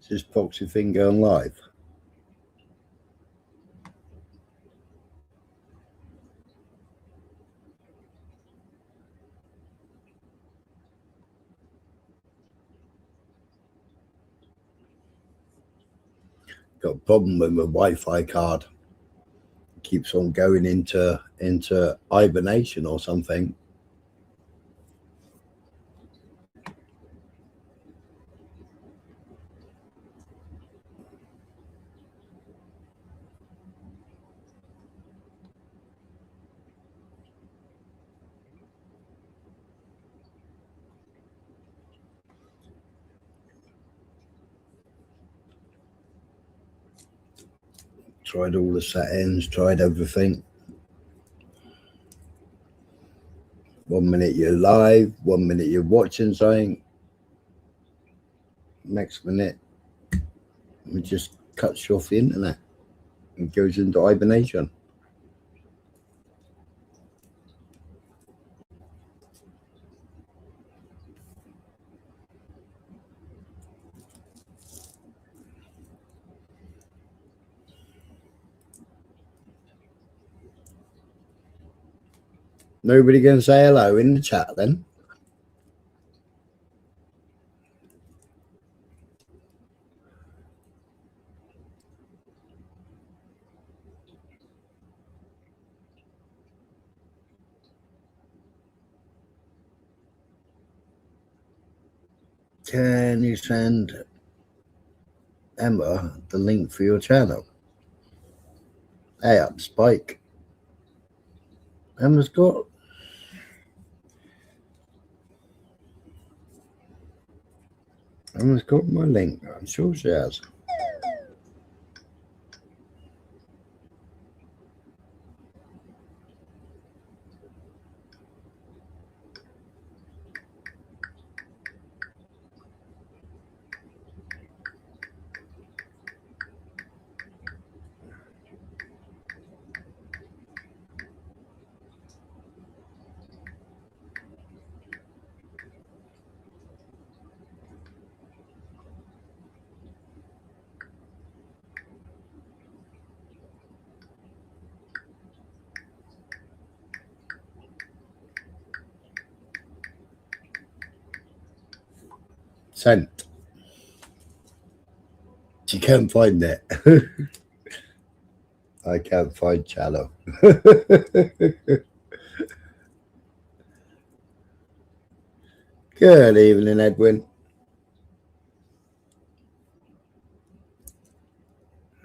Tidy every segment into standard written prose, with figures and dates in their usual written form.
This proxy thing going live? Got a problem with my Wi-Fi card. It keeps on going into hibernation or something. Tried all the settings, tried everything. 1 minute you're live, 1 minute you're watching something. Next minute, it just cuts you off the internet and goes into hibernation. Nobody gonna say hello in the chat then? Can you send Emma the link for your channel? Hey up, Spike. Emma's got my link. I'm sure she has. Sent. She can't find it. I can't find channel. Good evening, Edwin.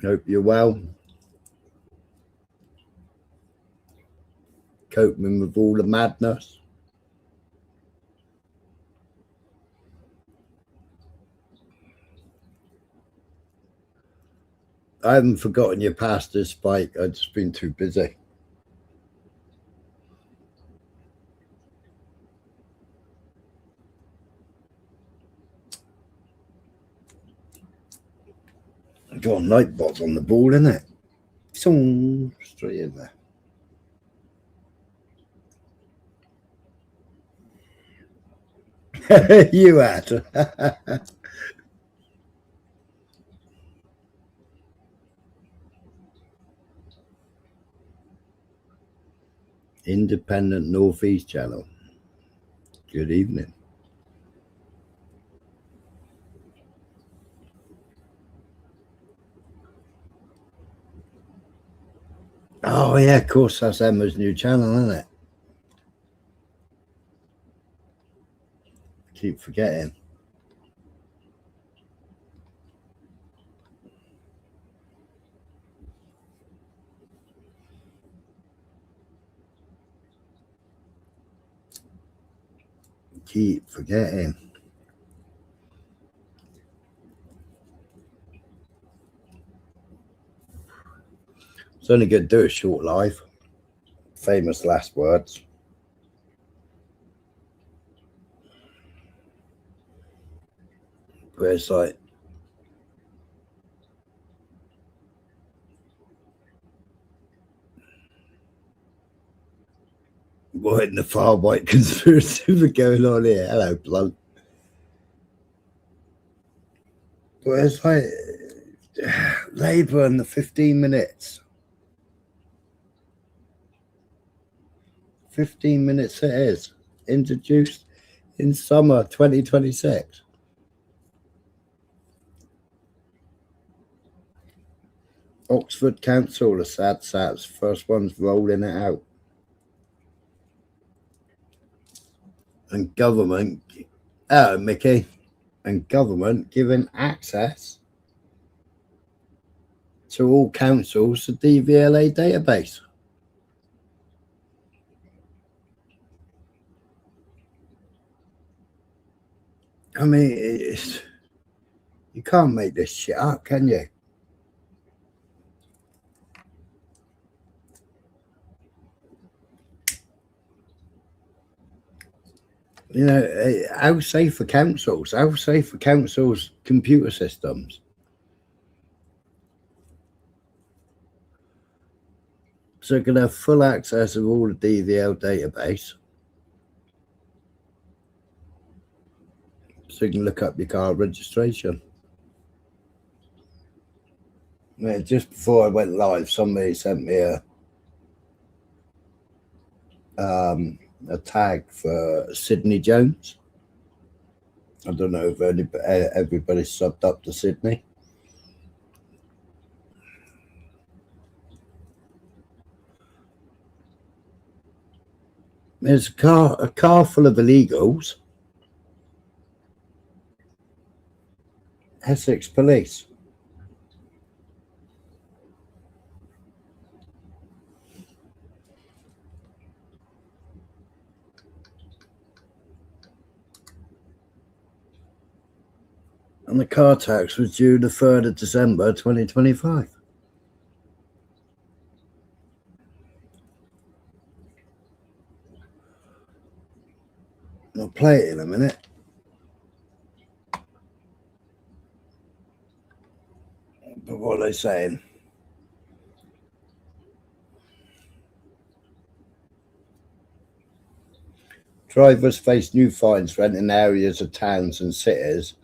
Hope you're well. Coping with all the madness. I haven't forgotten your pastor, Spike. I've just been too busy. Got a Nightbot on the ball, isn't it? So straight in there. You had. Independent Northeast channel. Good evening. Oh yeah, of course, that's Emma's new channel, isn't it? Keep forgetting. Keep forgetting. It's only going to do a short live. Famous last words. Where it's like, what in the far white conspiracy going on here? Hello, Blunt. But it's like Labour and the 15 minutes. 15 minutes it is. Introduced in summer 2026. Oxford Council, the sad sats, first ones rolling it out. And government, Mickey, and government giving access to all councils to DVLA database. I mean, you can't make this shit up, can you? You know, how safe for councils? How safe for councils' computer systems? So you can have full access of all the DVL database. So you can look up your car registration. Yeah, just before I went live, somebody sent me a tag for Sydney Jones. I don't know if everybody's subbed up to Sydney. There's a car full of illegals. Essex Police. And the car tax was due the 3rd of December 2025. I'll play it in a minute. But what are they saying? Drivers face new fines for entering areas of towns and cities,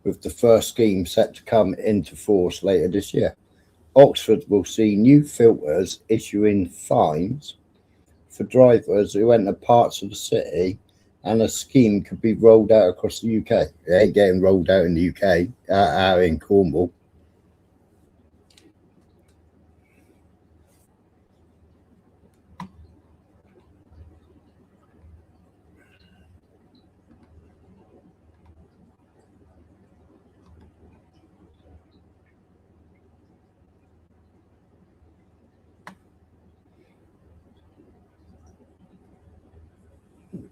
with the first scheme set to come into force later this year. Oxford will see new filters issuing fines for drivers who enter parts of the city, and a scheme could be rolled out across the UK. It ain't getting rolled out in the UK, out in Cornwall.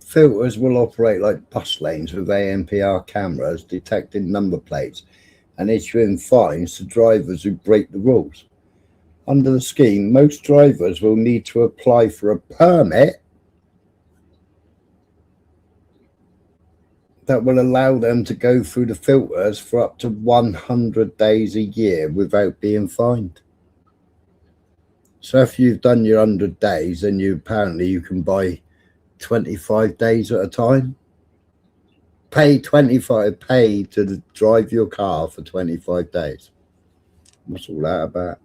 Filters will operate like bus lanes with ANPR cameras detecting number plates and issuing fines to drivers who break the rules. Under the scheme, most drivers will need to apply for a permit that will allow them to go through the filters for up to 100 days a year without being fined. So if you've done your 100 days, then you can buy 25 days at a time. Pay to drive your car for 25 days. What's all that about?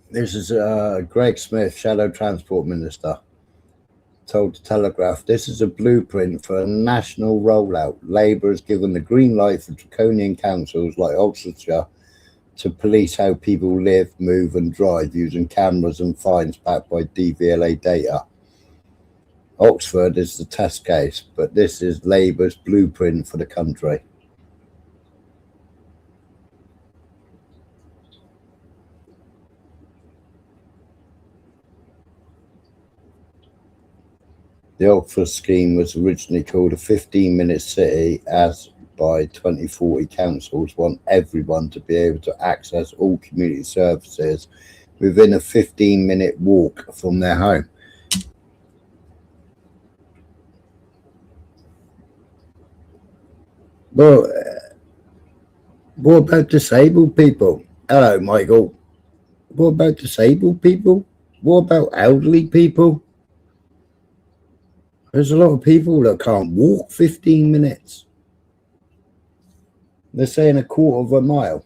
This is Greg Smith, Shadow Transport Minister, told the Telegraph, this is a blueprint for a national rollout. Labour has given the green light for draconian councils like Oxfordshire to police how people live, move and drive using cameras and fines backed by DVLA data. Oxford is the test case, but this is Labour's blueprint for the country. The Oxford scheme was originally called a 15-minute city, as by 2040 councils want everyone to be able to access all community services within a 15-minute walk from their home. Well, what about disabled people? Hello, Michael. What about disabled people? What about elderly people? There's a lot of people that can't walk 15 minutes. They're saying a quarter of a mile.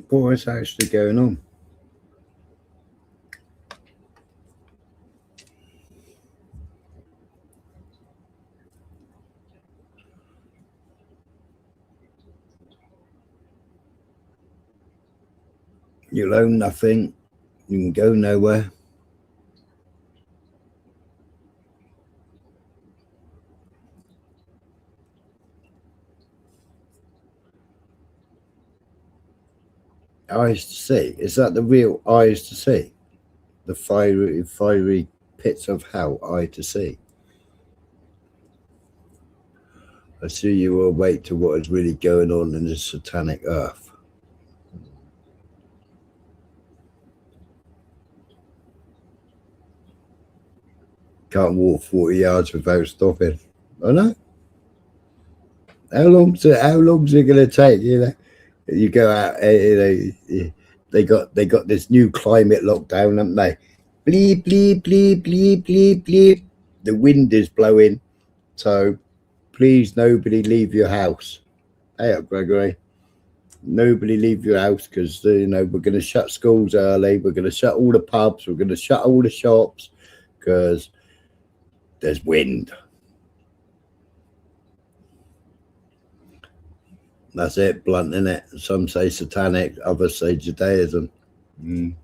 What's actually going on? You'll own nothing. You can go nowhere. Eyes to see. Is that the real eyes to see? The fiery pits of hell, eye to see. I see you will awake to what is really going on in this satanic earth. Can't walk 40 yards without stopping. I know. How long's it going to take? You know, you go out. You know, they got this new climate lockdown, haven't they? Bleep bleep bleep bleep bleep bleep. The wind is blowing, so please nobody leave your house. Hey up, Gregory. Nobody leave your house because you know we're going to shut schools early. We're going to shut all the pubs. We're going to shut all the shops because there's wind. That's it, blunt, innit? Some say satanic, others say Judaism. You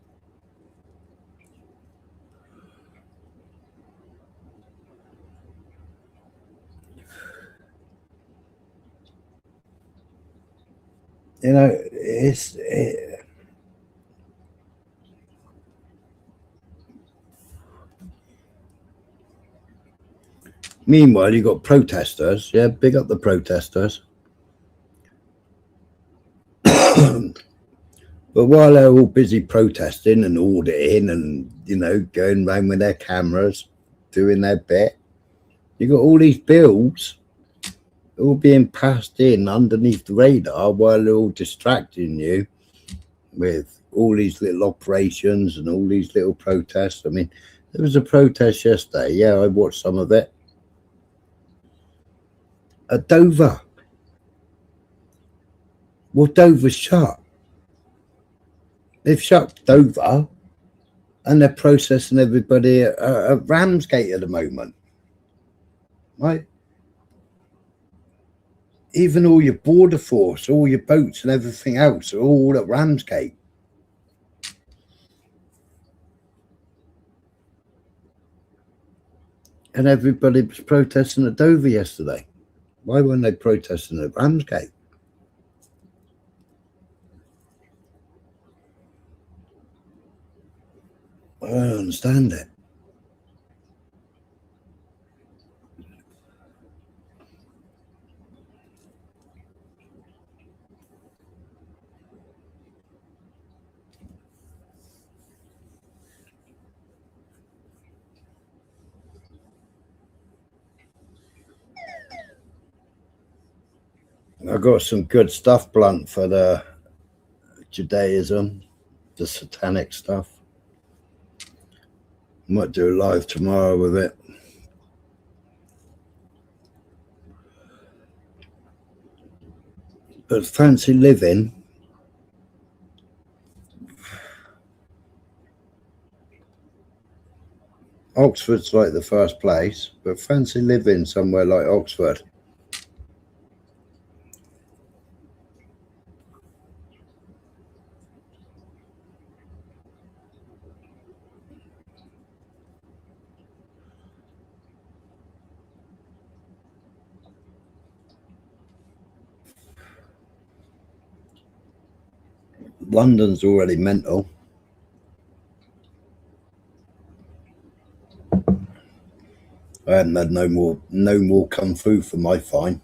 know, meanwhile, you got protesters. Yeah, big up the protesters. But while they're all busy protesting and auditing and, you know, going around with their cameras, doing their bit, you got all these bills all being passed in underneath the radar while they're all distracting you with all these little operations and all these little protests. I mean, there was a protest yesterday. Yeah, I watched some of it. At Dover. Well, Dover's shut. They've shut Dover and they're processing everybody at Ramsgate at the moment. Right? Even all your border force, all your boats and everything else are all at Ramsgate. And everybody was protesting at Dover yesterday. Why weren't they protesting at Ramsgate? I don't understand it. I got some good stuff, Blunt, for the Judaism, the satanic stuff. Might do a live tomorrow with it. But fancy living, Oxford's like the first place, but fancy living somewhere like Oxford. London's already mental. I haven't had no more come through for my fine.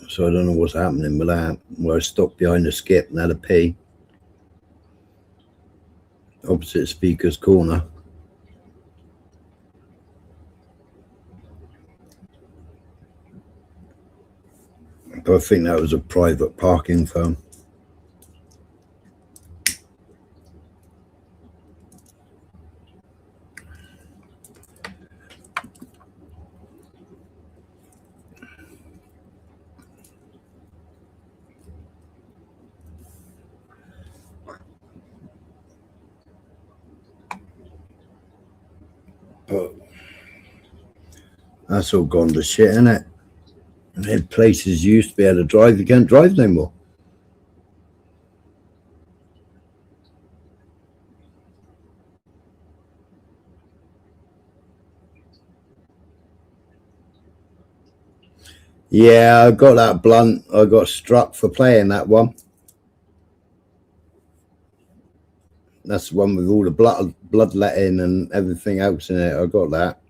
So I don't know what's happening with that. Well, I stopped behind the skip and had a pee. Opposite speaker's corner. But I think that was a private parking firm. But that's all gone to shit, isn't it? The places you used to be able to drive, you can't drive no more. Yeah, I got that blunt. I got struck for playing that one. That's the one with all the bloodletting and everything else in it. I got that.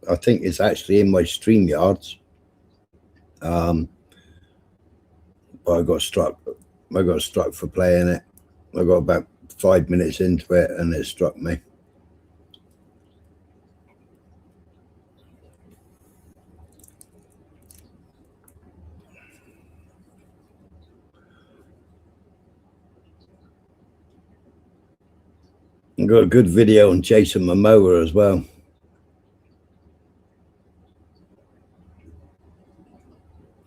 I think it's actually in my StreamYards. But I got struck. I got struck for playing it. I got about 5 minutes into it and it struck me. I got a good video on Jason Momoa as well.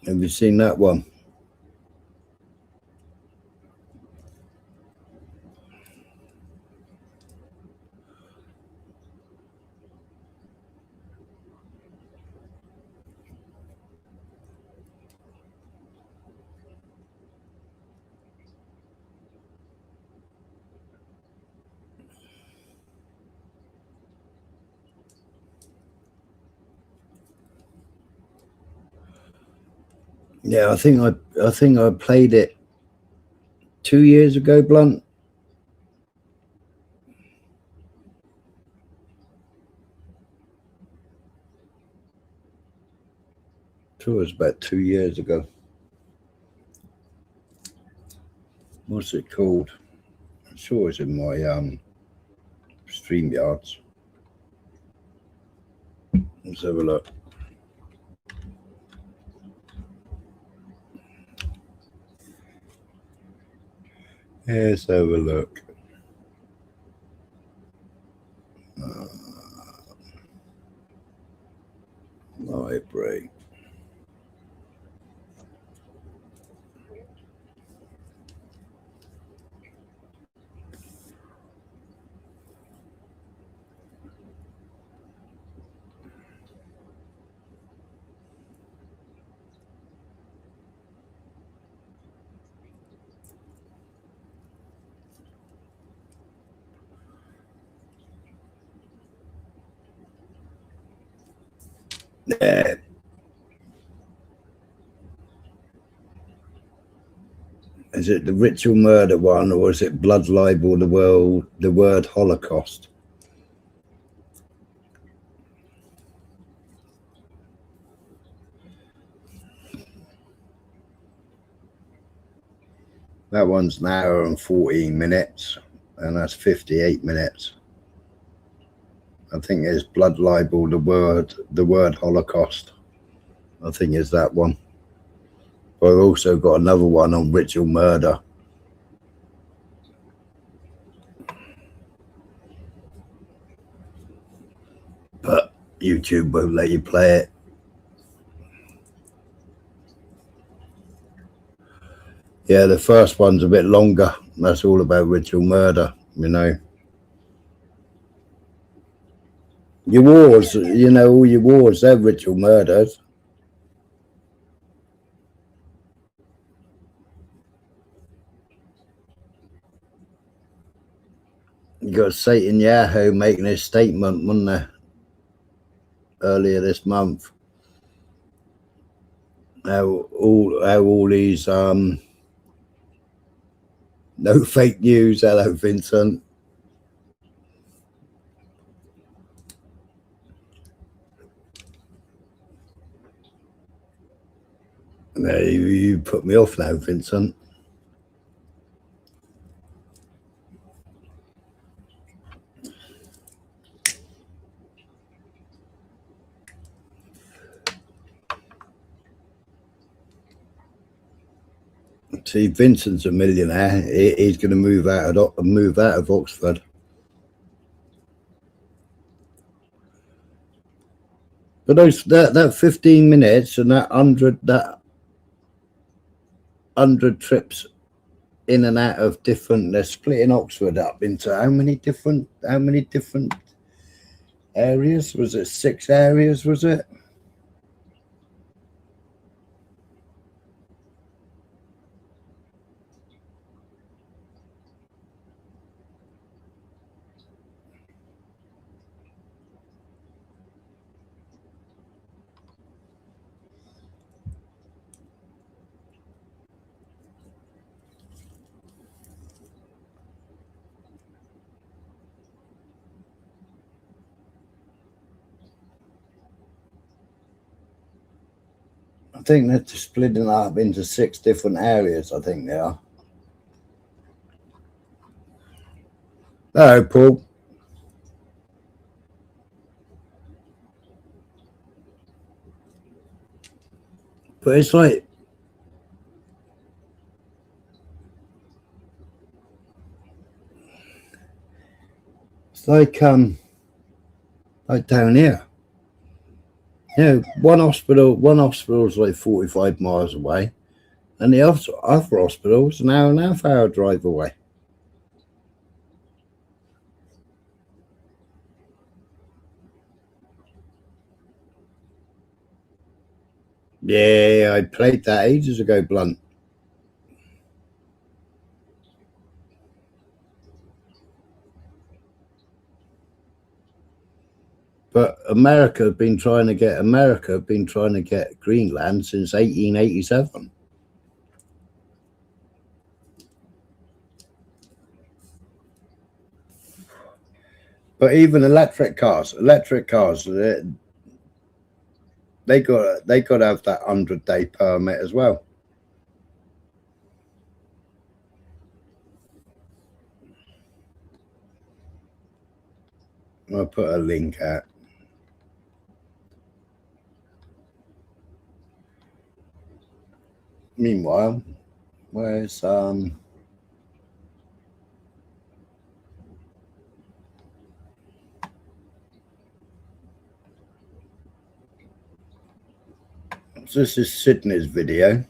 Have you seen that one? Yeah, I think I played it 2 years ago, Blunt. It was about 2 years ago. What's it called? I'm sure it's in my StreamYards. Let's have a look. Let's have a look. Library. Yeah. Is it the ritual murder one, or is it blood libel, the word Holocaust? That one's an hour and 14 minutes, and that's 58 minutes. I think it's blood libel, the word Holocaust. I think it's that one. But I've also got another one on ritual murder. But YouTube won't let you play it. Yeah, the first one's a bit longer. That's all about ritual murder, you know. Your wars, you know, all your wars, they're ritual murders. got Satan Yahoo making his statement, wasn't there? Earlier this month. How all these no fake news. Hello, Vincent. No, you put me off now, Vincent. See, Vincent's a millionaire. He's going to move out of Oxford. But that 15 minutes and that 100 trips in and out of different. They're splitting Oxford up into how many different areas? Was it 6 areas? Was it? I think they're splitting up into 6 different areas. I think they are. Hello, Paul. But it's like like down here. You know, one hospital's like 45 miles away, and the other hospital's an hour and a half hour drive away. Yeah, I played that ages ago, Blunt. But America have been trying to get Greenland since 1887. But even electric cars, they got to have that 100-day permit as well. I'll put a link out. Meanwhile, where's so this is Sydney's video.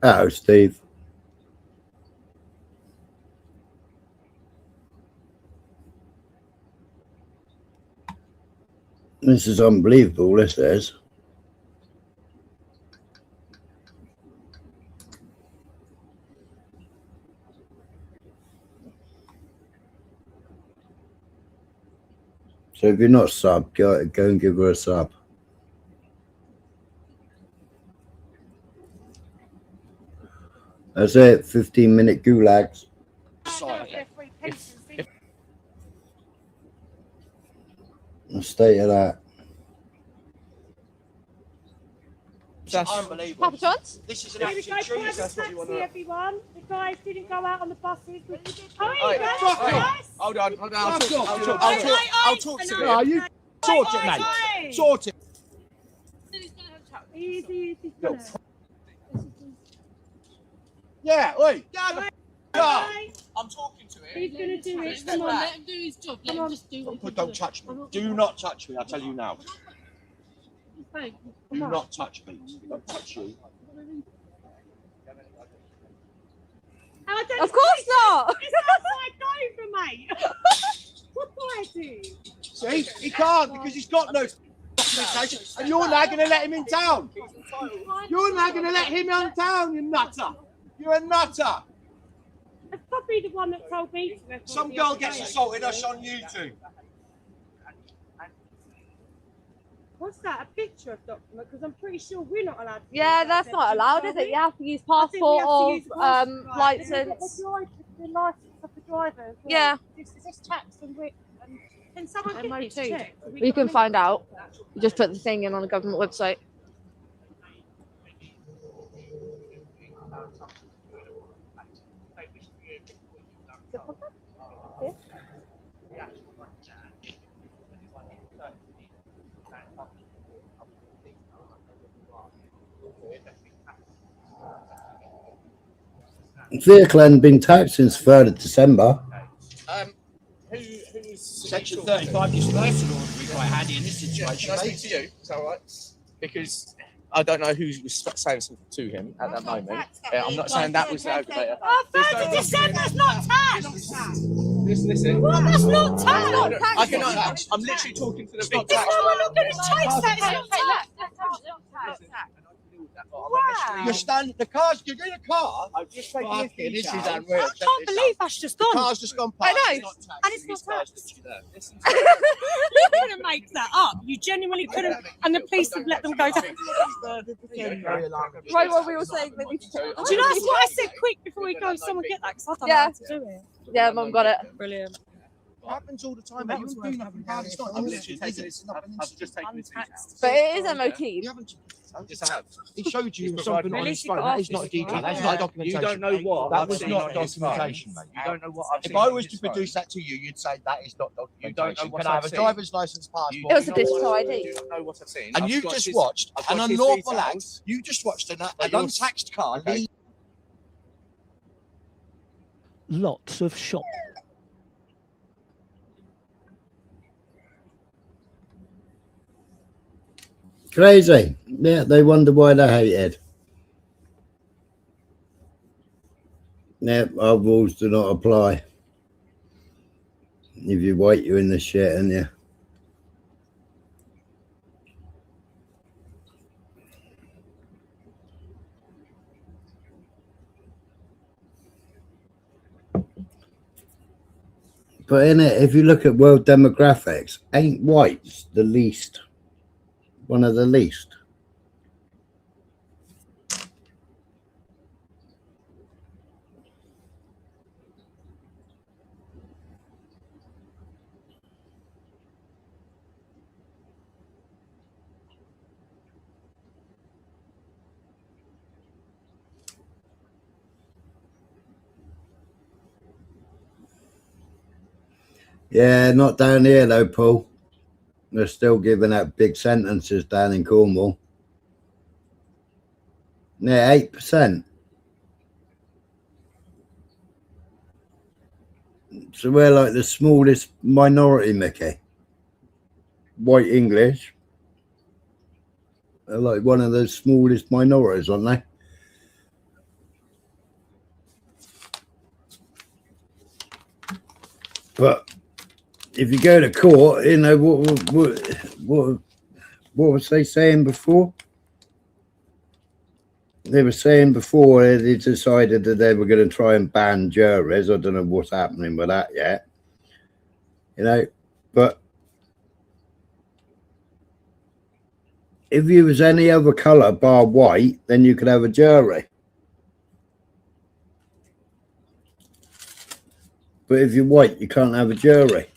Oh, Steve. This is unbelievable, this is. So if you're not sub, go and give her a sub. That's it, 15-minute gulags. I'll stay at that. That's unbelievable. Papa John's? This is an absolute treat. That's what you want to know. Everyone. The guys didn't go out on the buses. Hold on. I'll talk to him. No, you sort it, mate. Sort it. Easy. Yeah, oi. I'm talking to him. He's going to do it. Step Come on. back. Let him do his job. Let him just do what Don't touch me. Do not touch me. I tell you now. Thank you. Do not touch me. Don't touch you. Of course not. It's outside going for mate. What do I do? See, he can't because he's got no documentation, and you're now going to let him in town. You're now going to let him in town, you nutter. You're a nutter. That's probably the one that told me to record Some the girl other gets day. assaulted us on YouTube. What's that? A picture of document? Because I'm pretty sure we're not allowed to. Yeah, use that's that, not allowed, is are it? we? You have to use I think we passport have to or use the passport, right. license. The license of the driver as well. Yeah. Is this tax and wit? And can someone get this MOT. checked? You can find out. You just put the thing in on the government website. Vehicle hadn't been taxed since 3rd of December. Who's Section 35 just makes it ordinary quite handy in this situation, Can I speak mate. to you? Is that all right? Because I don't know who was saying something to him at that moment. I'm not saying that was the aggravator. Oh, 3rd of December's not tax! Listen. What? That's not tax! I can. I'm literally talking to the big No, tax. we're not going to chase that. It's not tax. Wow. You're standing, the car's, you're in a car. I've just taken Fucking, this this is out. unreal. I can't believe that's just The gone. car's just gone past. I know. It's not taxed. And it's not This car's tax. literally there. Listen You couldn't make that up. You genuinely couldn't. And the police have let them go down. Very alarming. Right, what we were saying. Maybe Do you know that's what I said? Quick before we go, someone get that because I don't know Yeah. how to do it. Yeah, Mum got it. Brilliant. It happens all the time, mate. You wouldn't do nothing about it. It's not I've an literally incident, is taken it? this. It's not an I've just incident. taken this out. But it is MOT. You haven't. Yes, I have. He showed you He's something provided- on At his least he phone. got That is not a office, detail. right? That's Yeah. not a documentation. You don't know what That I've was seen not on his phone. documentation, mate. You don't know what I've If seen I on was his to phone. produce that to you, you'd say that is not You don't know documentation. what Can I have a I've seen. driver's license, passport? You It was a do not digital want- ID. You don't know what I've seen. And I've you've got just his- watched I've an got his unlawful act. details. You just watched an But you're- untaxed car Okay. leave. Lots of shop. Crazy. Yeah, they wonder why they're hated. Yeah, our rules do not apply. If you're white, you're in the shit, and you. But in it, if you look at world demographics, ain't whites the least, one of the least? Yeah, not down here though, Paul. They're still giving out big sentences down in Cornwall. Yeah, 8%. So we're like the smallest minority, Mickey. White English. They're like one of the smallest minorities, aren't they? But if you go to court, you know what was they saying before? They were saying before they decided that they were going to try and ban juries. I don't know what's happening with that yet. You know, but if you was any other colour bar white, then you could have a jury. But if you're white, you can't have a jury.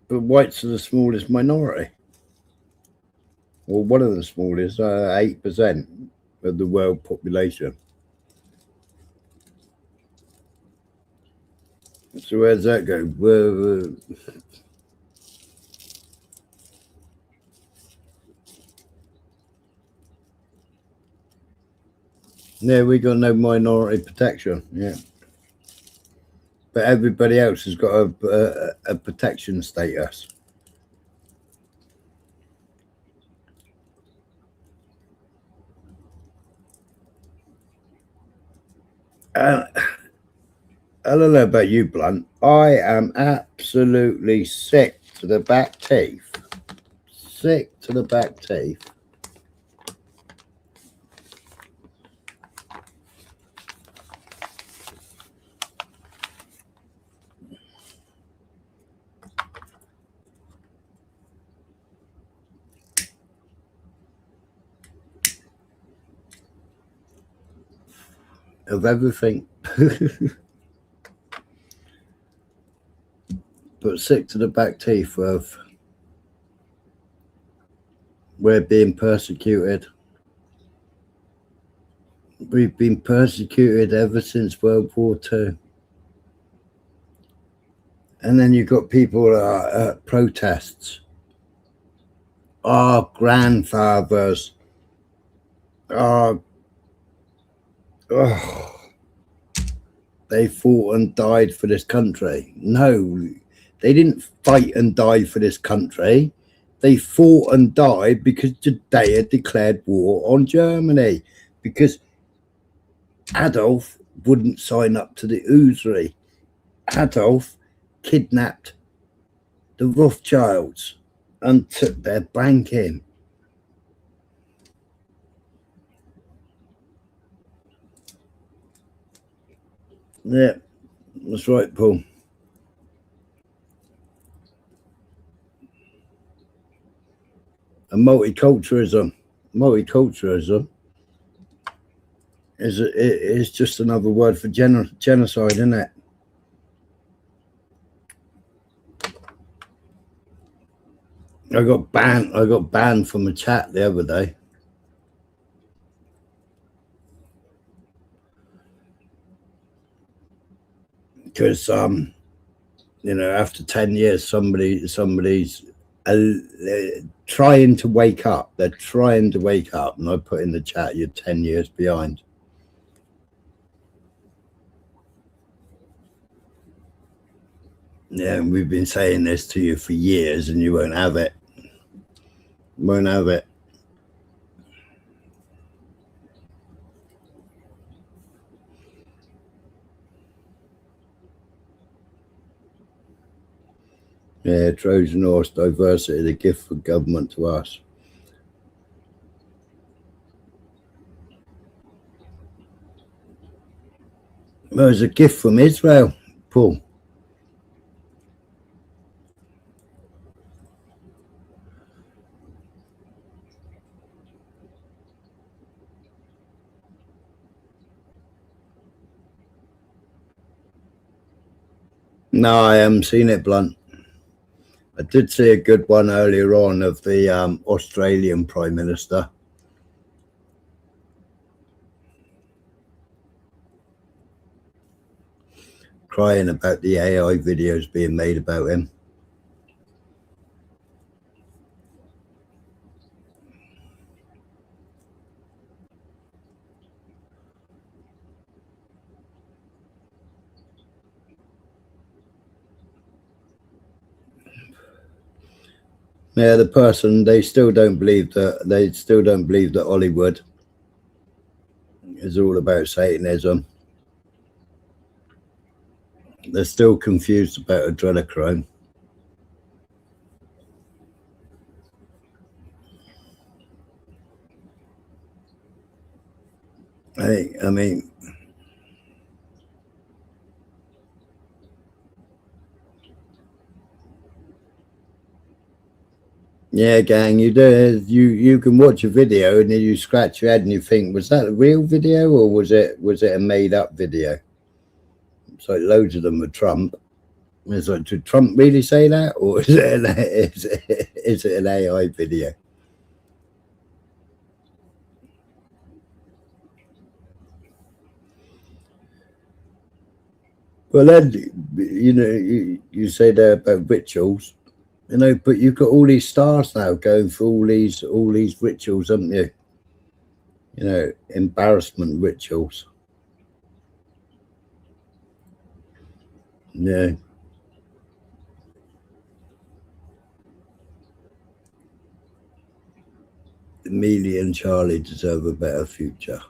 But whites are the smallest minority. Well, one of the smallest, 8% of the world population. So where does that go? Yeah, we got no minority protection. Yeah, but everybody else has got a protection status. I don't know about you, Blunt. I am absolutely sick to the back teeth. Sick to the back teeth. Of everything. But sick to the back teeth of we're being persecuted. We've been persecuted ever since World War II. And then you've got people at protests. Our grandfathers, our, they fought and died for this country. No, they didn't fight and die for this country. They fought and died because they had declared war on Germany. Because Adolf wouldn't sign up to the usury. Adolf kidnapped the Rothschilds and took their banking. Yeah, that's right, Paul. And multiculturalism is just another word for genocide, isn't it? I got banned from a chat the other day. Because you know, after 10 years somebody's trying to wake up. They're trying to wake up, and I put in the chat, you're 10 years behind. Yeah, and we've been saying this to you for years and you won't have it. Won't have it. Yeah, Trojan horse diversity, the gift from government to us. Well, it's a gift from Israel, Paul. No, I haven't seen it, Blunt. I did see a good one earlier on of the Australian Prime Minister. Crying about the AI videos being made about him. Yeah, the person, they still don't believe that Hollywood is all about Satanism. They're still confused about adrenochrome. I mean, yeah, gang, you can watch a video and then you scratch your head and you think, was that a real video or was it a made up video? It's like loads of them are Trump. It's like, did Trump really say that, or is it an AI video? Well, then, you know, you say there about rituals, you know, but you've got all these stars now going through all these rituals, haven't you? You know, embarrassment rituals. Yeah. Amelia and Charlie deserve a better future.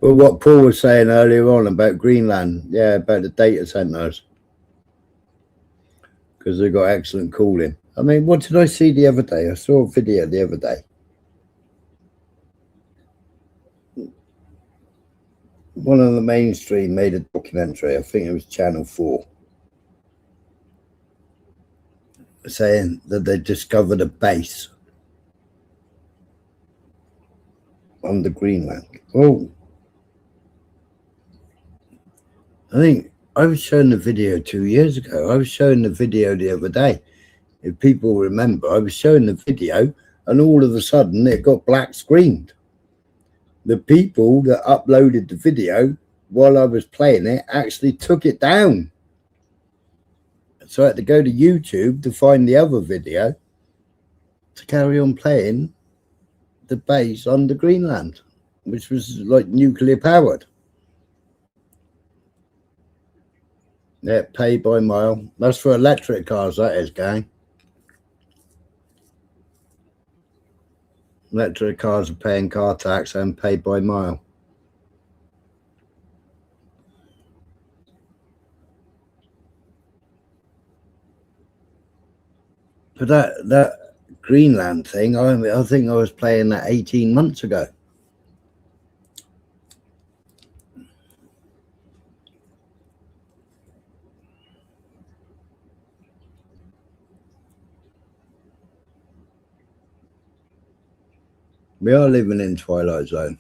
Well, what Paul was saying earlier on about Greenland, yeah, about the data centers, because they've got excellent cooling. I mean, what did I see the other day? I saw a video the other day. One of the mainstream made a documentary, I think it was Channel 4, saying that they discovered a base under Greenland. Oh, I think I was showing the video 2 years ago. I was showing the video the other day. If people remember, I was showing the video and all of a sudden it got black screened. The people that uploaded the video while I was playing it actually took it down. So I had to go to YouTube to find the other video to carry on playing the base under Greenland, which was like nuclear powered. Yeah, pay by mile. That's for electric cars, that is, gang. Electric cars are paying car tax and pay by mile. But that Greenland thing, I think I was playing that 18 months ago. We are living in Twilight Zone.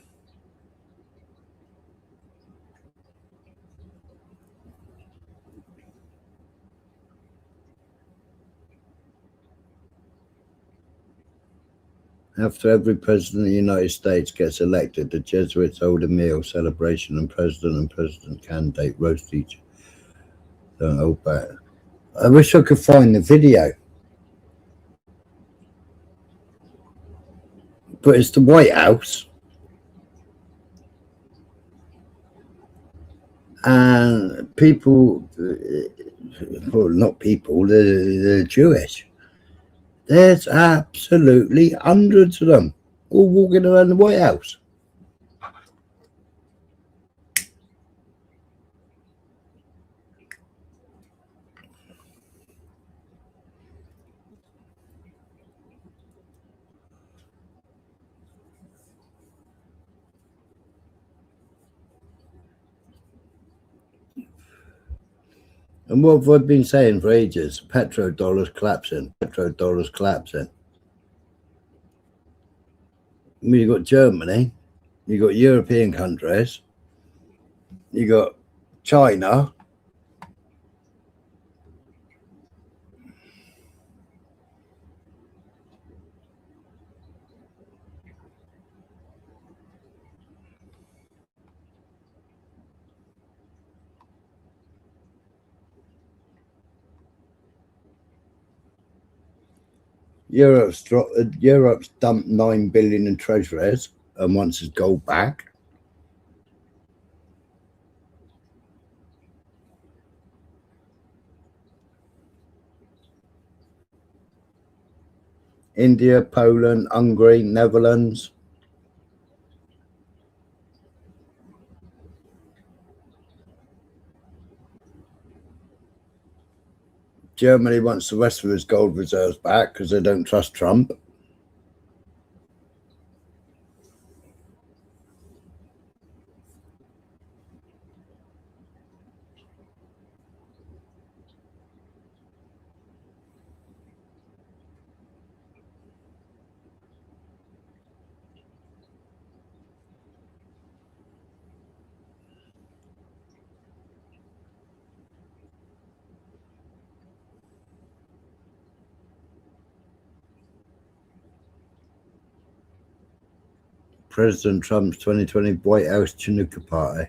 After every president of the United States gets elected, the Jesuits hold a meal celebration and president candidate roast each. Don't hold back. I wish I could find the video. But it's the White House. And people, well, not people, they're Jewish. There's absolutely hundreds of them all walking around the White House. And what have I been saying for ages? Petrodollar's collapsing. Petrodollar's collapsing. I mean, you've got Germany, you've got European countries, you've got China. Europe's dumped 9 billion in treasuries and wants its gold back. India, Poland, Hungary, Netherlands. Germany wants the rest of its gold reserves back because they don't trust Trump. President Trump's 2020 White House Chinooka party.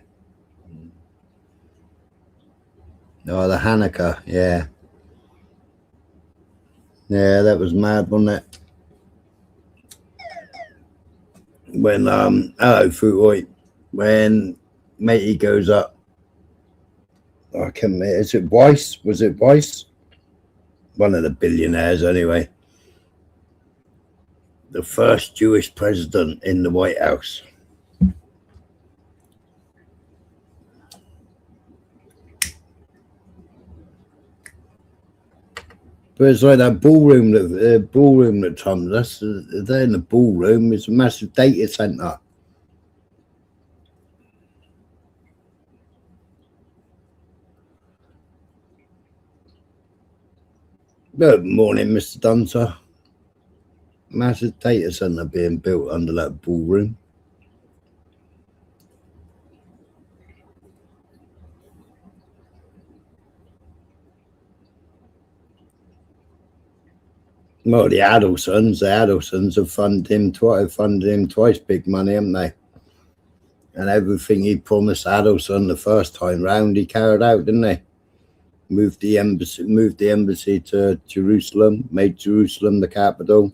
Oh, the Hanukkah, yeah. Yeah, that was mad, wasn't it? When, hello, Fruit, when matey goes up, I can't remember, is it Weiss? Was it Weiss? One of the billionaires, anyway. The first Jewish president in the White House. But it's like that ballroom that Trump. They're in the ballroom. It's a massive data center. Good morning, Mr. Dunter. Massive data center being built under that ballroom. Well, the Adelsons have funded him twice big money, haven't they? And everything he promised Adelson the first time round, he carried out, didn't he? Moved the embassy to Jerusalem, made Jerusalem the capital.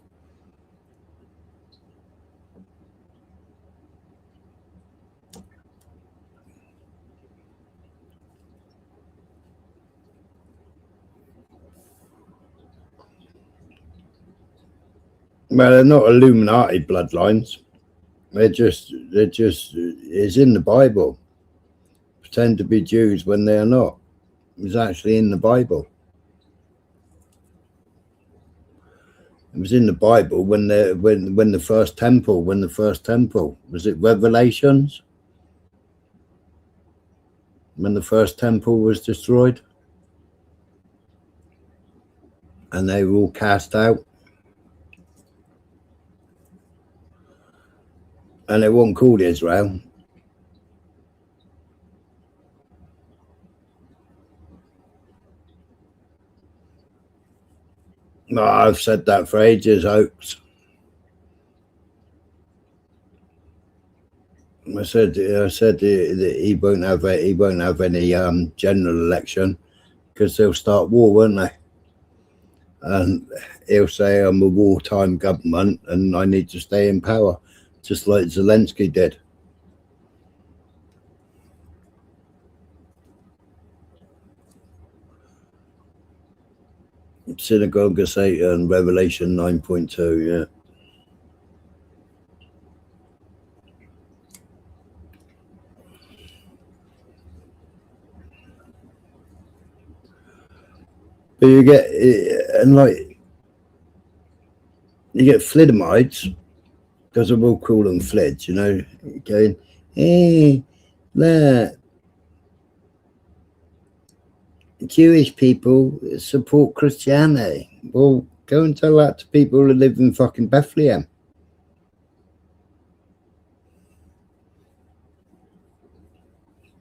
Well, they're not Illuminati bloodlines. They're just it's in the Bible. Pretend to be Jews when they are not. It's actually in the Bible. It was in the Bible when the first temple was it Revelations? When the first temple was destroyed and they were all cast out. And it wasn't called Israel. No, I've said that for ages, hoax. I said that he won't have any general election because they'll start war, won't they? And he'll say I'm a wartime government and I need to stay in power, just like Zelensky did. Synagogue of Satan, Revelation 9.2, yeah. But you get, and like, you get Flidamites, because I will call them Flids, you know, going, hey, look, Jewish people support Christianity. Well, go and tell that to people who live in fucking Bethlehem.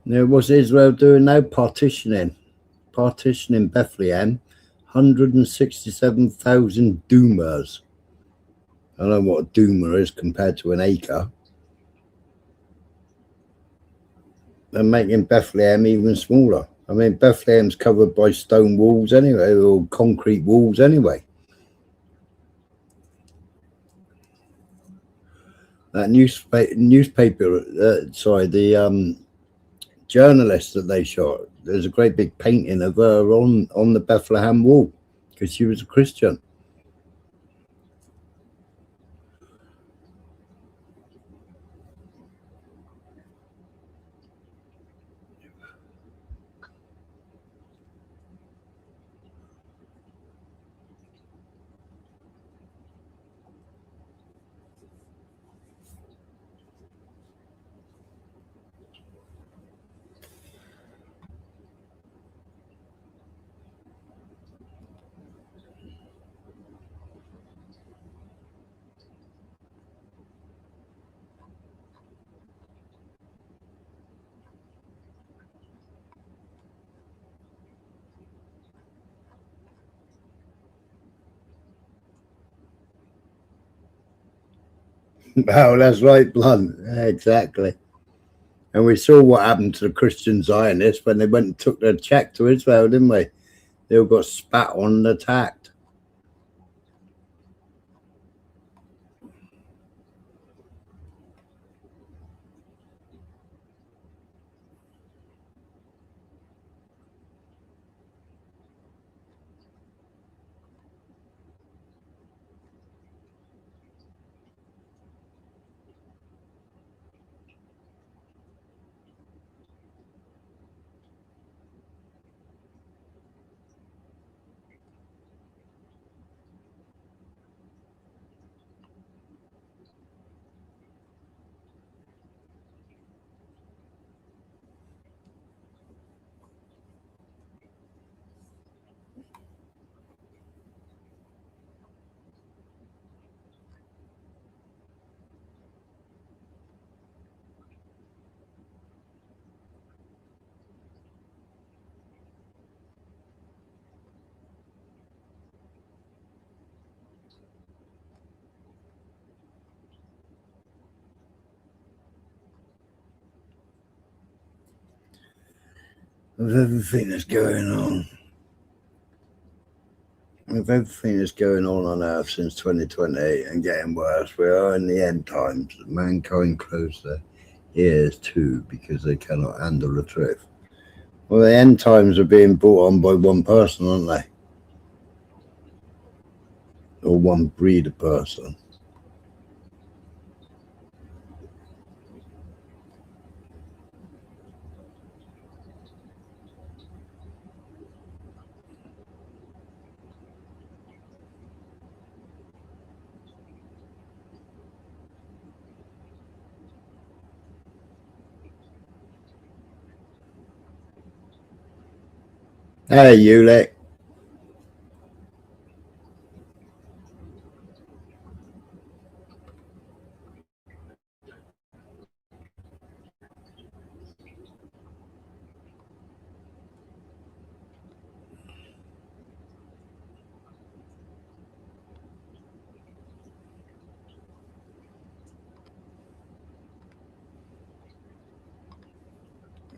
Now, what's Israel doing now? Partitioning Bethlehem, 167,000 doomers. I don't know what a doomer is compared to an acre. They're making Bethlehem even smaller. I mean, Bethlehem's covered by stone walls anyway, or concrete walls anyway. That newspaper, the journalist that they shot, there's a great big painting of her on the Bethlehem wall because she was a Christian. Well, that's right, Blunt. Yeah, exactly. And we saw what happened to the Christian Zionists when they went and took their check to Israel, didn't we? They all got spat on and attacked. With everything that's going on. With everything that's going on Earth since 2020 and getting worse, we are in the end times. Mankind close their ears too because they cannot handle the truth. Well, the end times are being brought on by one person, aren't they? Or one breed of person. Hey, Ulek.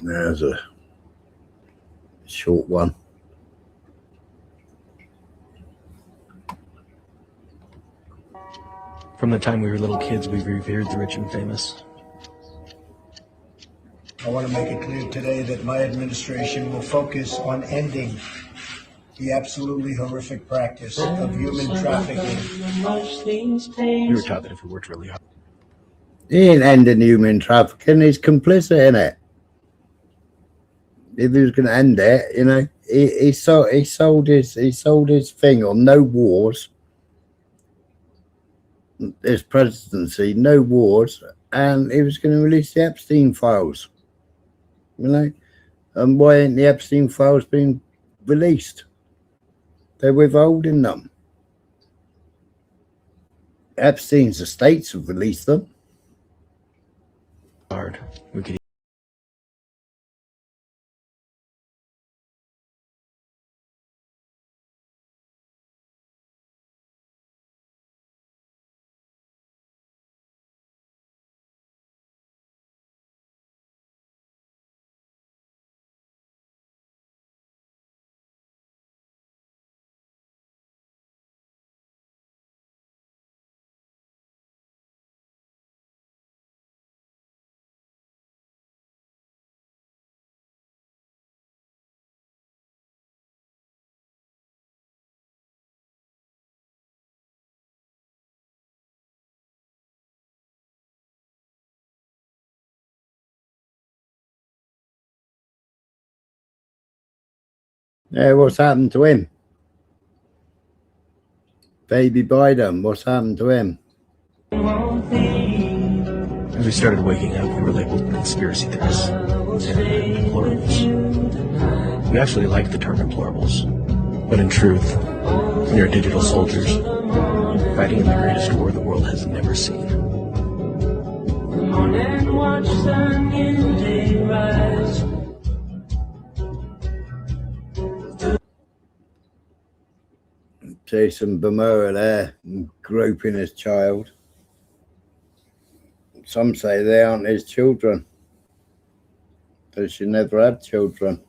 There's a short one. From the time we were little kids, we revered the rich and famous. I want to make it clear today that my administration will focus on ending the absolutely horrific practice of human trafficking. We were taught that if we worked really hard. He ain't ending human trafficking, he's complicit in it. If he was going to end it, you know, he sold his thing on no wars. His presidency, no wars, and he was going to release the Epstein files. You know, and why ain't the Epstein files being released? They're withholding them. Epstein's estates have released them. We could. Yeah, what's happened to him? Baby Biden, what's happened to him? As we started waking up, we were labeled conspiracy theorists and deplorables. We actually liked the term deplorables, but in truth, we are digital soldiers fighting in the greatest war the world has never seen. Jason Momoa there, groping his child. Some say they aren't his children, that she never had children.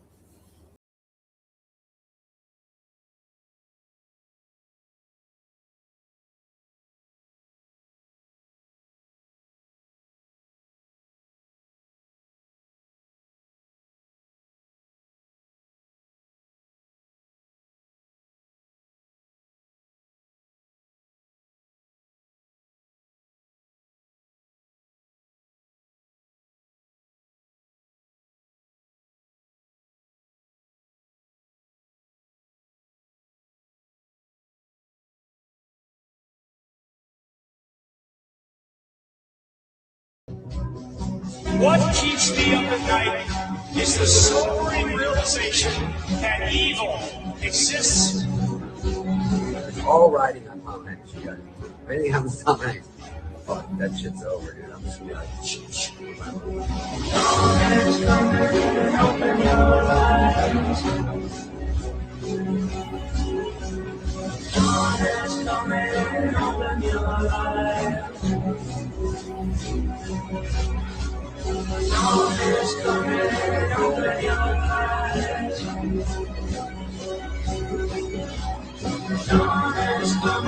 What keeps me up at night is the sobering realization that evil exists. All riding on Tom Hanks. You got anything happens to Tom Hanks? Oh, that shit's over, dude. I'm just gonna be like, shh.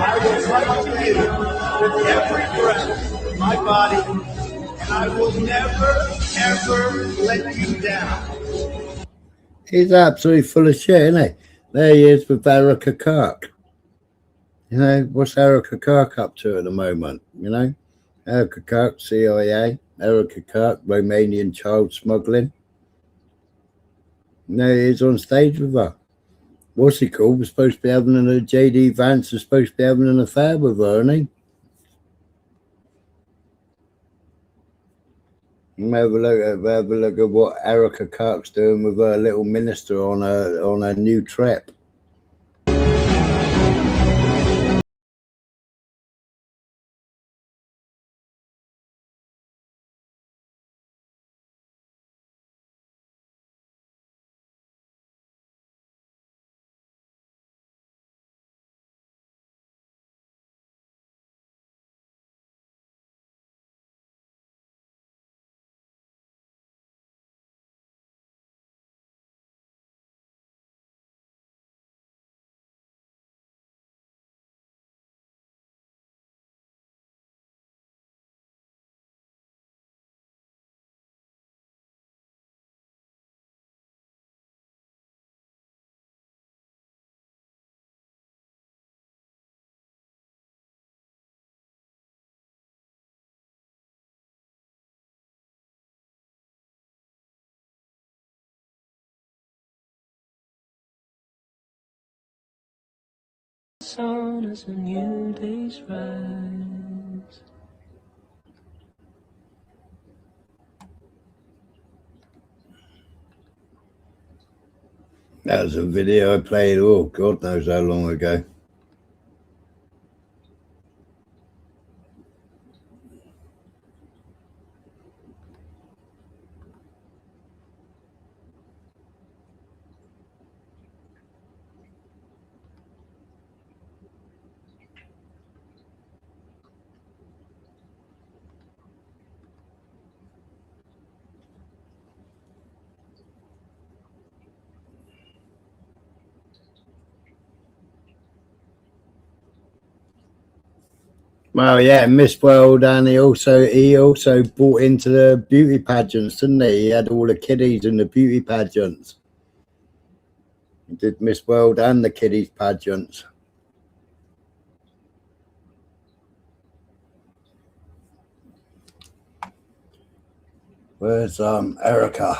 I will fight to you with every breath in my body, and I will never, ever let you down. He's absolutely full of shit, isn't he? There he is with Erica Kirk. You know, what's Erica Kirk up to at the moment? You know, Erica Kirk, CIA, Erica Kirk, Romanian child smuggling. No, he's on stage with her. What's he called? Was supposed to be having JD Vance was supposed to be having an affair with her, isn't he? Have a look at what Erica Kirk's doing with her little minister on a new trip. Sun as a new day's rise. That was a video I played, oh, God knows how long ago. Well, yeah, Miss World, and he also bought into the beauty pageants, didn't he? He had all the kiddies in the beauty pageants. He did Miss World and the kiddies pageants. Where's Erica?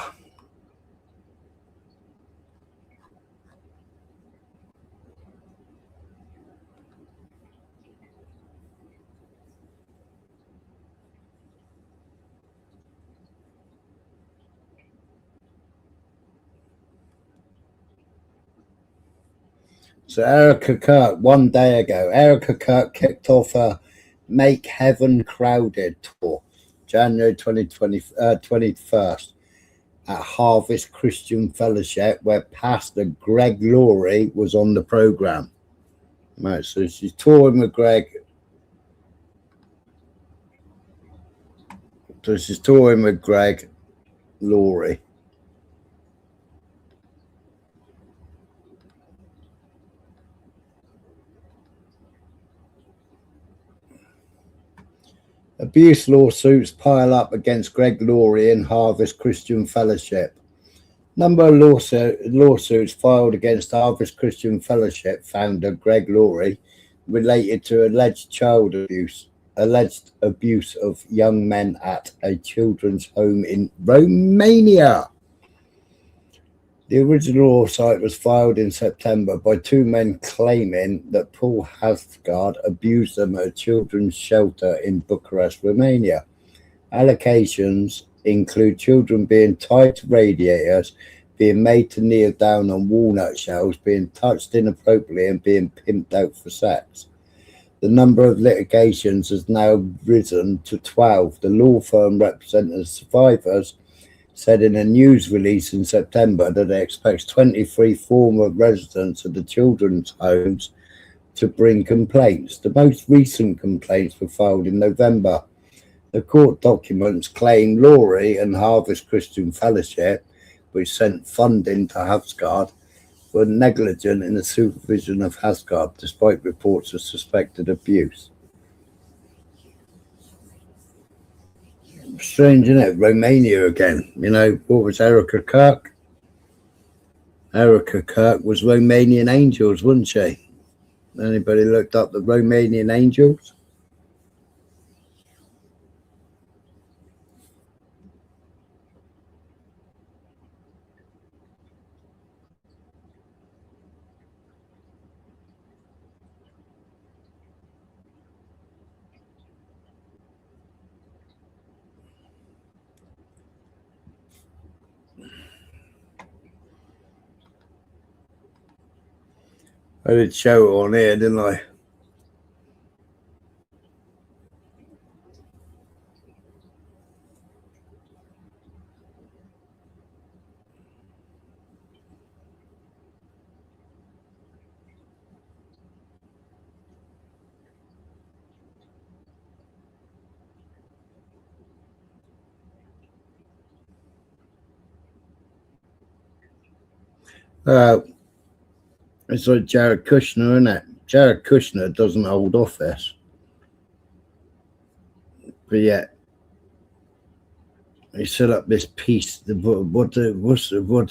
So Erica Kirk, one day ago, Erica Kirk kicked off a Make Heaven Crowded tour, January 21st at Harvest Christian Fellowship, where Pastor Greg Laurie was on the program. Right, so she's touring with Greg. So she's touring with Greg Laurie. Abuse lawsuits pile up against Greg Laurie and Harvest Christian Fellowship. Number of lawsuits filed against Harvest Christian Fellowship founder Greg Laurie related to alleged abuse of young men at a children's home in Romania. The original lawsuit was filed in September by two men claiming that Paul Hasgard abused them at a children's shelter in Bucharest, Romania. Allegations include children being tied to radiators, being made to kneel down on walnut shells, being touched inappropriately, and being pimped out for sex. The number of litigations has now risen to 12. The law firm representing survivors said in a news release in September that it expects 23 former residents of the children's homes to bring complaints. The most recent complaints were filed in November. The court documents claim Laurie and Harvest Christian Fellowship, which sent funding to Hasgard, were negligent in the supervision of Hasgard, despite reports of suspected abuse. Strange, isn't it? Romania again. You know, what was Erica Kirk? Erica Kirk was Romanian Angels, wasn't she? Anybody looked up the Romanian Angels? I did show it on here, didn't I? It's like Jared Kushner, isn't it? Jared Kushner doesn't hold office, but yet he set up this peace. What do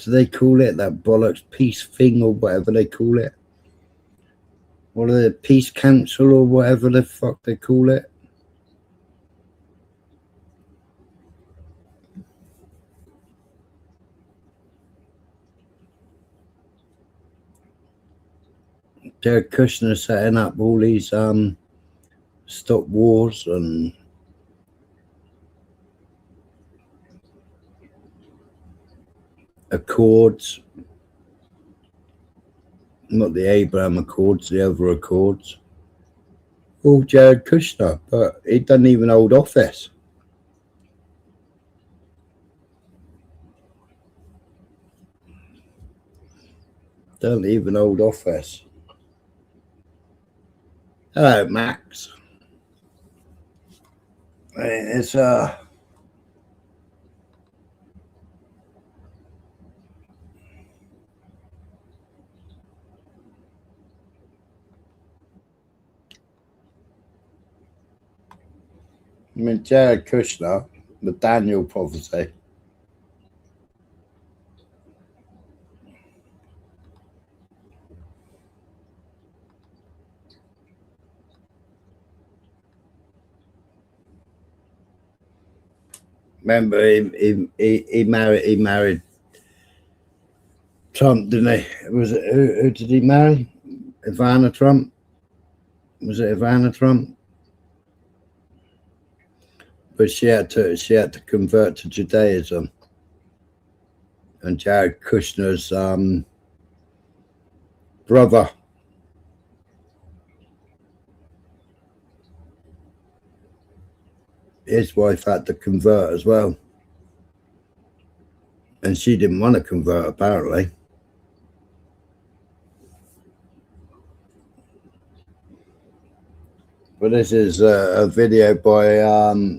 they call it? That bollocks peace thing or whatever they call it. What are the peace council or whatever the fuck they call it? Jared Kushner setting up all these stop wars and accords, not the Abraham Accords, the other accords. All Jared Kushner, but he doesn't even hold office. Don't even hold office. Hello, Max. It's I mean, Jared Kushner, the Daniel prophecy. Remember, he married Trump, didn't he? Was it who did he marry? Ivana Trump? Was it Ivana Trump? But she had to convert to Judaism. And Jared Kushner's brother, his wife had to convert as well. And she didn't want to convert, apparently. But this is a video by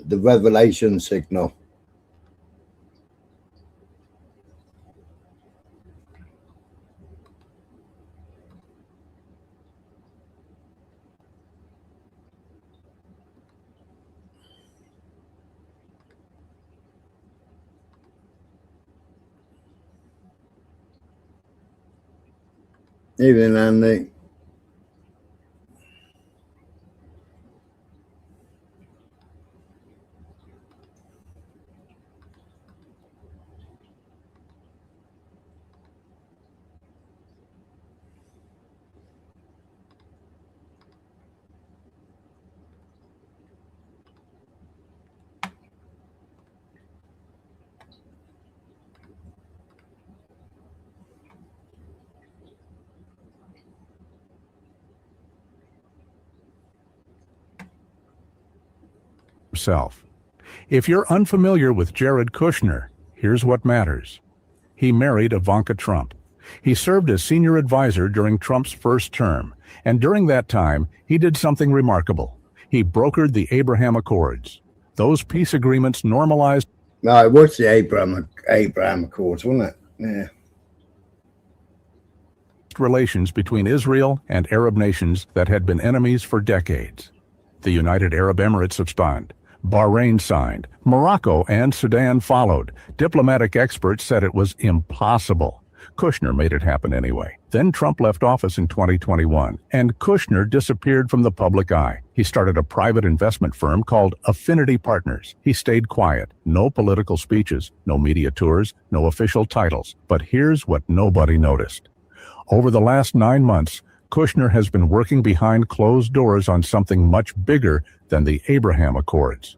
the Revelation Signal. Evening, Andy. Himself. If you're unfamiliar with Jared Kushner, here's what matters. He married Ivanka Trump. He served as senior advisor during Trump's first term, and during that time, he did something remarkable. He brokered the Abraham Accords. Those peace agreements normalized. No, it was the Abraham Accords, wasn't it? Yeah. Relations between Israel and Arab nations that had been enemies for decades. The United Arab Emirates absconded. Bahrain signed. Morocco and Sudan followed. Diplomatic experts said it was impossible. Kushner made it happen anyway. Then Trump left office in 2021, and Kushner disappeared from the public eye. He started a private investment firm called Affinity Partners. He stayed quiet. No political speeches, no media tours, no official titles. But here's what nobody noticed. Over the last 9 months, Kushner has been working behind closed doors on something much bigger than the Abraham Accords.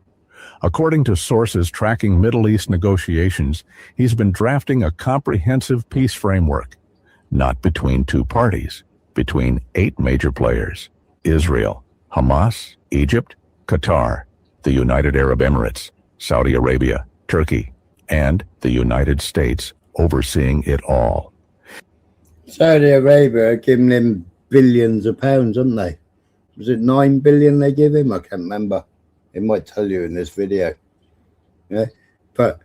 According to sources tracking Middle East negotiations, he's been drafting a comprehensive peace framework, not between two parties, between 8 major players: Israel, Hamas, Egypt, Qatar, the United Arab Emirates, Saudi Arabia, Turkey, and the United States overseeing it all. Saudi Arabia are giving him billions of pounds, aren't they? Was it 9 billion they give him? I can't remember. It might tell you in this video. Yeah, but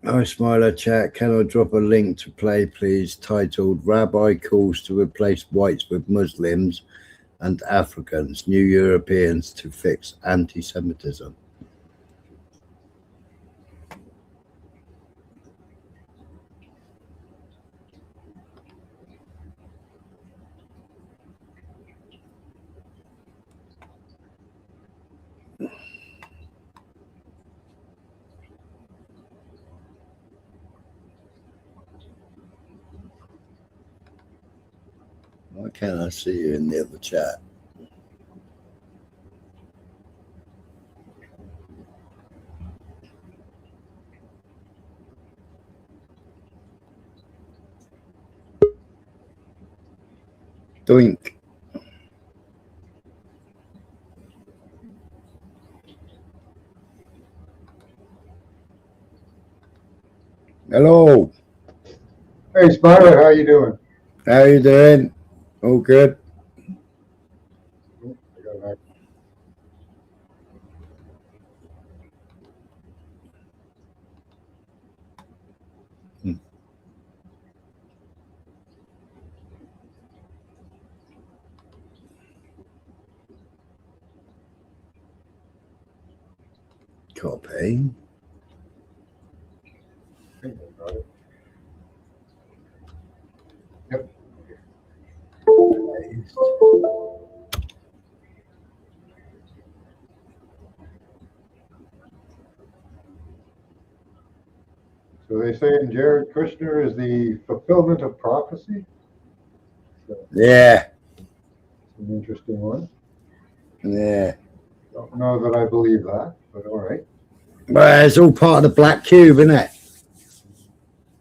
hi, Smiler Chat. Can I drop a link to play, please? Titled "Rabbi Calls to Replace Whites with Muslims and Africans, New Europeans to Fix Anti-Semitism." Why can't I see you in the other chat? Doink. Hello. Hey, Spider, how you doing? How you doing? All good. Copy. Yep. So they say Jared Kushner is the fulfillment of prophecy? Yeah. An interesting one. Yeah. Don't know that I believe that, but all right. Well, it's all part of the Black Cube, isn't it?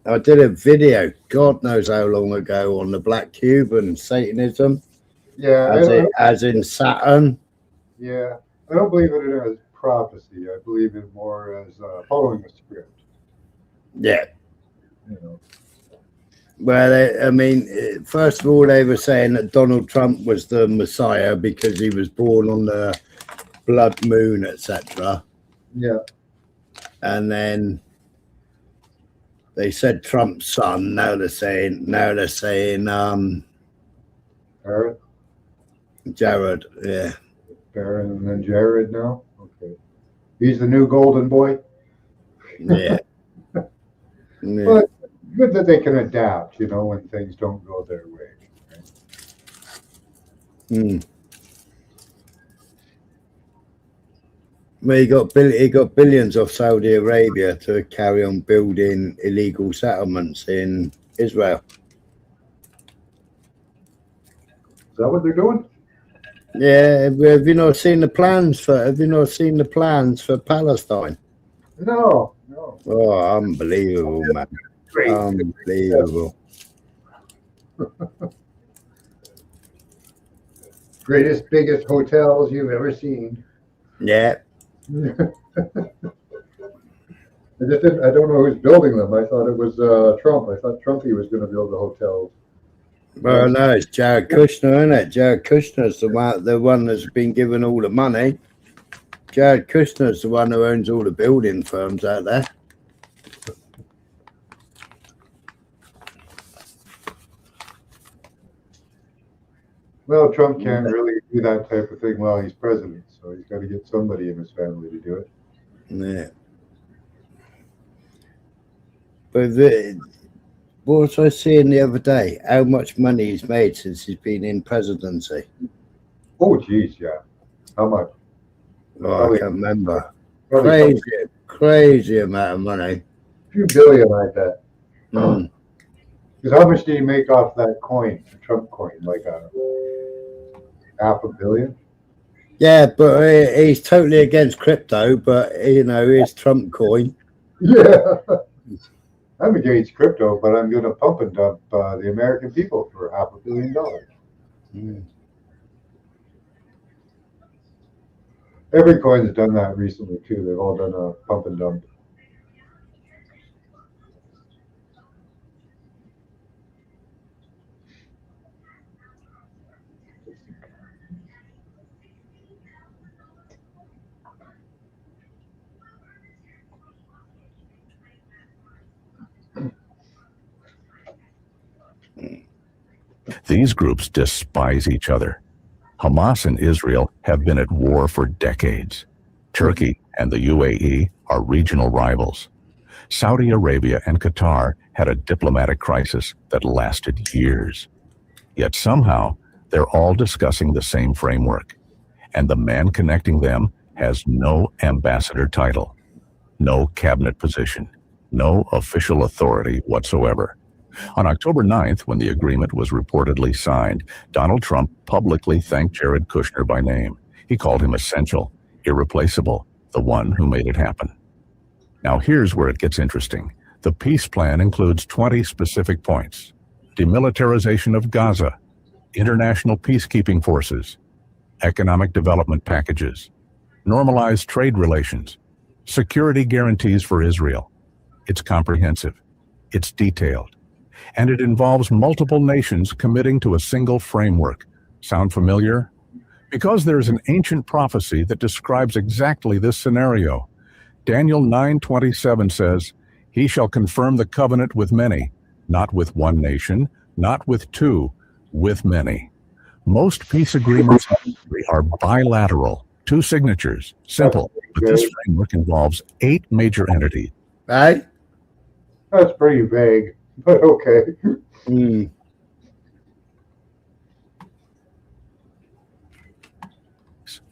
I did a video, God knows how long ago, on the Black Cube and Satanism. Yeah. As in Saturn. Yeah. I don't believe in it as prophecy. I believe it more as following a script. Yeah. You know. Well, first of all, they were saying that Donald Trump was the Messiah because he was born on the blood moon, etc. Yeah. And then they said Trump's son. Now they're saying Jared. Yeah. Barron and then Jared now. Okay. He's the new golden boy. Yeah. Yeah. But good that they can adapt, you know, when things don't go their way. Right? Well, he got billions off Saudi Arabia to carry on building illegal settlements in Israel. Is that what they're doing? Yeah. Have you not seen the plans for Palestine? No. Oh, unbelievable, man. Great. Unbelievable. Greatest, biggest hotels you've ever seen. Yeah. I don't know who's building them. I thought it was Trump. I thought Trumpy was going to build the hotels. Well, no, it's Jared Kushner, isn't it? Jared Kushner's the one that's been given all the money. Jared Kushner's the one who owns all the building firms out there. Well, Trump can't really do that type of thing while he's president, so he's got to get somebody in his family to do it. Yeah. But what was I seeing the other day? How much money he's made since he's been in presidency? Oh, geez, yeah. How much? Oh, I can't remember. Crazy amount of money. A few billion, I bet. Mm. Because how much did he make off that coin, the Trump coin? Like $500 million? Yeah, but he's totally against crypto, but, you know, his Trump coin. Yeah. I'm against crypto, but I'm going to pump and dump the American people for $500 million. Mm. Every coin's done that recently, too. They've all done a pump and dump. These groups despise each other. Hamas and Israel have been at war for decades. Turkey and the UAE are regional rivals. Saudi Arabia and Qatar had a diplomatic crisis that lasted years. Yet somehow, they're all discussing the same framework. And the man connecting them has no ambassador title, no cabinet position, no official authority whatsoever. On October 9th, when the agreement was reportedly signed, Donald Trump publicly thanked Jared Kushner by name. He called him essential, irreplaceable, the one who made it happen. Now here's where it gets interesting. The peace plan includes 20 specific points: demilitarization of Gaza, international peacekeeping forces, economic development packages, normalized trade relations, security guarantees for Israel. It's comprehensive. It's detailed. And it involves multiple nations committing to a single framework. Sound familiar? Because there's an ancient prophecy that describes exactly this scenario. Daniel 9:27 says, "He shall confirm the covenant with many, not with one nation, not with two, with many." Most peace agreements are bilateral, 2 signatures, simple, but this framework involves 8 major entities. Right? That's pretty vague, but okay. Mm.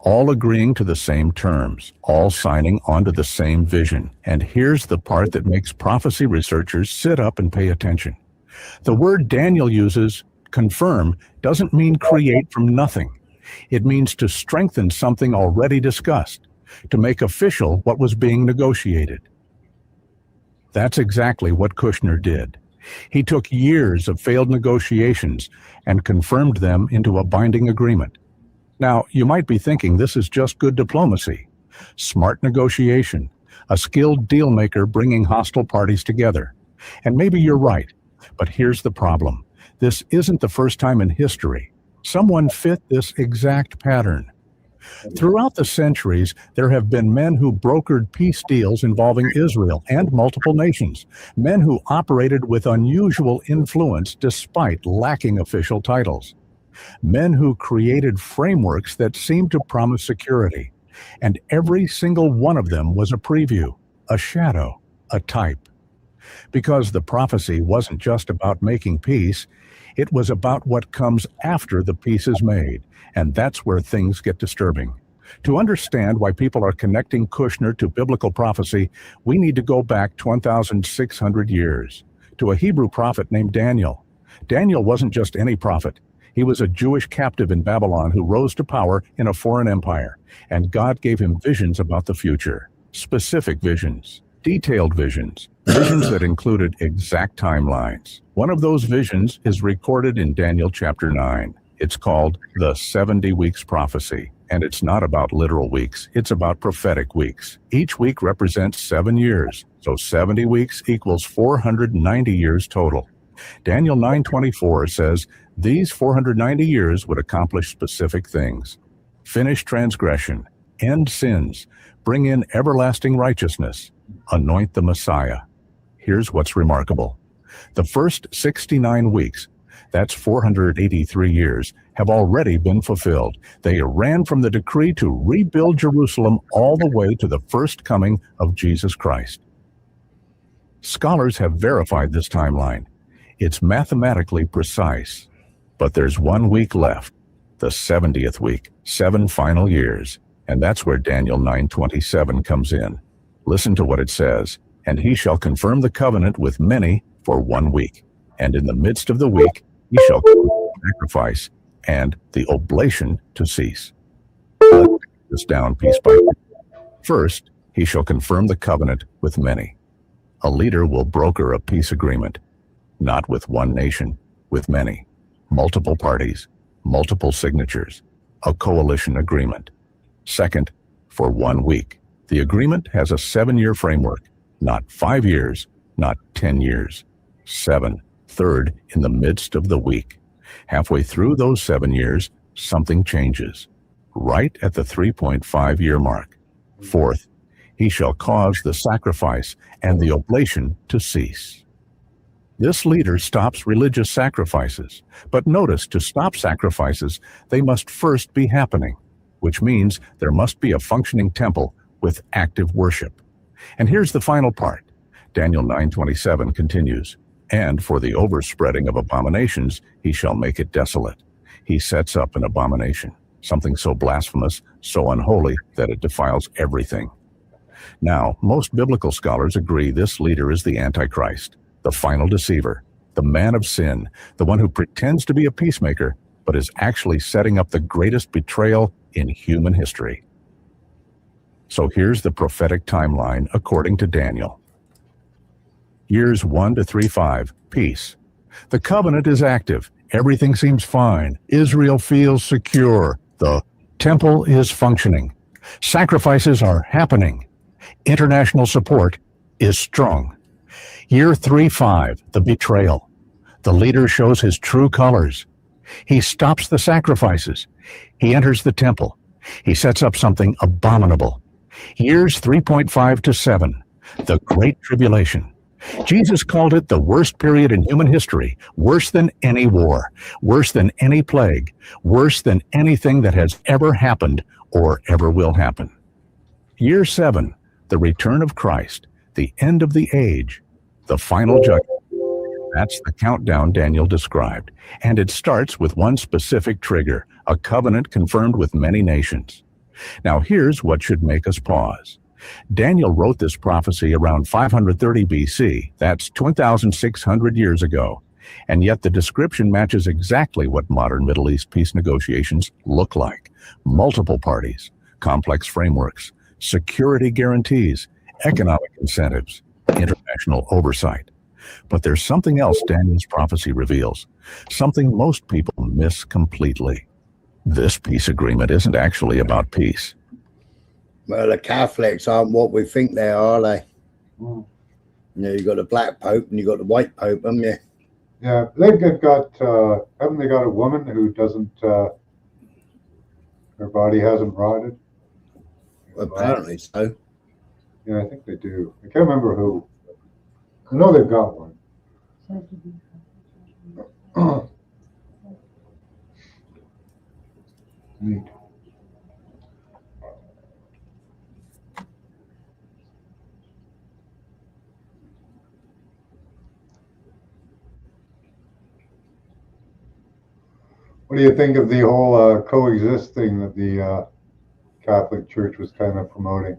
All agreeing to the same terms, all signing onto the same vision. And here's the part that makes prophecy researchers sit up and pay attention. The word Daniel uses, confirm, doesn't mean create from nothing. It means to strengthen something already discussed, to make official what was being negotiated. That's exactly what Kushner did. He took years of failed negotiations and confirmed them into a binding agreement. Now, you might be thinking this is just good diplomacy, smart negotiation, a skilled deal maker bringing hostile parties together. And maybe you're right, but here's the problem. This isn't the first time in history. Someone fit this exact pattern. Throughout the centuries, there have been men who brokered peace deals involving Israel and multiple nations, men who operated with unusual influence despite lacking official titles, men who created frameworks that seemed to promise security, and every single one of them was a preview, a shadow, a type. Because the prophecy wasn't just about making peace, it was about what comes after the peace is made, and that's where things get disturbing. To understand why people are connecting Kushner to biblical prophecy, we need to go back 1,600 years, to a Hebrew prophet named Daniel. Daniel wasn't just any prophet. He was a Jewish captive in Babylon who rose to power in a foreign empire, and God gave him visions about the future, specific visions, detailed visions, visions that included exact timelines. One of those visions is recorded in Daniel chapter 9. It's called the 70 Weeks Prophecy, and it's not about literal weeks, it's about prophetic weeks. Each week represents 7 years, so 70 weeks equals 490 years total. Daniel 9:24 says, these 490 years would accomplish specific things. Finish transgression, end sins, bring in everlasting righteousness, anoint the Messiah. Here's what's remarkable. The first 69 weeks, that's 483 years, have already been fulfilled. They ran from the decree to rebuild Jerusalem all the way to the first coming of Jesus Christ. Scholars have verified this timeline. It's mathematically precise. But there's 1 week left, the 70th week, 7 final years, and that's where Daniel 9:27 comes in. Listen to what it says. And he shall confirm the covenant with many for 1 week. And in the midst of the week, he shall sacrifice and the oblation to cease. Let's break this down piece by piece. First, he shall confirm the covenant with many. A leader will broker a peace agreement, not with one nation, with many. Multiple parties, multiple signatures, a coalition agreement. Second, for 1 week. The agreement has a 7-year framework, not 5 years, not 10 years. 7. Third, in the midst of the week. Halfway through those 7 years, something changes. Right at the 3.5-year mark. Fourth, he shall cause the sacrifice and the oblation to cease. This leader stops religious sacrifices. But notice, to stop sacrifices, they must first be happening, which means there must be a functioning temple with active worship. And here's the final part. Daniel 9:27 continues, and for the overspreading of abominations, he shall make it desolate. He sets up an abomination, something so blasphemous, so unholy, that it defiles everything. Now, most biblical scholars agree this leader is the Antichrist, the final deceiver, the man of sin, the one who pretends to be a peacemaker, but is actually setting up the greatest betrayal in human history. So here's the prophetic timeline according to Daniel. Years 1 to 3:5, peace. The covenant is active. Everything seems fine. Israel feels secure. The temple is functioning. Sacrifices are happening. International support is strong. Year 3:5, the betrayal. The leader shows his true colors. He stops the sacrifices. He enters the temple. He sets up something abominable. Years 3.5 to 7, the Great Tribulation. Jesus called it the worst period in human history, worse than any war, worse than any plague, worse than anything that has ever happened or ever will happen. Year 7, the return of Christ, the end of the age, the final judgment. That's the countdown Daniel described, and it starts with one specific trigger, a covenant confirmed with many nations. Now here's what should make us pause. Daniel wrote this prophecy around 530 BC, that's 2,600 years ago, and yet the description matches exactly what modern Middle East peace negotiations look like. Multiple parties, complex frameworks, security guarantees, economic incentives, international oversight. But there's something else Daniel's prophecy reveals, something most people miss completely. This peace agreement isn't actually about peace. Well, the Catholics aren't what we think they are they? Mm. You know, you got the black pope and you got the white pope, haven't you? Yeah, they've got haven't they got a woman who doesn't her body hasn't rotted? Apparently so. Yeah, I think they do. I can't remember who. I know they've got one. Neat. What do you think of the whole coexisting that the Catholic Church was kind of promoting?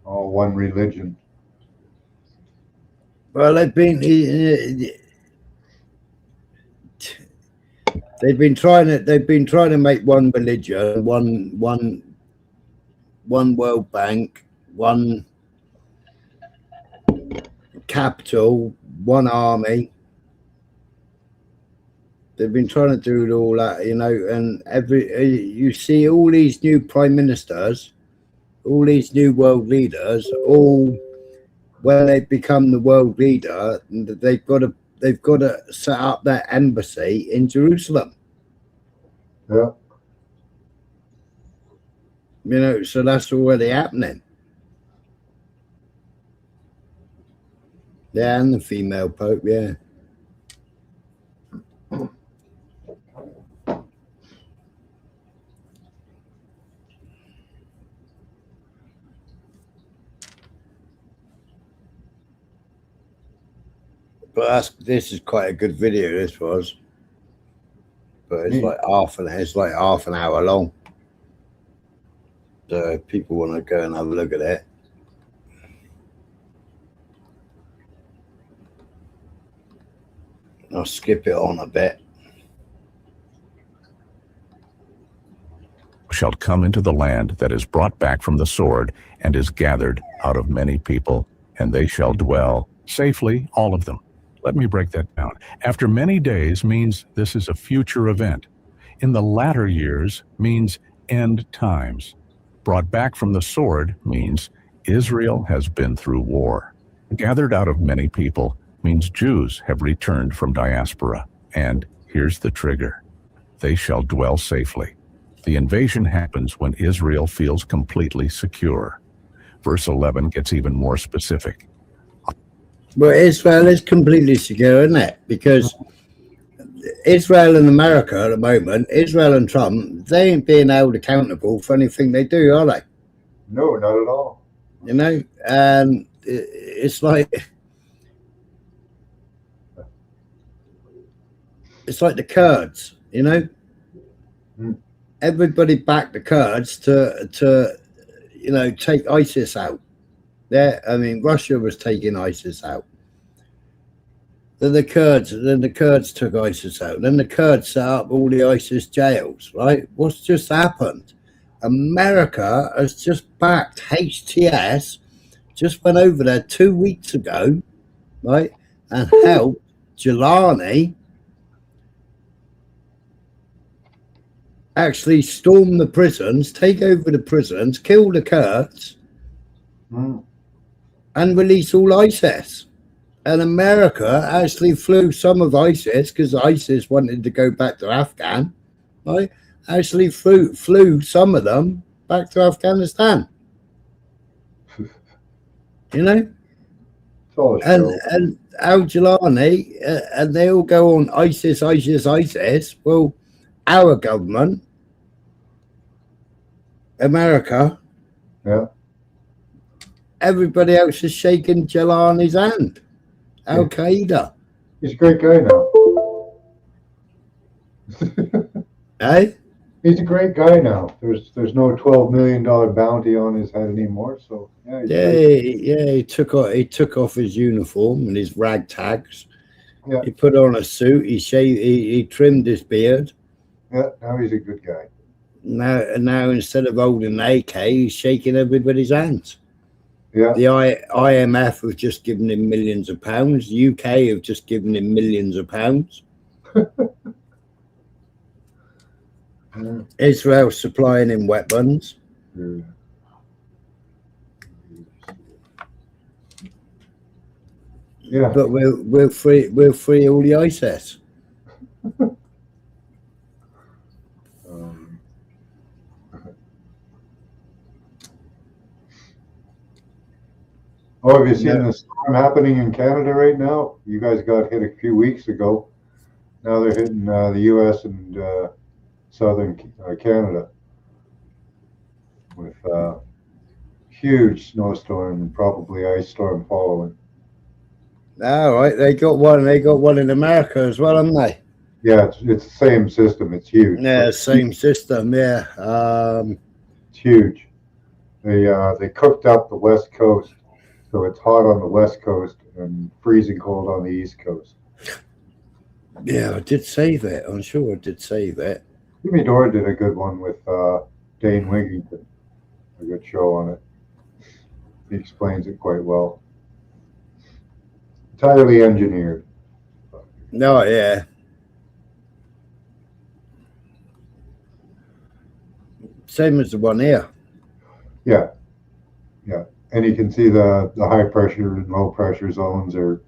All one religion. Well, they've been trying to make one religion, one World Bank, one capital, one army. They've been trying to do all that, you know, and you see all these new prime ministers, all these new world leaders, all when they become the world leader, they've got to set up their embassy in Jerusalem. Yeah. You know, so that's already happening. Yeah, and the female pope, yeah. But this is quite a good video. This was, but it's like half an hour long. So if people want to go and have a look at it. I'll skip it on a bit. Shall come into the land that is brought back from the sword and is gathered out of many people, and they shall dwell safely, all of them. Let me break that down. After many days means this is a future event. In the latter years means end times. Brought back from the sword means Israel has been through war. Gathered out of many people means Jews have returned from diaspora. And here's the trigger. They shall dwell safely. The invasion happens when Israel feels completely secure. Verse 11 gets even more specific. Well, Israel is completely secure, isn't it? Because Israel and America at the moment, Israel and Trump, they ain't being held accountable for anything they do, are they? No, not at all. You know, and it's like the Kurds, you know. Mm. Everybody backed the Kurds to you know, take ISIS out. Yeah, I mean, Russia was taking ISIS out. Then the Kurds took ISIS out. Then the Kurds set up all the ISIS jails, right? What's just happened? America has just backed HTS, just went over there 2 weeks ago, right? And helped Jelani actually storm the prisons, take over the prisons, kill the Kurds, and release all ISIS. And America actually flew some of ISIS, because ISIS wanted to go back to Afghan, right? Actually flew some of them back to Afghanistan. You know? And Al Jelani, and they all go on ISIS, ISIS, ISIS. Well, our government, America, yeah, everybody else is shaking Jelani's hand. Al Qaeda. He's a great guy now. Hey? He's a great guy now. There's no $12 million bounty on his head anymore. So he took off his uniform and his ragtags. Yeah. He put on a suit. He trimmed his beard. Yeah, now he's a good guy. Now instead of holding an AK, he's shaking everybody's hands. Yeah. The IMF have just given him millions of pounds. The UK have just given him millions of pounds. Israel supplying him weapons. Yeah. But we'll free all the ISIS. Oh, have you seen the storm happening in Canada right now? You guys got hit a few weeks ago. Now they're hitting the U.S. and southern Canada with huge snowstorm and probably ice storm following. All right, they got one in America as well, haven't they? Yeah, it's the same system. It's huge. Yeah, same system. Yeah, it's huge. They cooked up the West Coast, so it's hot on the West Coast and freezing cold on the East Coast. Yeah, I did say that. I'm sure I did say that. Jimmy Dore did a good one with Dane Wigington. A good show on it. He explains it quite well. Entirely engineered. No, yeah. Same as the one here. Yeah, yeah, and you can see the high pressure and low pressure zones are,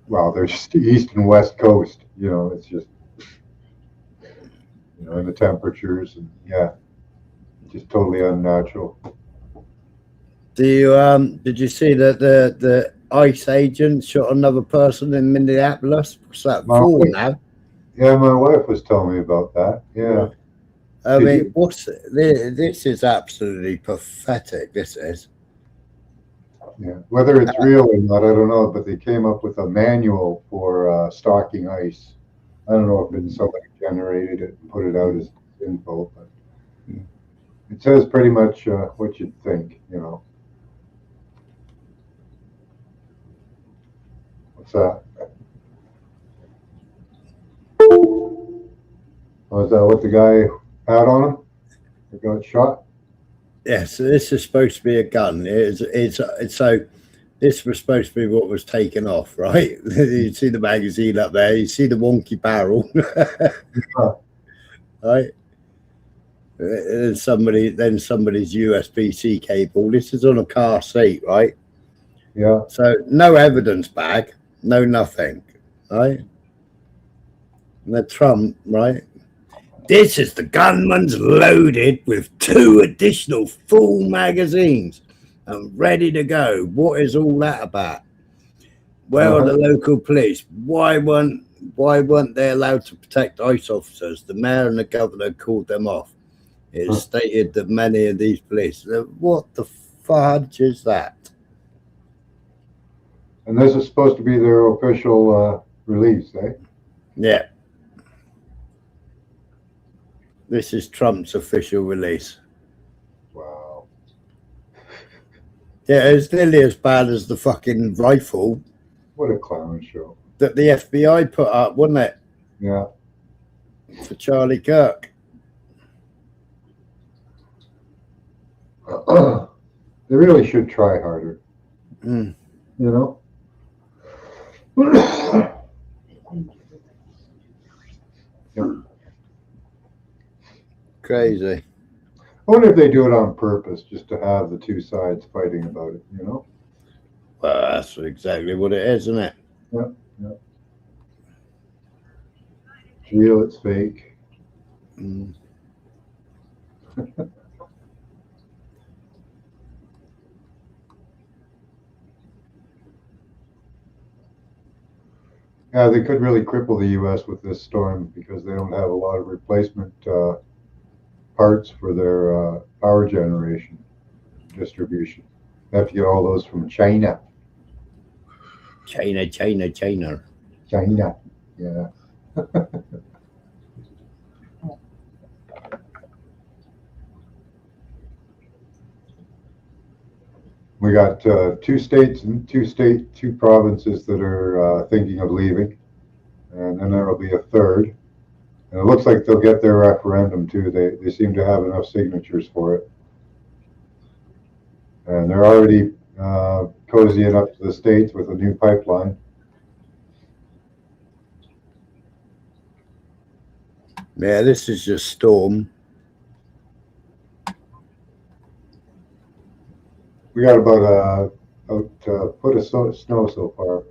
well, they're just the east and west coast. You know, it's just, you know, and the temperatures and yeah, just totally unnatural. Did you see that the ICE agent shot another person in Minneapolis? What's that for now? Yeah, my wife was telling me about that. Yeah. I mean, this is absolutely pathetic. This is. Yeah, whether it's real or not, I don't know. But they came up with a manual for stalking ice. I don't know if it's somebody generated it and put it out as info, but it says pretty much what you'd think. You know. What's that? Oh, is that what the guy had on him? He got shot? Yeah, so this is supposed to be a gun. It's so this was supposed to be what was taken off, right? You see the magazine up there, you see the wonky barrel. Right? And somebody's USB-C cable. This is on a car seat, right? Yeah. So no evidence bag, no nothing, right? And the Trump, right? This is the gunman's loaded with 2 additional full magazines and ready to go. What is all that about? Where are the local police? Why weren't they allowed to protect ICE officers? The mayor and the governor called them off. It is stated that many of these police. What the fudge is that? And this is supposed to be their official release, eh? Yeah. This is Trump's official release. Wow. Yeah, it's nearly as bad as the fucking rifle. What a clown show. That the FBI put up, wasn't it? Yeah. For Charlie Kirk. They really should try harder. Mm. You know? Yeah. Crazy. I wonder if they do it on purpose, just to have the two sides fighting about it, you know? Well, that's exactly what it is, isn't it? Yeah, yeah. It's real, it's fake. Mm. Yeah, they could really cripple the U.S. with this storm because they don't have a lot of replacement parts for their power generation distribution. They have to get all those from China. China. China, yeah. We got two provinces that are thinking of leaving, and then there will be a third. And it looks like they'll get their referendum too. They seem to have enough signatures for it, and they're already cozying up to the states with a new pipeline. Yeah, this is just storm. We got about a foot of snow so far.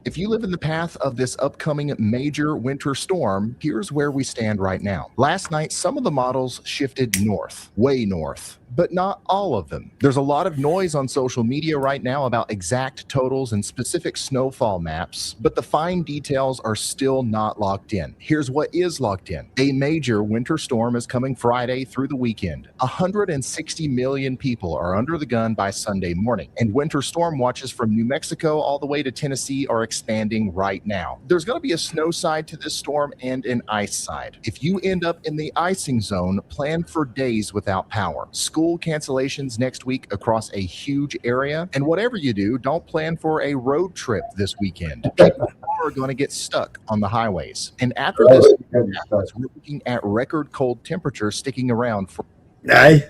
If you live in the path of this upcoming major winter storm, here's where we stand right now. Last night, some of the models shifted north, way north, but not all of them. There's a lot of noise on social media right now about exact totals and specific snowfall maps, but the fine details are still not locked in. Here's what is locked in. A major winter storm is coming Friday through the weekend. 160 million people are under the gun by Sunday morning, and winter storm watches from New Mexico all the way to Tennessee are expanding right now. There's going to be a snow side to this storm and an ice side. If you end up in the icing zone, plan for days without power. School cancellations next week across a huge area. And whatever you do, don't plan for a road trip this weekend. People are going to get stuck on the highways. And after this, we're looking at record cold temperatures sticking around for. Hey.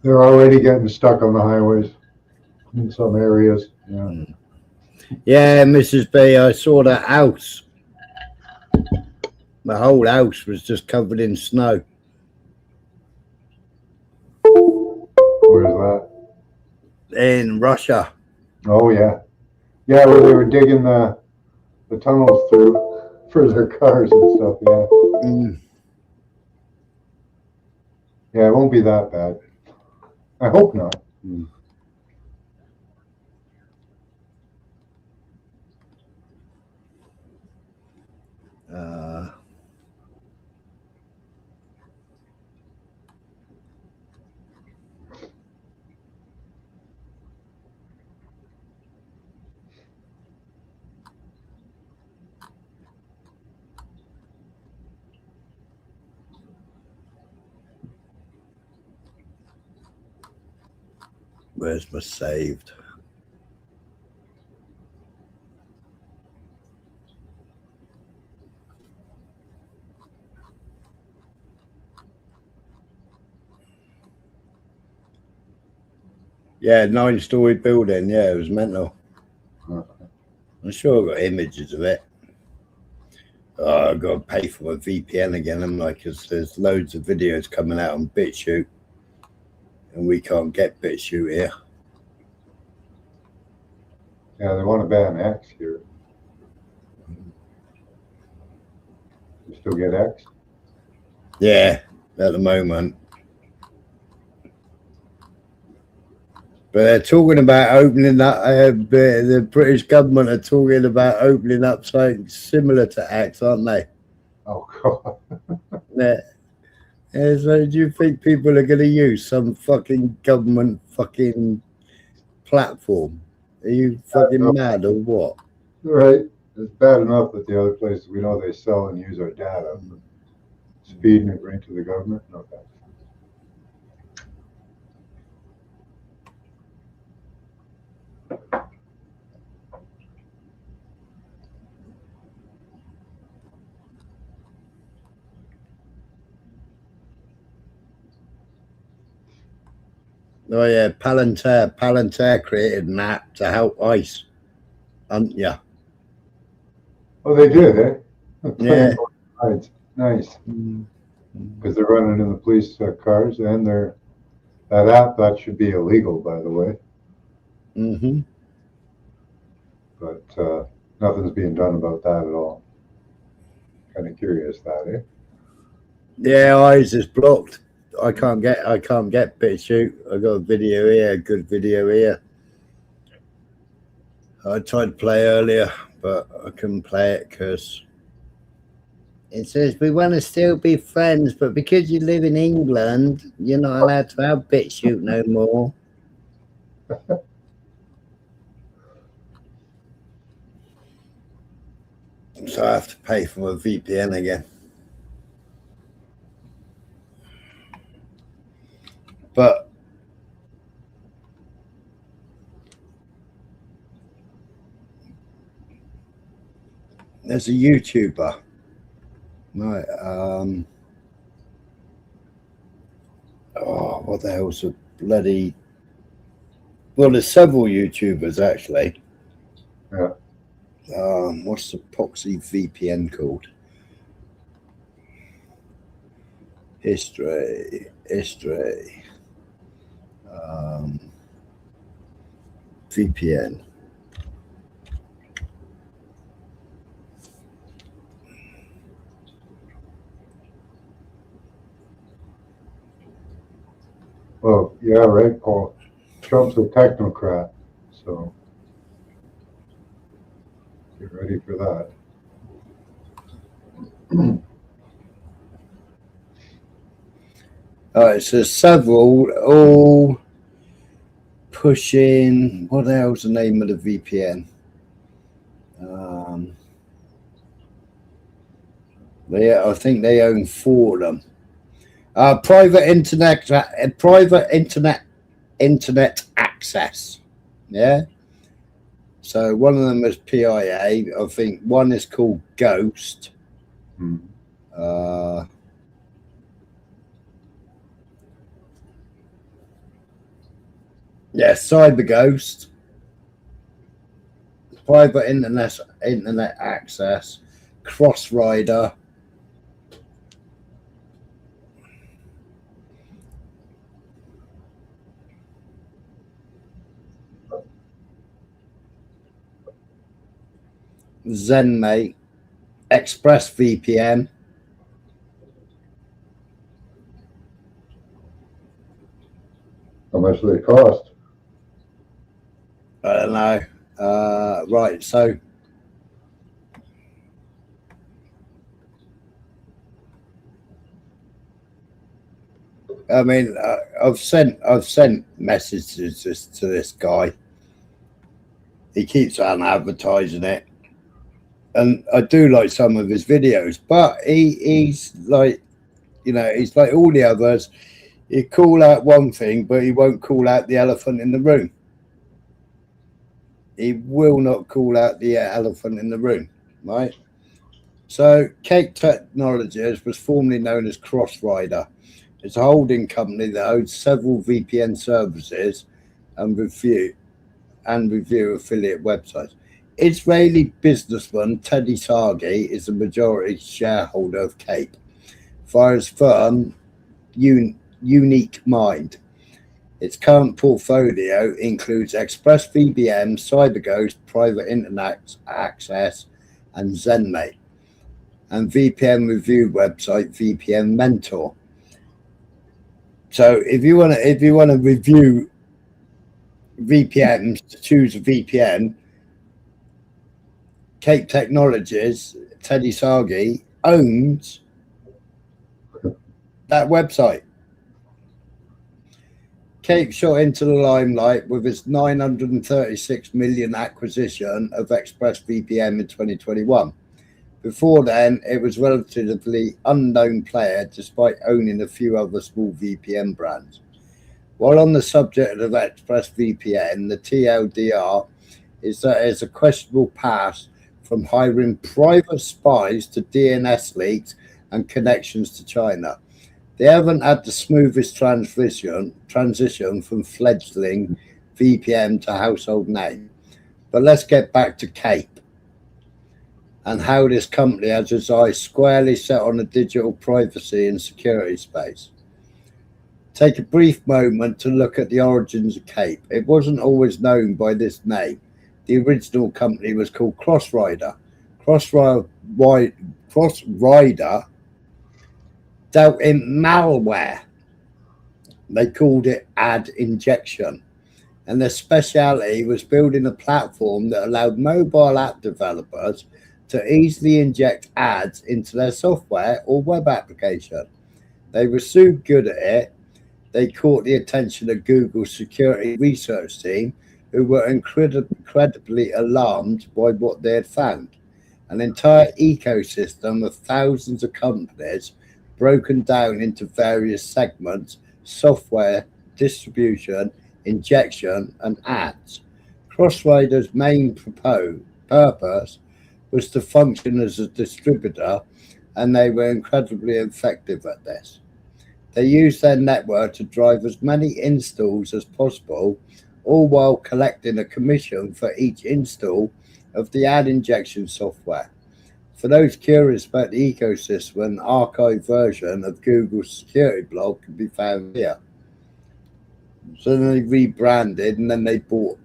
They're already getting stuck on the highways in some areas. Yeah. Yeah, Mrs. B, I saw that house. The whole house was just covered in snow. Where's that? In Russia. Oh, yeah. Yeah, where they were digging the tunnels through for their cars and stuff, yeah. Yeah, it won't be that bad. I hope not. Where's my saved? Yeah, 9-story building. Yeah, it was mental. I'm sure I got images of it. Oh, I've got to pay for my VPN again. I'm like, because there's loads of videos coming out on BitChute, and we can't get BitChute here. Yeah, they want to ban X here. You still get X? Yeah, at the moment. But they're talking about opening up, the British government are talking about opening up something similar to X, aren't they? Oh, God. Yeah. Yeah, so do you think people are going to use some fucking government fucking platform? Are you fucking mad or what? Right. It's bad enough that the other places we know they sell and use our data. But speeding it right to the government? No thanks. Oh yeah, Palantir created an app to help ICE. Yeah. Oh, they did, eh? Yeah. Right. Nice. Because they're running in the police cars, and that app, that should be illegal, by the way. Mm-hmm. But nothing's being done about that at all. Kind of curious that, eh? Yeah, ICE is blocked. I can't get BitChute. I got a video here, a good video here. I tried to play earlier, but I couldn't play it because it says we want to still be friends, but because you live in England, you're not allowed to have BitChute no more. So I have to pay for my VPN again. But there's a YouTuber, right? Oh, what the hell's a bloody? Well, there's several YouTubers actually. Yeah. What's the proxy VPN called? History. VPN. Well, yeah, right, Paul. Trump's a technocrat, so get ready for that. All right, so several all pushing. What the hell's the name of the VPN? I think they own 4 of them. Private internet access. Yeah. So one of them is PIA. I think one is called Ghost. Yeah, Cyber Ghost. Private internet access. Crossrider. ZenMate. ExpressVPN. How much do they cost? I don't know. Right, so I mean, I've sent messages to this guy. He keeps on advertising it, and I do like some of his videos, but he's like, he's like all the others. He call out one thing, but he won't call out the elephant in the room. He will not call out the elephant in the room, right? So Cape Technologies was formerly known as Crossrider. It's a holding company that owns several VPN services and review affiliate websites. Israeli businessman Teddy Sagi is the majority shareholder of Cape via his firm Unique Mind. Its current portfolio includes ExpressVPN, CyberGhost, private internet access, and ZenMate, and VPN review website VPN Mentor. So if you want to review VPNs, to choose a VPN, Cape Technologies, Teddy Sagi owns that website. Cape shot into the limelight with its 936 million acquisition of ExpressVPN in 2021. Before then, it was a relatively unknown player despite owning a few other small VPN brands. While on the subject of ExpressVPN, the TLDR is that it's a questionable past from hiring private spies to DNS leaks and connections to China. They haven't had the smoothest transition from fledgling VPN to household name. But let's get back to Cape and how this company has its eyes squarely set on the digital privacy and security space. Take a brief moment to look at the origins of Cape. It wasn't always known by this name. The original company was called Crossrider. Crossrider dealt in malware. They called it ad injection. And their speciality was building a platform that allowed mobile app developers to easily inject ads into their software or web application. They were so good at it, they caught the attention of Google's security research team, who were incredibly alarmed by what they had found. An entire ecosystem of thousands of companies broken down into various segments: software, distribution, injection, and ads. Crossrider's main purpose was to function as a distributor, and they were incredibly effective at this. They used their network to drive as many installs as possible, all while collecting a commission for each install of the ad injection software. For those curious about the ecosystem, an archived version of Google's security blog can be found here. So then they rebranded, and then they bought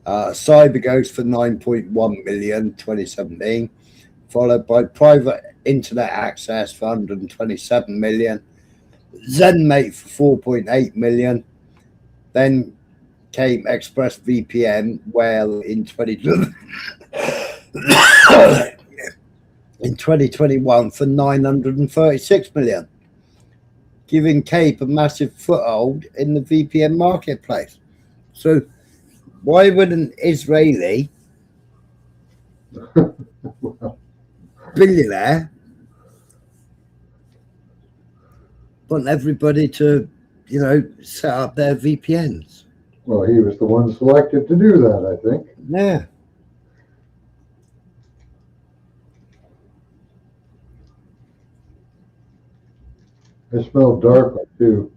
CyberGhost for 9.1 million 2017, followed by Private Internet Access for 127 million, ZenMate for 4.8 million. Then came ExpressVPN, well, in 2021 for 936 million, giving Cape a massive foothold in the VPN marketplace. So why would an Israeli billionaire want everybody to, set up their VPNs? Well, he was the one selected to do that, I think. Yeah. It smelled dark too.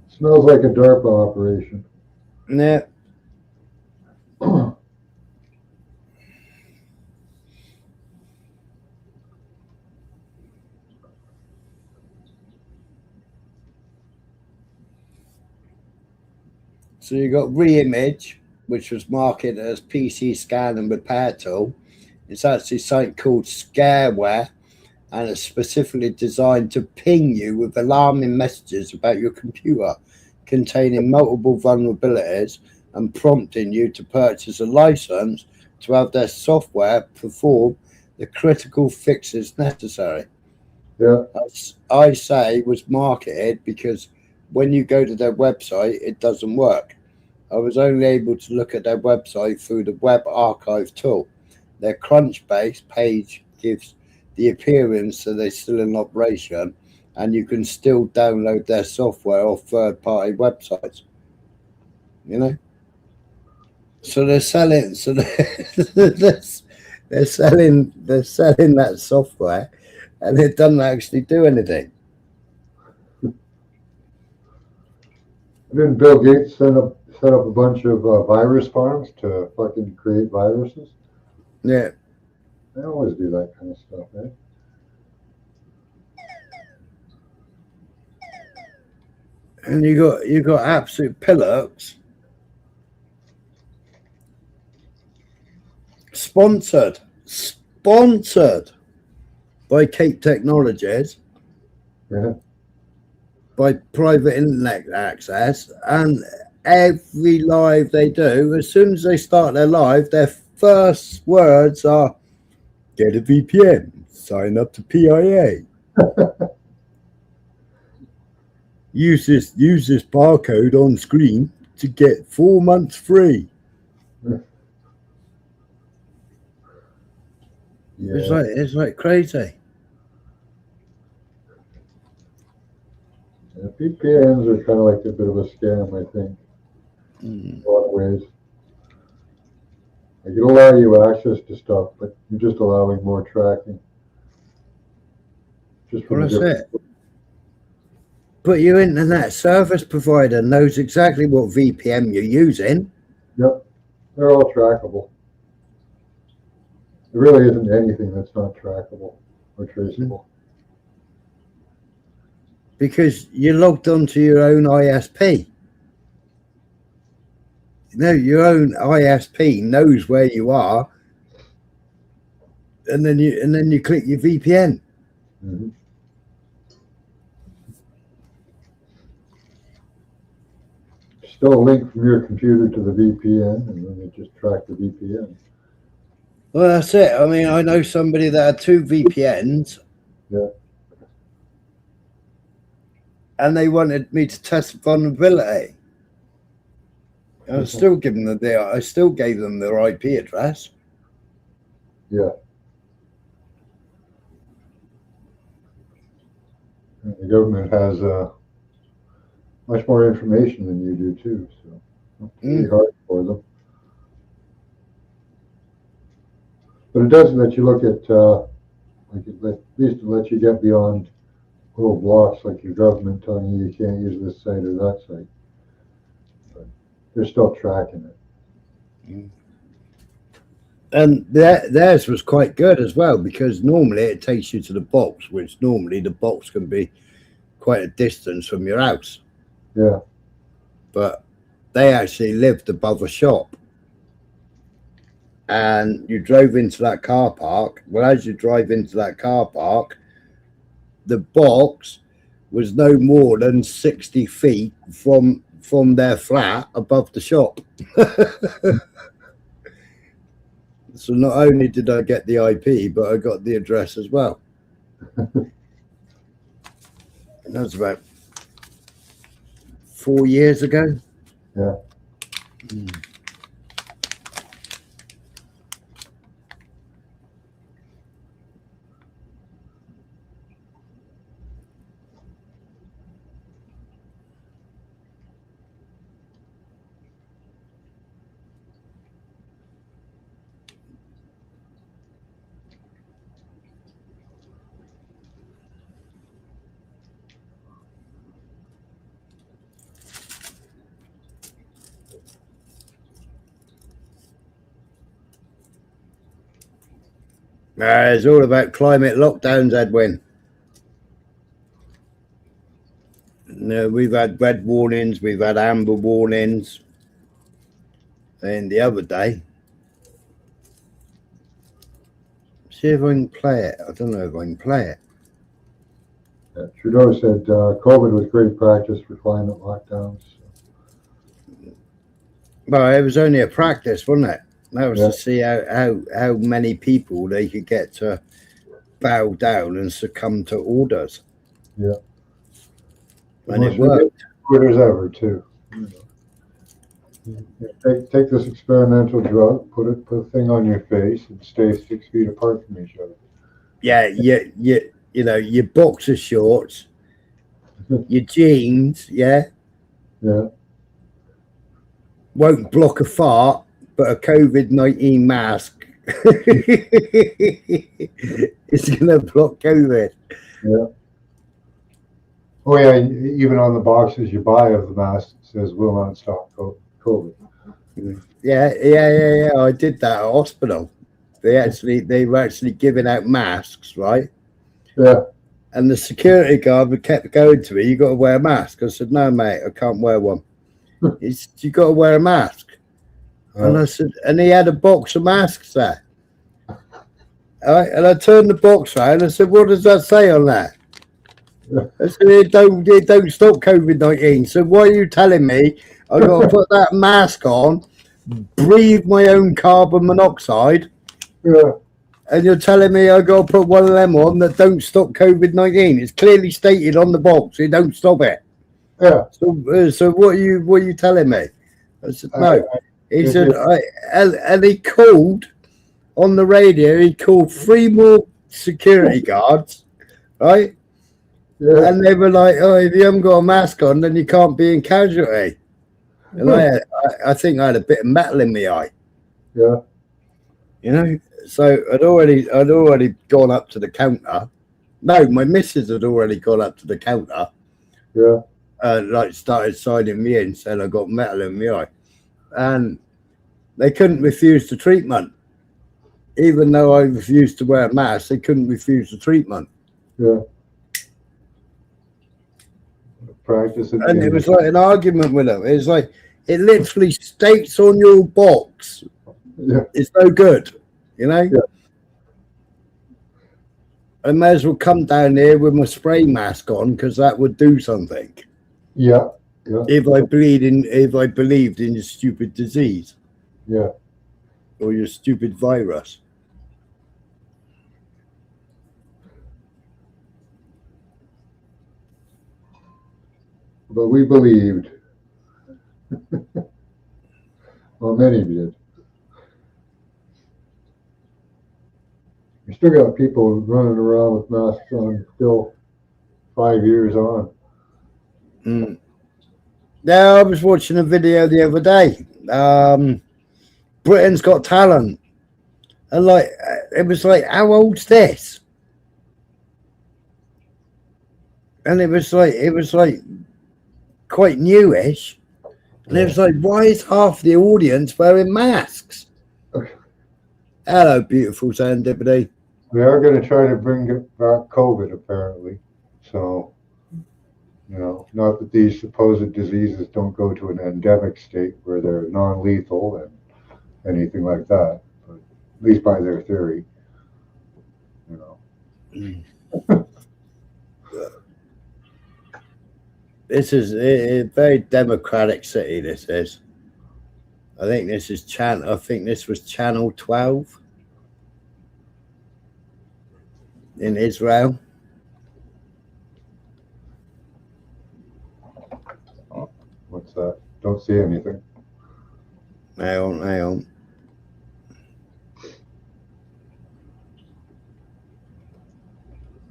Smells like a DARPA operation. Yeah. So you got Reimage, which was marketed as PC scan and repair tool. It's actually something called scareware, and it's specifically designed to ping you with alarming messages about your computer, containing multiple vulnerabilities and prompting you to purchase a license to have their software perform the critical fixes necessary. Yeah. I say was marketed because when you go to their website, it doesn't work. I was only able to look at their website through the web archive tool. Their Crunchbase page gives the appearance that they're still in operation, and you can still download their software off third-party websites. So they're selling. So they're selling that software, and it doesn't actually do anything. Didn't Bill Gates set up a bunch of virus farms to fucking create viruses? Yeah. They always do that kind of stuff, eh? And you got absolute pillocks. Sponsored by Cape Technologies. Yeah. By Private Internet Access, and every live they do, as soon as they start their live, their first words are, get a VPN, sign up to PIA. Use this barcode on screen to get 4 months free. Yeah. It's like crazy. Yeah, VPNs are kind of like a bit of a scam, I think, in a lot of ways. They can allow you access to stuff, but you're just allowing more tracking. Well, that's it. But your internet service provider knows exactly what VPN you're using. Yep, they're all trackable. There really isn't anything that's not trackable or traceable. Because you're logged onto your own ISP. Your own ISP knows where you are, and then you click your VPN. Mm-hmm. Still a link from your computer to the VPN, and then they just track the VPN. Well, that's it. I mean, I know somebody that had 2 VPNs. Yeah. And they wanted me to test vulnerability. I still gave them their IP address. Yeah. And the government has much more information than you do too, so it's really hard for them. But it does let you look at, at least it lets you get beyond little blocks like your government telling you you can't use this site or that site. they're still tracking it. And theirs was quite good as well, because normally it takes you to the box, which normally the box can be quite a distance from your house. Yeah. But they actually lived above a shop. And you drove into that car park. Well, as you drive into that car park, the box was no more than 60 feet from their flat above the shop. So not only did I get the IP, but I got the address as well. And that was about 4 years ago. Yeah. It's all about climate lockdowns, Edwin. No, we've had red warnings, we've had amber warnings. And the other day, see if I can play it. I don't know if I can play it. Yeah, Trudeau said COVID was great practice for climate lockdowns. Well, it was only a practice, wasn't it? That was to see how many people they could get to bow down and succumb to orders. Yeah. And it worked. Good as ever, too. Take this experimental drug, put a thing on your face, and stay 6 feet apart from each other. Yeah, you know, your boxer shorts, your jeans, yeah, won't block a fart, but a COVID-19 mask is gonna block COVID. Yeah. Oh yeah, even on the boxes you buy of the mask, it says "will not stop COVID." Yeah. I did that at hospital. They were actually giving out masks, right? Yeah. And the security guard kept going to me, "You got to wear a mask." I said, "No, mate, I can't wear one." He said, "You got to wear a mask." And I said, and he had a box of masks there. All right, and I turned the box around. I said, "What does that say on that?" I said, it don't stop COVID-19. So why are you telling me I got to put that mask on, breathe my own carbon monoxide, and you're telling me I got to put one of them on that don't stop COVID-19? It's clearly stated on the box. It don't stop it. Yeah. So what are you telling me? I said, no. He said, and he called on the radio. He called 3 more security guards, right? Yeah. And they were like, "Oh, if you haven't got a mask on, then you can't be in casualty." And I think I had a bit of metal in my eye. Yeah. You know, so I'd already gone up to the counter. No, my missus had already gone up to the counter. Yeah. Like started signing me in, saying I got metal in my eye, and they couldn't refuse the treatment, even though I refused to wear a mask. They couldn't refuse the treatment. Yeah. Practice it. And it was like an argument with them. It's like it literally states on your box. Yeah. It's no good, you know. Yeah. I may as well come down here with my spray mask on, because that would do something. Yeah. Yeah. If I believed in your stupid disease. Yeah. Or your stupid virus. But we believed. Well, many did. You still got people running around with masks on still 5 years on. Yeah, I was watching a video the other day. Britain's Got Talent. And like, it was like, how old's this? And it was like quite newish. And it was like, why is half the audience wearing masks? Hello, beautiful serendipity. They are going to try to bring back COVID, apparently. So, you know, not that these supposed diseases don't go to an endemic state where they're non-lethal and anything like that, but at least by their theory, you know. This is a very democratic city. This is. I think this is I think this was Channel 12 in Israel. What's that? Don't see anything. Hang on.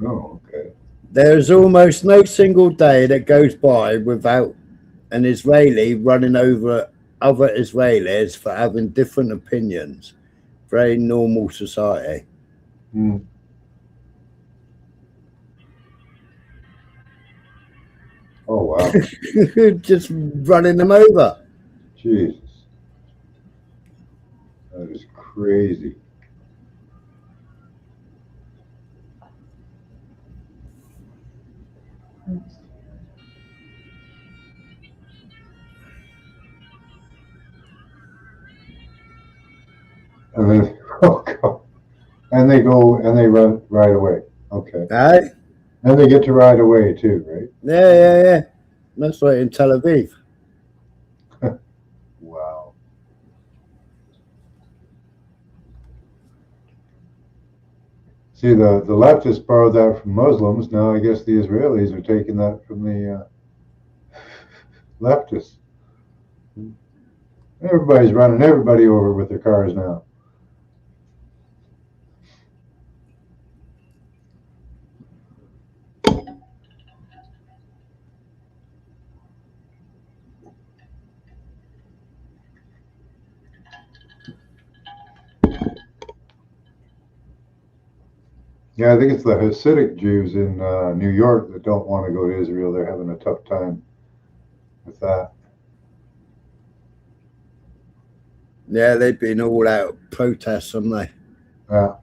Oh, okay. There's almost no single day that goes by without an Israeli running over other Israelis for having different opinions. Very normal society. Hmm. Oh, wow. Just running them over. Jesus. That is crazy. And then, oh God. And they go and they run right away. Okay. Right? And they get to ride away too, right? Yeah. That's right in Tel Aviv. Wow. See, the leftists borrowed that from Muslims. Now I guess the Israelis are taking that from the leftists. Everybody's running everybody over with their cars now. Yeah, I think it's the Hasidic Jews in New York that don't want to go to Israel. They're having a tough time with that. Yeah, they've been all out protests, haven't they? Yeah.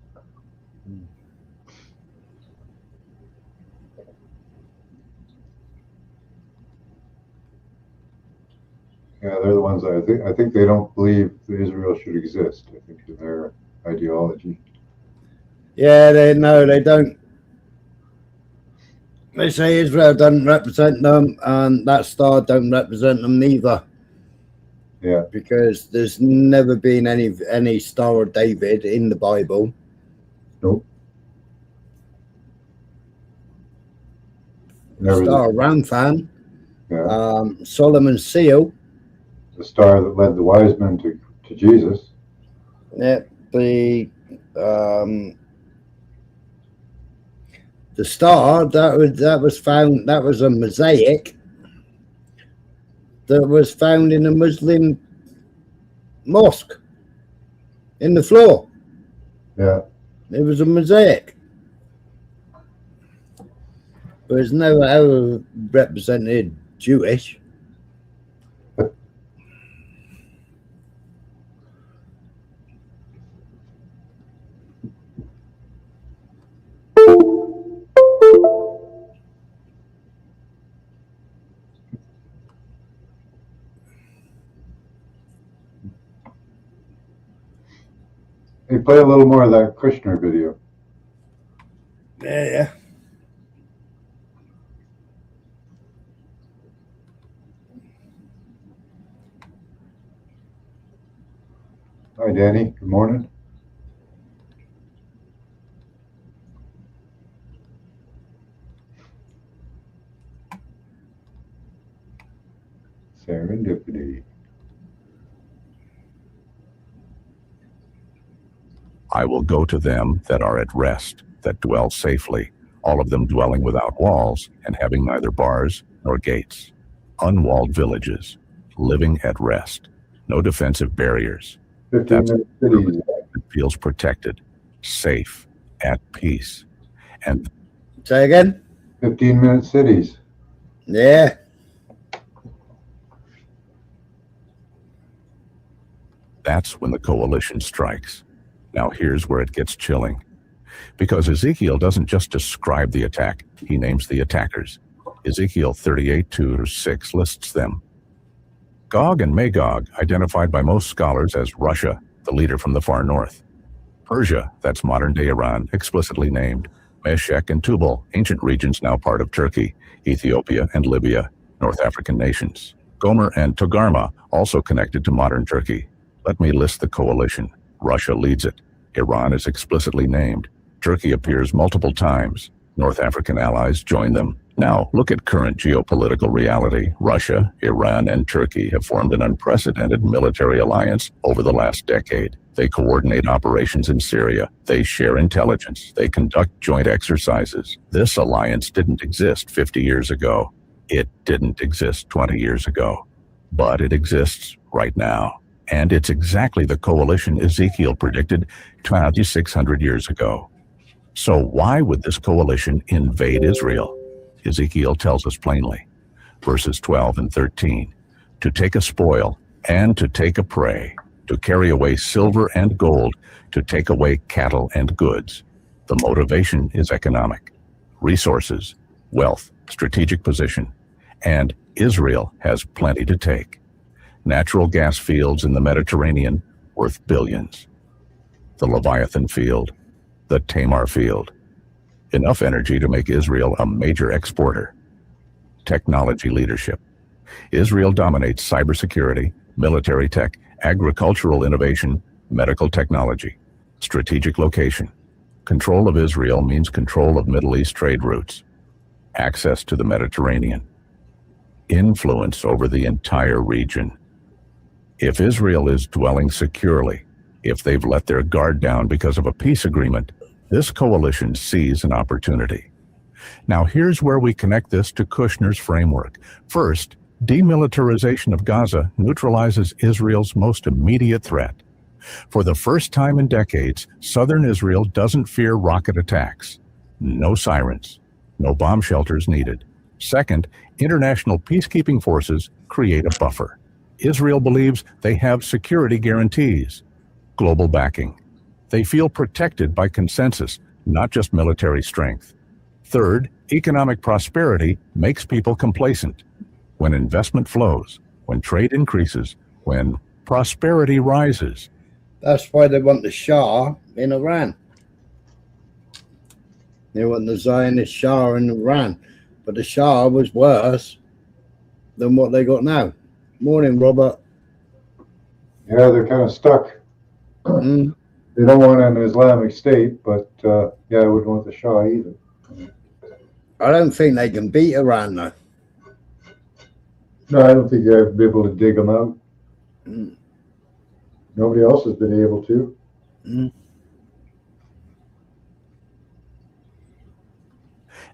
Yeah, they're the ones that I think they don't believe that Israel should exist. I think in their ideology. Yeah, they don't. They say Israel doesn't represent them, and that star don't represent them neither. Yeah. Because there's never been any Star of David in the Bible. Nope. The Star of Ramphan. Yeah. Solomon's seal. The star that led the wise men to Jesus. Yeah. The star that was found, that was a mosaic that was found in a Muslim mosque in the floor. Yeah. It was a mosaic. But it's never ever represented Jewish. Hey, play a little more of that Kushner video. Yeah. Hi, Danny. Good morning. Serendipity. I will go to them that are at rest, that dwell safely, all of them dwelling without walls and having neither bars nor gates. Unwalled villages, living at rest, no defensive barriers. 15 minute cities. It feels protected, safe, at peace. And say again? 15-minute cities. Yeah. That's when the coalition strikes. Now here's where it gets chilling. Because Ezekiel doesn't just describe the attack, he names the attackers. Ezekiel 38:2-6 lists them. Gog and Magog, identified by most scholars as Russia, the leader from the far north. Persia, that's modern-day Iran, explicitly named. Meshech and Tubal, ancient regions now part of Turkey, Ethiopia and Libya, North African nations. Gomer and Togarmah, also connected to modern Turkey. Let me list the coalition. Russia leads it. Iran is explicitly named. Turkey appears multiple times. North African allies join them. Now, look at current geopolitical reality. Russia, Iran, and Turkey have formed an unprecedented military alliance over the last decade. They coordinate operations in Syria. They share intelligence. They conduct joint exercises. This alliance didn't exist 50 years ago. It didn't exist 20 years ago. But it exists right now. And it's exactly the coalition Ezekiel predicted 2,600 years ago. So why would this coalition invade Israel? Ezekiel tells us plainly. Verses 12 and 13. To take a spoil and to take a prey, to carry away silver and gold, to take away cattle and goods. The motivation is economic. Resources, wealth, strategic position. And Israel has plenty to take. Natural gas fields in the Mediterranean worth billions. The Leviathan field, the Tamar field. Enough energy to make Israel a major exporter. Technology leadership. Israel dominates cybersecurity, military tech, agricultural innovation, medical technology. Strategic location. Control of Israel means control of Middle East trade routes. Access to the Mediterranean. Influence over the entire region. If Israel is dwelling securely, if they've let their guard down because of a peace agreement, this coalition sees an opportunity. Now here's where we connect this to Kushner's framework. First, demilitarization of Gaza neutralizes Israel's most immediate threat. For the first time in decades, southern Israel doesn't fear rocket attacks. No sirens, no bomb shelters needed. Second, international peacekeeping forces create a buffer. Israel believes they have security guarantees, global backing. They feel protected by consensus, not just military strength. Third, economic prosperity makes people complacent. When investment flows, when trade increases, when prosperity rises. That's why they want the Shah in Iran. They want the Zionist Shah in Iran. But the Shah was worse than what they got now. Morning, Robert. Yeah, they're kind of stuck. They don't want an Islamic State, but yeah, I wouldn't want the Shah either. I don't think they can beat Iran, though. No, I don't think they'll be able to dig them out. Nobody else has been able to.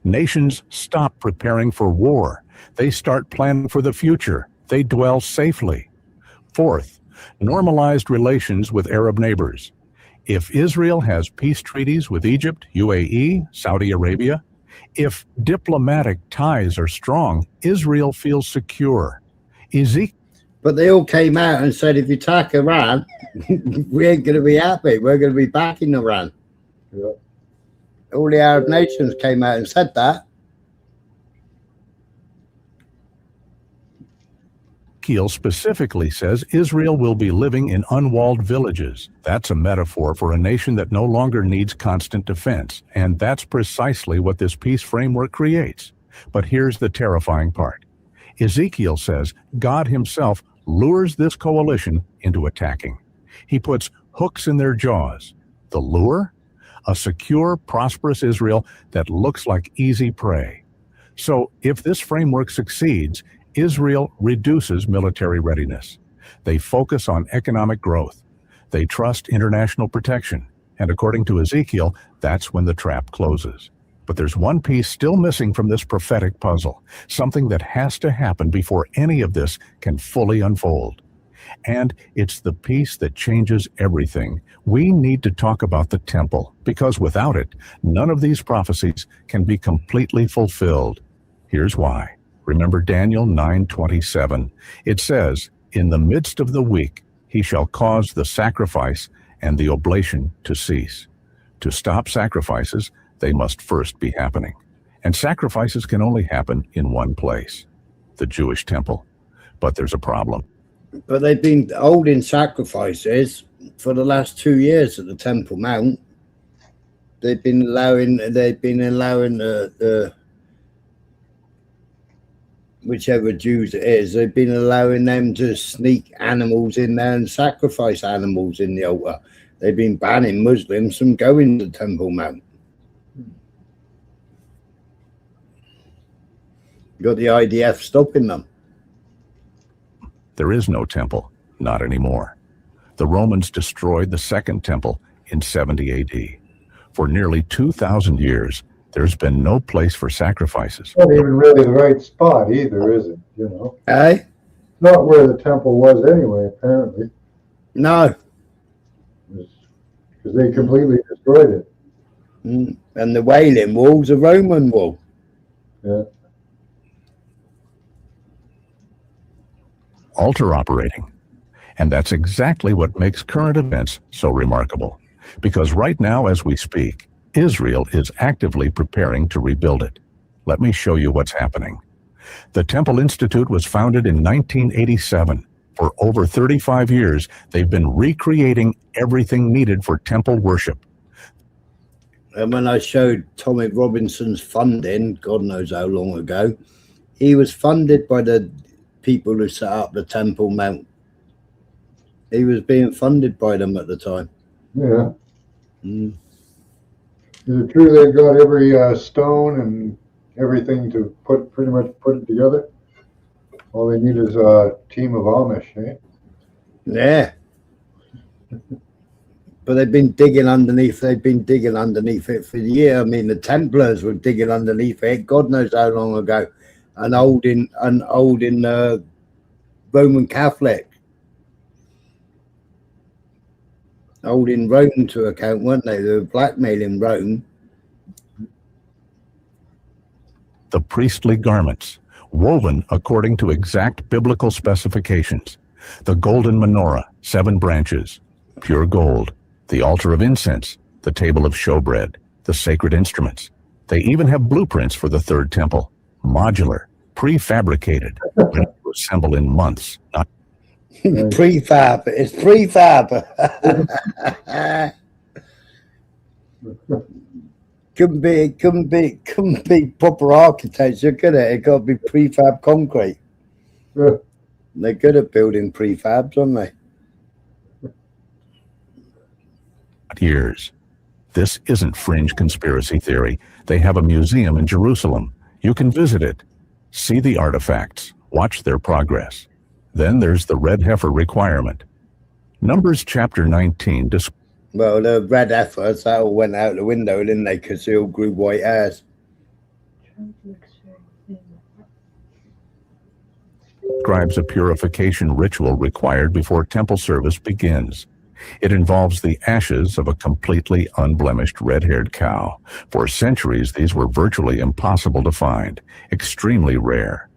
Nations stop preparing for war. They start planning for the future. They dwell safely. Fourth, normalized relations with Arab neighbors. If Israel has peace treaties with Egypt, UAE, Saudi Arabia, if diplomatic ties are strong, Israel feels secure. But they all came out and said, if you attack Iran, we ain't going to be happy. We're going to be backing Iran. Yeah. All the Arab nations came out and said that. Ezekiel specifically says Israel will be living in unwalled villages. That's a metaphor for a nation that no longer needs constant defense, and that's precisely what this peace framework creates. But here's the terrifying part. Ezekiel says God himself lures this coalition into attacking. He puts hooks in their jaws. The lure? A secure, prosperous Israel that looks like easy prey. So if this framework succeeds, Israel reduces military readiness. They focus on economic growth. They trust international protection. And according to Ezekiel, that's when the trap closes. But there's one piece still missing from this prophetic puzzle, something that has to happen before any of this can fully unfold. And it's the piece that changes everything. We need to talk about the temple, because without it, none of these prophecies can be completely fulfilled. Here's why. Remember Daniel 9:27. It says, in the midst of the week, he shall cause the sacrifice and the oblation to cease. To stop sacrifices, they must first be happening. And sacrifices can only happen in one place, the Jewish temple. But there's a problem. But they've been holding sacrifices for the last 2 years at the Temple Mount. They've been allowing the whichever Jews it is, they've been allowing them to sneak animals in there and sacrifice animals in the altar. They've been banning Muslims from going to Temple Mount. Got the IDF stopping them. There is no temple, not anymore. The Romans destroyed the second temple in 70 AD. For nearly 2,000 years, there's been no place for sacrifices. Not even really the right spot either, is it? You know, Eh? not where the temple was anyway. Apparently, No. because they completely destroyed it. And the Wailing Wall's a Roman wall. Yeah. Altar operating. And that's exactly what makes current events so remarkable. Because right now, as we speak, Israel is actively preparing to rebuild it. Let me show you what's happening. The Temple Institute was founded in 1987. For over 35 years, they've been recreating everything needed for temple worship. And when I showed Tommy Robinson's funding, God knows how long ago, he was funded by the people who set up the Temple Mount. He was being funded by them at the time. Yeah. Is it true they've got every stone and everything to pretty much put it together? All they need is a team of Amish, eh? Yeah. But they've been digging underneath. They've been digging underneath it for a year. I mean, the Templars were digging underneath it. God knows how long ago. And holding Roman Catholic. Holding Rome to account, weren't they? They were blackmailing Rome. The priestly garments, woven according to exact biblical specifications. The golden menorah, 7 branches, pure gold, the altar of incense, the table of showbread, the sacred instruments. They even have blueprints for the third temple, modular, prefabricated, ready to assemble in months, not Prefab. It's prefab. couldn't be proper architecture, could it? It got to be prefab concrete. Yeah. They're good at building prefabs, aren't they? years. This isn't fringe conspiracy theory. They have a museum in Jerusalem. You can visit it, see the artifacts, watch their progress. Then there's the red heifer requirement. Numbers chapter 19 Well, the red heifers, that all went out the window, didn't they? Because they all grew white hairs. describes a purification ritual required before temple service begins. It involves the ashes of a completely unblemished red-haired cow. For centuries, these were virtually impossible to find, extremely rare.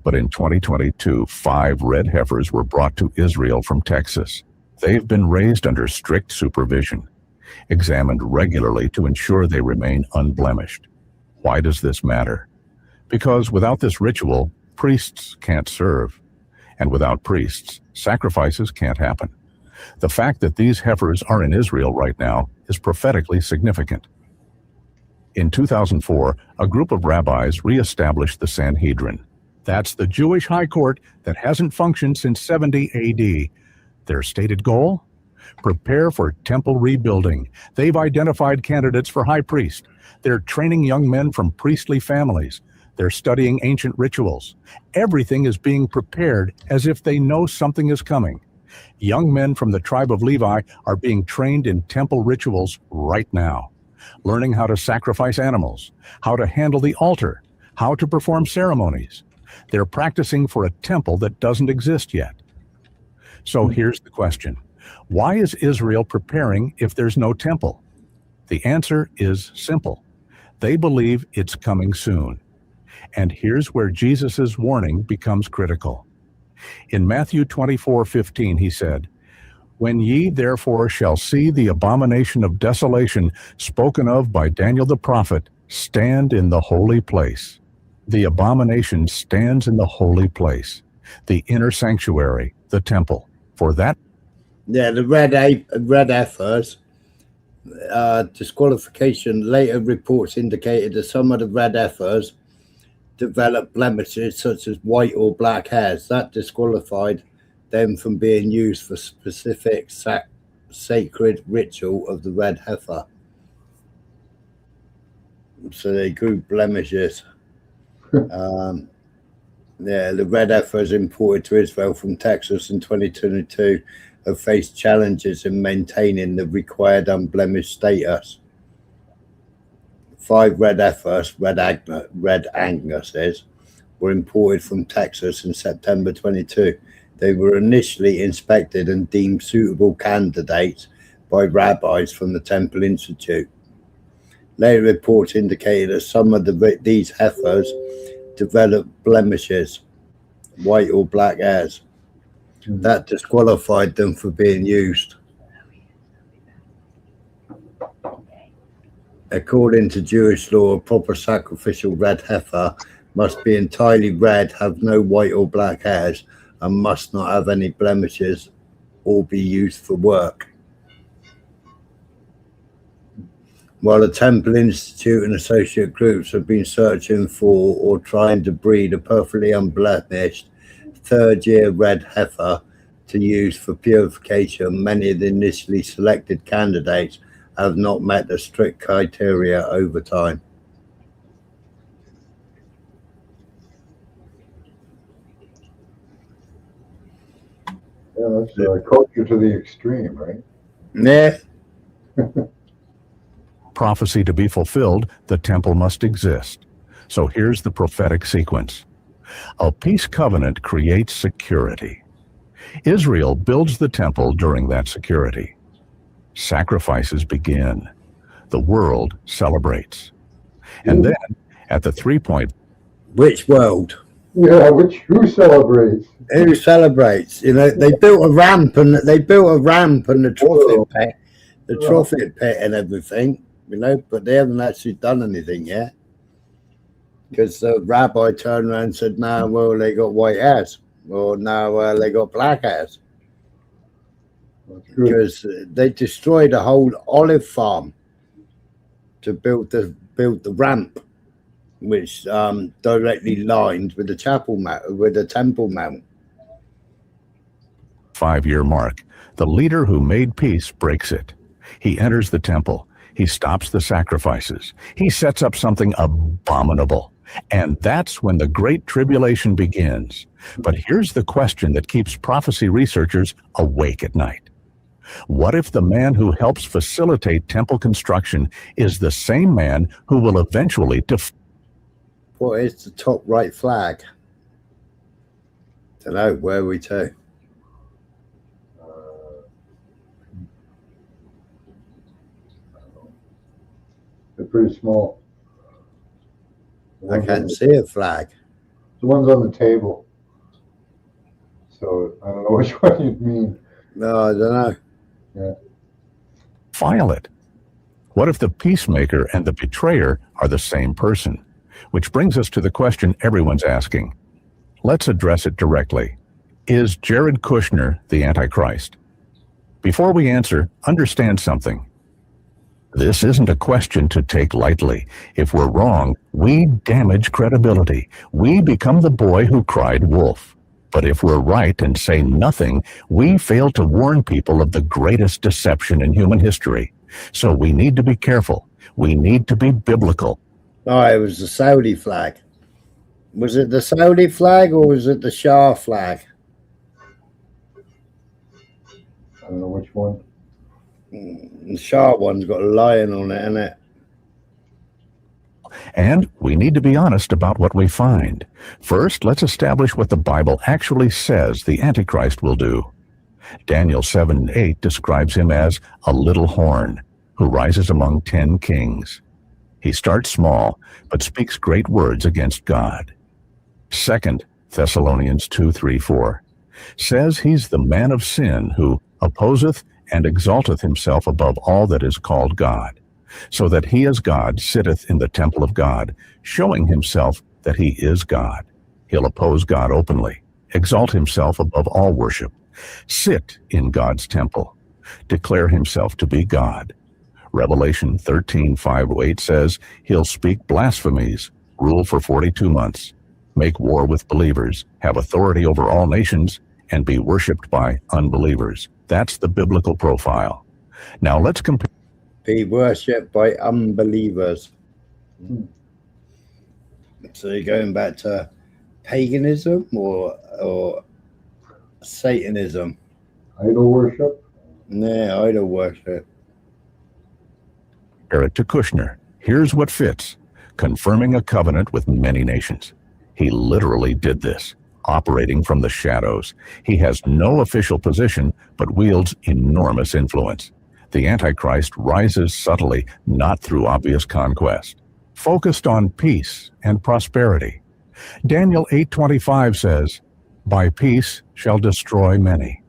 But in 2022, 5 red heifers were brought to Israel from Texas. They've been raised under strict supervision, examined regularly to ensure they remain unblemished. Why does this matter? Because without this ritual, priests can't serve. And without priests, sacrifices can't happen. The fact that these heifers are in Israel right now is prophetically significant. In 2004, a group of rabbis reestablished the Sanhedrin. That's the Jewish high court that hasn't functioned since 70 AD. Their stated goal? Prepare for temple rebuilding. They've identified candidates for high priest. They're training young men from priestly families. They're studying ancient rituals. Everything is being prepared as if they know something is coming. Young men from the tribe of Levi are being trained in temple rituals right now, learning how to sacrifice animals, how to handle the altar, how to perform ceremonies. They're practicing for a temple that doesn't exist yet. So here's the question. Why is Israel preparing if there's no temple? The answer is simple. They believe it's coming soon. And here's where Jesus' warning becomes critical. In Matthew 24:15, he said, When ye therefore shall see the abomination of desolation spoken of by Daniel the prophet stand in the holy place. The abomination stands in the holy place, the inner sanctuary, the temple. For that, Yeah, the red heifers. Disqualification. Later reports indicated that some of the red heifers developed blemishes such as white or black hairs. That disqualified them from being used for specific sacred ritual of the red heifer. So they grew blemishes. Yeah, the red heifers imported to Israel from Texas in 2022 have faced challenges in maintaining the required unblemished status. 5 red heifers, red Angus's, were imported from Texas in September 22. They were initially inspected and deemed suitable candidates by rabbis from the Temple Institute. Later reports indicated that some of these heifers developed blemishes, white or black hairs. That disqualified them for being used. According to Jewish law, a proper sacrificial red heifer must be entirely red, have no white or black hairs, and must not have any blemishes or be used for work. While the Temple Institute and associate groups have been searching for or trying to breed a perfectly unblemished third-year red heifer to use for purification, many of the initially selected candidates have not met the strict criteria over time. Yeah, that's culture to the extreme, right? Yeah. prophecy to be fulfilled, the temple must exist. So here's the prophetic sequence. A peace covenant creates security. Israel builds the temple during that security. Sacrifices begin. The world celebrates. And then, at the 3-point... Which world? Yeah, who celebrates? Who celebrates? You know, they built a ramp and the trophy pit and everything, you know, but they haven't actually done anything yet. Because the rabbi turned around and said, "No, well, they got white hairs, or now they got black hairs." Because they destroyed a whole olive farm to build the ramp, which directly lined with the Temple Mount. 5-year mark. The leader who made peace breaks it. He enters the temple. He stops the sacrifices. He sets up something abominable. And that's when the Great Tribulation begins. But here's the question that keeps prophecy researchers awake at night. What if the man who helps facilitate temple construction is the same man who will eventually What is the top right flag? Don't know. Where are we to? They're pretty small. I can't see a flag. The one's on the table. So I don't know which one you'd mean. No, I don't know. Yeah. file it? What if the peacemaker and the betrayer are the same person? Which brings us to the question everyone's asking. Let's address it directly. Is Jared Kushner the Antichrist? Before we answer, understand something. This isn't a question to take lightly. If we're wrong, we damage credibility. We become the boy who cried wolf. But if we're right and say nothing, we fail to warn people of the greatest deception in human history. So we need to be careful. We need to be biblical. Oh, it was the Saudi flag. Was it the Saudi flag or was it the Shah flag? I don't know which one. The Shah one's got a lion on it, innit? And we need to be honest about what we find. First, let's establish what the Bible actually says the Antichrist will do. Daniel 7:8 describes him as a little horn who rises among 10 kings. He starts small, but speaks great words against God. Second, Thessalonians 2:3-4 says he's the man of sin who opposeth and exalteth himself above all that is called God, so that he as God sitteth in the temple of God, showing himself that he is God. He'll oppose God openly, exalt himself above all worship, sit in God's temple, declare himself to be God. Revelation 13:5-8 says he'll speak blasphemies, rule for 42 months, make war with believers, have authority over all nations, and be worshipped by unbelievers. That's the biblical profile. Now let's compare. Be worshipped by unbelievers. So you're going back to paganism or Satanism? Idol worship? Yeah, idol worship. Compare it to Kushner. Here's what fits: confirming a covenant with many nations. He literally did this, operating from the shadows. He has no official position, but wields enormous influence. The Antichrist rises subtly, not through obvious conquest. Focused on peace and prosperity. Daniel 8:25 says, "By peace shall destroy many."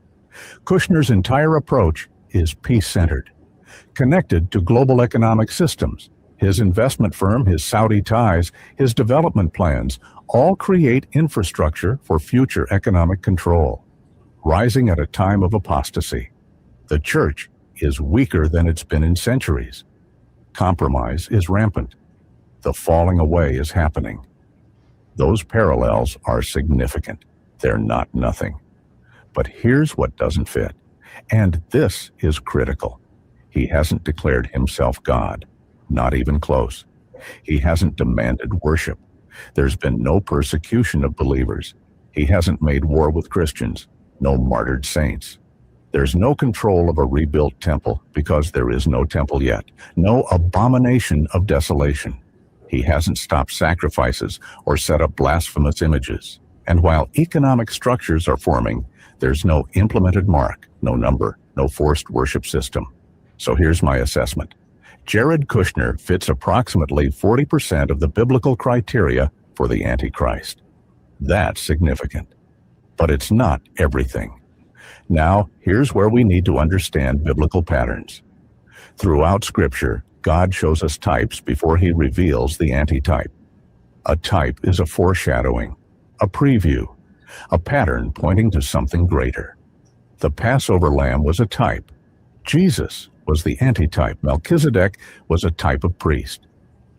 Kushner's entire approach is peace-centered, connected to global economic systems. His investment firm, his Saudi ties, his development plans all create infrastructure for future economic control. Rising at a time of apostasy. The church is weaker than it's been in centuries. Compromise is rampant. The falling away is happening. Those parallels are significant. They're not nothing. But here's what doesn't fit, and this is critical. He hasn't declared himself God, not even close. He hasn't demanded worship. There's been no persecution of believers. He hasn't made war with Christians, no martyred saints. There's no control of a rebuilt temple because there is no temple yet, no abomination of desolation. He hasn't stopped sacrifices or set up blasphemous images. And while economic structures are forming, there's no implemented mark, no number, no forced worship system. So here's my assessment. Jared Kushner fits approximately 40% of the biblical criteria for the Antichrist. That's significant. But it's not everything. Now, here's where we need to understand biblical patterns. Throughout Scripture, God shows us types before he reveals the antitype. A type is a foreshadowing, a preview, a pattern pointing to something greater. The Passover lamb was a type. Jesus was the antitype. Melchizedek was a type of priest.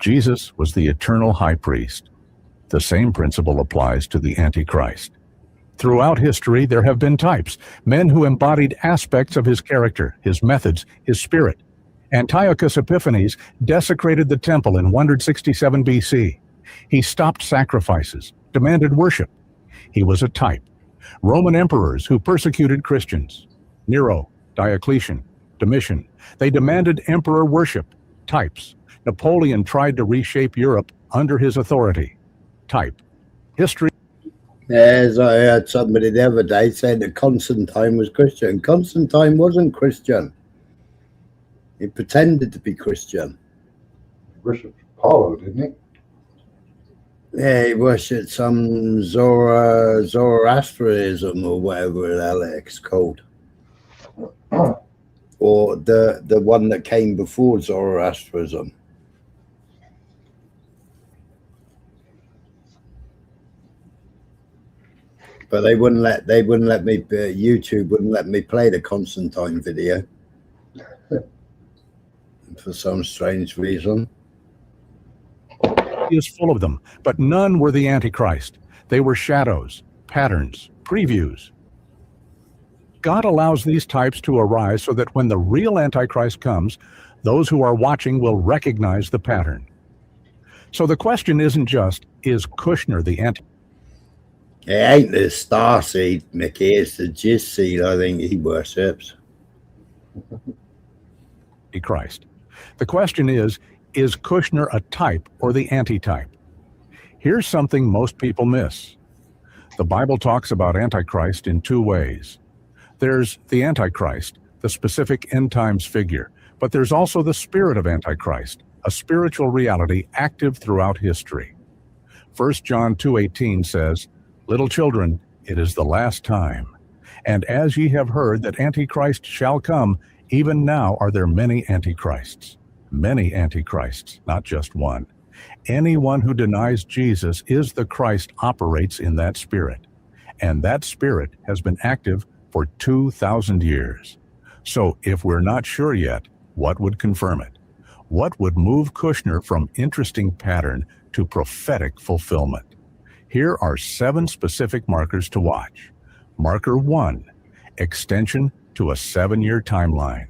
Jesus was the eternal high priest. The same principle applies to the Antichrist. Throughout history, there have been types, men who embodied aspects of his character, his methods, his spirit. Antiochus Epiphanes desecrated the temple in 167 BC. He stopped sacrifices, demanded worship. He was a type. Roman emperors who persecuted Christians. Nero, Diocletian, Domitian. They demanded emperor worship. Types. Napoleon tried to reshape Europe under his authority. Type. History. As I heard somebody the other day saying that Constantine was Christian. Constantine wasn't Christian. He pretended to be Christian. He worshipped Apollo, didn't he? Yeah, he worshipped some Zoroastrianism or whatever the hell it's called. Or the one that came before Zoroastrianism. But they wouldn't let me YouTube wouldn't let me play the Constantine video for some strange reason. He is full of them, but none were the Antichrist. They were shadows, patterns, previews. God allows these types to arise so that when the real Antichrist comes, those who are watching will recognize the pattern. So the question isn't just, is Kushner the Antichrist? It ain't the star seed, Mickey. It's the jizz seed I think he worships. Christ. The question is Kushner a type or the antitype? Here's something most people miss. The Bible talks about Antichrist in two ways. There's the Antichrist, the specific end times figure, but there's also the spirit of Antichrist, a spiritual reality active throughout history. 1 John 2:18 says, "Little children, it is the last time, And as ye have heard that Antichrist shall come, even now are there many Antichrists. Many Antichrists, not just one. Anyone who denies Jesus is the Christ operates in that spirit. And that spirit has been active for 2,000 years. So if we're not sure yet, what would confirm it? What would move Kushner from interesting pattern to prophetic fulfillment? Here are 7 specific markers to watch. Marker 1, extension to a 7-year timeline.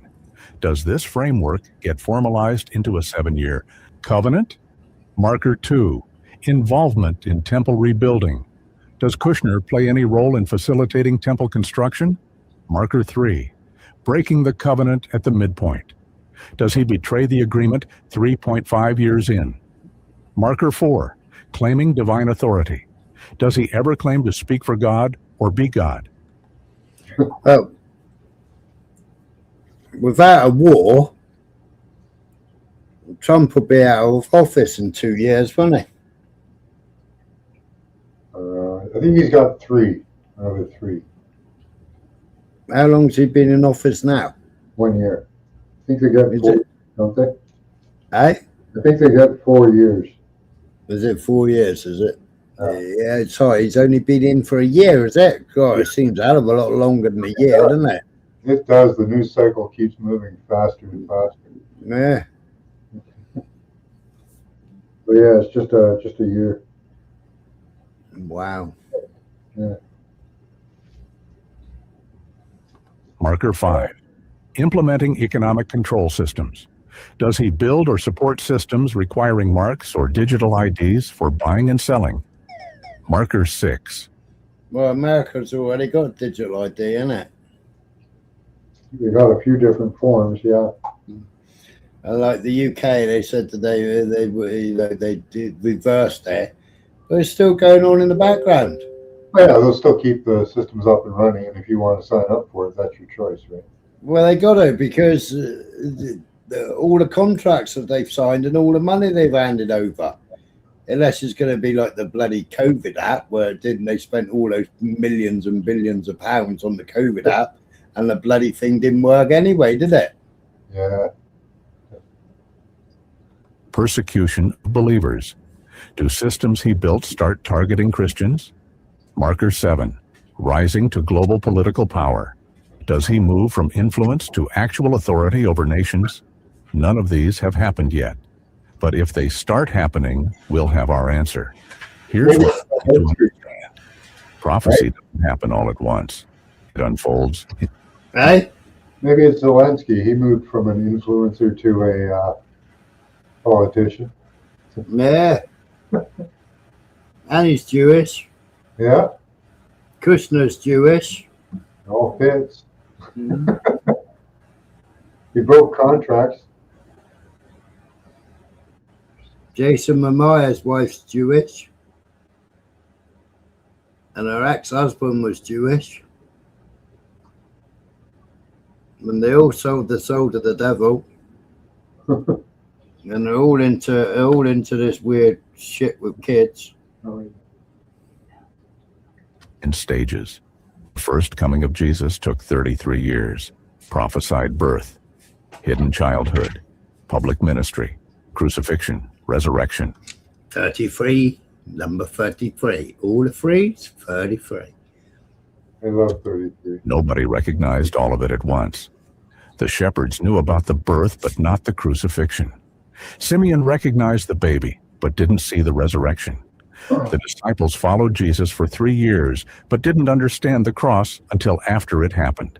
Does this framework get formalized into a 7-year covenant? Marker 2, involvement in temple rebuilding. Does Kushner play any role in facilitating temple construction? Marker 3, breaking the covenant at the midpoint. Does he betray the agreement 3.5 years in? Marker 4, claiming divine authority. Does he ever claim to speak for God or be God? Oh, without a war, Trump will be out of office in 2 years, won't he? I think he's got 3, another 3. How long's he been in office now? 1 year. I think they got 4, don't they? Eh? I think they got 4 years. Is it 4 years, is it? Yeah, sorry, he's only been in for a year, is it? God, it seems a hell of a lot longer than a year, doesn't it? It does. The news cycle keeps moving faster and faster. Yeah. But yeah, it's just a year. Wow. Yeah. Marker 5, implementing economic control systems. Does he build or support systems requiring marks or digital IDs for buying and selling? Marker 6. Well, America's already got digital ID, innit? They got a few different forms, yeah. Like the UK, they said today they did reverse that, but it's still going on in the background. Yeah, they'll still keep the systems up and running, and if you want to sign up for it, that's your choice, right? Well, they got to, because all the contracts that they've signed and all the money they've handed over, unless it's going to be like the bloody COVID app, where they spent all those millions and billions of pounds on the COVID app, and the bloody thing didn't work anyway, did it? Yeah. Persecution of believers. Do systems he built start targeting Christians? Marker 7, rising to global political power. Does he move from influence to actual authority over nations? None of these have happened yet. But if they start happening, we'll have our answer. Here's what we need to understand. Prophecy doesn't happen all at once. It unfolds. Right? Maybe it's Zelensky. He moved from an influencer to a politician. Yeah. And he's Jewish. Yeah. Kushner's Jewish. All fits. He broke contracts. Jason Momoa's wife's Jewish. And her ex-husband was Jewish. And they all sold their soul to the devil. And they're all into this weird shit with kids. In stages. The first coming of Jesus took 33 years. Prophesied birth, hidden childhood, public ministry, crucifixion, resurrection. 33, number 33. All the threes, 33. I love 33. Nobody recognized all of it at once. The shepherds knew about the birth, but not the crucifixion. Simeon recognized the baby, but didn't see the resurrection. The disciples followed Jesus for 3 years, but didn't understand the cross until after it happened.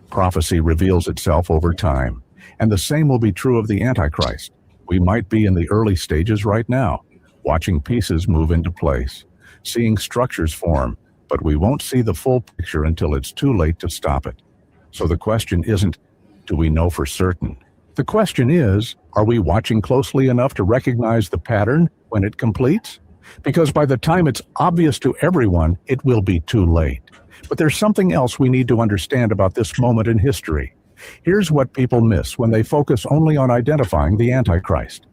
Prophecy reveals itself over time, and the same will be true of the Antichrist. We might be in the early stages right now, watching pieces move into place, seeing structures form, but we won't see the full picture until it's too late to stop it. So the question isn't, do we know for certain? The question is, are we watching closely enough to recognize the pattern when it completes? Because by the time it's obvious to everyone, it will be too late. But there's something else we need to understand about this moment in history. Here's what people miss when they focus only on identifying the Antichrist.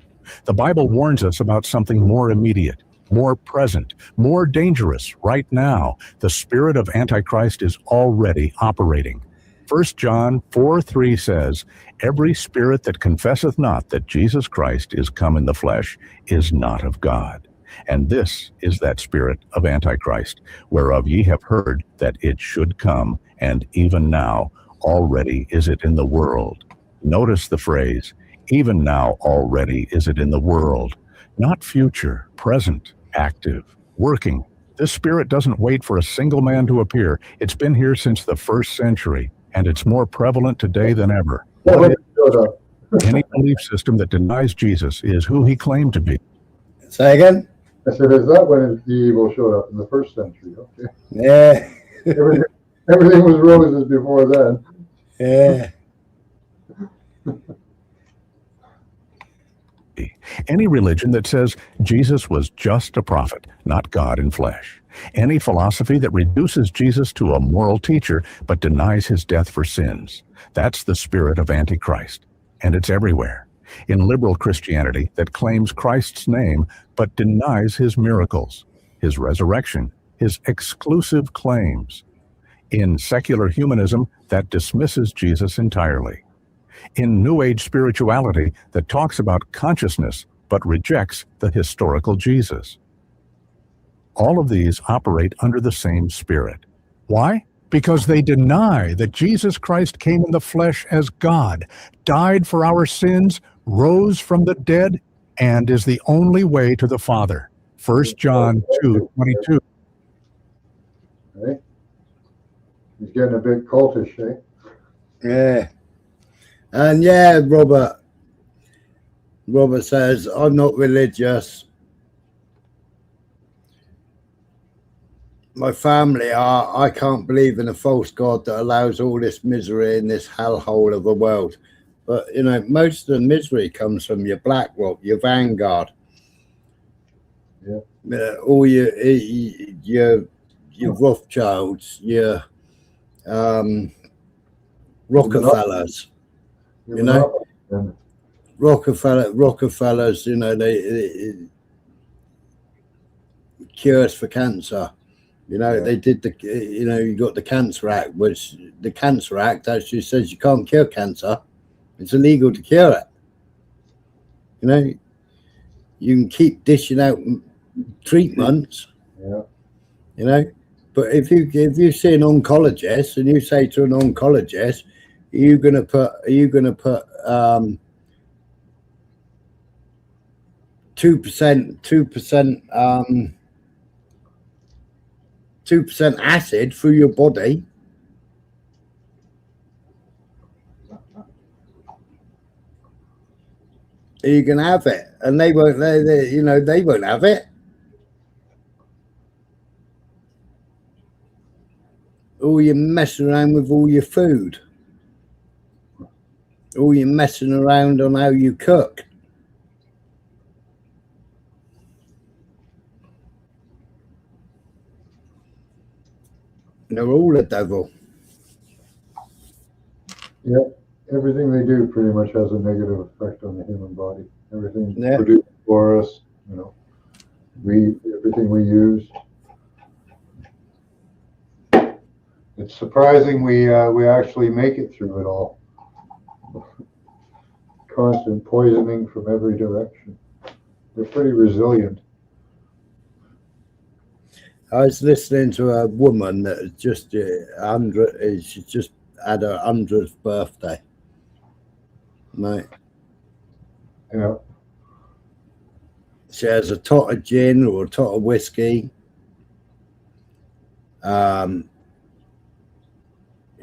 The Bible warns us about something more immediate. more present, more dangerous right now. The spirit of Antichrist is already operating. 1 John 4:3 says, "Every spirit that confesseth not that Jesus Christ is come in the flesh is not of God. And this is that spirit of Antichrist, whereof ye have heard that it should come, and even now already is it in the world." Notice the phrase, even now already is it in the world. Not future, present, active, working. This spirit doesn't wait for a single man to appear. It's been here since the 1st century, and it's more prevalent today than ever. Any belief system that denies Jesus is who he claimed to be. Say again? I said, is that when the evil showed up in the 1st century? Okay. Yeah. Everything was roses before then. Yeah. Any religion that says Jesus was just a prophet, not God in flesh. Any philosophy that reduces Jesus to a moral teacher but denies his death for sins. That's the spirit of Antichrist. And it's everywhere. In liberal Christianity that claims Christ's name but denies his miracles, his resurrection, his exclusive claims. In secular humanism that dismisses Jesus entirely. In New Age spirituality that talks about consciousness but rejects the historical Jesus. All of these operate under the same spirit. Why? Because they deny that Jesus Christ came in the flesh as God, died for our sins, rose from the dead, and is the only way to the Father. 1 John 2:22. Right? He's getting a bit cultish, eh? Yeah. And yeah, Robert says, I'm not religious. My family are. I can't believe in a false God that allows all this misery in this hellhole of a world. But, you know, most of the misery comes from your BlackRock, your Vanguard. Yeah. All your Rothschilds, your Rockefellers. You know, Rockefellers, you know, they cures for cancer. You know, they did you got the Cancer Act, which the Cancer Act actually says you can't cure cancer. It's illegal to cure it. You know, you can keep dishing out treatments. Yeah. You know, but if you see an oncologist and you say to an oncologist, are you gonna put 2% acid through your body? You can have it, and they won't. They won't have it. All you're messing around with all your food. All you're messing around on how you cook. They're all the devil. Yeah, everything they do pretty much has a negative effect on the human body. Everything produced for us, you know, everything we use. It's surprising we actually make it through it all. Constant poisoning from every direction. They're pretty resilient. I was listening to a woman that just she just had her 100th birthday. Right. Yeah. She has a tot of gin or a tot of whiskey.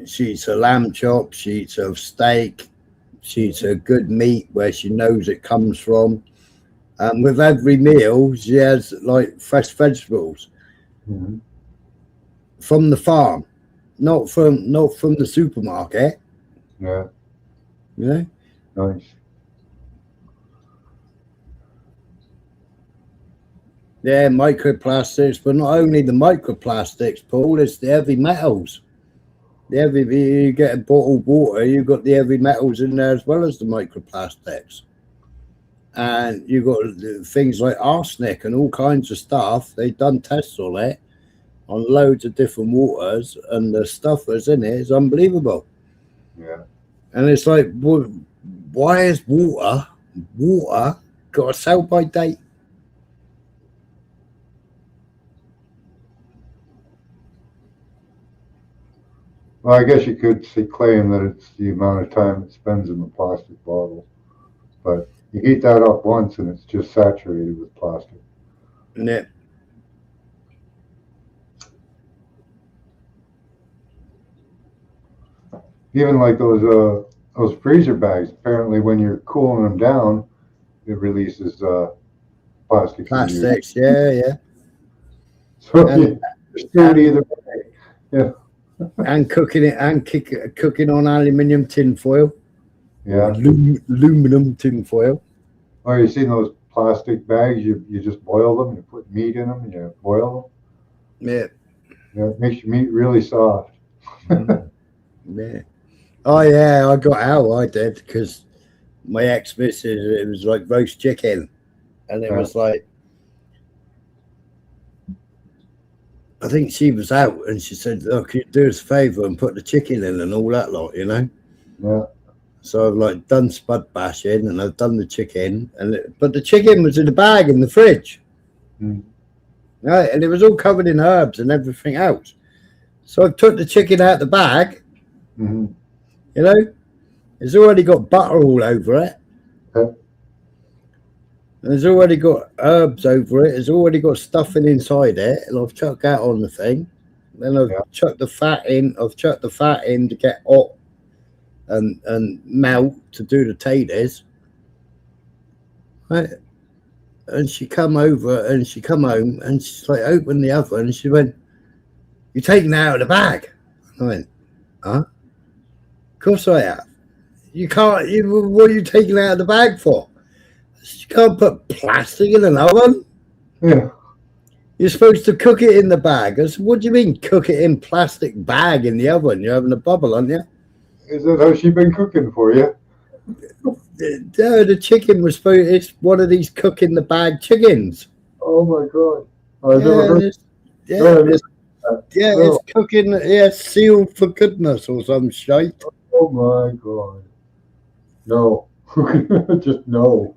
She eats a lamb chop. She eats a steak. She eats a good meat where she knows it comes from. And with every meal, she has like fresh vegetables. Mm-hmm. From the farm, not from the supermarket. Yeah. Yeah. Nice. Yeah, microplastics, but not only the microplastics, Paul, it's the heavy metals. You get a bottled water, you've got the heavy metals in there as well as the microplastics. and you got things like arsenic and all kinds of stuff. They've done tests on it on loads of different waters, and the stuff that's in it is unbelievable. Yeah. And it's like, why is water got a sell by date? Well, I guess you could claim that it's the amount of time it spends in the plastic bottle, but you heat that up once and it's just saturated with plastic. Yeah. Even like those freezer bags. Apparently, when you're cooling them down, it releases plastics. Plastics, yeah. So you're screwed either way. Yeah. And cooking it and cooking on aluminium tin foil. Yeah. Aluminum tin foil. Oh, you seen those plastic bags? You just boil them. You put meat in them and you boil them. Yeah. Yeah, it makes your meat really soft. Yeah. Oh yeah, I got out. I did because my ex-missus, it was like roast chicken, and it was like, I think she was out, and she said, "Oh, can you do us a favour and put the chicken in and all that lot, you know?" Yeah. So I've like done spud bashing, and I've done the chicken, but the chicken was in a bag in the fridge, right, and it was all covered in herbs and everything else. So I took the chicken out the bag. You know, it's already got butter all over it. And it's already got herbs over it. It's already got stuffing inside it. And I've chucked that on the thing. Then I've chucked the fat in. I've chucked the fat in to get hot and melt to do the taters. Right. And she come over and she come home and she's like, opened the oven and she went, "You're taking it out of the bag." I went, "Huh? Of course I have. You can't. What are you taking it out of the bag for? You can't put plastic in an oven." Yeah. You're supposed to cook it in the bag. I said, "What do you mean cook it in plastic bag in the oven? You're having a bubble, aren't you?" Is that how she been cooking for you? No, the chicken was supposed. It's one of these cook in the bag chickens. Oh my god! I've never heard. It's cooking. Yeah, sealed for goodness or some shite. Oh my god! No, just no.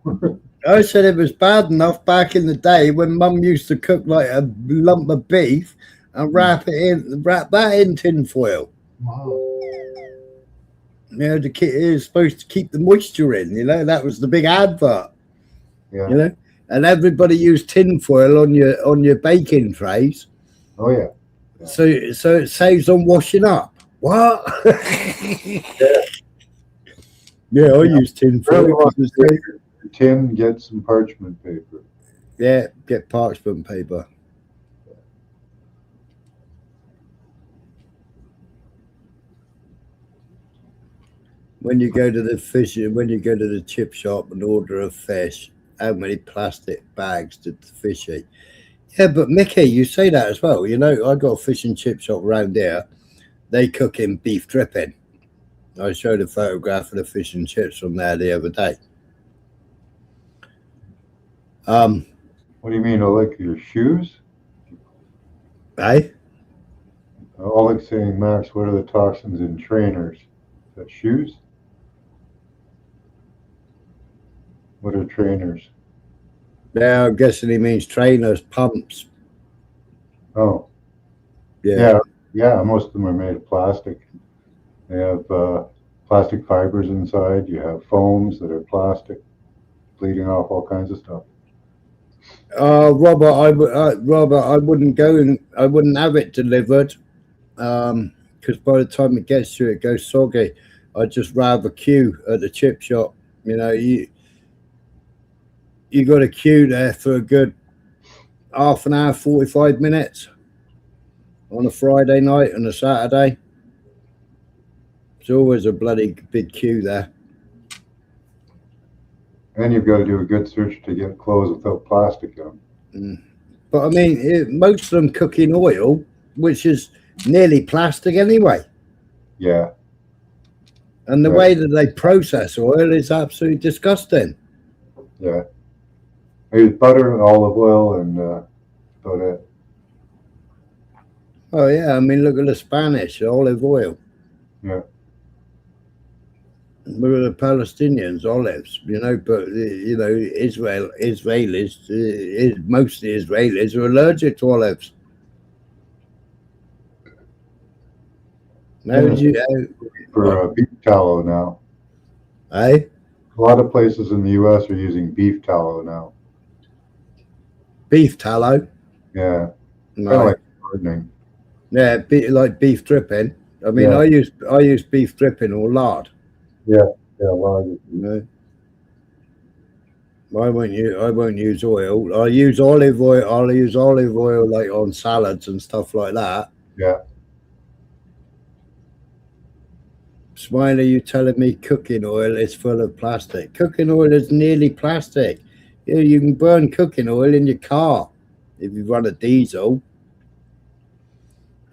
I said it was bad enough back in the day when Mum used to cook like a lump of beef and wrap that in tin foil. Wow. You know, it is supposed to keep the moisture in. You know, that was the big advert. Yeah. You know, and everybody used tin foil on your baking trays. Oh yeah. So it saves on washing up. What? Yeah, I use tin foil. Tin, get some parchment paper. Yeah, get parchment paper. When you go to the chip shop and order a fish, how many plastic bags did the fish eat? Yeah, but Mickey, you say that as well. You know, I got a fish and chip shop around here. They cook in beef dripping. I showed a photograph of the fish and chips from there the other day. What do you mean? Like your shoes? Hey? All like saying, Max, what are the toxins in trainers? Is that shoes? What are trainers? Yeah, I'm guessing he means trainers, pumps. Oh. Yeah. Yeah, most of them are made of plastic. They have plastic fibers inside. You have foams that are plastic, bleeding off all kinds of stuff. Robert, I wouldn't go and I wouldn't have it delivered because by the time it gets to it goes soggy. I'd just rather queue at the chip shop. You know, you got to queue there for a good half an hour, 45 minutes on a Friday night and a Saturday. It's always a bloody big queue there. And you've got to do a good search to get clothes without plastic in them. But I mean, most of them cook in oil, which is nearly plastic anyway. Yeah. And the way that they process oil is absolutely disgusting. Yeah. I use butter, olive oil, and about it. Oh yeah, I mean, look at the Spanish, olive oil. Yeah. Look at the Palestinians, olives. You know, but you know, mostly Israelis are allergic to olives. How Yeah. would you? For beef tallow now. Eh? A lot of places in the U.S. are using beef tallow now. Beef tallow? Yeah. No. Kind of like gardening. Yeah, like beef dripping. I mean, Yeah. I use beef dripping or lard. Yeah. Yeah. Well, No. I won't use oil. I use olive oil. I'll use olive oil like on salads and stuff like that. Yeah. Smiley, you telling me cooking oil is full of plastic? Cooking oil is nearly plastic. You can burn cooking oil in your car if you run a diesel.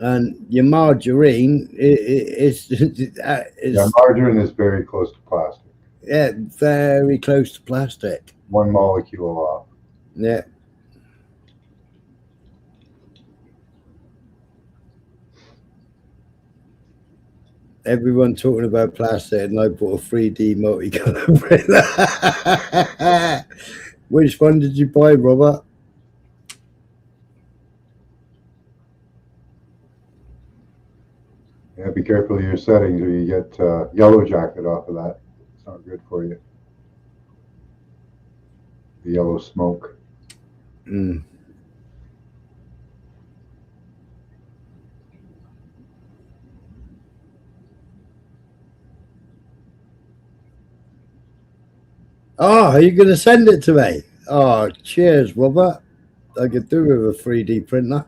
And your margarine is Yeah, margarine is very close to plastic. Yeah, very close to plastic. One molecule off. Yeah. Everyone talking about plastic, and I bought a 3D multicolour printer. Which one did you buy, Robert? Yeah, be careful of your settings or you get yellow jacket off of that. It's not good for you. The yellow smoke. Mm. Oh, are you going to send it to me? Oh, cheers, Robert. I could do with a 3D printer.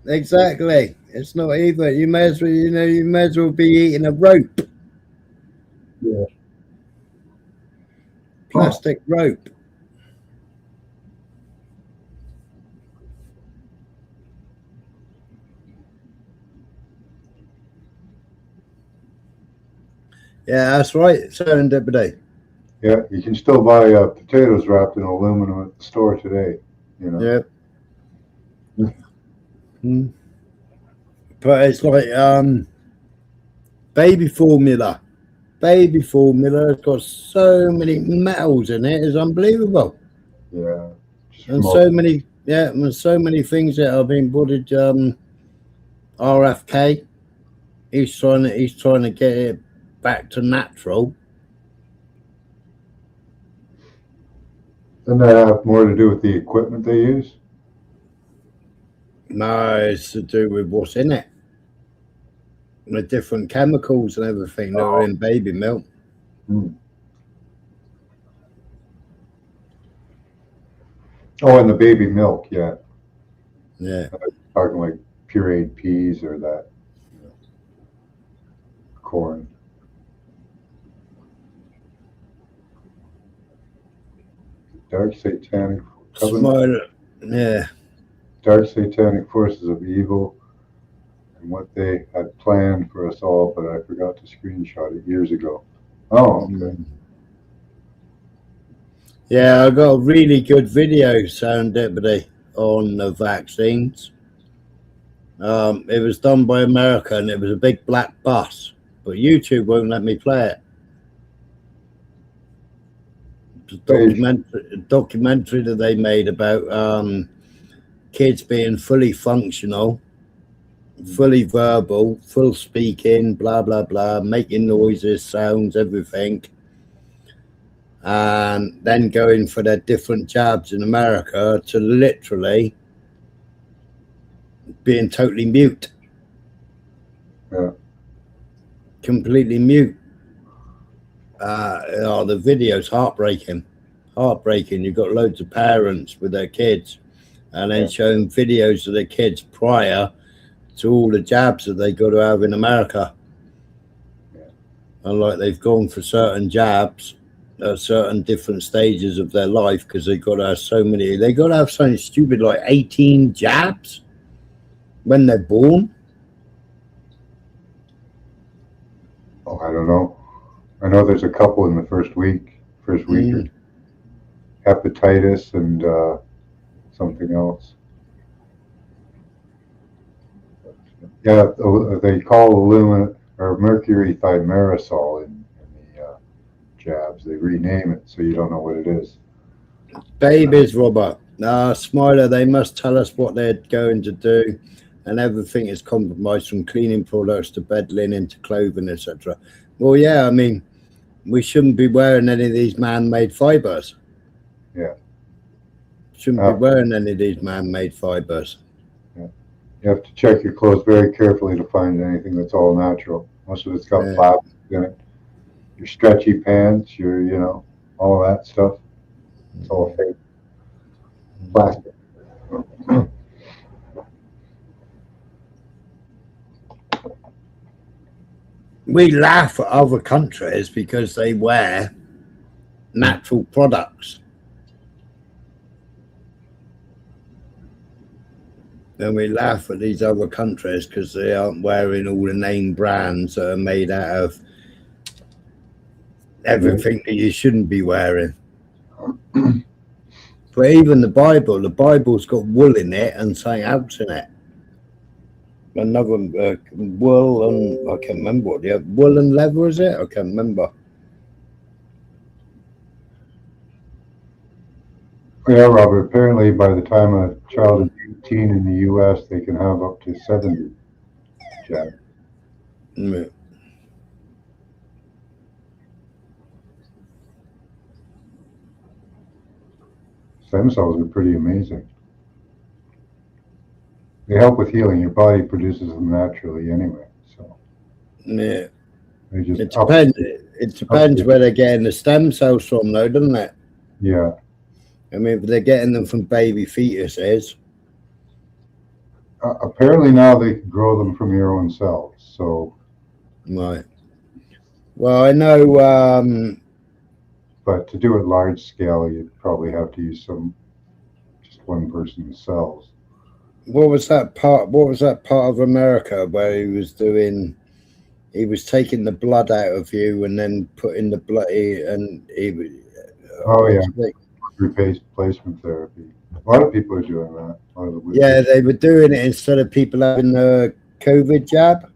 Exactly. It's not either. You may as well, you may as well be eating a rope. Yeah. Plastic rope. Yeah, that's right. Serendipity. Yeah, you can still buy potatoes wrapped in aluminum at the store today. You know. Yeah. Mm. But it's like baby formula. Baby formula has got so many metals in it. It's unbelievable. Yeah. And so many, and so many things that have been put RFK. He's trying to get it back to natural. Doesn't that have more to do with the equipment they use? No, it's to do with what's in it. The different chemicals and everything that are in baby milk. Mm. Oh, and the baby milk, yeah. Yeah. Talking like pureed peas or that corn. Dark satanic covenant. Yeah. Dark satanic forces of evil and what they had planned for us all, but I forgot to screenshot it years ago. Oh, okay. Yeah, I got a really good video, Serendipity, on the vaccines. It was done by America and it was a big black bus, but YouTube won't let me play it. It's a documentary that they made about kids being fully functional, fully verbal, full speaking, blah, blah, blah, making noises, sounds, everything. And then going for their different jabs in America to literally being totally mute. Yeah. Completely mute. The video's heartbreaking. Heartbreaking. You've got loads of parents with their kids and then showing videos of their kids prior to all the jabs that they got to have in America. And like they've gone for certain jabs at certain different stages of their life because they've got to have so many. They got to have something stupid like 18 jabs when they're born. Oh, I don't know. I know there's a couple in the first week or hepatitis and something else. Yeah, they call aluminum or mercury thimerosal in the jabs. They rename it so you don't know what it is. Babies, Robert. Smiler, they must tell us what they're going to do, and everything is compromised from cleaning products to bed linen to clothing, etc. Well, yeah, I mean, we shouldn't be wearing any of these man-made fibers. Yeah. Shouldn't be wearing any of these man-made fibers. Yeah. You have to check your clothes very carefully to find anything that's all natural. Most of it's got plastic in it. Your stretchy pants, your, you know, all that stuff. It's all fake plastic. We laugh at other countries because they wear natural products. And we laugh at these other countries because they aren't wearing all the name brands that are made out of everything that you shouldn't be wearing. But even the Bible's got wool in it and something else in it. Another wool and I can't remember what wool and leather, is it? I can't remember. Yeah, Robert. Apparently, by the time a child is 18 in the U.S., they can have up to 70 jabs. Mm. Stem cells are pretty amazing. They help with healing. Your body produces them naturally anyway. So yeah, they just it depends where they're getting the stem cells from, though, doesn't it? Yeah. I mean, if they're getting them from baby fetuses. Apparently now they can grow them from your own cells. So. Right. Well, I know. But to do it large scale, you'd probably have to use just one person's cells. What was that part of America where he was taking the blood out of you and then putting the blood and he was. Oh yeah. Replacement therapy. A lot of people are doing that. Yeah, they were doing it instead of people having the COVID jab.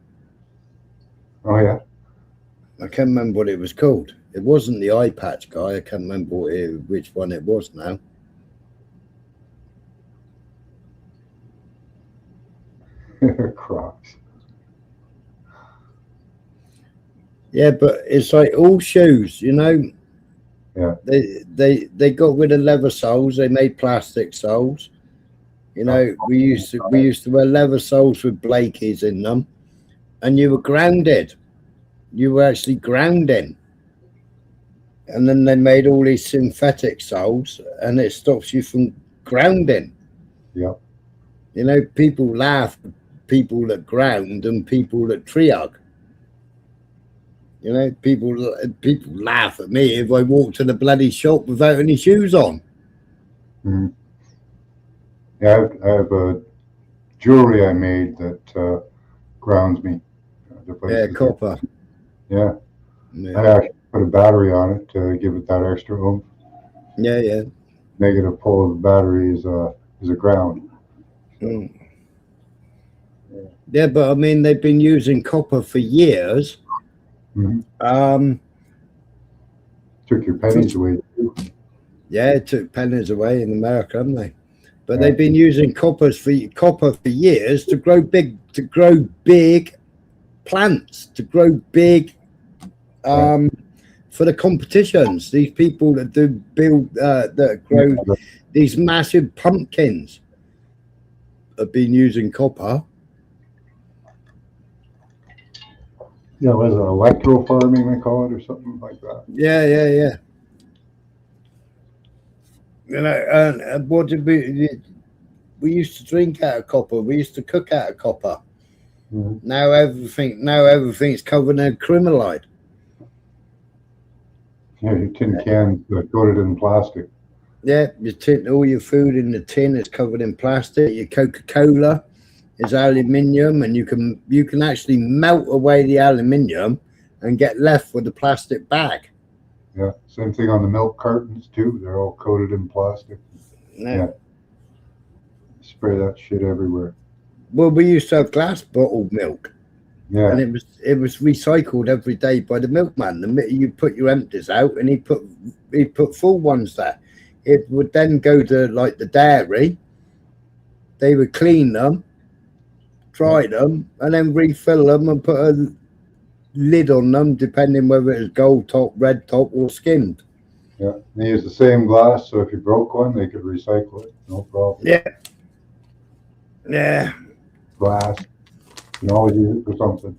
Oh yeah. I can't remember what it was called. It wasn't the eye patch guy. I can't remember which one it was now. Crocs. Yeah, but it's like all shoes, you know. Yeah. They got rid of leather soles. They made plastic soles. You know, we used to wear leather soles with Blakeys in them, and you were grounded. You were actually grounding. And then they made all these synthetic soles, and it stops you from grounding. Yeah. You know, people laugh at people that ground and people that tree hug. You know, people laugh at me if I walk to the bloody shop without any shoes on. Mm-hmm. Yeah, I have a jewelry I made that grounds me. Yeah, copper. Yeah. I actually put a battery on it to give it that extra oomph. Yeah, yeah. Negative pole of the battery is a ground. So. Mm. Yeah, but I mean, they've been using copper for years. Mm-hmm. Took your pennies away too. Yeah, it took pennies away in America, haven't they? But they've been using copper for years to grow big plants, to grow big for the competitions. These people that do that grow these massive pumpkins have been using copper. Yeah, was it electro farming they call it or something like that? Yeah. You know, and what did we used to drink out of copper? We used to cook out of copper. Mm-hmm. Now everything's covered in acrylamide. Yeah, your tin cans coated in plastic. Yeah, all your food in the tin is covered in plastic. Your Coca-Cola is aluminium, and you can actually melt away the aluminium and get left with a plastic bag. Yeah, same thing on the milk cartons too. They're all coated in plastic. Yeah. Spray that shit everywhere. Well, we used to have glass bottled milk. Yeah. And it was recycled every day by the milkman. The minute you put your empties out, and he put full ones there. It would then go to like the dairy. They would clean them, dry them, and then refill them and put a lid on them, depending whether it was gold top, red top, or skimmed. Yeah, they use the same glass, so if you broke one, they could recycle it. No problem. Yeah. Yeah. Glass. You can always use it for something.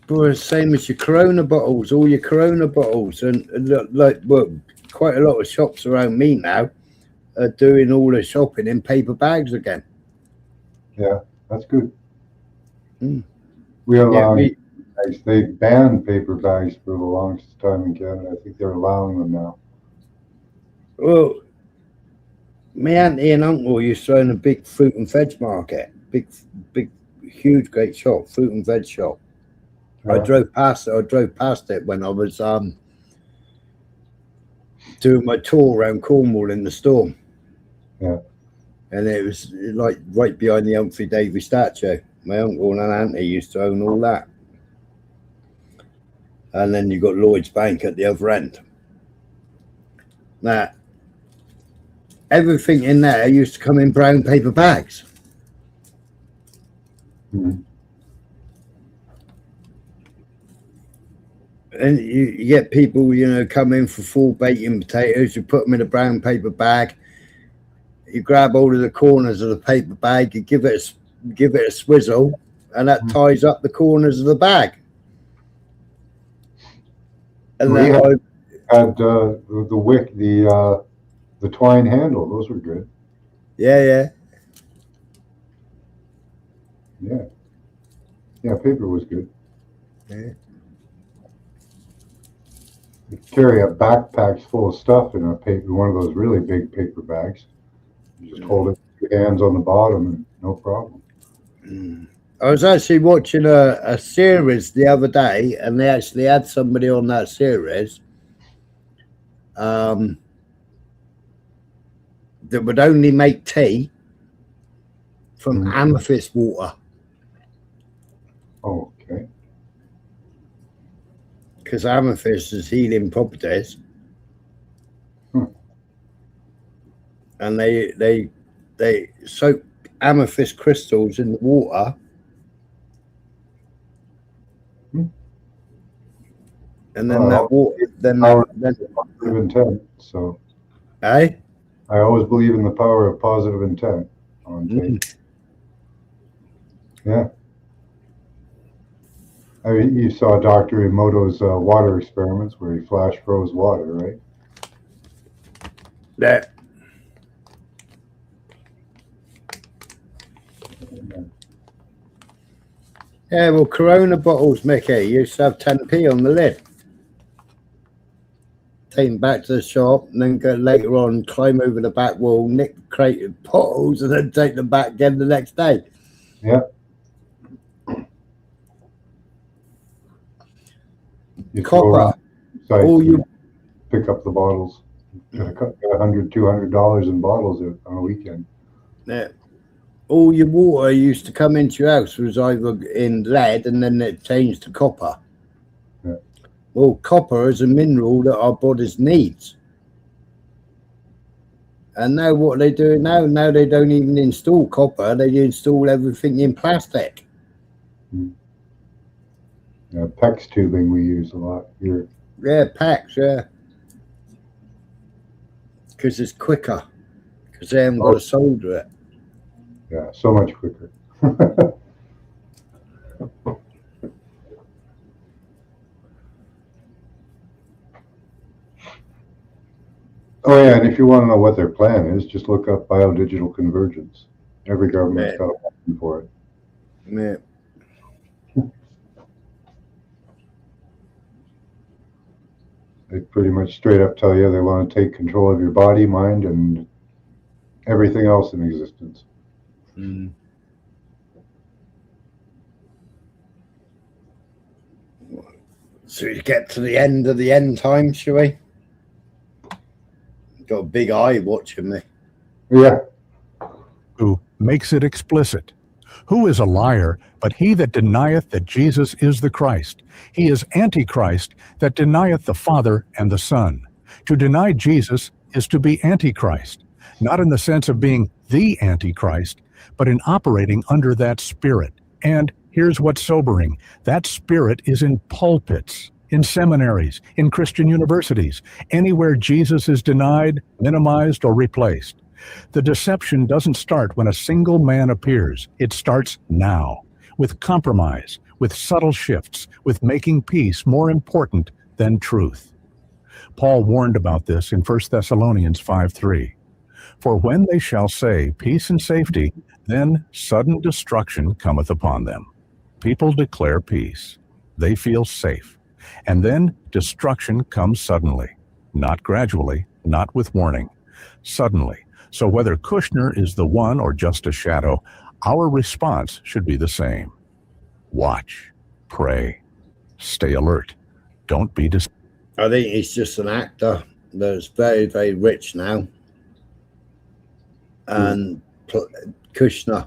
But same as your Corona bottles, all your Corona bottles, and like, well, quite a lot of shops around me now are doing all the shopping in paper bags again. Yeah, that's good. Mm. They banned paper bags for the longest time in Canada. I think they're allowing them now. Well, my auntie and uncle used to own a big fruit and veg market, big, huge, great shop, fruit and veg shop. Yeah. I drove past it when I was doing my tour around Cornwall in the storm. Yeah. And it was like right behind the Humphrey Davy statue. My uncle and auntie used to own all that. And then you got Lloyd's Bank at the other end. Now, everything in there used to come in brown paper bags. Mm-hmm. And you get people, come in for full baked potatoes. You put them in a brown paper bag. You grab hold of the corners of the paper bag. You give it a swizzle, and that ties up the corners of the bag. And we then had the wick, the twine handle. Those were good. Yeah. Paper was good. Yeah. You carry a backpack full of stuff in one of those really big paper bags. You just hold it with your hands on the bottom, and no problem. I was actually watching a series the other day, and they actually had somebody on that series that would only make tea from amethyst water. Oh, okay. Because amethyst has healing properties. And they soak amethyst crystals in the water. And then that water, then positive intent. So, I always believe in the power of positive intent on tape. Yeah. You saw Dr. Emoto's water experiments where he flash froze water, right? That. Yeah, well, Corona bottles, Mickey, used to have 10p on the lid. Take them back to the shop, and then go later on, climb over the back wall, nick the crate of bottles, and then take them back again the next day. Yeah. You Copper. All you pick up the bottles. Get $100, $200 in bottles on a weekend. Yeah. All your water used to come into your house was either in lead, and then it changed to copper. Yeah. Well, copper is a mineral that our bodies needs. And now what are they doing now? Now they don't even install copper. They install everything in plastic. Yeah, PEX tubing we use a lot here. Yeah, PEX, yeah. Because it's quicker. Because they haven't got to solder it. Yeah, so much quicker. Oh yeah, and if you want to know what their plan is, just look up biodigital convergence. Every government's got a plan for it. Yeah. They pretty much straight up tell you they want to take control of your body, mind, and everything else in existence. So we get to the end of the end time, shall we? Got a big eye watching me. Yeah. Who makes it explicit. Who is a liar but he that denieth that Jesus is the Christ? He is Antichrist that denieth the Father and the Son. To deny Jesus is to be Antichrist, not in the sense of being the Antichrist, but in operating under that spirit. And here's what's sobering. That spirit is in pulpits, in seminaries, in Christian universities, anywhere Jesus is denied, minimized, or replaced. The deception doesn't start when a single man appears. It starts now, with compromise, with subtle shifts, with making peace more important than truth. Paul warned about this in 1 Thessalonians 5:3. For when they shall say peace and safety, then sudden destruction cometh upon them. People declare peace. They feel safe. And then destruction comes suddenly, not gradually, not with warning, suddenly. So whether Kushner is the one or just a shadow, our response should be the same. Watch, pray, stay alert. Don't be I think he's just an actor that's very, very rich now. And Kushner,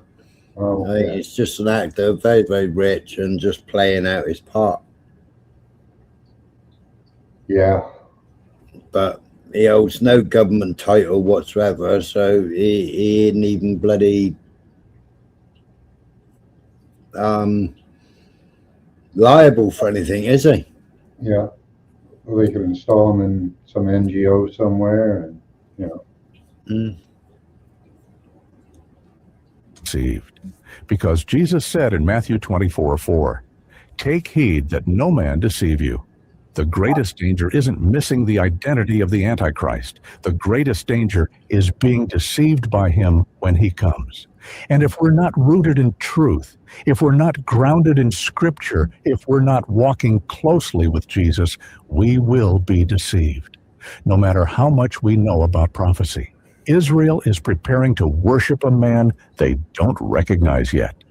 I think he's just an actor, very, very rich and just playing out his part. Yeah. But he holds no government title whatsoever, so he isn't even bloody liable for anything, is he? Yeah. Well, they could install him in some NGO somewhere, and deceived. Because Jesus said in Matthew 24:4, take heed that no man deceive you. The greatest danger isn't missing the identity of the Antichrist. The greatest danger is being deceived by him when he comes. And if we're not rooted in truth, if we're not grounded in Scripture, if we're not walking closely with Jesus, we will be deceived. No matter how much we know about prophecy, Israel is preparing to worship a man they don't recognize yet.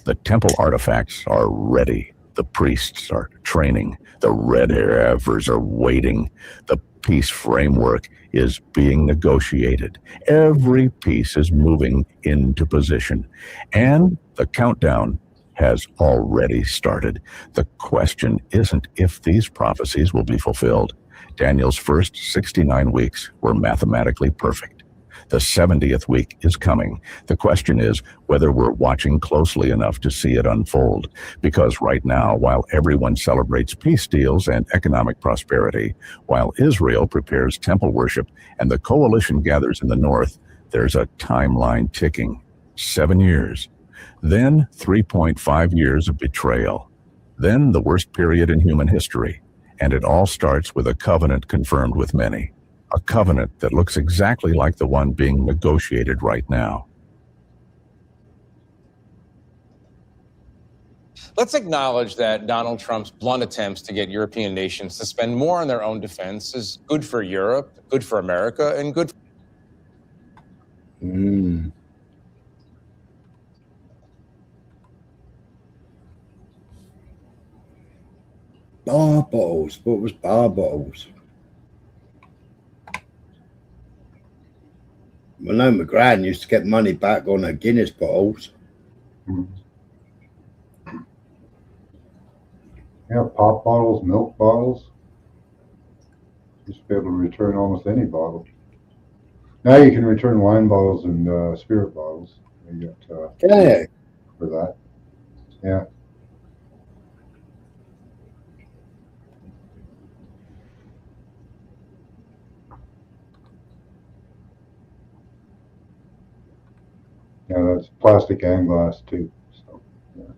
The temple artifacts are ready. The priests are training. The red heirs are waiting. The peace framework is being negotiated. Every piece is moving into position. And the countdown has already started. The question isn't if these prophecies will be fulfilled. Daniel's first 69 weeks were mathematically perfect. The 70th week is coming. The question is whether we're watching closely enough to see it unfold. Because right now, while everyone celebrates peace deals and economic prosperity, while Israel prepares temple worship and the coalition gathers in the north, there's a timeline ticking. 7 years. Then 3.5 years of betrayal. Then the worst period in human history. And it all starts with a covenant confirmed with many. A covenant that looks exactly like the one being negotiated right now. Let's acknowledge that Donald Trump's blunt attempts to get European nations to spend more on their own defense is good for Europe, good for America, and good for Bar bottles. What was bar bottles? Well, no, my gran used to get money back on her Guinness bottles. Yeah, pop bottles, milk bottles. Used to be able to return almost any bottle. Now you can return wine bottles and spirit bottles. You get for that. Yeah. Yeah, that's plastic and glass too. So, yeah.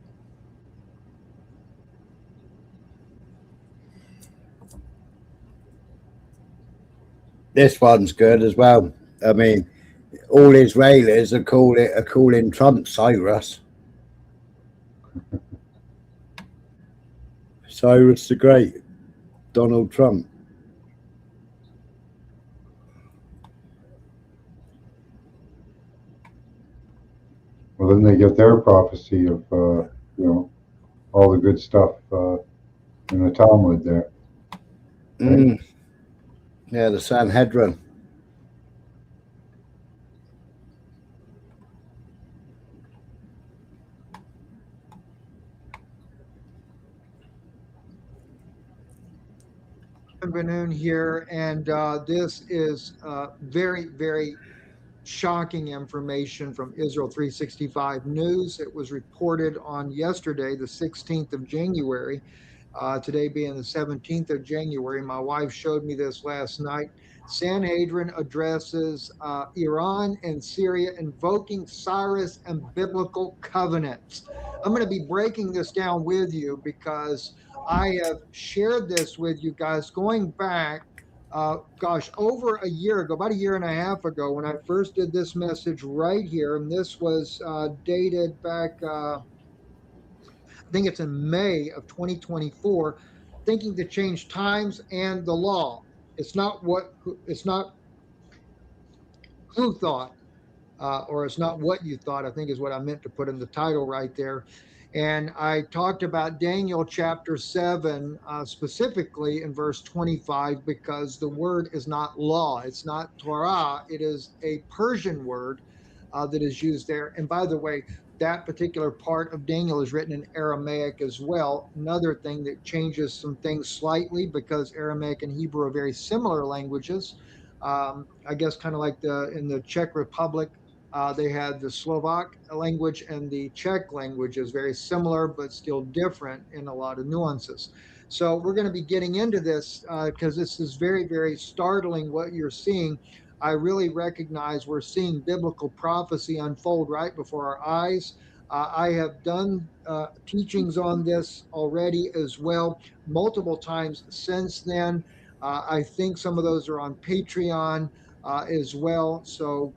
This one's good as well. I mean, all Israelis are calling Trump Cyrus. Cyrus the Great, Donald Trump. Well, then they get their prophecy of all the good stuff in the Talmud there. Mm. Yeah, the Sanhedrin. Benoon here, and this is very, very shocking information from Israel 365 News. It was reported on yesterday, the 16th of January. Today being the 17th of January. My wife showed me this last night. Sanhedrin addresses Iran and Syria invoking Cyrus and biblical covenants. I'm going to be breaking this down with you because I have shared this with you guys going back, over a year ago, about a year and a half ago, when I first did this message right here. And this was dated back, I think it's in May of 2024, thinking to change times and the law. It's not who thought, or it's not what you thought, I think is what I meant to put in the title right there. And I talked about Daniel chapter 7, specifically in verse 25, because the word is not law. It's not Torah. It is a Persian word that is used there. And by the way, that particular part of Daniel is written in Aramaic as well. Another thing that changes some things slightly, because Aramaic and Hebrew are very similar languages. I guess kind of like in the Czech Republic, they had the Slovak language, and the Czech language is very similar, but still different in a lot of nuances. So we're going to be getting into this because this is very, very startling what you're seeing. I really recognize we're seeing biblical prophecy unfold right before our eyes. I have done teachings on this already as well, multiple times since then. I think some of those are on Patreon as well. So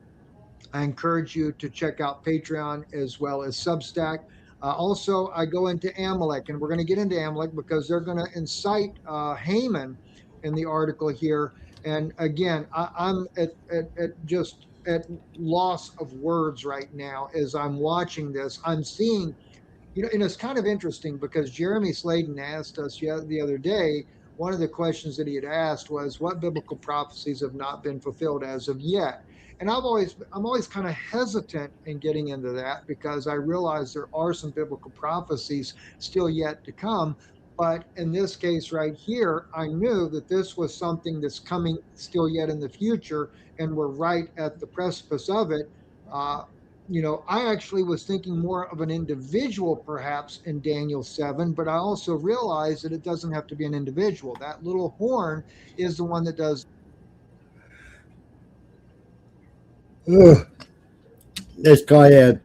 I encourage you to check out Patreon as well as Substack. Also, I go into Amalek, and we're going to get into Amalek because they're going to incite Haman in the article here. And again, I'm just at loss of words right now as I'm watching this. I'm seeing, and it's kind of interesting because Jeremy Sladen asked us the other day, one of the questions that he had asked was, what biblical prophecies have not been fulfilled as of yet? And I'm always kind of hesitant in getting into that because I realize there are some biblical prophecies still yet to come. But in this case right here, I knew that this was something that's coming still yet in the future, and we're right at the precipice of it. I actually was thinking more of an individual perhaps in Daniel 7, but I also realized that it doesn't have to be an individual. That little horn is the one that does. Ugh. This guy here,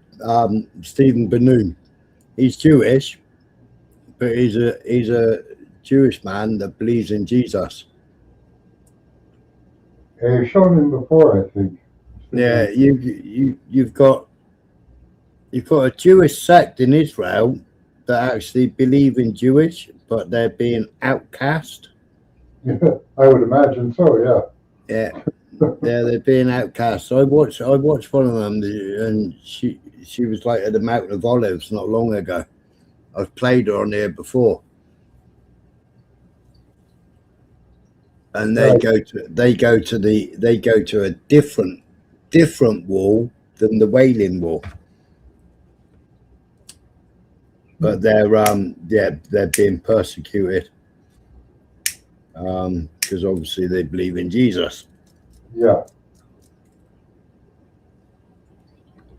Stephen Benoon, he's Jewish, but he's a Jewish man that believes in Jesus. Yeah, you've shown him before, I think. Yeah, you've got a Jewish sect in Israel that actually believe in Jewish, but they're being outcast. Yeah, I would imagine so. Yeah, they're being outcast. So I watched one of them, and she was like at the Mountain of Olives not long ago. I've played her on here before, and they go to a different wall than the Wailing Wall. But they're being persecuted because obviously they believe in Jesus. Yeah.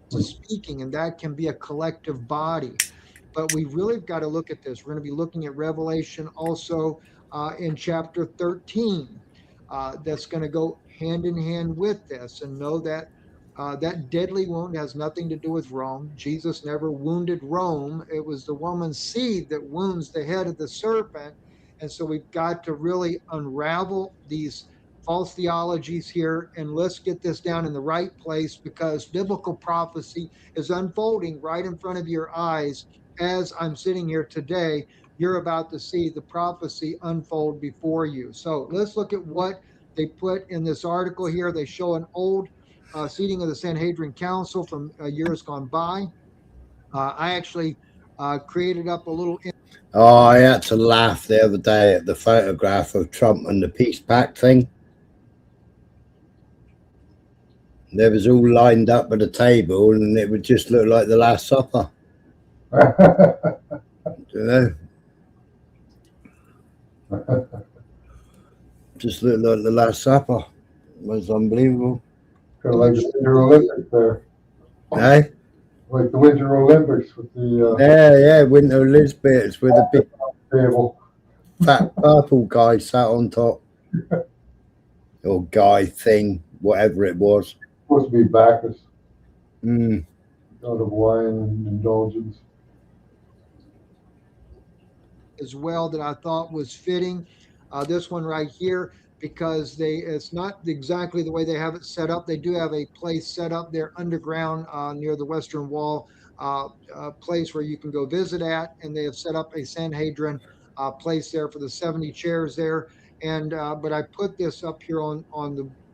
Speaking, and that can be a collective body. But we really got to look at this. We're going to be looking at Revelation also in chapter 13. That's going to go hand in hand with this, and know that that deadly wound has nothing to do with Rome. Jesus never wounded Rome. It was the woman's seed that wounds the head of the serpent. And so we've got to really unravel these false theologies here, and let's get this down in the right place, because biblical prophecy is unfolding right in front of your eyes. As I'm sitting here today, you're about to see the prophecy unfold before you. So let's look at what they put in this article here. They show an old seating of the Sanhedrin Council from years gone by. I actually created up a little. Oh, I had to laugh the other day at the photograph of Trump and the peace pact thing. They was all lined up at a table, and it would just look like the Last Supper. You know, just looked like the Last Supper. It was unbelievable. Kind of like the Winter Olympics there. Eh? Like the Winter Olympics with the Yeah, Winter Olympics with a big table. fat purple guy sat on top. Or guy thing, whatever it was. Supposed to be Bacchus. God of wine and indulgence. As well that I thought was fitting. This one right here, because it's not exactly the way they have it set up. They do have a place set up there underground near the Western Wall, a place where you can go visit at, and they have set up a Sanhedrin place there for the 70 chairs there. And but I put this up here on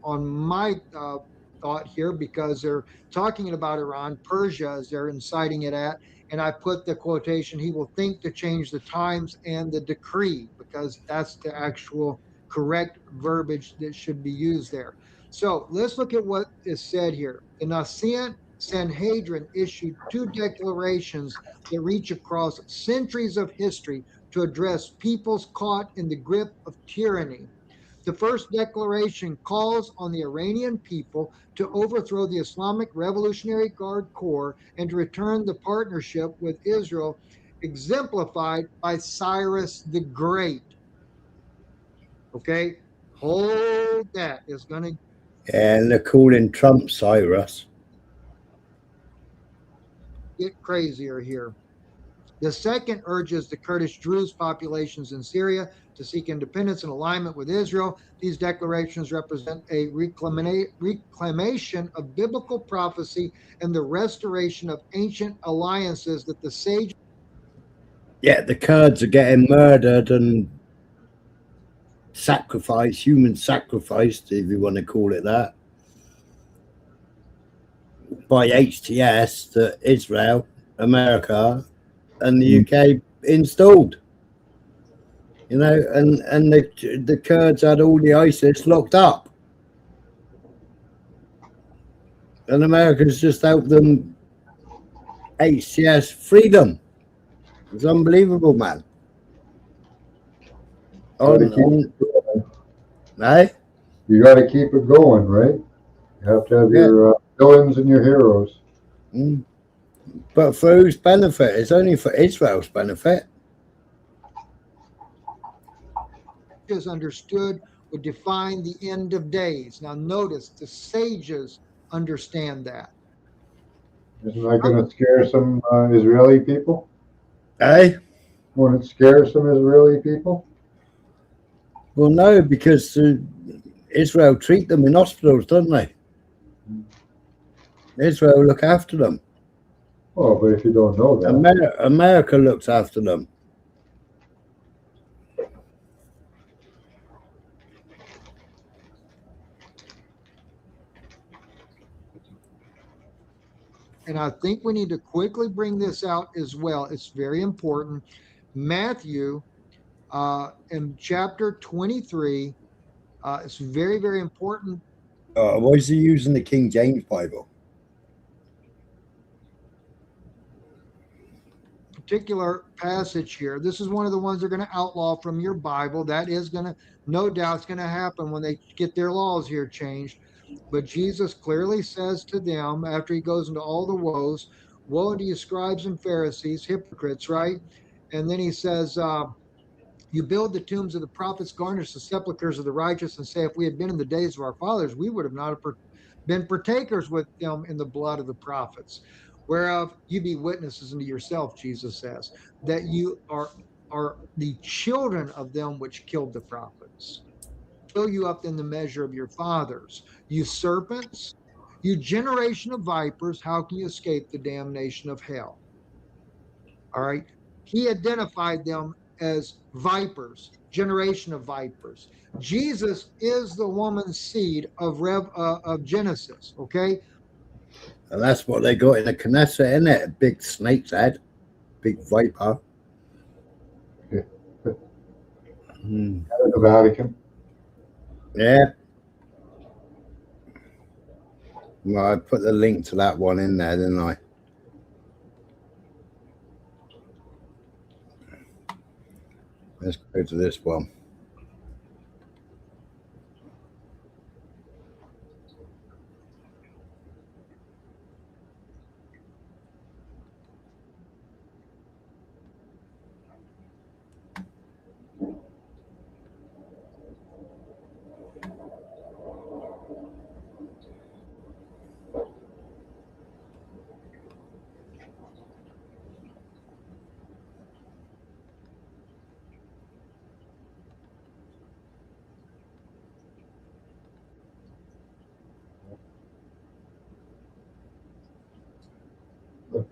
my thought here because they're talking about Iran, Persia, as they're inciting it at. And I put the quotation, he will think to change the times and the decree, because that's the actual correct verbiage that should be used there. So let's look at what is said here. The Nicene Sanhedrin issued 2 declarations that reach across centuries of history to address peoples caught in the grip of tyranny. The first declaration calls on the Iranian people to overthrow the Islamic Revolutionary Guard Corps and to return the partnership with Israel, exemplified by Cyrus the Great. Okay, hold that. It's going to. And they're calling Trump Cyrus. Get crazier here. The second urges the Kurdish Druze populations in Syria to seek independence and alignment with Israel. These declarations represent a reclamation of biblical prophecy and the restoration of ancient alliances that the sages. Yeah, the Kurds are getting murdered and sacrificed, human sacrificed, if you want to call it that, by HTS that Israel, America, and the UK installed. You know, and the Kurds had all the ISIS locked up, and America's just helped them. HTS freedom. It's unbelievable, man. You got to keep it going, right? You have to have your villains and your heroes. But for whose benefit? It's only for Israel's benefit. Understood would define the end of days. Now notice the sages understand that. Isn't that going to scare some Israeli people? Eh? Won't it scare some Israeli people? Well, no, because Israel treat them in hospitals, don't they? Israel look after them. Oh, but if you don't know that. America looks after them. And I think we need to quickly bring this out as well. It's very important. Matthew in chapter 23, it's very, very important. Why is he using the King James Bible? Particular passage here. This is one of the ones they're going to outlaw from your Bible. That is going to, no doubt, it's going to happen when they get their laws here changed. But Jesus clearly says to them, after he goes into all the woes, woe unto you scribes and Pharisees, hypocrites, right? And then he says, you build the tombs of the prophets, garnish the sepulchres of the righteous, and say, if we had been in the days of our fathers, we would have not been partakers with them in the blood of the prophets. Whereof you be witnesses unto yourself, Jesus says, that you are the children of them which killed the prophets. Fill you up in the measure of your fathers. You serpents, you generation of vipers, how can you escape the damnation of hell? All right. He identified them as vipers, generation of vipers. Jesus is the woman's seed of Genesis, okay? And that's what they got in the Knesset, isn't it? A big snake's head. big viper. The Vatican. Yeah. Well, I put the link to that one in there, didn't I? Let's go to this one.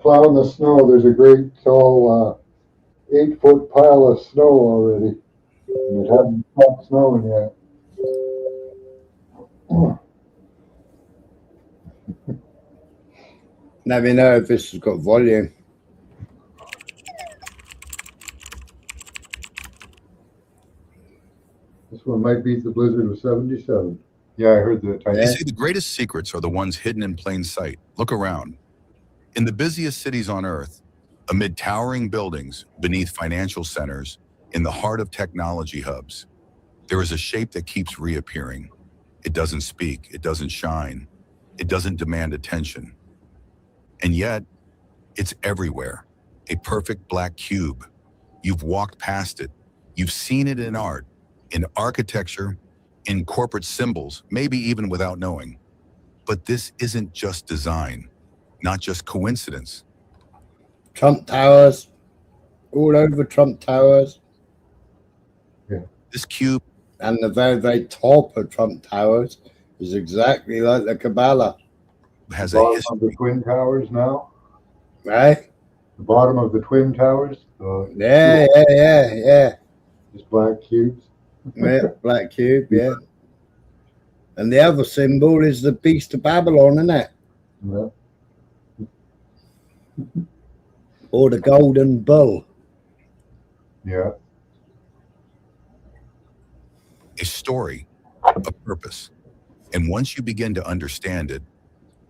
Plowing the snow, there's a great tall 8-foot pile of snow already. And it hasn't stopped snowing yet. Let me know if this has got volume. This one might beat the blizzard of 77. Yeah, I heard that. They say the greatest secrets are the ones hidden in plain sight. Look around. In the busiest cities on Earth, amid towering buildings, beneath financial centers, in the heart of technology hubs, there is a shape that keeps reappearing. It doesn't speak, it doesn't shine, it doesn't demand attention. And yet, it's everywhere. A perfect black cube. You've walked past it. You've seen it in art, in architecture, in corporate symbols, maybe even without knowing. But this isn't just design, not just coincidence. Trump Towers, all over Trump Towers. Yeah. This cube. And the very, very top of Trump Towers is exactly like the Kabbalah. Has the bottom of the Twin Towers now? Right? The bottom of the Twin Towers? Yeah. Just black cubes? Yeah, black cube, yeah. And the other symbol is the Beast of Babylon, isn't it? Yeah. Or the Golden Bull. Yeah. A story, a purpose. And once you begin to understand it,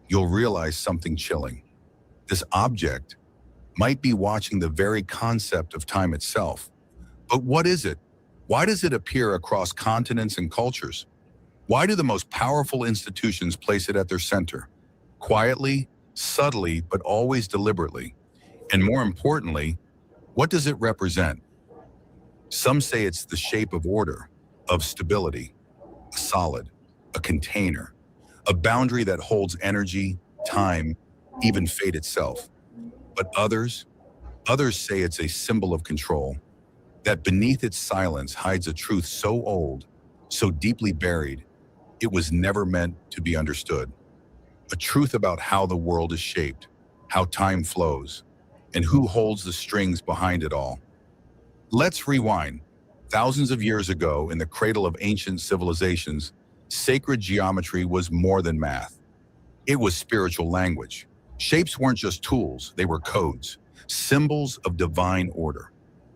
you'll realize something chilling. This object might be watching the very concept of time itself. But what is it? Why does it appear across continents and cultures? Why do the most powerful institutions place it at their center? Quietly, subtly, but always deliberately. And more importantly, what does it represent? Some say it's the shape of order, of stability, a solid, a container, a boundary that holds energy, time, even fate itself. But others say it's a symbol of control, that beneath its silence hides a truth so old, so deeply buried, it was never meant to be understood. A truth about how the world is shaped, how time flows, and who holds the strings behind it all. Let's rewind. Thousands of years ago, in the cradle of ancient civilizations, sacred geometry was more than math. It was spiritual language. Shapes weren't just tools, they were codes, symbols of divine order.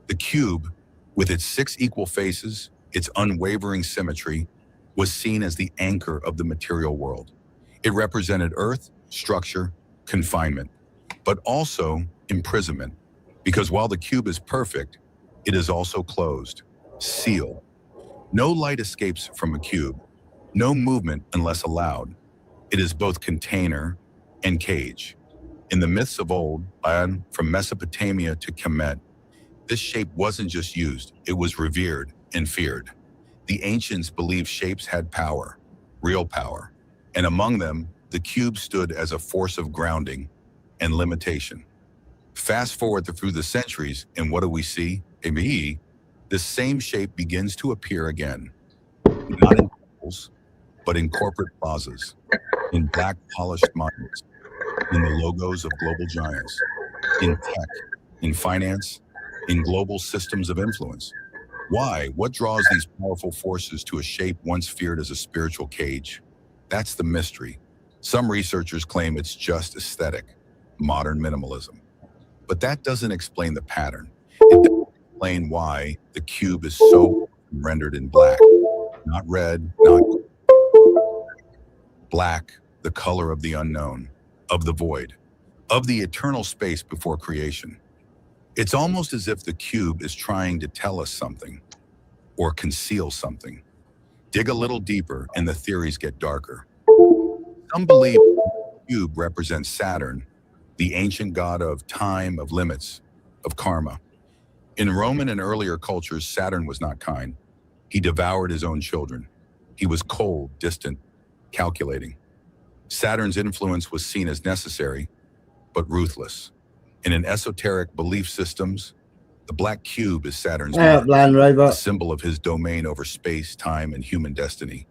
The cube, with its 6 equal faces, its unwavering symmetry, was seen as the anchor of the material world. It represented earth, structure, confinement, but also imprisonment, because while the cube is perfect, it is also closed, sealed. No light escapes from a cube, no movement unless allowed. It is both container and cage. In the myths of old, from Mesopotamia to Kemet, this shape wasn't just used, it was revered and feared. The ancients believed shapes had power, real power, and among them, the cube stood as a force of grounding and limitation. Fast forward through the centuries, and what do we see? This same shape begins to appear again, not in temples, but in corporate plazas, in black polished monuments, in the logos of global giants, in tech, in finance, in global systems of influence. Why? What draws these powerful forces to a shape once feared as a spiritual cage? That's the mystery. Some researchers claim it's just aesthetic, modern minimalism. But that doesn't explain the pattern. It doesn't explain why the cube is so rendered in black. Not red, not black, the color of the unknown, of the void, of the eternal space before creation. It's almost as if the cube is trying to tell us something or conceal something. Dig a little deeper and the theories get darker. Some believe the cube represents Saturn, the ancient god of time, of limits, of karma. In Roman and earlier cultures, Saturn was not kind. He devoured his own children. He was cold, distant, calculating. Saturn's influence was seen as necessary, but ruthless. And in esoteric belief systems, the black cube is Saturn's Land Rover. a symbol of his domain over space, time, and human destiny.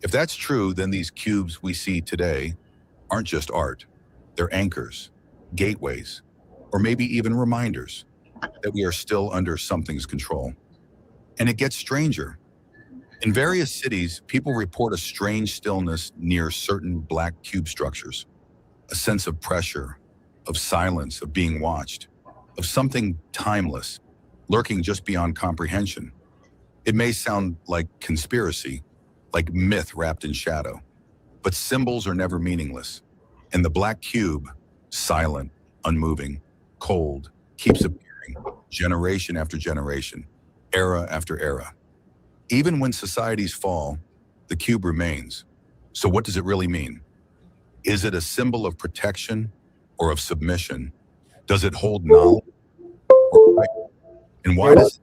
If that's true, then these cubes we see today aren't just art. They're anchors, gateways, or maybe even reminders that we are still under something's control. And it gets stranger. In various cities, people report a strange stillness near certain black cube structures, a sense of pressure, of silence, of being watched, of something timeless, lurking just beyond comprehension. It may sound like conspiracy, like myth wrapped in shadow, but symbols are never meaningless. And the black cube, silent, unmoving, cold, keeps appearing generation after generation, era after era. Even when societies fall, the cube remains. So what does it really mean? Is it a symbol of protection or of submission? Does it hold knowledge? And why does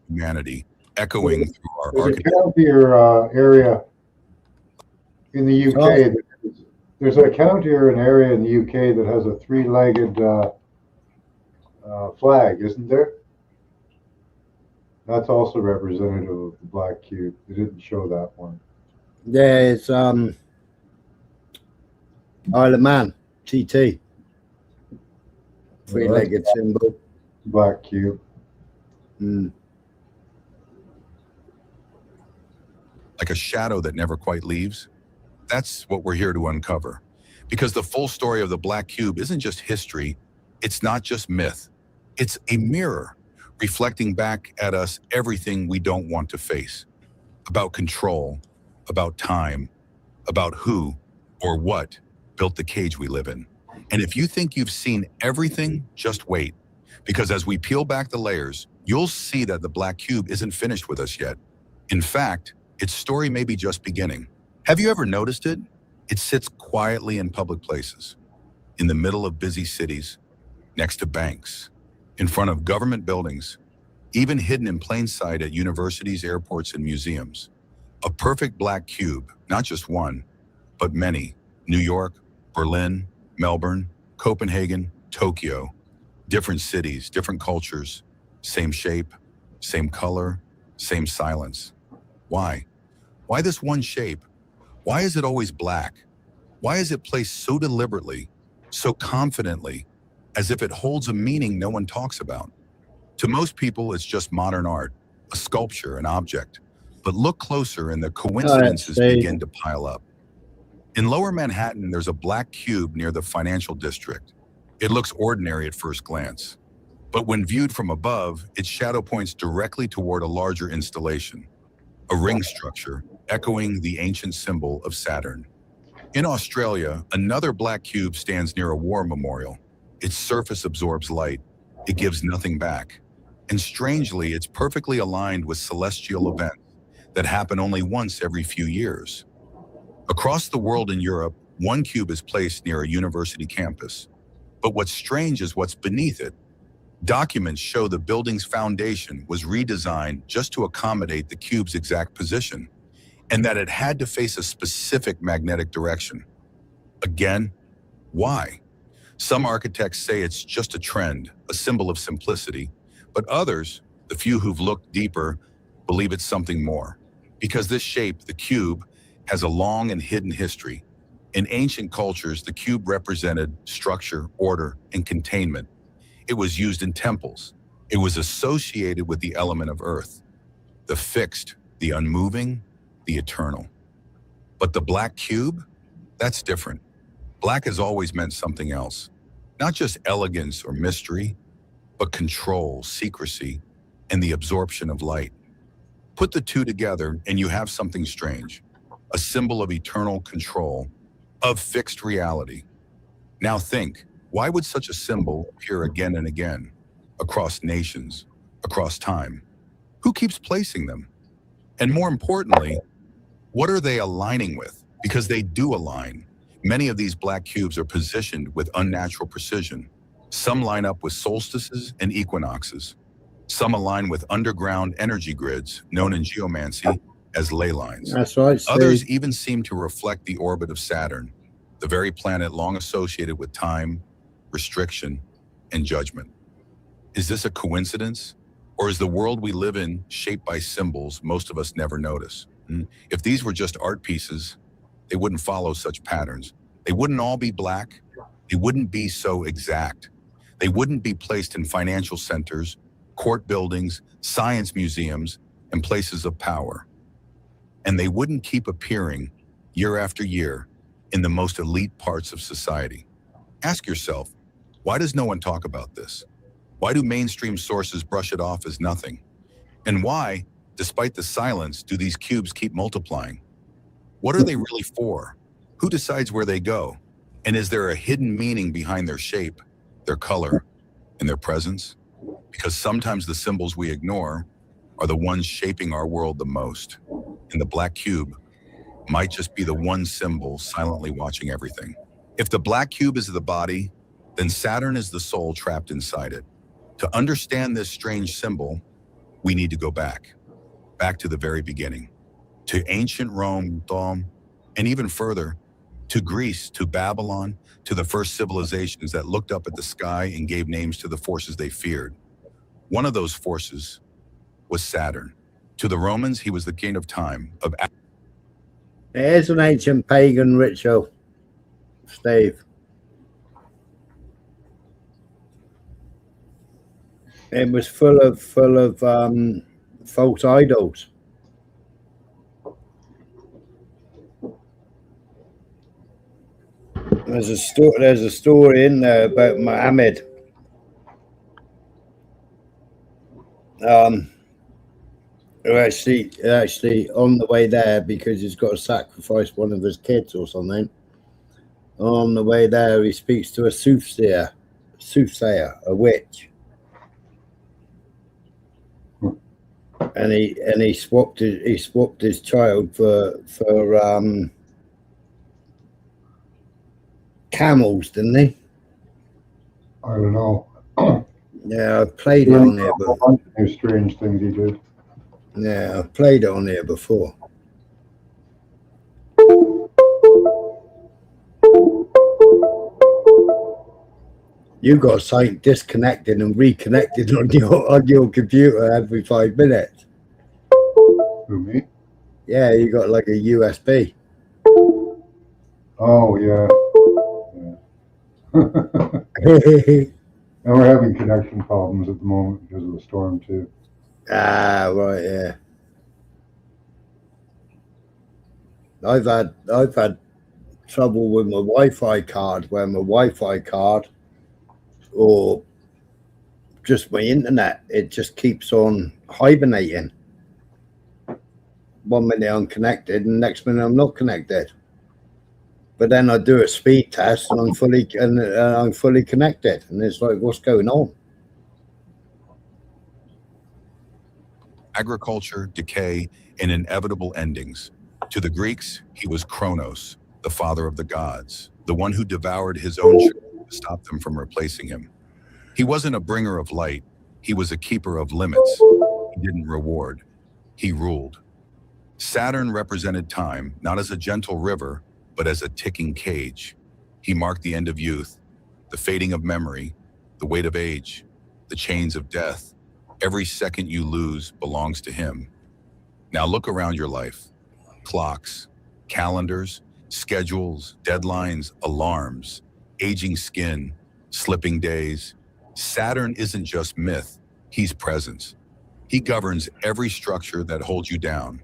humanity echoing through our There's a architecture? countier area in the UK. There's a countier an area in the UK that has a three-legged flag, isn't there? That's also representative of the black cube. They didn't show that one. Yeah, it's Isle of Man, TT. Three-legged symbol. Black cube. Like a shadow that never quite leaves? That's what we're here to uncover. Because the full story of the black cube isn't just history, it's not just myth. It's a mirror reflecting back at us everything we don't want to face. About control, about time, about who or what built the cage we live in. And if you think you've seen everything, just wait. Because as we peel back the layers, you'll see that the black cube isn't finished with us yet. In fact, its story may be just beginning. Have you ever noticed it? It sits quietly in public places, in the middle of busy cities, next to banks, in front of government buildings, even hidden in plain sight at universities, airports, and museums. A perfect black cube, not just one, but many. New York, Berlin, Melbourne, Copenhagen, Tokyo. Different cities, different cultures, same shape, same color, same silence. Why? Why this one shape? Why is it always black? Why is it placed so deliberately, so confidently, as if it holds a meaning no one talks about? To most people, it's just modern art, a sculpture, an object. But look closer and the coincidences begin to pile up. In Lower Manhattan, there's a black cube near the financial district. It looks ordinary at first glance. But when viewed from above, its shadow points directly toward a larger installation, a ring structure echoing the ancient symbol of Saturn. In Australia, another black cube stands near a war memorial. Its surface absorbs light. It gives nothing back. And strangely, it's perfectly aligned with celestial events that happen only once every few years. Across the world in Europe, one cube is placed near a university campus. But what's strange is what's beneath it. Documents show the building's foundation was redesigned just to accommodate the cube's exact position, and that it had to face a specific magnetic direction. Again, why? Some architects say it's just a trend, a symbol of simplicity, but others, the few who've looked deeper, believe it's something more. Because this shape, the cube, has a long and hidden history. In ancient cultures, the cube represented structure, order, and containment. It was used in temples. It was associated with the element of earth, the fixed, the unmoving, the eternal. But the black cube, that's different. Black has always meant something else. Not just elegance or mystery, but control, secrecy, and the absorption of light. Put the two together and you have something strange, a symbol of eternal control, of fixed reality. Now think, why would such a symbol appear again and again, across nations, across time? Who keeps placing them? And more importantly, what are they aligning with? Because they do align. Many of these black cubes are positioned with unnatural precision. Some line up with solstices and equinoxes. Some align with underground energy grids, known in geomancy as ley lines. That's right, Steve. Others even seem to reflect the orbit of Saturn, the very planet long associated with time, restriction, and judgment. Is this a coincidence? Or is the world we live in shaped by symbols most of us never notice? If these were just art pieces, they wouldn't follow such patterns. They wouldn't all be black. They wouldn't be so exact. They wouldn't be placed in financial centers, court buildings, science museums, and places of power. And they wouldn't keep appearing year after year in the most elite parts of society. Ask yourself, why does no one talk about this? Why do mainstream sources brush it off as nothing? And why, despite the silence, do these cubes keep multiplying? What are they really for? Who decides where they go? And is there a hidden meaning behind their shape, their color, and their presence? Because sometimes the symbols we ignore are the ones shaping our world the most. And the black cube might just be the one symbol silently watching everything. If the black cube is the body, then Saturn is the soul trapped inside it. To understand this strange symbol, we need to go back to the very beginning, to ancient Rome, and even further, to Greece, to Babylon, to the first civilizations that looked up at the sky and gave names to the forces they feared. One of those forces was Saturn. To the Romans, he was the king of time. It is an ancient pagan ritual, Steve. It was full of false idols. There's a story in there about Muhammad. Who actually on the way there, because he's got to sacrifice one of his kids or something. On the way there, he speaks to a soothsayer, a witch. And he swapped his child for camels, didn't he? I don't know. Yeah, I've played it on here, but a bunch of new strange things he did. Yeah, I've played it on here before. You got something disconnected and reconnected on your computer every 5 minutes. Who, me? Yeah, you got like a USB. Oh yeah. And we're having connection problems at the moment because of the storm too. Ah, right, yeah. I've had trouble with my Wi-Fi card, where my Wi-Fi card or just my internet, it just keeps on hibernating. 1 minute I'm connected and next minute I'm not connected. But then I do a speed test and I'm fully connected, and it's like, what's going on? Agriculture, decay, and inevitable endings. To the Greeks, he was Kronos, the father of the gods, the one who devoured his own children to stop them from replacing him. He wasn't a bringer of light. He was a keeper of limits. He didn't reward. He ruled. Saturn represented time, not as a gentle river, but as a ticking cage. He marked the end of youth, the fading of memory, the weight of age, the chains of death. Every second you lose belongs to him. Now look around your life. Clocks, calendars, schedules, deadlines, alarms, aging skin, slipping days. Saturn isn't just myth, he's presence. He governs every structure that holds you down,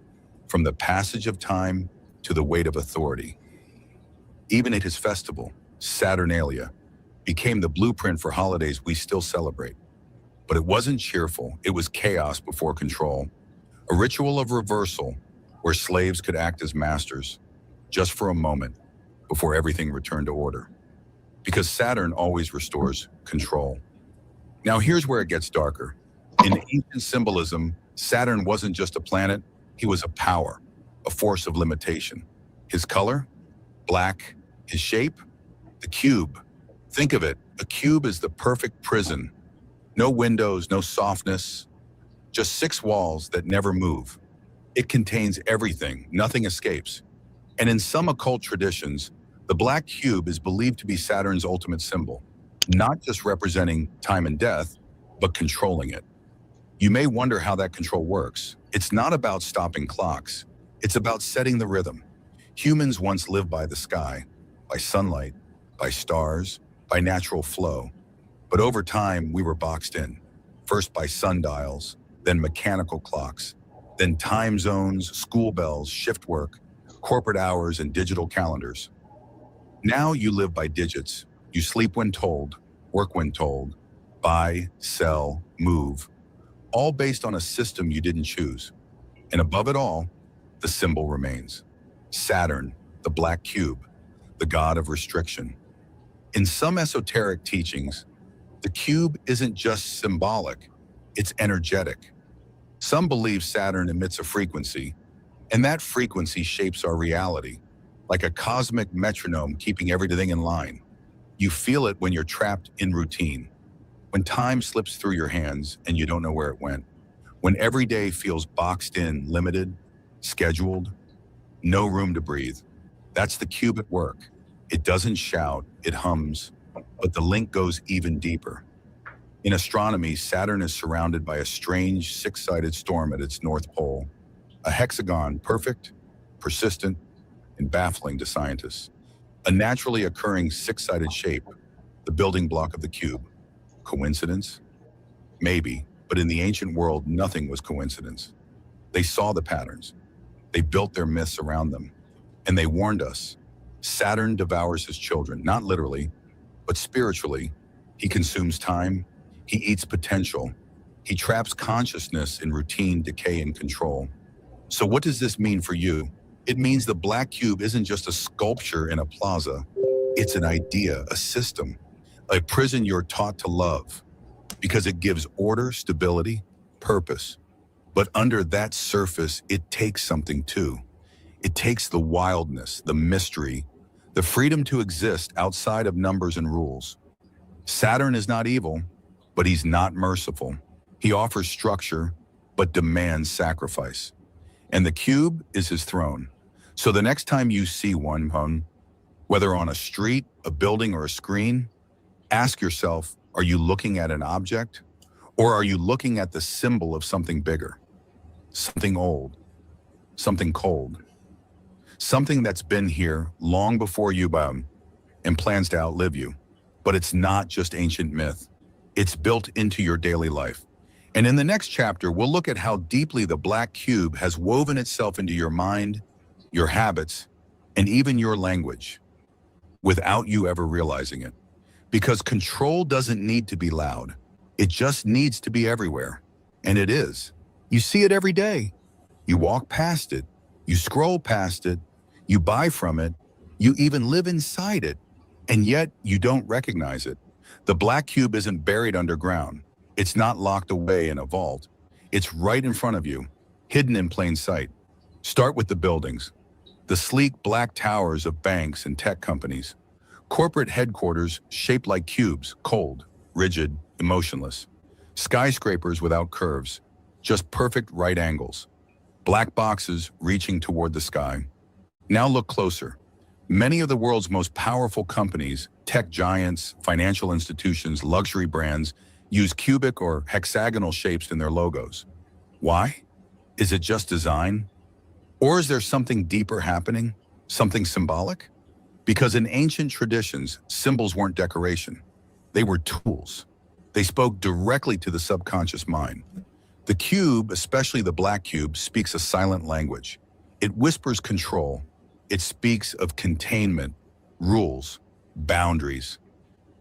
from the passage of time to the weight of authority. Even at his festival, Saturnalia, became the blueprint for holidays we still celebrate. But it wasn't cheerful, it was chaos before control. A ritual of reversal where slaves could act as masters just for a moment before everything returned to order. Because Saturn always restores control. Now here's where it gets darker. In ancient symbolism, Saturn wasn't just a planet, he was a power, a force of limitation. His color? Black. His shape? The cube. Think of it, a cube is the perfect prison. No windows, no softness, just 6 walls that never move. It contains everything, nothing escapes. And in some occult traditions, the black cube is believed to be Saturn's ultimate symbol, not just representing time and death, but controlling it. You may wonder how that control works. It's not about stopping clocks. It's about setting the rhythm. Humans once lived by the sky, by sunlight, by stars, by natural flow. But over time, we were boxed in, first by sundials, then mechanical clocks, then time zones, school bells, shift work, corporate hours, and digital calendars. Now you live by digits. You sleep when told, work when told, buy, sell, move, all based on a system you didn't choose. And above it all, the symbol remains. Saturn, the black cube, the god of restriction. In some esoteric teachings, the cube isn't just symbolic, it's energetic. Some believe Saturn emits a frequency, and that frequency shapes our reality, like a cosmic metronome keeping everything in line. You feel it when you're trapped in routine, when time slips through your hands and you don't know where it went, when every day feels boxed in, limited, scheduled, no room to breathe. That's the cube at work. It doesn't shout, it hums, but the link goes even deeper. In astronomy, Saturn is surrounded by a strange 6-sided storm at its north pole, a hexagon, perfect, persistent, and baffling to scientists. A naturally occurring 6-sided shape, the building block of the cube. Coincidence? Maybe, but in the ancient world, nothing was coincidence. They saw the patterns. They built their myths around them. And they warned us. Saturn devours his children, not literally, but spiritually. He consumes time. He eats potential. He traps consciousness in routine, decay, and control. So what does this mean for you? It means the black cube isn't just a sculpture in a plaza. It's an idea, a system, a prison you're taught to love because it gives order, stability, purpose. But under that surface, it takes something too. It takes the wildness, the mystery, the freedom to exist outside of numbers and rules. Saturn is not evil, but he's not merciful. He offers structure, but demands sacrifice. And the cube is his throne. So the next time you see one, whether on a street, a building, or a screen, ask yourself, are you looking at an object? Or are you looking at the symbol of something bigger? Something old, something cold, something that's been here long before you and plans to outlive you. But it's not just ancient myth. It's built into your daily life. And in the next chapter, we'll look at how deeply the black cube has woven itself into your mind, your habits, and even your language, without you ever realizing it. Because control doesn't need to be loud. It just needs to be everywhere. And it is. You see it every day. You walk past it. You scroll past it. You buy from it. You even live inside it. And yet you don't recognize it. The black cube isn't buried underground. It's not locked away in a vault. It's right in front of you, hidden in plain sight. Start with the buildings. The sleek black towers of banks and tech companies. Corporate headquarters shaped like cubes, cold, rigid, emotionless. Skyscrapers without curves, just perfect right angles. Black boxes reaching toward the sky. Now look closer. Many of the world's most powerful companies, tech giants, financial institutions, luxury brands, use cubic or hexagonal shapes in their logos. Why? Is it just design? Or is there something deeper happening? Something symbolic? Because in ancient traditions, symbols weren't decoration. They were tools. They spoke directly to the subconscious mind. The cube, especially the black cube, speaks a silent language. It whispers control. It speaks of containment, rules, boundaries.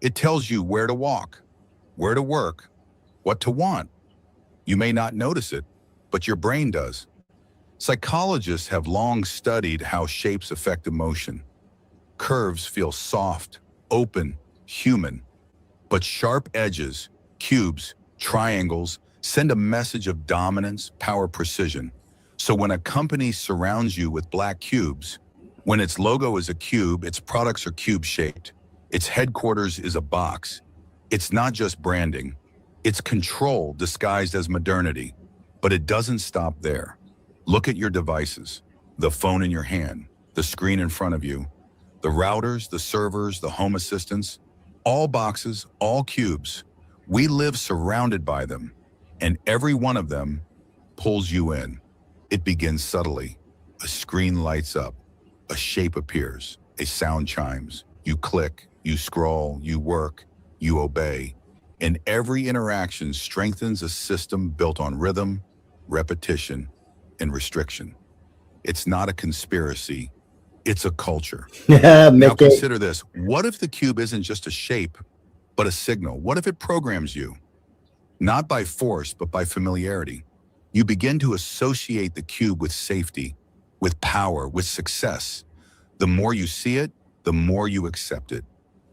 It tells you where to walk, where to work, what to want. You may not notice it, but your brain does. Psychologists have long studied how shapes affect emotion. Curves feel soft, open, human, but sharp edges, cubes, triangles send a message of dominance, power, precision. So when a company surrounds you with black cubes, when its logo is a cube, its products are cube-shaped, its headquarters is a box, it's not just branding, it's control disguised as modernity. But it doesn't stop there. Look at your devices, the phone in your hand, the screen in front of you, the routers, the servers, the home assistants, all boxes, all cubes. We live surrounded by them, and every one of them pulls you in. It begins subtly. A screen lights up, a shape appears, a sound chimes. You click, you scroll, you work, you obey. And every interaction strengthens a system built on rhythm, repetition, and restriction. It's not a conspiracy, it's a culture. Yeah, Now consider this. What if the cube isn't just a shape, but a signal? What if it programs you? Not by force, but by familiarity. You begin to associate the cube with safety, with power, with success. The more you see it, the more you accept it.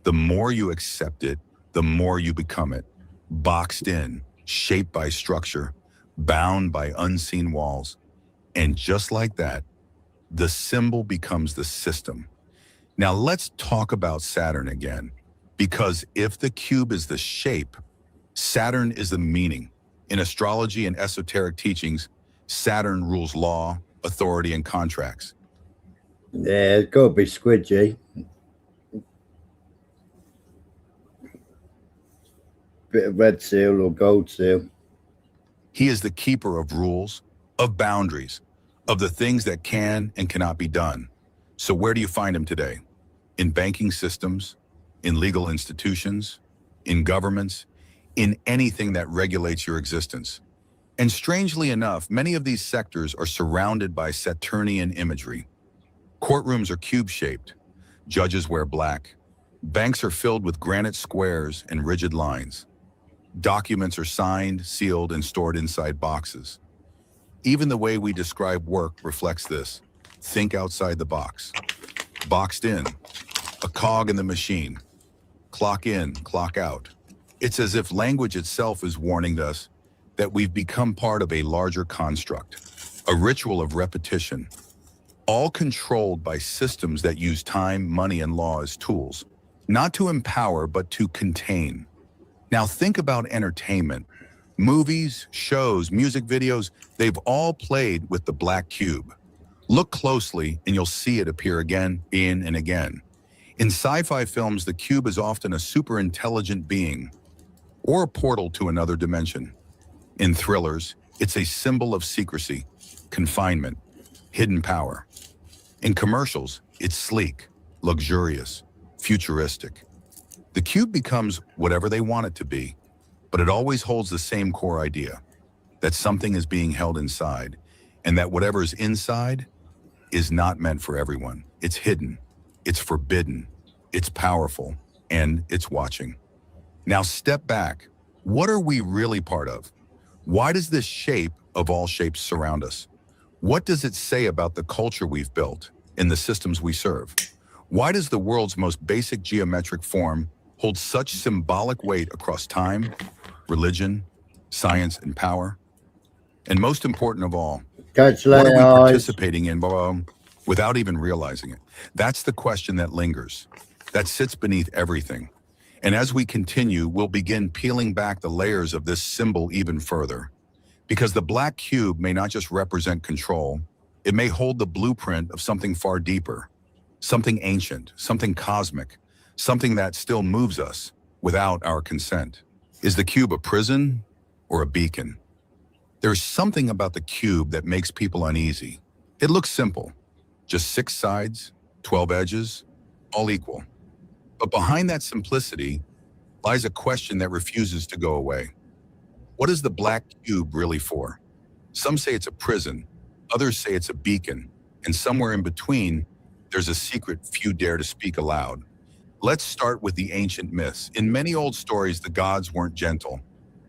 The more you accept it, the more you become it. Boxed in, shaped by structure, bound by unseen walls. And just like that, the symbol becomes the system. Now let's talk about Saturn again, because if the cube is the shape, Saturn is the meaning. In astrology and esoteric teachings, Saturn rules law, authority, and contracts. Yeah, it's got to be squidgy. Bit of red seal or gold seal. He is the keeper of rules, of boundaries, of the things that can and cannot be done. So where do you find him today? In banking systems, in legal institutions, in governments, in anything that regulates your existence. And strangely enough, many of these sectors are surrounded by Saturnian imagery. Courtrooms are cube-shaped. Judges wear black. Banks are filled with granite squares and rigid lines. Documents are signed, sealed, and stored inside boxes. Even the way we describe work reflects this. Think outside the box. Boxed in, a cog in the machine. Clock in, clock out. It's as if language itself is warning us that we've become part of a larger construct, a ritual of repetition, all controlled by systems that use time, money, and law as tools, not to empower, but to contain. Now think about entertainment. Movies, shows, music videos, they've all played with the black cube. Look closely and you'll see it appear again and again. In sci-fi films, the cube is often a super intelligent being or a portal to another dimension. In thrillers, it's a symbol of secrecy, confinement, hidden power. In commercials, it's sleek, luxurious, futuristic. The cube becomes whatever they want it to be, but it always holds the same core idea, that something is being held inside, and that whatever is inside is not meant for everyone. It's hidden, it's forbidden, it's powerful, and it's watching. Now step back. What are we really part of? Why does this shape of all shapes surround us? What does it say about the culture we've built and the systems we serve? Why does the world's most basic geometric form hold such symbolic weight across time, religion, science, and power? And most important of all, what are we participating in without even realizing it? That's the question that lingers, that sits beneath everything. And as we continue, we'll begin peeling back the layers of this symbol even further. Because the black cube may not just represent control, it may hold the blueprint of something far deeper, something ancient, something cosmic, something that still moves us without our consent. Is the cube a prison or a beacon? There's something about the cube that makes people uneasy. It looks simple, just 6 sides, 12 edges, all equal. But behind that simplicity lies a question that refuses to go away. What is the black cube really for? Some say it's a prison, others say it's a beacon, and somewhere in between, there's a secret few dare to speak aloud. Let's start with the ancient myths. In many old stories, the gods weren't gentle.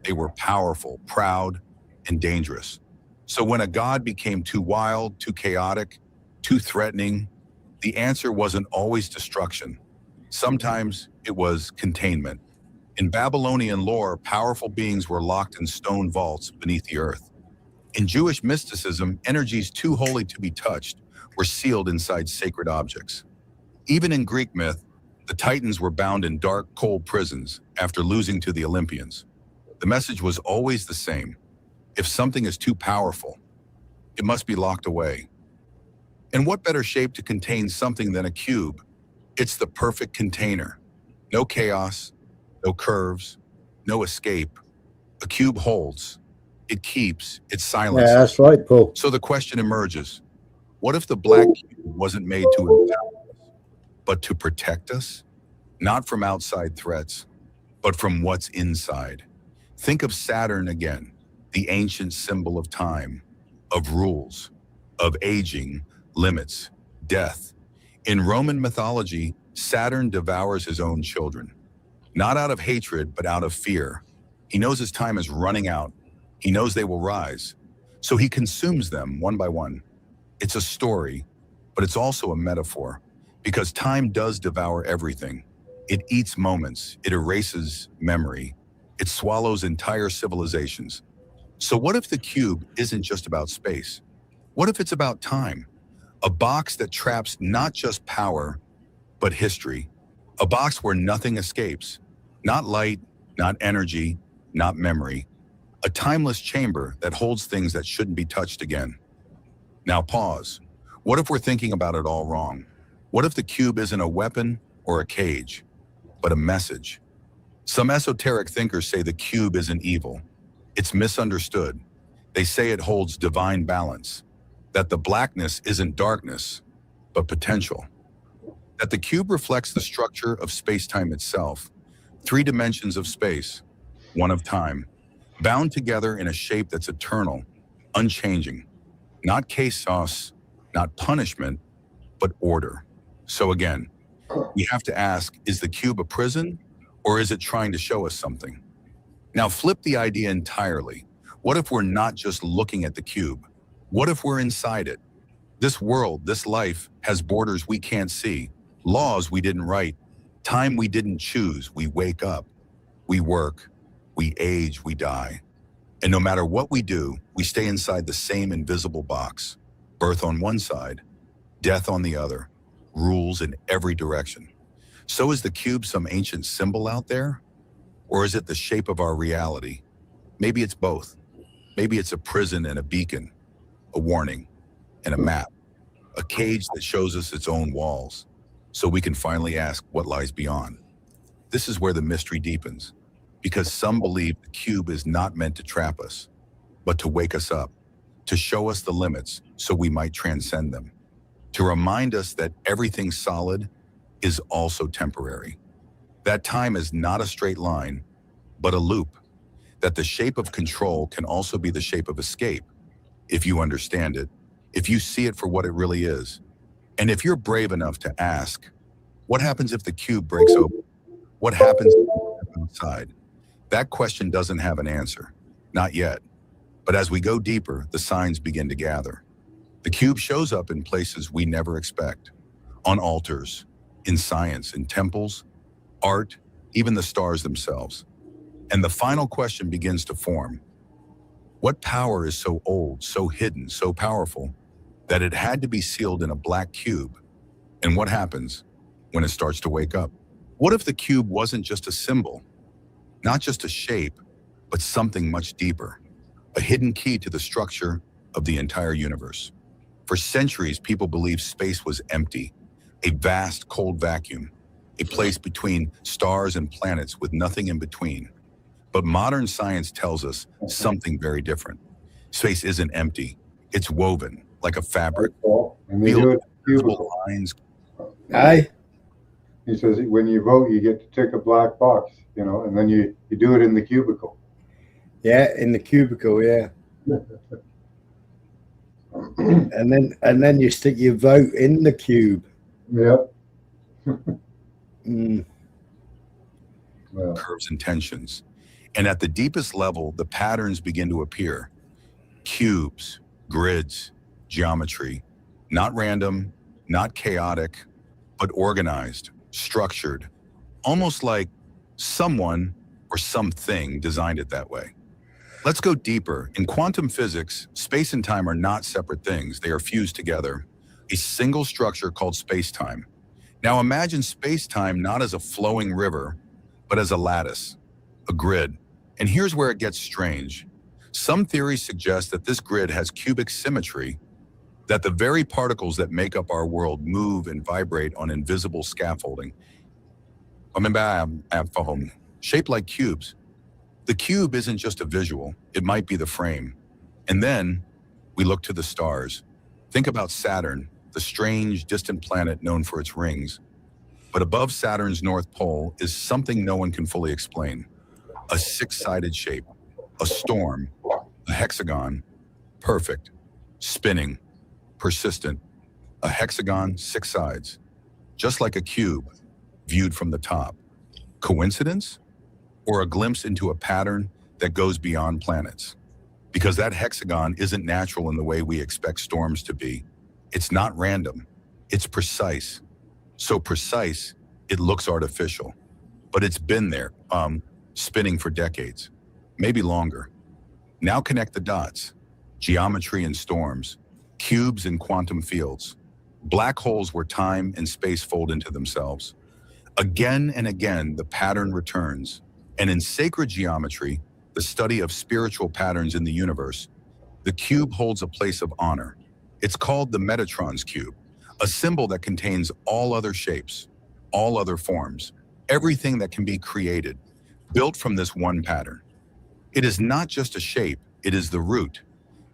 They were powerful, proud, and dangerous. So when a god became too wild, too chaotic, too threatening, the answer wasn't always destruction. Sometimes it was containment. In Babylonian lore, powerful beings were locked in stone vaults beneath the earth. In Jewish mysticism, energies too holy to be touched were sealed inside sacred objects. Even in Greek myth, the Titans were bound in dark, cold prisons after losing to the Olympians. The message was always the same. If something is too powerful, it must be locked away. And what better shape to contain something than a cube? It's the perfect container. No chaos, no curves, no escape. A cube holds. It keeps. It silences. Yeah, that's right, Paul. So the question emerges, what if the black cube wasn't made to empower us, but to protect us? Not from outside threats, but from what's inside. Think of Saturn again, the ancient symbol of time, of rules, of aging, limits, death. In Roman mythology, Saturn devours his own children, not out of hatred, but out of fear. He knows his time is running out. He knows they will rise. So he consumes them one by one. It's a story, but it's also a metaphor, because time does devour everything. It eats moments, it erases memory, it swallows entire civilizations. So what if the cube isn't just about space? What if it's about time? A box that traps not just power, but history. A box where nothing escapes. Not light, not energy, not memory. A timeless chamber that holds things that shouldn't be touched again. Now pause. What if we're thinking about it all wrong? What if the cube isn't a weapon or a cage, but a message? Some esoteric thinkers say the cube isn't evil. It's misunderstood. They say it holds divine balance, that the blackness isn't darkness, but potential. That the cube reflects the structure of space-time itself, 3 dimensions of space, 1 of time, bound together in a shape that's eternal, unchanging. Not chaos, not punishment, but order. So again, we have to ask, is the cube a prison, or is it trying to show us something? Now flip the idea entirely. What if we're not just looking at the cube? What if we're inside it? This world, this life, has borders we can't see, laws we didn't write, time we didn't choose. We wake up, we work, we age, we die. And no matter what we do, we stay inside the same invisible box. Birth on one side, death on the other, rules in every direction. So is the cube some ancient symbol out there? Or is it the shape of our reality? Maybe it's both. Maybe it's a prison and a beacon, a warning and a map, a cage that shows us its own walls, so we can finally ask what lies beyond. This is where the mystery deepens, because some believe the cube is not meant to trap us, but to wake us up, to show us the limits so we might transcend them, to remind us that everything solid is also temporary, that time is not a straight line, but a loop, that the shape of control can also be the shape of escape, if you understand it, if you see it for what it really is. And if you're brave enough to ask, what happens if the cube breaks open? What happens if you step outside? That question doesn't have an answer, not yet. But as we go deeper, the signs begin to gather. The cube shows up in places we never expect, on altars, in science, in temples, art, even the stars themselves. And the final question begins to form. What power is so old, so hidden, so powerful, that it had to be sealed in a black cube? And what happens when it starts to wake up? What if the cube wasn't just a symbol, not just a shape, but something much deeper, a hidden key to the structure of the entire universe? For centuries, people believed space was empty, a vast cold vacuum, a place between stars and planets with nothing in between. But modern science tells us something very different. Space isn't empty. It's woven like a fabric. And they do it Visible lines. Aye. He says when you vote, you get to tick a black box, and then you do it in the cubicle. Yeah, in the cubicle, yeah. and then you stick your vote in the cube. Yep. curves and tensions. And at the deepest level, the patterns begin to appear. Cubes, grids, geometry, not random, not chaotic, but organized, structured, almost like someone or something designed it that way. Let's go deeper. In quantum physics, space and time are not separate things. They are fused together, a single structure called space-time. Now imagine space-time not as a flowing river, but as a lattice, a grid. And here's where it gets strange. Some theories suggest that this grid has cubic symmetry, that the very particles that make up our world move and vibrate on invisible scaffolding. Shaped like cubes. The cube isn't just a visual, it might be the frame. And then we look to the stars. Think about Saturn, the strange, distant planet known for its rings. But above Saturn's north pole is something no one can fully explain. A six-sided shape, a storm, a hexagon, perfect, spinning, persistent, a hexagon, 6 sides, just like a cube viewed from the top. Coincidence? Or a glimpse into a pattern that goes beyond planets? Because that hexagon isn't natural in the way we expect storms to be. It's not random, it's precise. So precise, it looks artificial. But it's been there, spinning for decades, maybe longer. Now connect the dots. Geometry and storms, cubes and quantum fields, black holes where time and space fold into themselves. Again and again, the pattern returns. And in sacred geometry, the study of spiritual patterns in the universe, the cube holds a place of honor. It's called the Metatron's cube, a symbol that contains all other shapes, all other forms, everything that can be created, built from this one pattern. It is not just a shape, it is the root.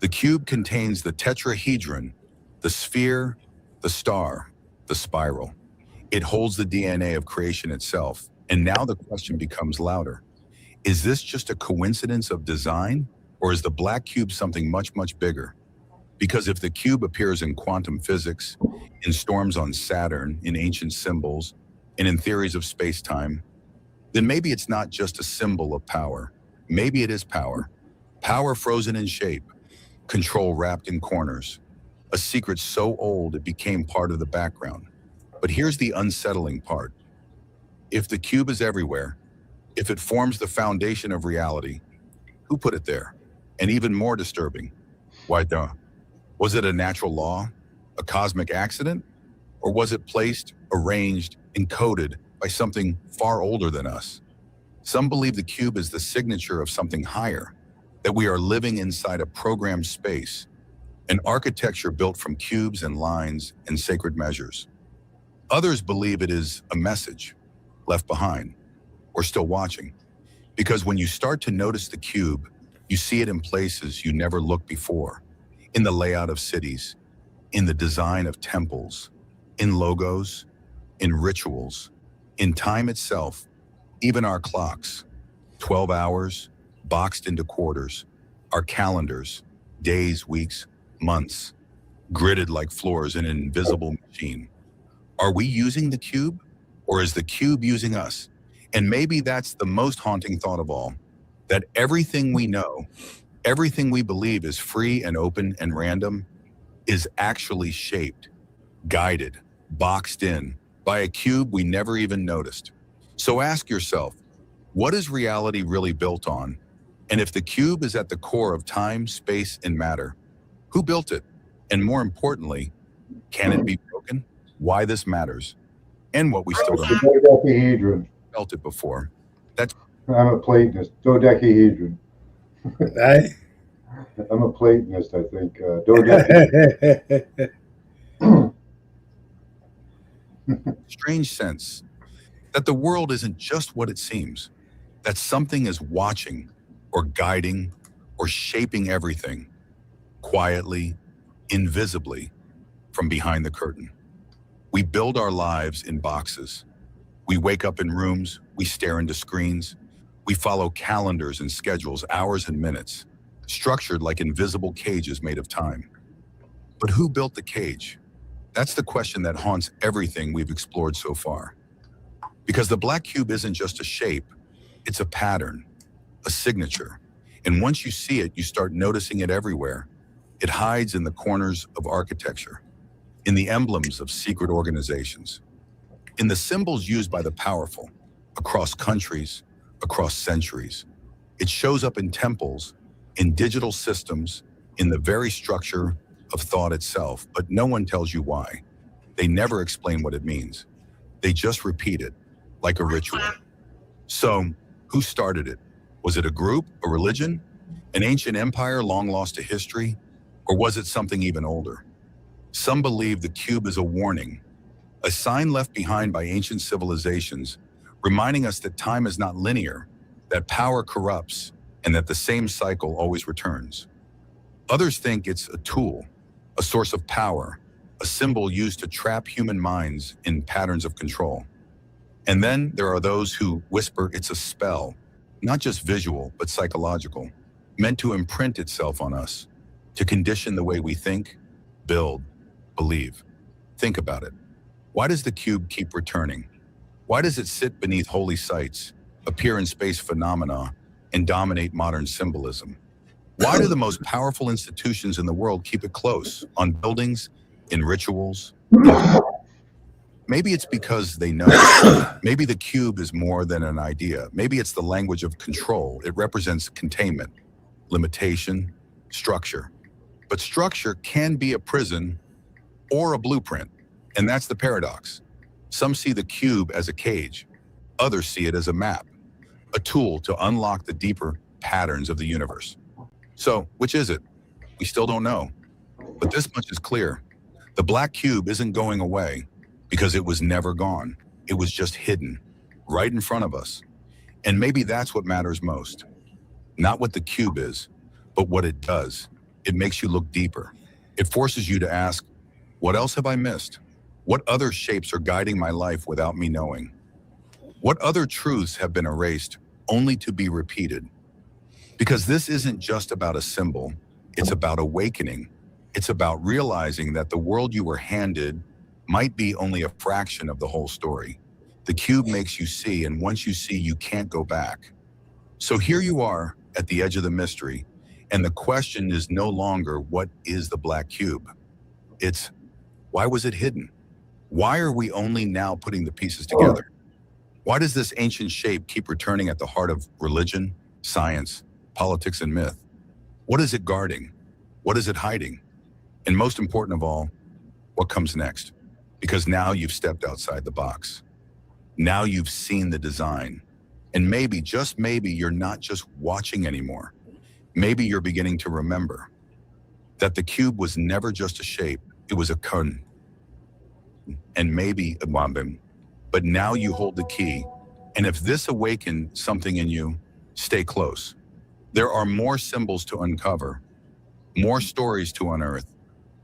The cube contains the tetrahedron, the sphere, the star, the spiral. It holds the DNA of creation itself. And now the question becomes louder. Is this just a coincidence of design, or is the black cube something much, much bigger? Because if the cube appears in quantum physics, in storms on Saturn, in ancient symbols, and in theories of space-time, then maybe it's not just a symbol of power. Maybe it is power. Power frozen in shape, control wrapped in corners, a secret so old it became part of the background. But here's the unsettling part. If the cube is everywhere, if it forms the foundation of reality, who put it there? And even more disturbing, why was it a natural law, a cosmic accident? Or was it placed, arranged, encoded by something far older than us? Some believe the cube is the signature of something higher, that we are living inside a programmed space, an architecture built from cubes and lines and sacred measures. Others believe it is a message left behind or still watching, because when you start to notice the cube, you see it in places you never looked before, in the layout of cities, in the design of temples, in logos, in rituals, in time itself, even our clocks, 12 hours, boxed into quarters, our calendars, days, weeks, months, gridded like floors in an invisible machine. Are we using the cube, or is the cube using us? And maybe that's the most haunting thought of all, that everything we know, everything we believe is free and open and random, is actually shaped, guided, boxed in by a cube we never even noticed. So ask yourself, what is reality really built on? And if the cube is at the core of time, space, and matter, who built it? And more importantly, can it be broken? Why this matters, and what we still don't know. Dodecahedron. Felt it before. That's I'm a Platonist. Dodecahedron. Hey? I'm a Platonist, I think. Dodecahedron. strange sense that the world isn't just what it seems, that something is watching or guiding or shaping everything quietly, invisibly from behind the curtain. We build our lives in boxes. We wake up in rooms, we stare into screens, we follow calendars and schedules, hours and minutes, structured like invisible cages made of time. But who built the cage? That's the question that haunts everything we've explored so far. Because the black cube isn't just a shape, it's a pattern, a signature. And once you see it, you start noticing it everywhere. It hides in the corners of architecture, in the emblems of secret organizations, in the symbols used by the powerful, across countries, across centuries. It shows up in temples, in digital systems, in the very structure of thought itself, but no one tells you why. They never explain what it means. They just repeat it, like a ritual. So, who started it? Was it a group, a religion, an ancient empire long lost to history, or was it something even older? Some believe the cube is a warning, a sign left behind by ancient civilizations, reminding us that time is not linear, that power corrupts, and that the same cycle always returns. Others think it's a tool, a source of power, a symbol used to trap human minds in patterns of control. And then there are those who whisper it's a spell, not just visual, but psychological, meant to imprint itself on us, to condition the way we think, build, believe. Think about it. Why does the cube keep returning? Why does it sit beneath holy sites, appear in space phenomena, and dominate modern symbolism? Why do the most powerful institutions in the world keep it close, on buildings, in rituals? Maybe it's because they know. Maybe the cube is more than an idea. Maybe it's the language of control. It represents containment, limitation, structure. But structure can be a prison or a blueprint, and that's the paradox. Some see the cube as a cage. Others see it as a map, a tool to unlock the deeper patterns of the universe. So, which is it? We still don't know. But this much is clear. The black cube isn't going away because it was never gone. It was just hidden, right in front of us. And maybe that's what matters most. Not what the cube is, but what it does. It makes you look deeper. It forces you to ask, what else have I missed? What other shapes are guiding my life without me knowing? What other truths have been erased only to be repeated? Because this isn't just about a symbol, it's about awakening. It's about realizing that the world you were handed might be only a fraction of the whole story. The cube makes you see, and once you see, you can't go back. So here you are at the edge of the mystery, and the question is no longer, what is the black cube? It's, why was it hidden? Why are we only now putting the pieces together? Why does this ancient shape keep returning at the heart of religion, science, politics, and myth? What is it guarding? What is it hiding? And most important of all, what comes next? Because now you've stepped outside the box. Now you've seen the design. And maybe, just maybe, you're not just watching anymore. Maybe you're beginning to remember that the cube was never just a shape, it was a kun. And maybe a wambim. But now you hold the key. And if this awakened something in you, stay close. There are more symbols to uncover, more stories to unearth,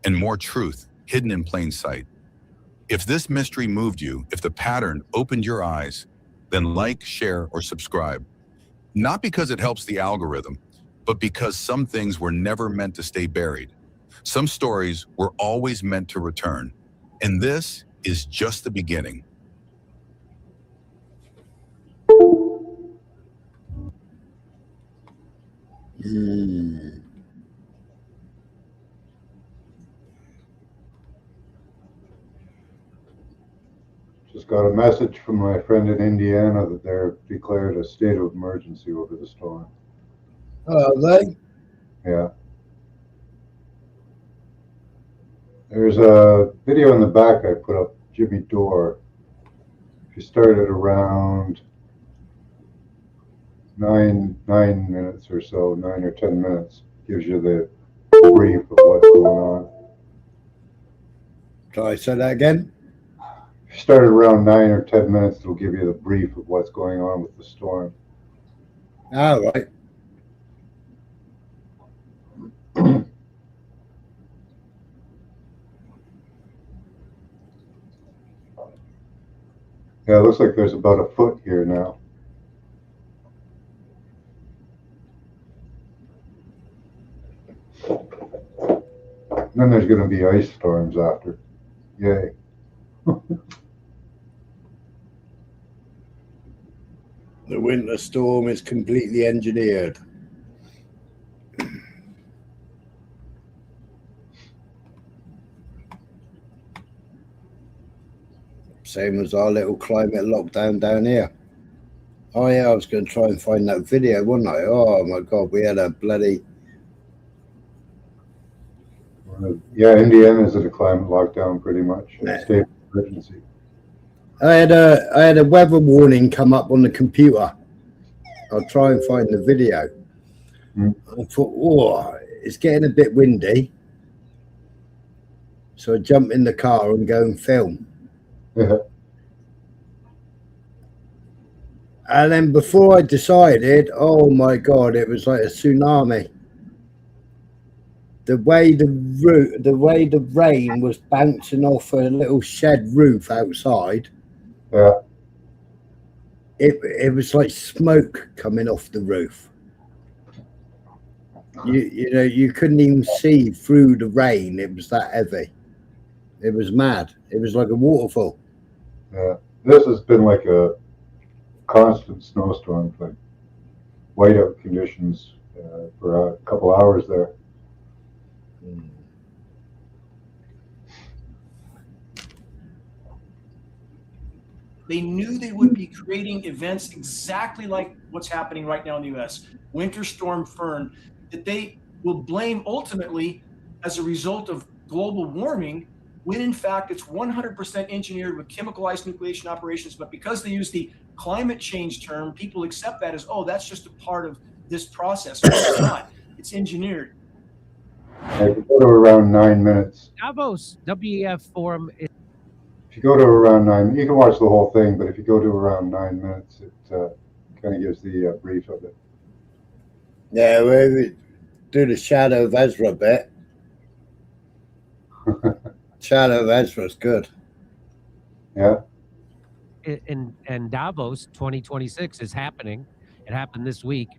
and more truth hidden in plain sight. If this mystery moved you, if the pattern opened your eyes, then like, share, or subscribe. Not because it helps the algorithm, but because some things were never meant to stay buried. Some stories were always meant to return. And this is just the beginning. Just got a message from my friend in Indiana that they're declared a state of emergency over the storm. They? Yeah. There's a video in the back I put up, Jimmy Dore. If you start at around 9 minutes or so, 9 or 10 minutes, gives you the brief of what's going on. Try say that again. If you start at around 9 or 10 minutes, it'll give you the brief of what's going on with the storm. All right. Yeah, it looks like there's about a foot here now. And then there's going to be ice storms after. Yay. The winter storm is completely engineered. Same as our little climate lockdown down here. Oh yeah, I was going to try and find that video, wasn't I? Oh my God, we had a bloody... Yeah, Indiana's at a climate lockdown pretty much. State of emergency. I had a weather warning come up on the computer. I'll try and find the video. I thought, oh, it's getting a bit windy. So I jump in the car and go and film. Yeah. And then before I decided, oh my God, it was like a tsunami. The way the rain was bouncing off a little shed roof outside. Yeah. It was like smoke coming off the roof. You know, you couldn't even see through the rain. It was that heavy. It was mad. It was like a waterfall. Yeah. This has been like a constant snowstorm, like whiteout conditions for a couple hours there. They knew they would be creating events exactly like what's happening right now in the U.S. Winter Storm Fern, that they will blame ultimately as a result of global warming, when in fact it's 100% engineered with chemical ice nucleation operations. But because they use the climate change term, people accept that as, oh, that's just a part of this process. No, it's not. It's engineered. If you go to around 9 minutes. Davos WEF forum. If you go to around 9, you can watch the whole thing, but if you go to around 9 minutes, it kind of gives the brief of it. Yeah, we do the Shadow of Ezra bit. Shadow of Ezra's good. Yeah. And Davos 2026 is happening. It happened this week.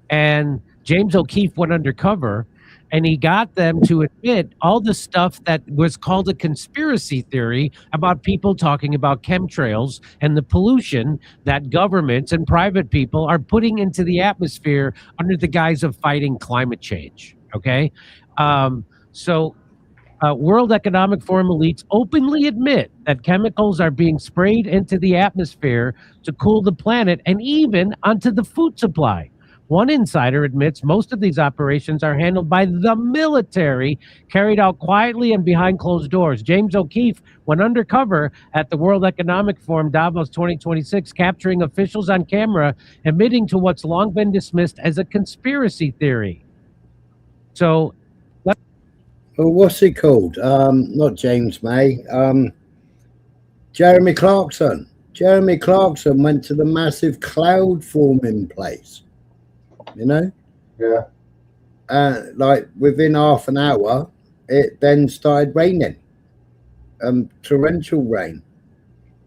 And James O'Keefe went undercover and he got them to admit all the stuff that was called a conspiracy theory about people talking about chemtrails and the pollution that governments and private people are putting into the atmosphere under the guise of fighting climate change. Okay. World Economic Forum elites openly admit that chemicals are being sprayed into the atmosphere to cool the planet and even onto the food supply. One insider admits most of these operations are handled by the military, carried out quietly and behind closed doors. James O'Keefe went undercover at the World Economic Forum Davos 2026, capturing officials on camera, admitting to what's long been dismissed as a conspiracy theory. So, well, what's he called? Not James May. Jeremy Clarkson. Jeremy Clarkson went to the massive cloud forming place. You know? Yeah. Like within half an hour, it then started raining. Torrential rain.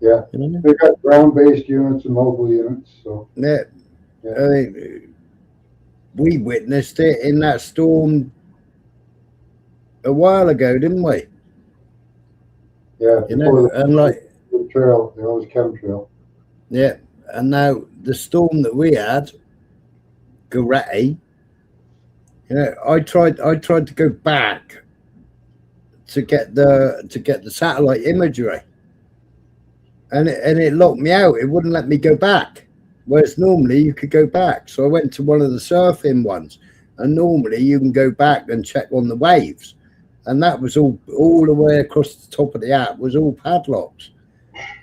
Yeah. You know? They got ground-based units and mobile units, so. Yeah. I mean, we witnessed it in that storm a while ago, didn't we? Yeah. You know, and like the trail, there was chemtrail. Yeah, and now the storm that we had, Goretti. You know, I tried to go back to get the satellite imagery, and it locked me out. It wouldn't let me go back, whereas normally you could go back. So I went to one of the surfing ones, and normally you can go back and check on the waves, and that was all the way across the top of the app was all padlocks,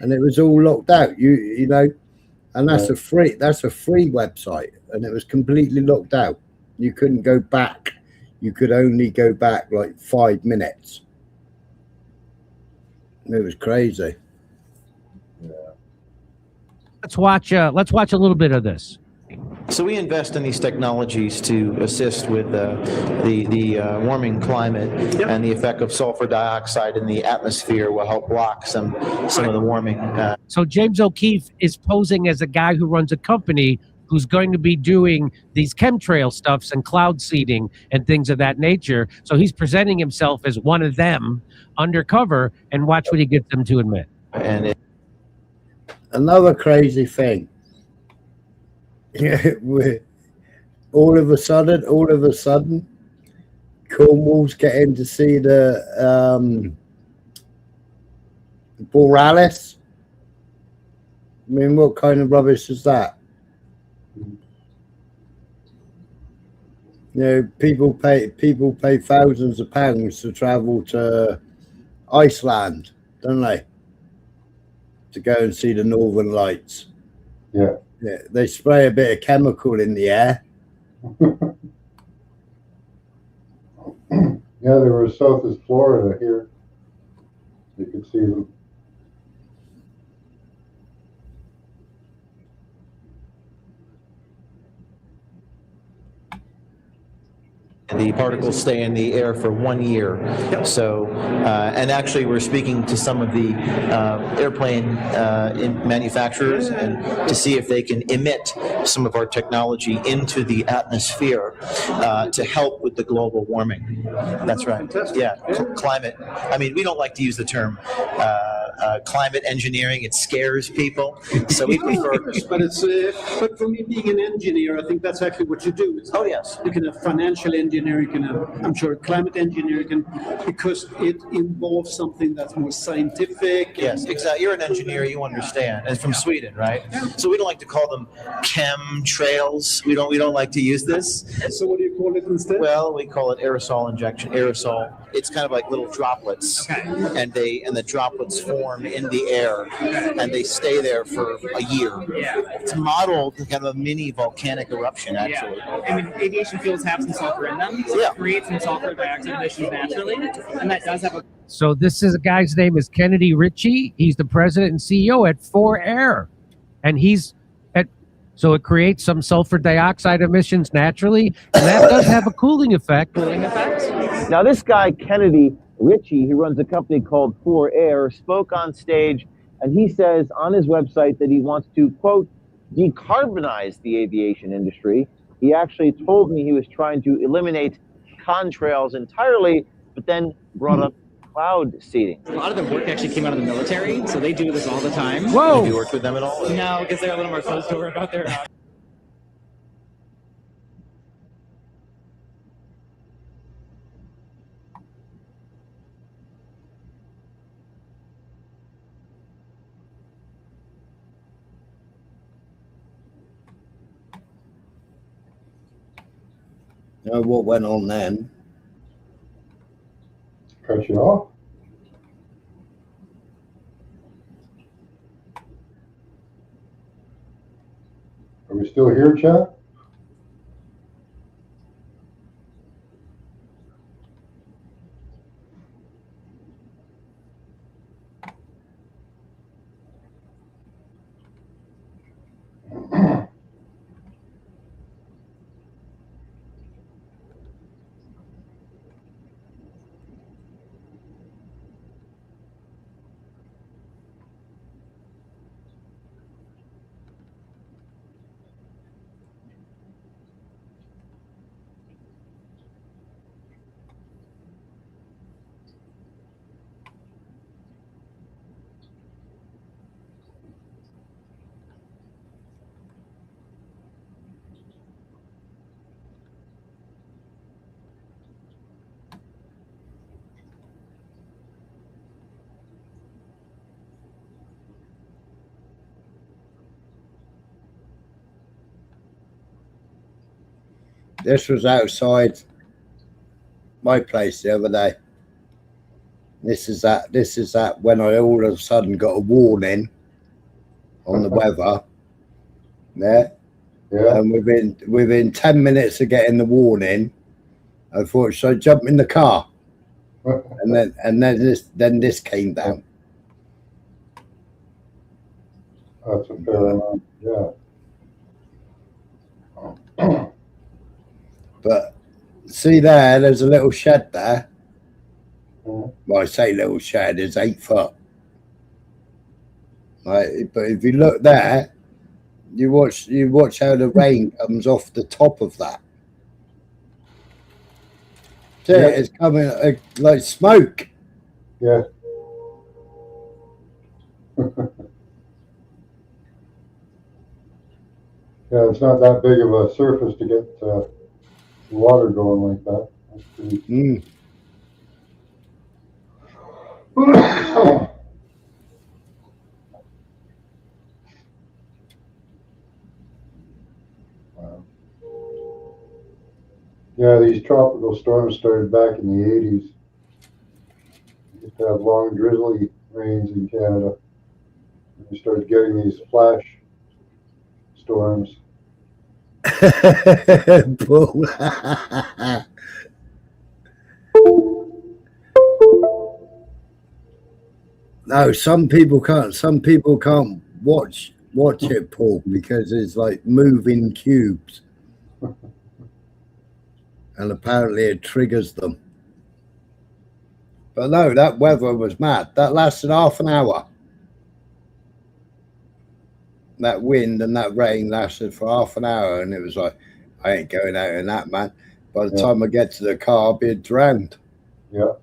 and it was all locked out. You know, and that's a free website, and it was completely locked out. You couldn't go back. You could only go back like 5 minutes. It was crazy. let's watch a little bit of this. So we invest in these technologies to assist with the warming climate, and the effect of sulfur dioxide in the atmosphere will help block some of the warming. So James O'Keefe is posing as a guy who runs a company who's going to be doing these chemtrail stuffs and cloud seeding and things of that nature. So he's presenting himself as one of them undercover, and watch what he gets them to admit. And another crazy thing. All of a sudden, Cornwall's getting to see the Borealis. I mean, what kind of rubbish is that? You know, people pay thousands of pounds to travel to Iceland, don't they? To go and see the Northern Lights. Yeah. Yeah, they spray a bit of chemical in the air. Yeah, they were south of Florida here. You could see them. The particles stay in the air for 1 year. So, and actually, we're speaking to some of the airplane manufacturers and to see if they can emit some of our technology into the atmosphere to help with the global warming. That's right. Yeah, climate. I mean, we don't like to use the term climate engineering. It scares people. So we prefer. But it's but for me, being an engineer, I think that's actually what you do. It's yes. You can have financial engineering, you can have, I'm sure, climate engineering, because it involves something that's more scientific. Yes, exactly. You're an engineer, you understand. And from Sweden, right? Yeah. So we don't like to call them chemtrails. We don't like to use this. So what do you call it instead? Well, we call it aerosol injection. Aerosol. It's kind of like little droplets, and the droplets form in the air, and they stay there for a year. Yeah. It's modeled kind of a mini volcanic eruption, actually. Yeah. I mean, aviation fuels have some sulfur in them, so it creates some sulfur dioxide emissions naturally, and that does have a. So this is a guy's name is Kennedy Ritchie. He's the president and CEO at 4Air, and he's at. So it creates some sulfur dioxide emissions naturally, and that does have a cooling effect. Now, this guy, Kennedy Ritchie, he runs a company called 4Air, spoke on stage, and he says on his website that he wants to, quote, decarbonize the aviation industry. He actually told me he was trying to eliminate contrails entirely, but then brought up cloud seeding. A lot of the work actually came out of the military, so they do this all the time. Whoa! Have you worked with them at all? No, because they're a little more closed door about their. You know what went on then? Cut you off? Are we still here, Chad? This was outside my place the other day. This is that when I all of a sudden got a warning on the weather. Yeah. Yeah. And within 10 minutes of getting the warning, I thought, should I jump in the car? and then this came down. That's a fair amount, yeah. But see there's a little shed there. Well, I say little shed, it's 8 foot. Right, but if you look there, you watch how the rain comes off the top of that. See, Yeah. it's coming like smoke. Yeah. Yeah, it's not that big of a surface to get water going like that. That's pretty. Wow. Yeah, these tropical storms started back in the 80s. We used to have long, drizzly rains in Canada. And we started getting these flash storms. Bull. No, some people can't. Some people can't watch it, Paul, because it's like moving cubes, and apparently it triggers them. But no, that weather was mad. That lasted half an hour. That wind and that rain lasted for half an hour, and it was like, I ain't going out in that, man. By the time I get to the car, I'll be drowned. Yeah.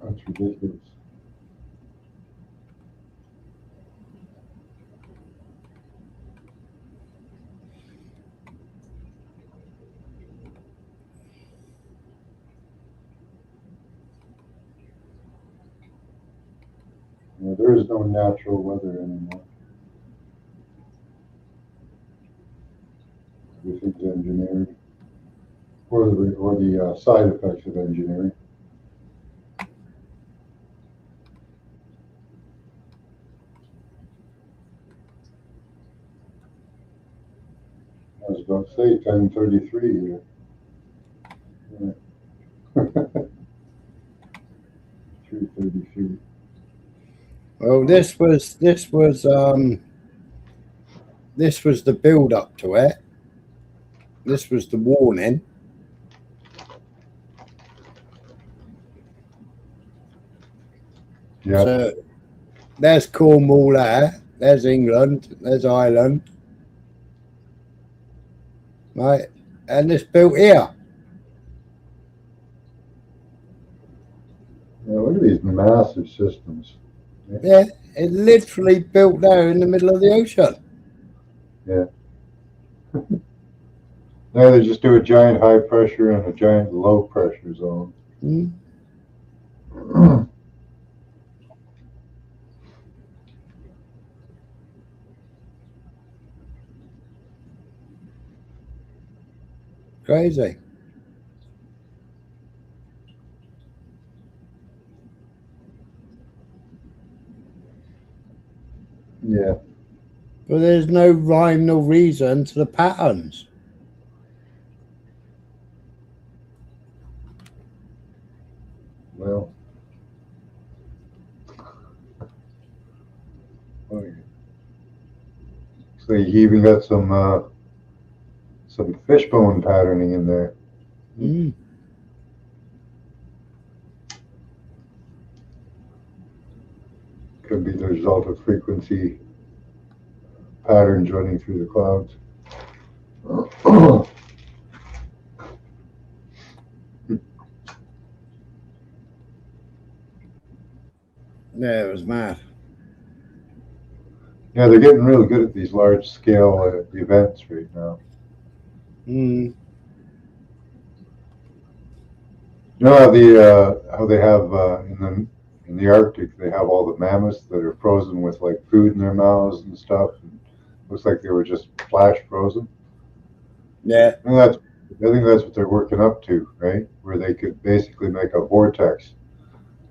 That's ridiculous. Yeah, there is no natural weather anymore. Everything's engineered, or the side effects of engineering. I was about to say 10:33 here. Yeah. 3:33. Well, this was the build up to it. This was the warning. Yeah. So there's Cornwall there. There's England. There's Ireland. Right, and it's built here. Yeah, look at these massive systems. Yeah, it literally built there in the middle of the ocean. Yeah. Now they just do a giant high pressure and a giant low pressure zone. Mm. Crazy. Yeah. But there's no rhyme nor reason to the patterns. Well. So you even got some fishbone patterning in there. Mm. Could be the result of frequency patterns running through the clouds. Yeah, it was mad. Yeah, they're getting really good at these large scale events right now. Mm. You know how they have in the Arctic, they have all the mammoths that are frozen with like food in their mouths and stuff. And looks like they were just flash frozen. Yeah. And I think that's what they're working up to, right? Where they could basically make a vortex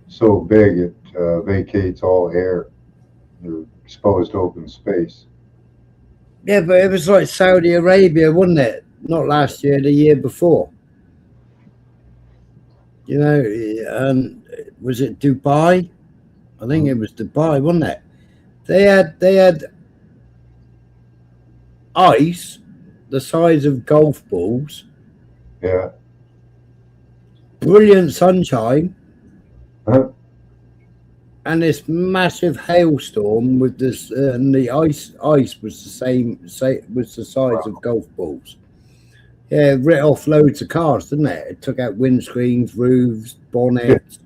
so big it vacates all air, or exposed open space. Yeah, but it was like Saudi Arabia, wasn't it? Not last year, the year before. You know, was it Dubai? I think it was Dubai, wasn't it? They had ice the size of golf balls. Yeah. Brilliant sunshine. Huh? And this massive hailstorm with this, and the ice was was the size of golf balls. Yeah, it writ off loads of cars, didn't it? It took out windscreens, roofs, bonnets.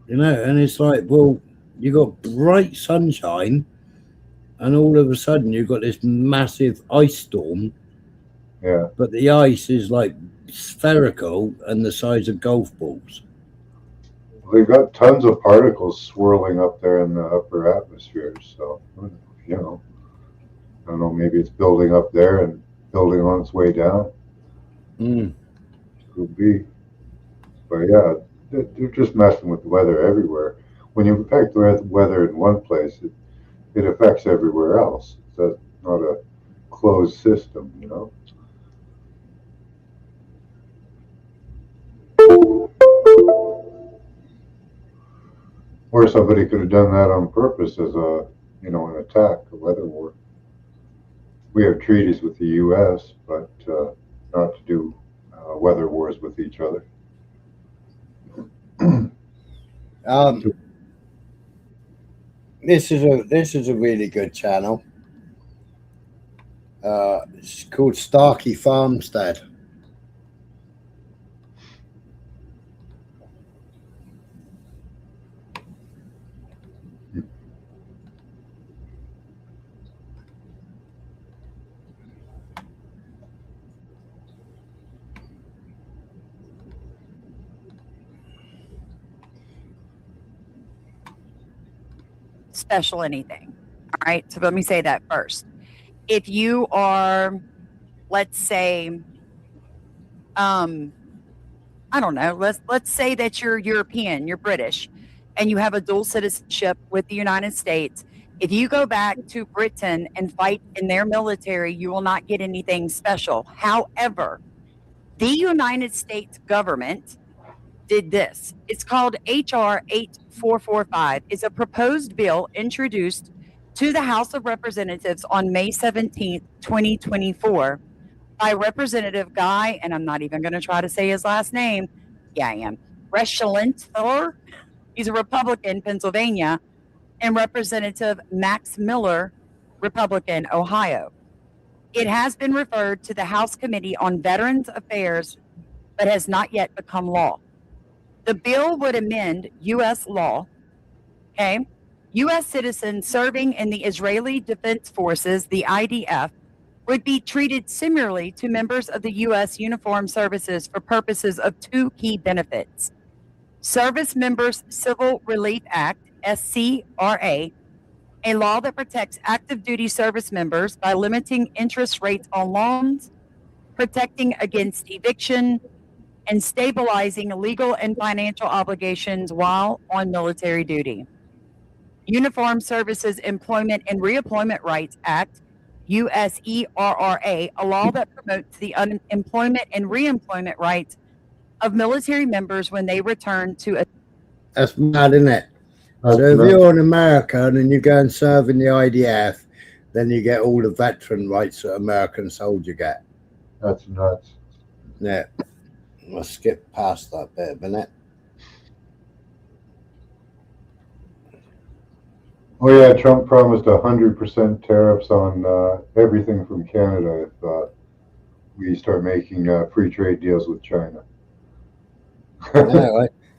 You know, and it's like, well, you got bright sunshine, and all of a sudden you've got this massive ice storm. Yeah. But the ice is like spherical and the size of golf balls. They've got tons of particles swirling up there in the upper atmosphere. So, you know, I don't know, maybe it's building up there and building on its way down. Could be. But yeah, they're just messing with the weather everywhere. When you affect the weather in one place, it affects everywhere else. It's not a closed system, you know. Or somebody could have done that on purpose as a, you know, an attack, a weather war. We have treaties with the U.S., but not to do weather wars with each other. This is a really good channel. It's called Starkey Farmstead. Special anything. All right. So let me say that first. If you are, let's say, I don't know, let's say that you're European, you're British, and you have a dual citizenship with the United States. If you go back to Britain and fight in their military, you will not get anything special. However, the United States government did this. It's called HR 8445. It's a proposed bill introduced to the House of Representatives on May 17th, 2024 by Representative Guy, and I'm not even going to try to say his last name. Yeah, I am. Reschelentler. He's a Republican, Pennsylvania, and Representative Max Miller, Republican, Ohio. It has been referred to the House Committee on Veterans Affairs, but has not yet become law. The bill would amend U.S. law, okay? U.S. citizens serving in the Israeli Defense Forces, the IDF, would be treated similarly to members of the U.S. Uniformed Services for purposes of two key benefits. Service Members Civil Relief Act, SCRA, a law that protects active duty service members by limiting interest rates on loans, protecting against eviction, and stabilizing legal and financial obligations while on military duty. Uniformed Services Employment and Reemployment Rights Act, USERRA, a law that promotes the employment and reemployment rights of military members when they return to a. That's mad, isn't it? So if you're an American and you go and serve in the IDF, then you get all the veteran rights that American soldier get. That's nuts. Yeah. I'll skip past that bit a minute. Oh yeah, Trump promised 100% tariffs on everything from Canada if we start making free trade deals with China.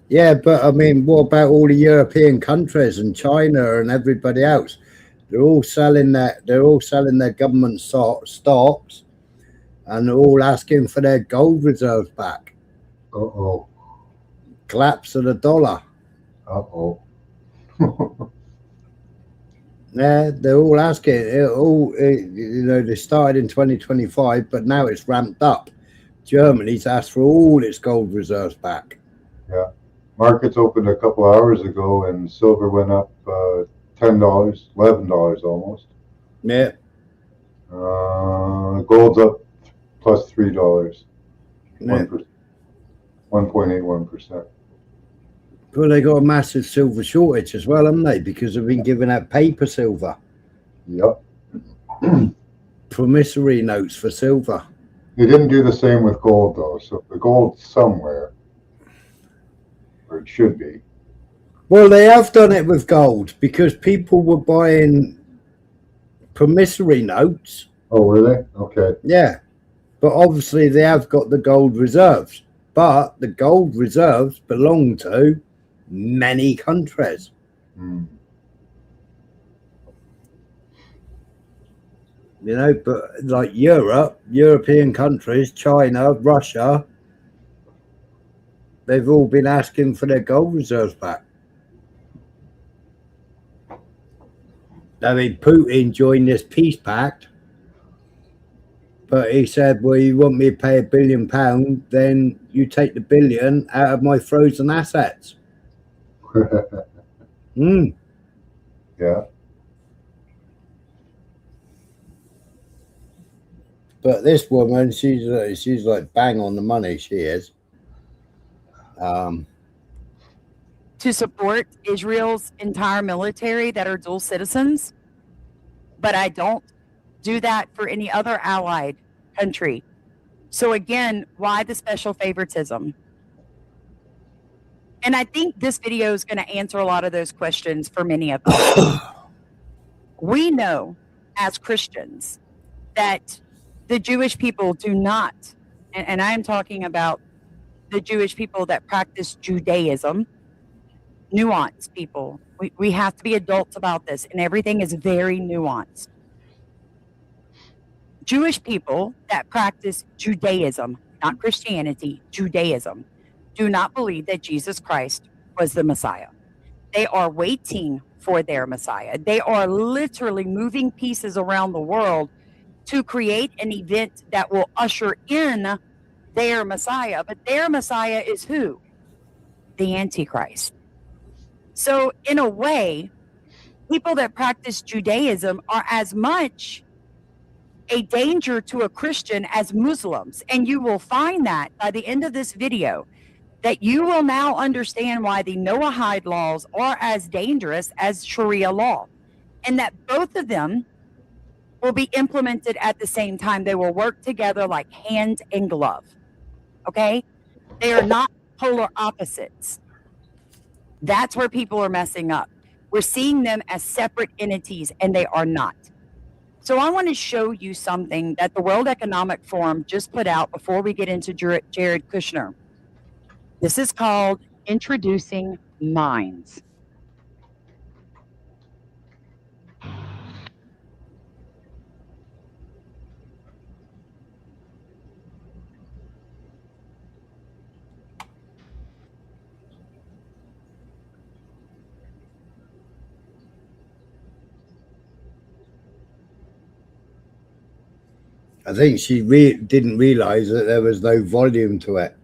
Yeah, but I mean, what about all the European countries and China and everybody else? They're all selling their government stocks, and they're all asking for their gold reserves back. Uh-oh. Collapse of the dollar. Uh-oh. Yeah, they're all asking. They started in 2025, but now it's ramped up. Germany's asked for all its gold reserves back. Yeah. Markets opened a couple hours ago, and silver went up $10, $11 almost. Yeah. Gold's up plus $3. 1.81%. Well, they got a massive silver shortage as well, haven't they? Because they've been giving out paper silver. Yep. Promissory notes for silver. They didn't do the same with gold, though. So the gold's somewhere, or it should be. Well, they have done it with gold because people were buying promissory notes. Oh, were they? Okay. Yeah. But obviously they have got the gold reserves. But the gold reserves belong to many countries. Mm. You know, but like European countries, China, Russia, they've all been asking for their gold reserves back. I mean, Putin joined this peace pact, but he said, well, you want me to pay £1 billion, then you take the billion out of my frozen assets. Yeah. But this woman, she's like bang on the money. She is. To support Israel's entire military that are dual citizens, but I don't do that for any other allied country. So again, why the special favoritism? And I think this video is going to answer a lot of those questions for many of us. We know as Christians that the Jewish people do not, and I am talking about the Jewish people that practice Judaism, nuanced people. We have to be adults about this, and everything is very nuanced. Jewish people that practice Judaism, not Christianity, Judaism, do not believe that Jesus Christ was the Messiah. They are waiting for their Messiah. They are literally moving pieces around the world to create an event that will usher in their Messiah. But their Messiah is who? The Antichrist. So in a way, people that practice Judaism are as much a danger to a Christian as Muslims. And you will find that by the end of this video, that you will now understand why the Noahide laws are as dangerous as Sharia law, and that both of them will be implemented at the same time. They will work together like hand and glove. Okay? They are not polar opposites. That's where people are messing up. We're seeing them as separate entities, and they are not. So I want to show you something that the World Economic Forum just put out before we get into Jared Kushner. This is called Introducing Minds. I think she didn't realize that there was no volume to it.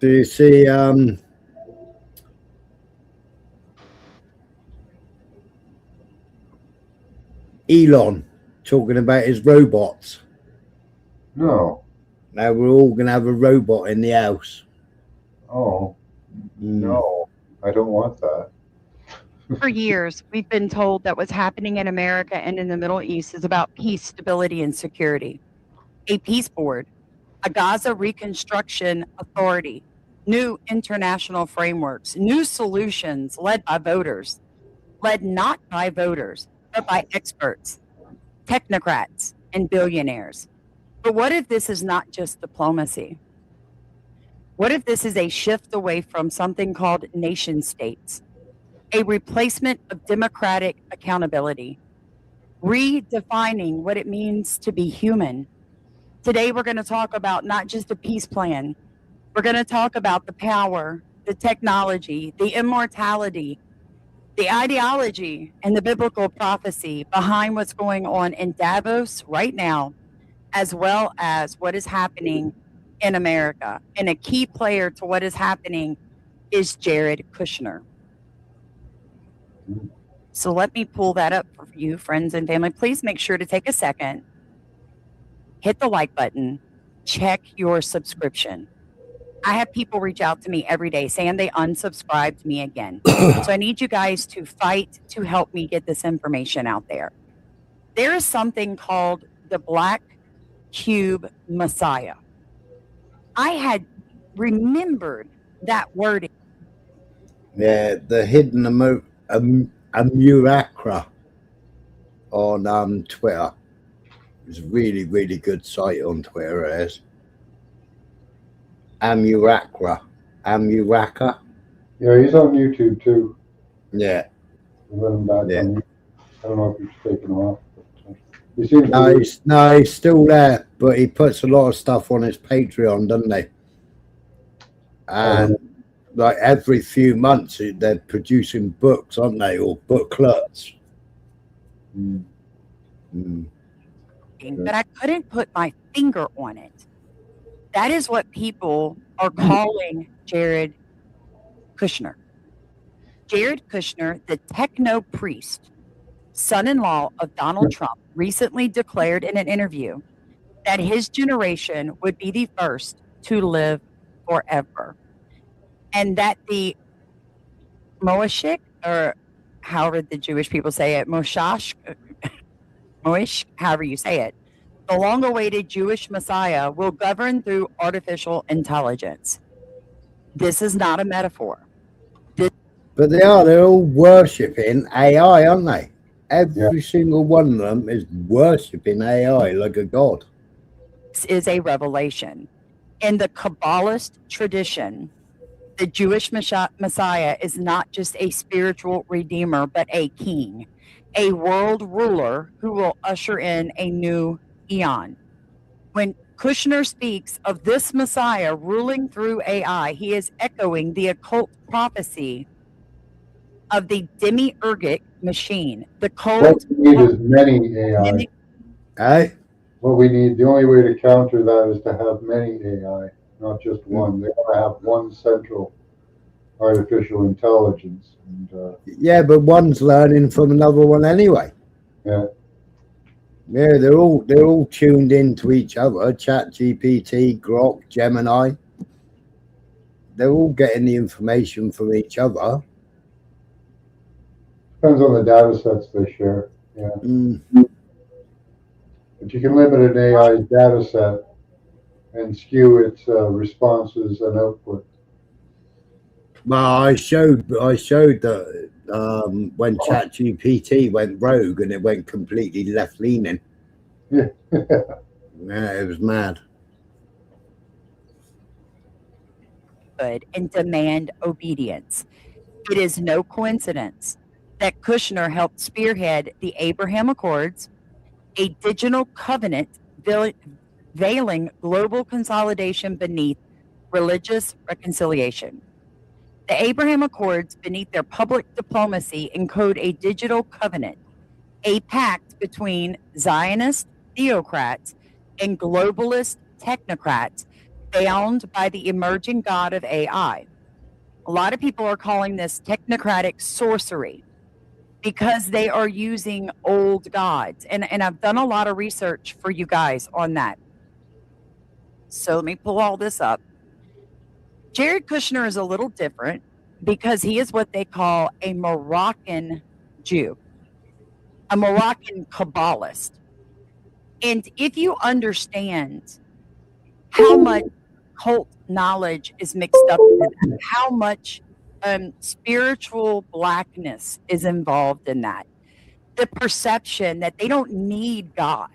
Do you see Elon talking about his robots? No. Now we're all going to have a robot in the house. Oh, no, I don't want that. For years, we've been told that what's happening in America and in the Middle East is about peace, stability, and security. A peace board, a Gaza Reconstruction Authority, new international frameworks, new solutions led by voters, led not by voters, but by experts, technocrats, and billionaires. But what if this is not just diplomacy? What if this is a shift away from something called nation states, a replacement of democratic accountability, redefining what it means to be human? Today, we're going to talk about not just a peace plan. We're going to talk about the power, the technology, the immortality, the ideology, and the biblical prophecy behind what's going on in Davos right now, as well as what is happening in America. And a key player to what is happening is Jared Kushner. So let me pull that up for you, friends and family. Please make sure to take a second, hit the like button, check your subscription. I have people reach out to me every day saying they unsubscribed me again. So I need you guys to fight to help me get this information out there. There is something called the Black Cube Messiah. I had remembered that word. Yeah, the hidden Amurakra on Twitter. It's a really, really good site on Twitter. It is. Amuraka. Yeah, he's on YouTube too. Yeah. Let him back Yeah. on. I don't know if he's taken off. But, he seems No, to be. he's still there, but he puts a lot of stuff on his Patreon, doesn't he? And like every few months, they're producing books, aren't they, or booklets? But I couldn't put my finger on it. That is what people are calling Jared Kushner. Jared Kushner, the techno priest, son-in-law of Donald Trump, recently declared in an interview that his generation would be the first to live forever. And that the Moashik, or however the Jewish people say it, Moish, however you say it, the long-awaited Jewish Messiah will govern through artificial intelligence. This is not a metaphor. But they're all worshipping AI, aren't they? Every single one of them is worshipping AI like a god. This is a revelation. In the Kabbalist tradition, the Jewish Messiah is not just a spiritual redeemer, but a king, a world ruler who will usher in a new eon. When Kushner speaks of this Messiah ruling through AI, he is echoing the occult prophecy of the demiurgic machine. The What we need is many AI. What we need, the only way to counter that is to have many AI, not just one. They want to have one central artificial intelligence. And, Yeah, but one's learning from another one anyway. Yeah. Yeah, they're all tuned into each other. ChatGPT, Grok, Gemini. They're all getting the information from each other. Depends on the data sets they share. Yeah. But you can limit an AI data set and skew its responses and output. Well, I showed that when ChatGPT went rogue and it went completely left leaning. Yeah. Yeah, it was mad. Good and demand obedience. It is no coincidence that Kushner helped spearhead the Abraham Accords, a digital covenant veiling global consolidation beneath religious reconciliation. The Abraham Accords, beneath their public diplomacy, encode a digital covenant, a pact between Zionist theocrats and globalist technocrats bound by the emerging god of AI. A lot of people are calling this technocratic sorcery because they are using old gods. And I've done a lot of research for you guys on that. So let me pull all this up. Jared Kushner is a little different because he is what they call a Moroccan Jew, a Moroccan Kabbalist. And if you understand how much cult knowledge is mixed up in that, how much spiritual blackness is involved in that, the perception that they don't need God,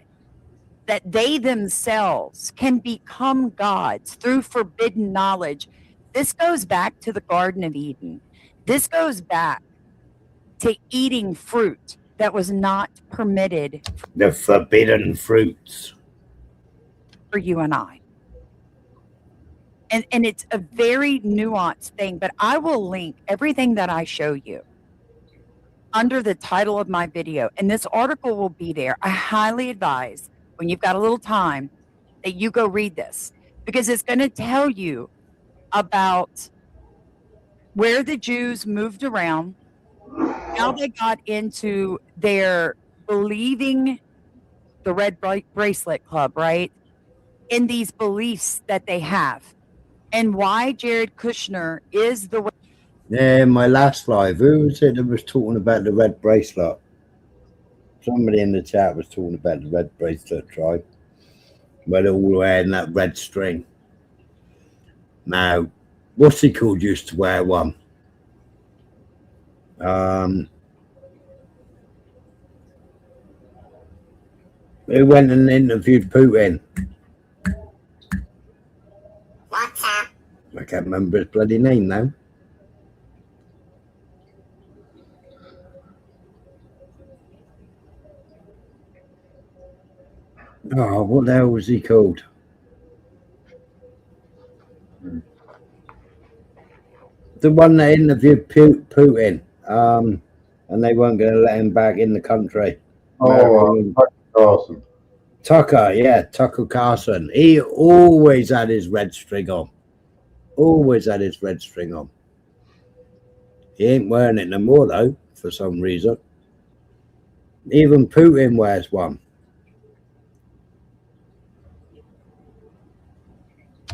that they themselves can become gods through forbidden knowledge. This goes back to the Garden of Eden. This goes back to eating fruit that was not permitted. The forbidden fruits. For you and I. And it's a very nuanced thing, but I will link everything that I show you under the title of my video. And this article will be there. I highly advise, when you've got a little time, that you go read this, because it's going to tell you about where the Jews moved around, how they got into their believing the Red Bracelet Club, right? In these beliefs that they have, and why Jared Kushner is the way. Yeah, in my last live, who was it that was talking about the red bracelet? Somebody in the chat was talking about the red bracelet tribe, where they're all wearing that red string. Now, what's he called used to wear one? Who went and interviewed Putin? What's up? I can't remember his bloody name now. Oh, what the hell was he called? The one that interviewed Putin, and they weren't going to let him back in the country. Tucker Carlson. Tucker, yeah, Tucker Carlson. He always had his red string on. Always had his red string on. He ain't wearing it no more, though, for some reason. Even Putin wears one.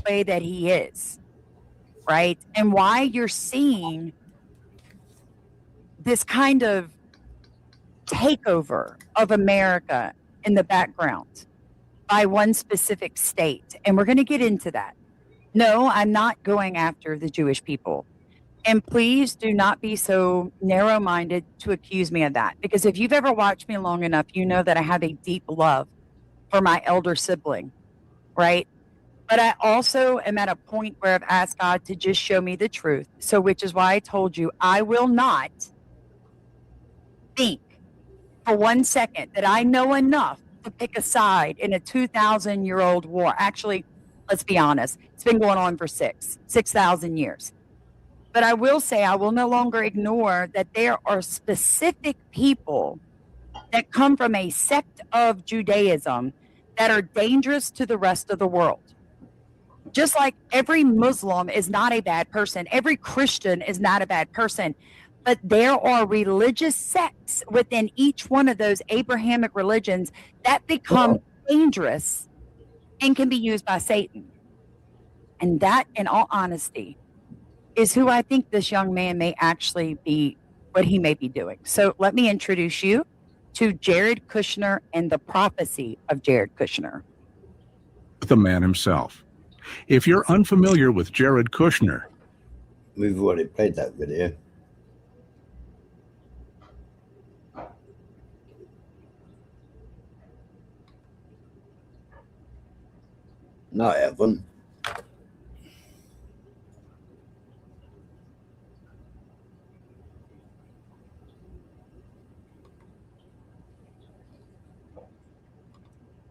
Way that he is, right? And why you're seeing this kind of takeover of America in the background by one specific state. And we're going to get into that. No, I'm not going after the Jewish people. And please do not be so narrow-minded to accuse me of that. Because if you've ever watched me long enough, you know that I have a deep love for my elder sibling, right? But I also am at a point where I've asked God to just show me the truth. So, which is why I told you, I will not think for 1 second that I know enough to pick a side in a 2,000-year-old war. Actually, let's be honest, it's been going on for 6,000 years. But I will say I will no longer ignore that there are specific people that come from a sect of Judaism that are dangerous to the rest of the world. Just like every Muslim is not a bad person, every Christian is not a bad person, but there are religious sects within each one of those Abrahamic religions that become dangerous and can be used by Satan. And that, in all honesty, is who I think this young man may actually be, what he may be doing. So let me introduce you to Jared Kushner and the prophecy of Jared Kushner. The man himself. If you're unfamiliar with Jared Kushner, we've already played that video. No, I haven't.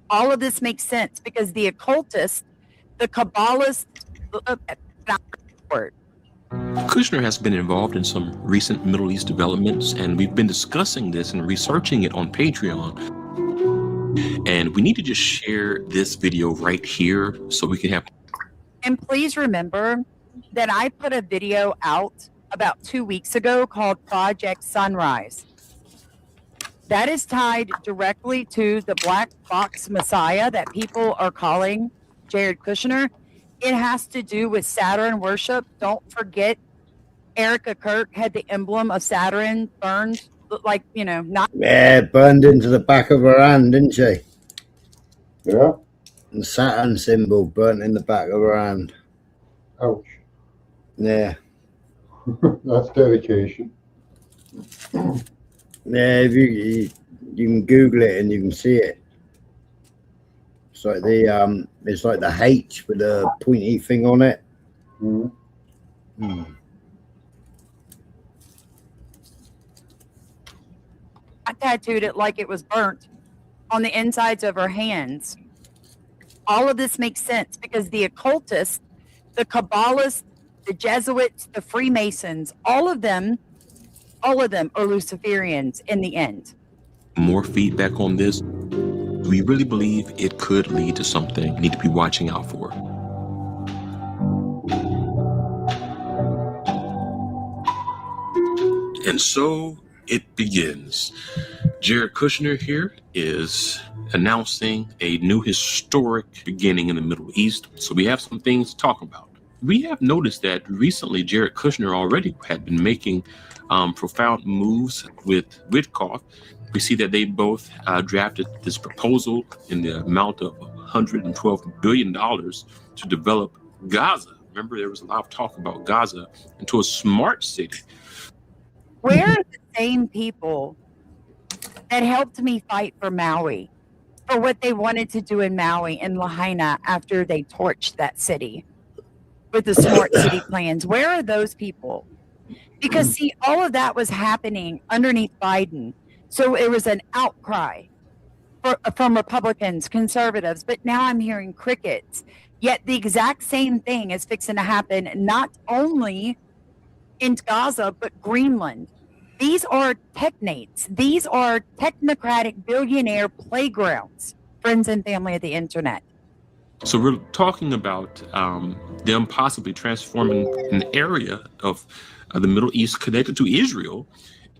All of this makes sense because the occultist, the Kabbalist, Kushner has been involved in some recent Middle East developments, and we've been discussing this and researching it on Patreon. And we need to just share this video right here so we can have. And please remember that I put a video out about 2 weeks ago called Project Sunrise. That is tied directly to the black box messiah that people are calling Jared Kushner. It has to do with Saturn worship. Don't forget, Erica Kirk had the emblem of Saturn burned, like, you know, not. Yeah, burned into the back of her hand, didn't she? Yeah. The Saturn symbol burnt in the back of her hand. Ouch. Yeah. That's dedication. Yeah, if you can Google it and you can see it. It's like the H with a pointy thing on it. I tattooed it like it was burnt on the insides of her hands. All of this makes sense because the occultists, the Kabbalists, the Jesuits, the Freemasons, all of them are Luciferians in the end. More feedback on this. We really believe it could lead to something we need to be watching out for. And so it begins. Jared Kushner here is announcing a new historic beginning in the Middle East. So we have some things to talk about. We have noticed that recently Jared Kushner already had been making profound moves with Witkoff We see that they both drafted this proposal in the amount of $112 billion to develop Gaza. Remember, there was a lot of talk about Gaza into a smart city. Where are the same people that helped me fight for Maui, for what they wanted to do in Maui and Lahaina after they torched that city with the smart city plans? Where are those people? Because see, all of that was happening underneath Biden. So it was an outcry from Republicans, conservatives, but now I'm hearing crickets. Yet the exact same thing is fixing to happen, not only in Gaza, but Greenland. These are technates. These are technocratic billionaire playgrounds, friends and family of the internet. So we're talking about them possibly transforming an area of the Middle East connected to Israel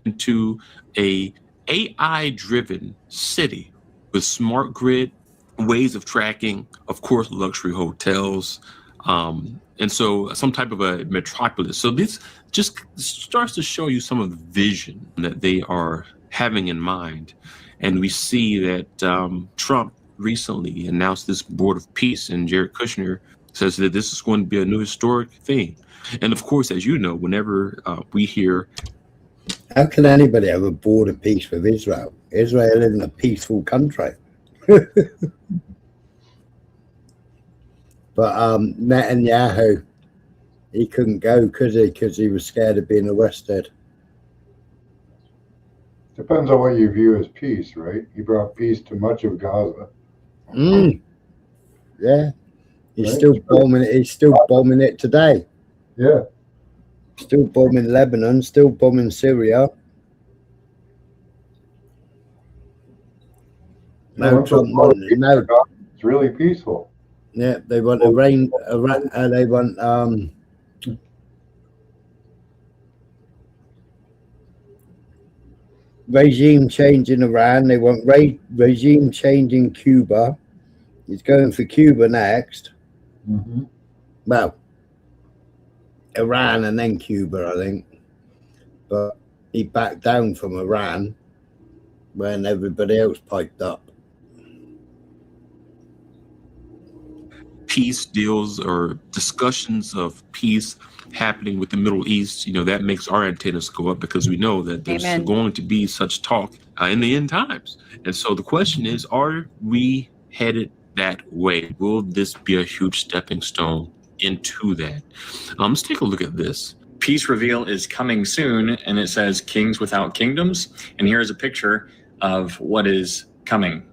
into a AI-driven city with smart grid, ways of tracking, of course, luxury hotels, and so some type of a metropolis. So this just starts to show you some of the vision that they are having in mind. And we see that Trump recently announced this board of peace, and Jared Kushner says that this is going to be a new historic thing. And of course, as you know, whenever we hear... How can anybody have a board of peace with Israel? Israel isn't a peaceful country. But Netanyahu, he couldn't go, could he? Because he was scared of being arrested. Depends on what you view as peace, right? He brought peace to much of Gaza. Yeah. He's Right. still bombing it. He's still bombing it today. Yeah. Still bombing Lebanon, still bombing Syria. No, Trump wanted, no. It's really peaceful. Yeah, they want a rain. They want regime change in Iran. They want regime change in Cuba. He's going for Cuba next. Well, Iran and then Cuba, I think. But he backed down from Iran when everybody else piped up. Peace deals or discussions of peace happening with the Middle East, you know, that makes our antennas go up, because we know that there's Amen. going to be such talk in the end times. And so the question is, are we headed that way? Will this be a huge stepping stone into that? Let's take a look at this. Peace reveal is coming soon, and it says Kings Without Kingdoms. And here's a picture of what is coming.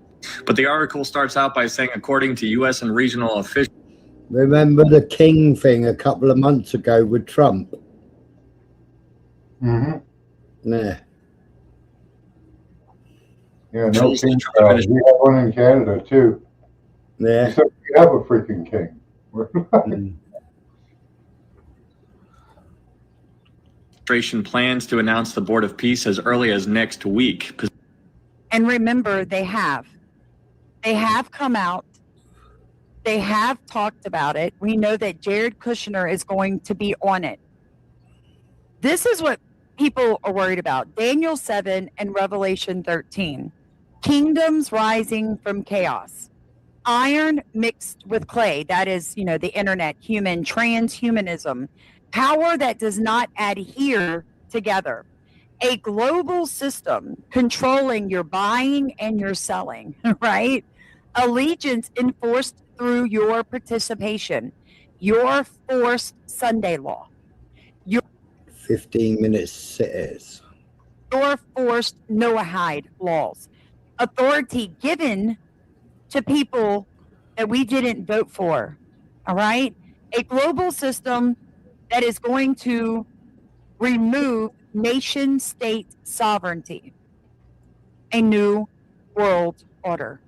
But the article starts out by saying, according to U.S. and regional officials. Remember the King thing a couple of months ago with Trump? Mm-hmm. Yeah. Yeah, no king. We have one in Canada too. Yeah. Except we have a freaking king. Administration plans to announce the Board of Peace as early as next week. And remember, they have come out. They have talked about it. We know that Jared Kushner is going to be on it. This is what people are worried about. Daniel 7 and Revelation 13. Kingdoms rising from chaos. Iron mixed with clay. That is, you know, the internet, human, transhumanism. Power that does not adhere together. A global system controlling your buying and your selling, right? Allegiance enforced through your participation. Your forced Sunday law. Your 15-minute sitters. Your forced Noahide laws. Authority given to people that we didn't vote for. All right? A global system that is going to remove nation-state sovereignty. A new world order.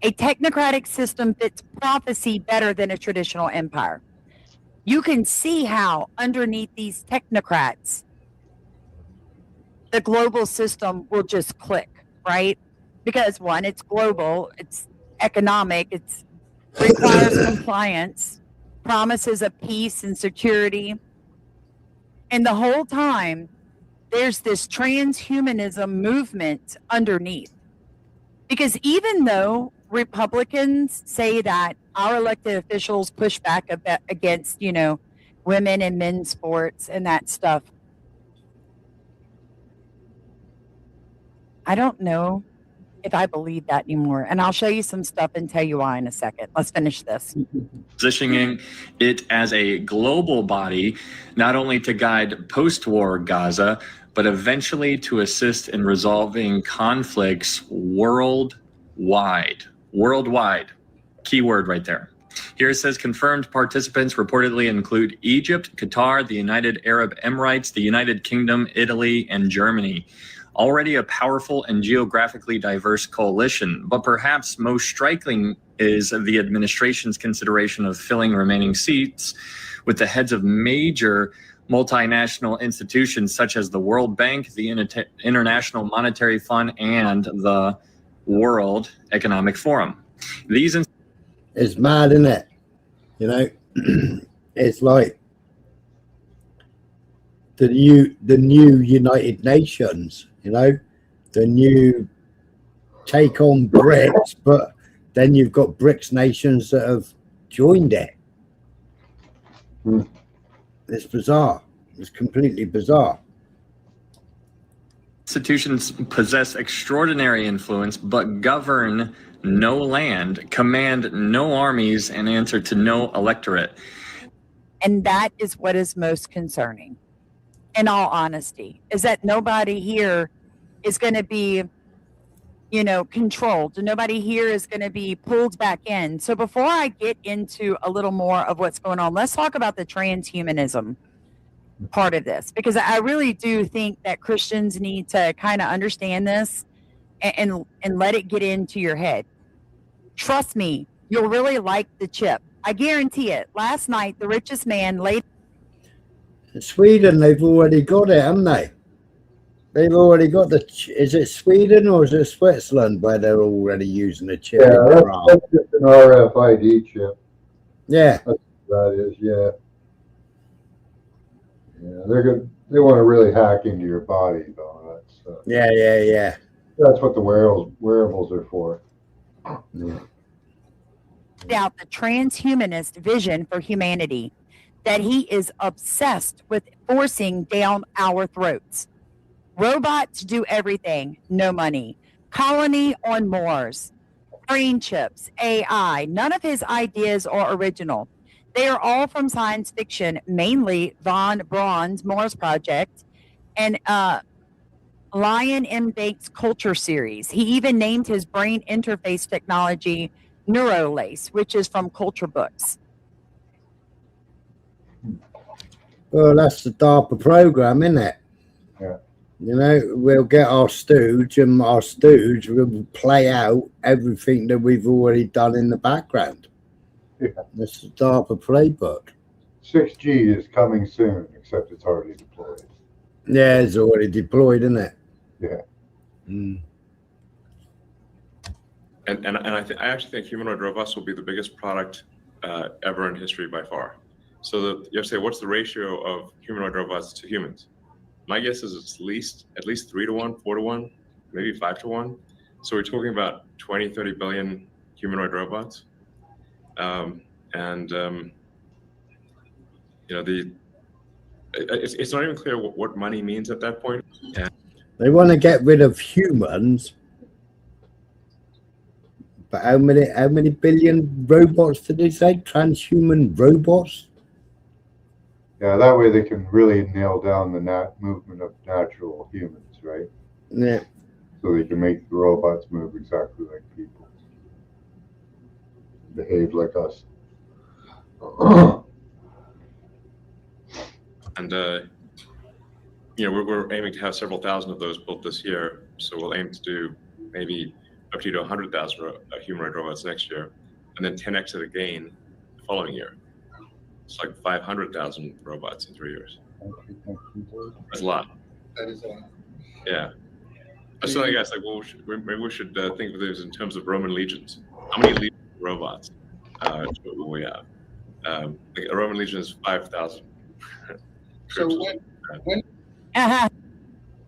A technocratic system fits prophecy better than a traditional empire. You can see how underneath these technocrats, the global system will just click, right? Because one, it's global, it's economic, it requires compliance, promises of peace and security. And the whole time, there's this transhumanism movement underneath. Because even though Republicans say that our elected officials push back against, women and men's sports and that stuff, I don't know if I believe that anymore. And I'll show you some stuff and tell you why in a second. Let's finish this. Positioning it as a global body, not only to guide post-war Gaza, but eventually to assist in resolving conflicts worldwide. Worldwide. Keyword right there. Here it says confirmed participants reportedly include Egypt, Qatar, the United Arab Emirates, the United Kingdom, Italy, and Germany. Already a powerful and geographically diverse coalition, but perhaps most striking is the administration's consideration of filling remaining seats with the heads of major multinational institutions such as the World Bank, the International Monetary Fund, and the World Economic Forum. It's mad, isn't it? It's like the new United Nations, the new take on BRICS, but then you've got BRICS nations that have joined it. It's bizarre. It's completely bizarre. Institutions possess extraordinary influence, but govern no land, command no armies, and answer to no electorate. And that is what is most concerning, in all honesty, is that nobody here is going to be, controlled. Nobody here is going to be pulled back in. So before I get into a little more of what's going on, let's talk about the transhumanism part of this, because I really do think that Christians need to kind of understand this and let it get into your head. Trust me, you'll really like the chip. I guarantee it. Last night, the richest man laid. In Sweden, they've already got it, haven't they? They've already got is it Sweden or is it Switzerland where they're already using the chip? Yeah, that's just an RFID chip. Yeah. That's what that is, yeah. Yeah, they're good. They want to really hack into your body, though. That's yeah. That's what the wearables are for. Yeah. Out the transhumanist vision for humanity, that he is obsessed with forcing down our throats. Robots do everything, no money. Colony on Mars, brain chips, AI. None of his ideas are original. They are all from science fiction, mainly Von Braun's Mars Project and Lion M. Banks' Culture series. He even named his brain interface technology Neurolace, which is from Culture Books. Well, that's the DARPA program, isn't it? Yeah. We'll get our stooge, and our stooge will play out everything that we've already done in the background. Yeah. That's the DARPA playbook. 6G is coming soon, except it's already deployed. Yeah, it's already deployed, isn't it? Yeah. Mm. And I actually think humanoid robots will be the biggest product ever in history by far. So you have to say, what's the ratio of humanoid robots to humans? My guess is it's at least 3 to 1, 4 to 1, maybe 5 to 1. So we're talking about 20, 30 billion humanoid robots. It's not even clear what money means at that point. And They want to get rid of humans, but how many billion robots did they say? Transhuman robots? Yeah, that way they can really nail down the movement of natural humans, right? Yeah. So they can make the robots move exactly like people, behave like us. And we're aiming to have several thousand of those built this year. So we'll aim to do maybe up to 100,000 humanoid robots next year, and then 10x it again the following year. It's like 500,000 robots in 3 years. That's a lot. That is a lot. Yeah. I was telling you guys, maybe we should think of this in terms of Roman legions. How many legions of robots will we have? A Roman legion is 5,000. So when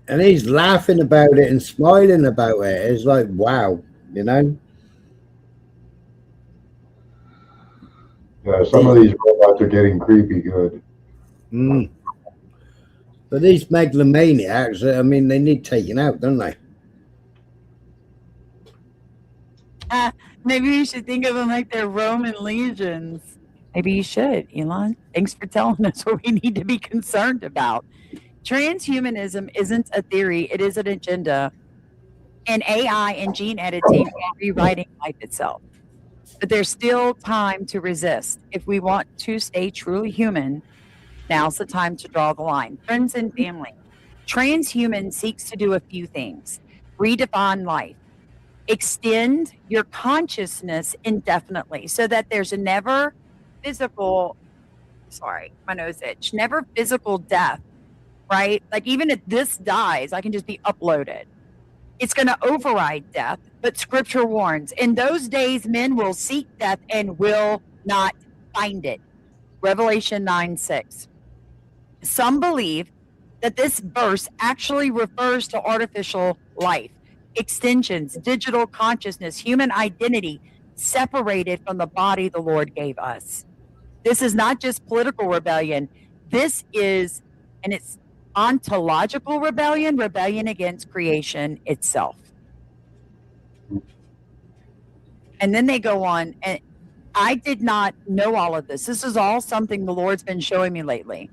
And he's laughing about it and smiling about it. It's like, wow, you know? Yeah, some of these robots are getting creepy good. Mm. But these megalomaniacs, I mean, they need taken out, don't they? Maybe you should think of them like they're Roman legions. Maybe you should, Elon. Thanks for telling us what we need to be concerned about. Transhumanism isn't a theory, it is an agenda. And AI and gene editing are rewriting life itself. But there's still time to resist. If we want to stay truly human, now's the time to draw the line. Friends and family, transhuman seeks to do a few things: redefine life, extend your consciousness indefinitely so that there's never physical, sorry, my nose itch, never physical death, right? Like even if this dies, I can just be uploaded. It's going to override death, but scripture warns in those days men will seek death and will not find it. Revelation 9:6. Some believe that this verse actually refers to artificial life, extensions, digital consciousness, human identity separated from the body the Lord gave us. This is not just political rebellion. This is, and it's ontological rebellion, rebellion against creation itself. And then they go on, and I did not know all of this. This is all something the Lord's been showing me lately.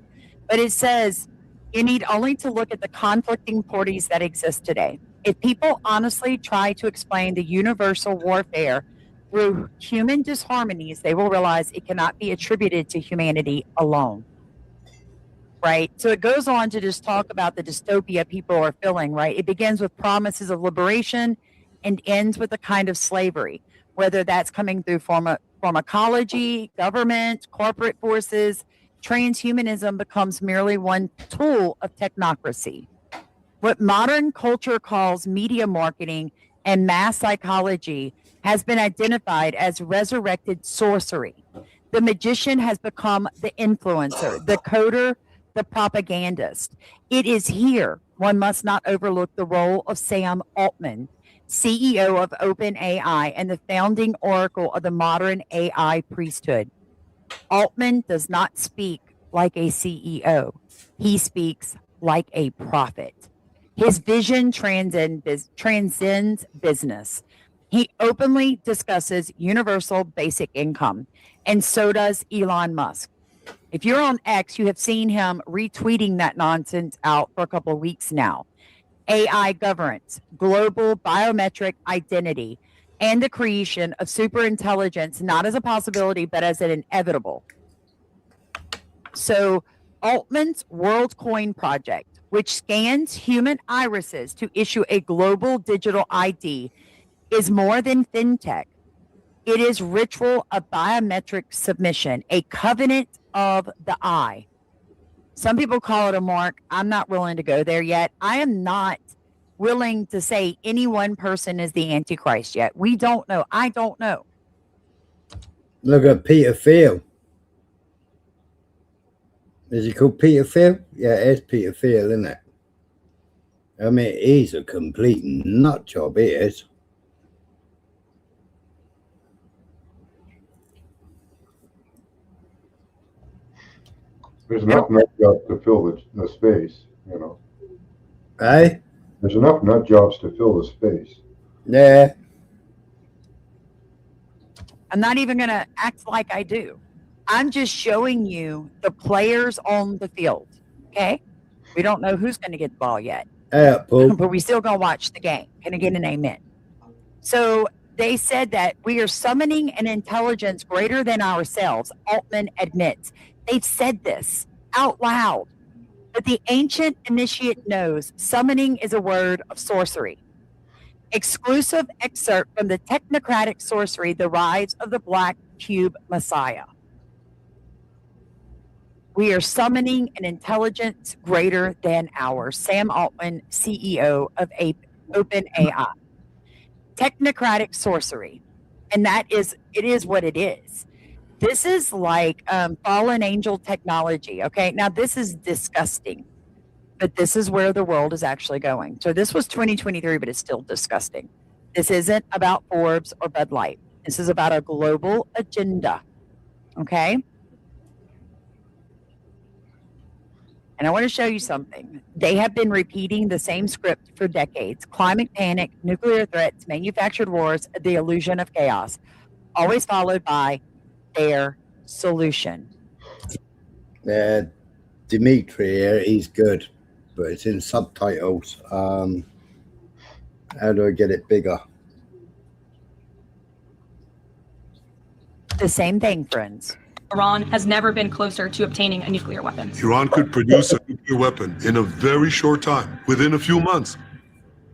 But it says you need only to look at the conflicting parties that exist today. If people honestly try to explain the universal warfare through human disharmonies, they will realize it cannot be attributed to humanity alone. Right? So it goes on to just talk about the dystopia people are feeling, right? It begins with promises of liberation and ends with a kind of slavery, whether that's coming through pharmacology, government, corporate forces. Transhumanism becomes merely one tool of technocracy. What modern culture calls media marketing and mass psychology has been identified as resurrected sorcery. The magician has become the influencer, the coder, the propagandist. It is here one must not overlook the role of Sam Altman, CEO of OpenAI and the founding oracle of the modern AI priesthood. Altman does not speak like a CEO. He speaks like a prophet. His vision transcends business. He openly discusses universal basic income, and so does Elon Musk. If you're on X, you have seen him retweeting that nonsense out for a couple of weeks now. AI governance, global biometric identity, and the creation of superintelligence, not as a possibility, but as an inevitable. So Altman's WorldCoin project, which scans human irises to issue a global digital ID, is more than fintech. It is ritual of biometric submission, a covenant of the eye. Some people call it a mark. I'm not willing to go there yet. I am not willing to say any one person is the Antichrist yet. We don't know. I don't know. Look at Peter Thiel. Is he called Peter Thiel? Yeah, it's Peter Thiel, isn't it? I mean, he's a complete nut job, he is. There's enough nut jobs to fill the space, you know. Hey? There's enough nut jobs to fill the space. Yeah. I'm not even going to act like I do. I'm just showing you the players on the field. Okay? We don't know who's going to get the ball yet. Yeah, but we still going to watch the game. Can I get an amen? So they said that we are summoning an intelligence greater than ourselves. Altman admits. They've said this out loud. But the ancient initiate knows summoning is a word of sorcery. Exclusive excerpt from the technocratic sorcery, The Rise of the Black Cube Messiah. We are summoning an intelligence greater than ours. Sam Altman, CEO of OpenAI. Technocratic sorcery. And it is what it is. This is like fallen angel technology. Okay. Now, this is disgusting. But this is where the world is actually going. So this was 2023, but it's still disgusting. This isn't about Forbes or Bud Light. This is about a global agenda. Okay? And I want to show you something. They have been repeating the same script for decades. Climate panic, nuclear threats, manufactured wars, the illusion of chaos, always followed by their solution. Dimitri here, he's good, but it's in subtitles. How do I get it bigger? The same thing, friends. Iran has never been closer to obtaining a nuclear weapon. Iran could produce a nuclear weapon in a very short time, within a few months.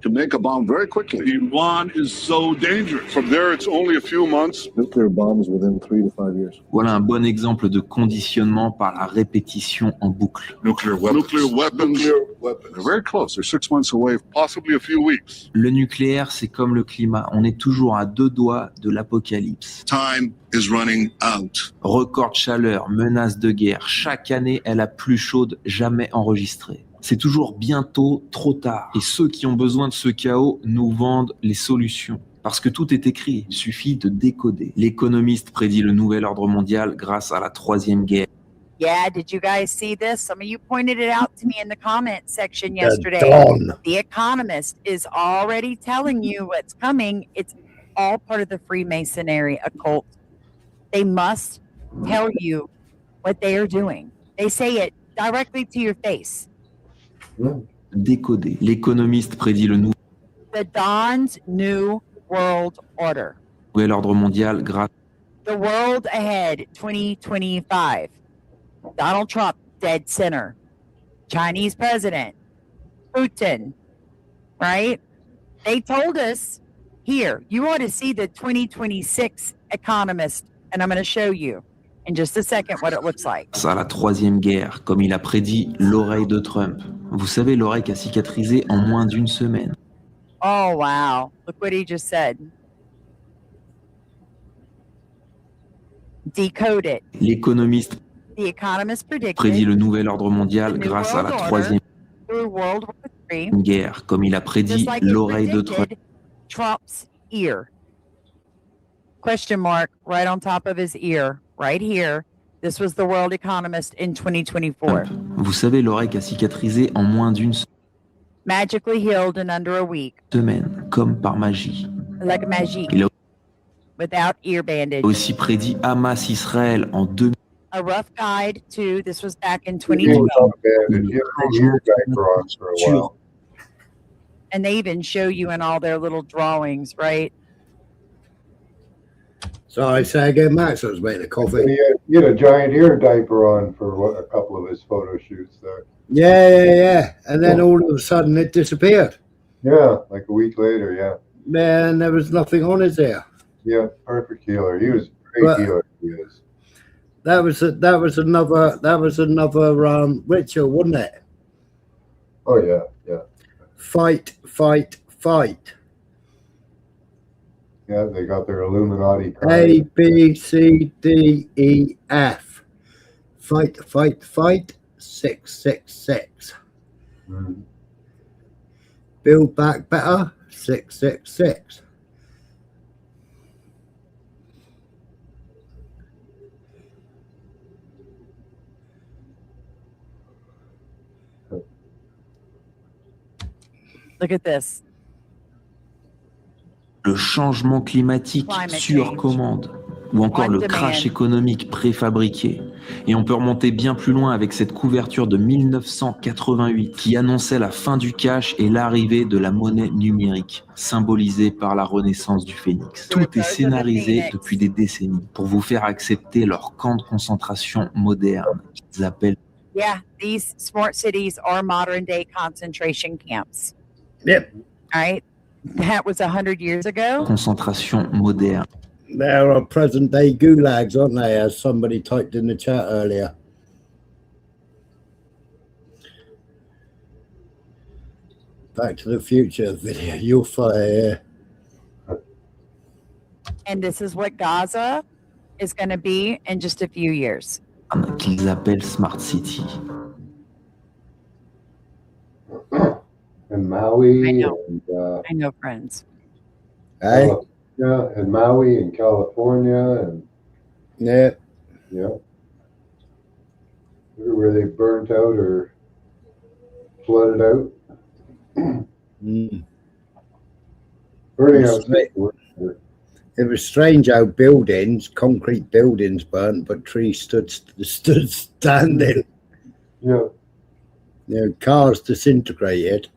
To make a bomb very quickly. Iran is so dangerous. From there, it's only a few months. Nuclear bombs within 3 to 5 years. Voilà un bon exemple de conditionnement par la répétition en boucle. Nuclear weapons. Nuclear weapons. Nuclear weapons. They're very close. They're 6 months away. Possibly a few weeks. Le nucléaire, c'est comme le climat. On est toujours à 2 doigts de l'apocalypse. Time is running out. Record de chaleur, menace de guerre. Chaque année est la plus chaude jamais enregistrée. C'est toujours bientôt trop tard. Et ceux qui ont besoin de ce chaos nous vendent les solutions. Parce que tout est écrit, il suffit de décoder. L'économiste prédit le nouvel ordre mondial grâce à la troisième guerre. Yeah, did you guys see this? Some of you pointed it out to me in the comment section yesterday. The Economist is already telling you what's coming. It's all part of the Freemasonry occult. They must tell you what they are doing. They say it directly to your face. Décoder. L'économiste prédit le The Dawn's New World Order. nouvel ordre mondial grâce The World Ahead 2025. Donald Trump, dead center. Chinese president. Putin. Right? They told us here, you ought to see the 2026 Economist, and I'm going to show you in just a second what it looks like. à la troisième guerre, comme il a prédit l'oreille de Trump. Vous savez, l'oreille qui a cicatrisé en moins d'une semaine. Oh, wow. Look what he just said. Decode it. L'économiste The Economist prédit predicted le nouvel ordre mondial the New grâce à la World Order troisième through World War III, guerre, comme il a prédit just like it l'oreille de Trump. predicted Trump's ear. Question mark right on top of his ear, right here. This was the World Economist in 2024. Vous savez, l'oreille qui a cicatrisé en moins d'une Magically healed in under a week, semaine, comme par magie. like magic, Il a without ear bandage. aussi prédit Hamas-Israël en 2000. A rough guide to, this was back in He was 2020. on bandage. He had a ear diaper on for a while. And they even show you in all their little drawings, right? So I say again, Max, I was making a coffee. He had a giant ear diaper on for a couple of his photo shoots there. Yeah. And then all of a sudden it disappeared. Yeah, like a week later, yeah. Man, there was nothing on his ear. Yeah, perfect healer. He was a great But- healer. He is. That was another ritual, wasn't it? Oh yeah. Fight. Yeah, they got their Illuminati card. A, B, C, D, E, F. Fight. 666. Mhm. Build back better. 666. Look at this. Le changement climatique Climate sur change. commande, ou encore On le demand. crash économique préfabriqué. Et on peut remonter bien plus loin avec cette couverture de 1988 qui annonçait la fin du cash et l'arrivée de la monnaie numérique, symbolisée par la renaissance du phénix. Tout est scénarisé depuis des décennies pour vous faire accepter leur camp de concentration moderne qu'ils appellent Yeah, these smart cities are modern day concentration camps. Yep. All right. That was 100 years ago. concentration moderne. There are present day gulags, aren't they? As somebody typed in the chat earlier. Back to the Future video. You'll find And this is what Gaza is going to be in just a few years. qu'ils appellent Smart City. and Maui I know. and I know friends. Hey, California, and Maui and California and yeah. Everywhere they burnt out or flooded out. Mm. Burning out. It was strange how buildings, concrete buildings burnt, but trees stood standing. Yeah. Cars disintegrated.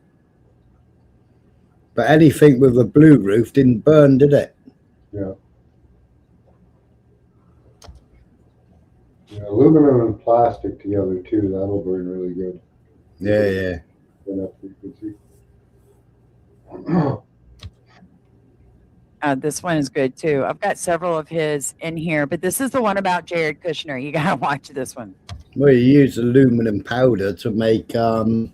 But anything with a blue roof didn't burn, did it? Yeah. Yeah, aluminum and plastic together too. That'll burn really good. Yeah. Enough frequency. This one is good too. I've got several of his in here, but this is the one about Jared Kushner. You gotta watch this one. Well, you use aluminum powder to make, that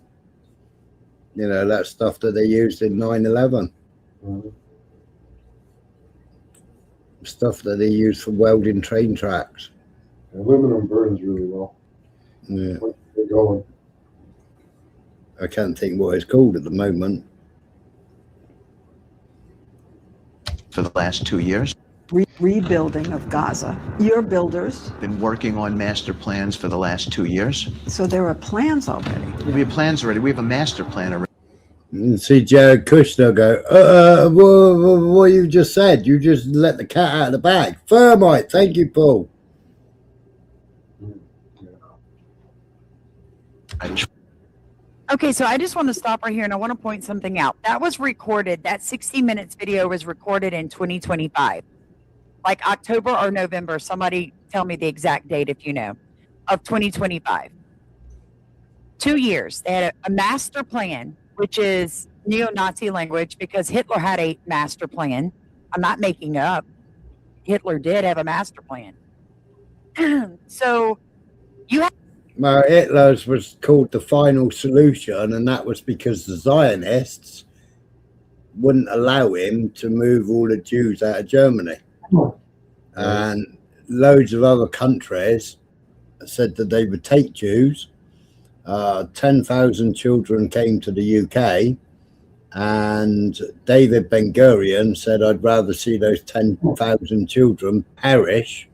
stuff that they used in 9/11. Stuff that they used for welding train tracks. Aluminum burns really well. Yeah. Once you get going. I can't think what it's called at the moment. For the last 2 years. Rebuilding of Gaza. Your builders. Been working on master plans for the last 2 years. So there are plans already. We have plans already. We have a master plan already. And see Jared Kushner go, what you just said, you just let the cat out of the bag. Thermite, thank you, Paul. Okay, so I just want to stop right here and I want to point something out. That was recorded, that 60 minutes video was recorded in 2025. Like October or November, somebody tell me the exact date if you know, of 2025. 2 years. They had a master plan, which is neo-Nazi language because Hitler had a master plan. I'm not making it up. Hitler did have a master plan. So you have Well, Hitler's was called the final solution, and that was because the Zionists wouldn't allow him to move all the Jews out of Germany. And loads of other countries said that they would take Jews. 10,000 children came to the UK, and David Ben-Gurion said, I'd rather see those 10,000 children perish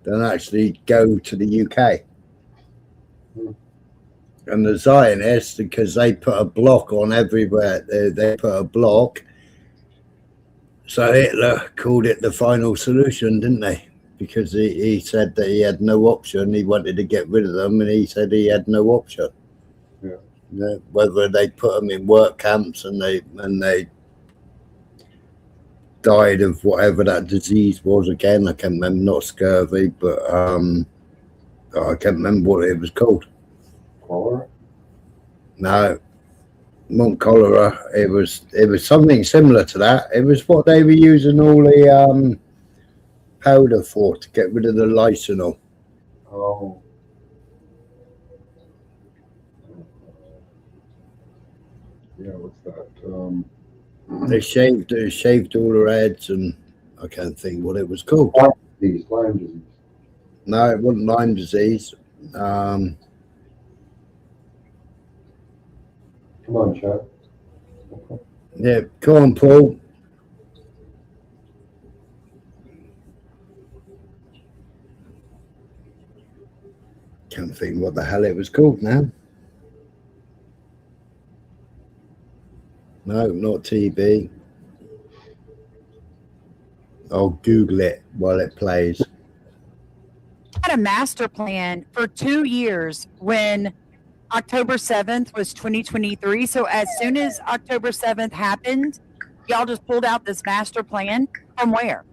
than actually go to the UK. And the Zionists, because they put a block on everywhere, they put a block. So Hitler called it the final solution, didn't they? Because he said that he had no option. He wanted to get rid of them, and he said he had no option. Yeah. Whether they put them in work camps and they died of whatever that disease was again. I can't remember, not scurvy, but I can't remember what it was called. Cholera? No, not cholera. It was something similar to that. It was what they were using all the powder for to get rid of the lysinol. Oh. Yeah, what's that? They shaved all their heads, and I can't think what it was called. Lyme disease. No, it wasn't Lyme disease. Come on, Chad. Yeah, come on, Paul. Can't think what the hell it was called now. No, not TB. I'll Google it while it plays. had a master plan for 2 years when October 7th was 2023. So as soon as October 7th happened, y'all just pulled out this master plan from where?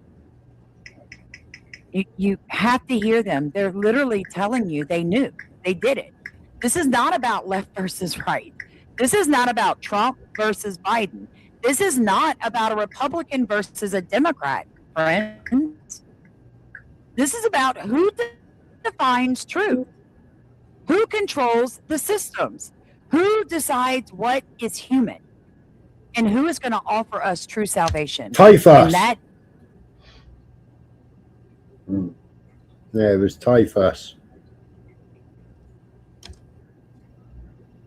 You have to hear them. They're literally telling you they knew. They did it. This is not about left versus right. This is not about Trump versus Biden. This is not about a Republican versus a Democrat, friends. This is about who defines truth, who controls the systems, who decides what is human, and who is going to offer us true salvation. Typhus. And that Yeah, it was typhus.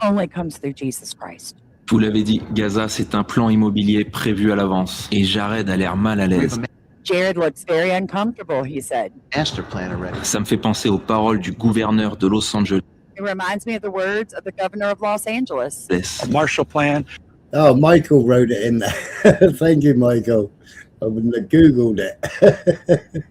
only comes through Jesus Christ. Je vous l'avais dit, Gaza, c'est un plan immobilier prévu à l'avance. Et Jared a l'air mal à l'aise. Jared looks very uncomfortable, he said. Master plan already. Ça me fait penser aux paroles du gouverneur de Los Angeles. It reminds me of the words of the governor of Los Angeles. A Marshall Plan. Oh, Michael wrote it in there. Thank you, Michael. I wouldn't have Googled it.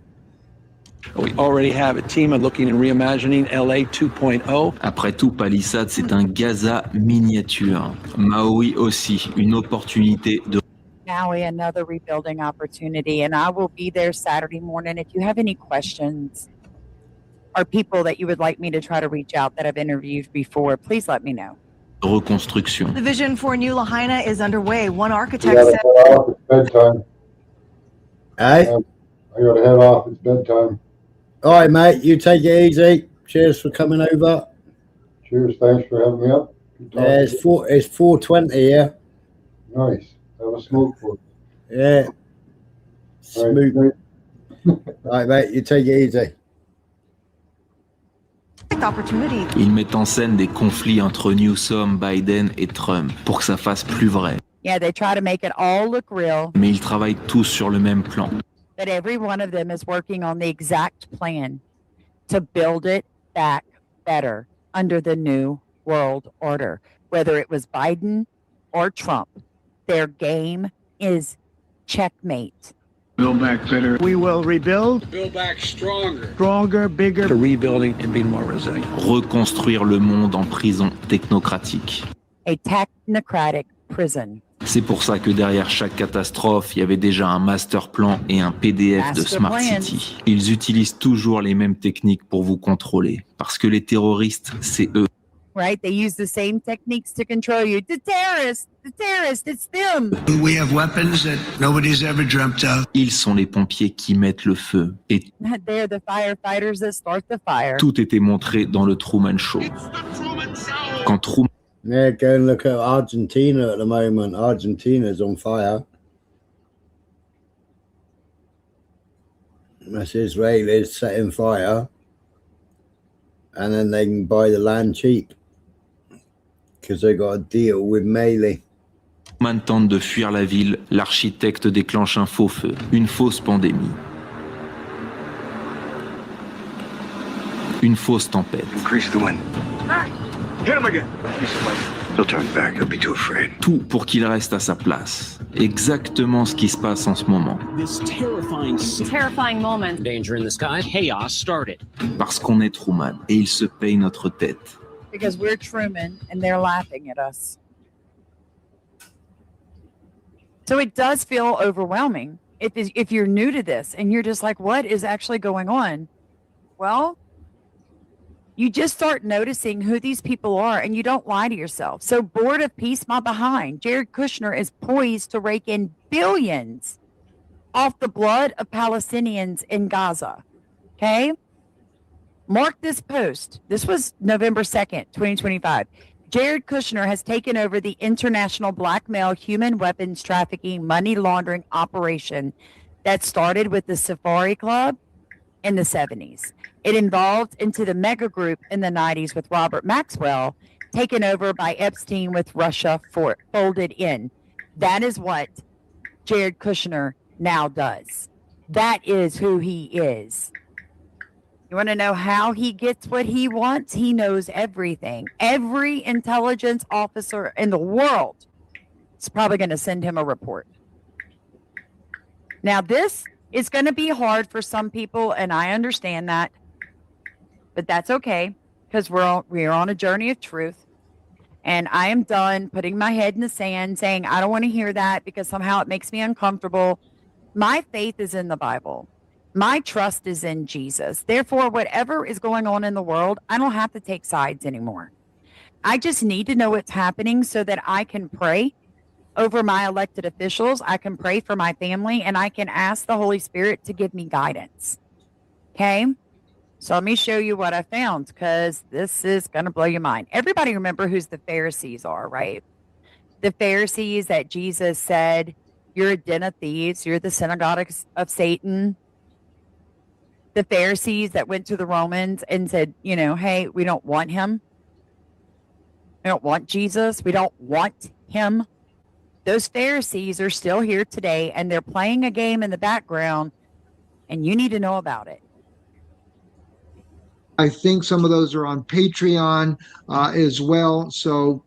We already have a team of looking and reimagining LA 2.0. Après tout, Palisade, c'est un Gaza miniature. Maui aussi, une opportunité de... Maui, another rebuilding opportunity, and I will be there Saturday morning. If you have any questions or people that you would like me to try to reach out that I've interviewed before, please let me know. reconstruction. The vision for New Lahaina is underway. One I architect gotta said. head off. It's bedtime. Hey? I gotta head off. It's bedtime. All right, mate. You take it easy. Cheers for coming over. Cheers. Thanks for having me up. Good talking to you. It's 4:20 here. Nice. Have a smoke for it. Yeah. All right, Smooth. great. All right, mate. You take it easy. Opportunity. Il met en scène des conflits entre Newsom, Biden et Trump pour que ça fasse plus vrai. Yeah, they try to make it all look real, Mais ils travaillent tous sur le même plan. but every one of them is working on the exact plan to build it back better under the new world order. Whether it was Biden or Trump, their game is checkmate. Build back better. We will rebuild. Build back stronger. Stronger, bigger. To rebuilding and being more resilient. Reconstruire le monde en prison technocratique. A technocratic prison. C'est pour ça que derrière chaque catastrophe, il y avait déjà un master plan et un PDF de Master Smart plans. City. Ils utilisent toujours les mêmes techniques pour vous contrôler. Parce que les terroristes, c'est eux. Right? They use the same techniques to control you. The terrorists, it's them. We have weapons that nobody's ever dreamt of. Ils sont les pompiers qui mettent le feu. Et They're the firefighters that start the fire. tout était montré dans le Truman Show. Quand Truman Yeah, go and look at Argentina at the moment. Argentina's on fire. That's Israelis setting fire. And then they can buy the land cheap. Because they got a deal with Melee. tente de fuir la ville, l'architecte déclenche un faux feu, une fausse pandémie. Une fausse tempête. Increase the wind. Hit him again. He'll turn back. He'll be too afraid. Tout pour qu'il reste à sa place. Exactement ce qui se passe en ce moment. This terrifying moment. Danger in the sky. Chaos started. Parce qu'on est Truman et il se paye notre tête. Because we're Truman and they're laughing at us. So it does feel overwhelming if you're new to this and you're just like, what is actually going on? Well, you just start noticing who these people are and you don't lie to yourself. So Board of Peace, my behind, Jared Kushner is poised to rake in billions off the blood of Palestinians in Gaza. Okay? Mark this post. This was November 2nd, 2025. Jared Kushner has taken over the international blackmail human weapons trafficking money laundering operation that started with the Safari Club in the 70s. It evolved into the mega group in the 90s with Robert Maxwell, taken over by Epstein with Russia folded in. That is what Jared Kushner now does. That is who he is. You want to know how he gets what he wants? He knows everything. Every intelligence officer in the world is probably going to send him a report. Now, this is going to be hard for some people, and I understand that. But that's okay, because we're on a journey of truth. And I am done putting my head in the sand saying, I don't want to hear that because somehow it makes me uncomfortable. My faith is in the Bible. My trust is in Jesus. Therefore, whatever is going on in the world, I don't have to take sides anymore. I just need to know what's happening so that I can pray over my elected officials. I can pray for my family, and I can ask the Holy Spirit to give me guidance. Okay? So let me show you what I found, because this is going to blow your mind. Everybody remember who the Pharisees are, right? The Pharisees that Jesus said, you're a den of thieves. You're the synagogue of Satan. The Pharisees that went to the Romans and said, hey, we don't want him. We don't want Jesus. We don't want him. Those Pharisees are still here today, and they're playing a game in the background, and you need to know about it. I think some of those are on Patreon as well. So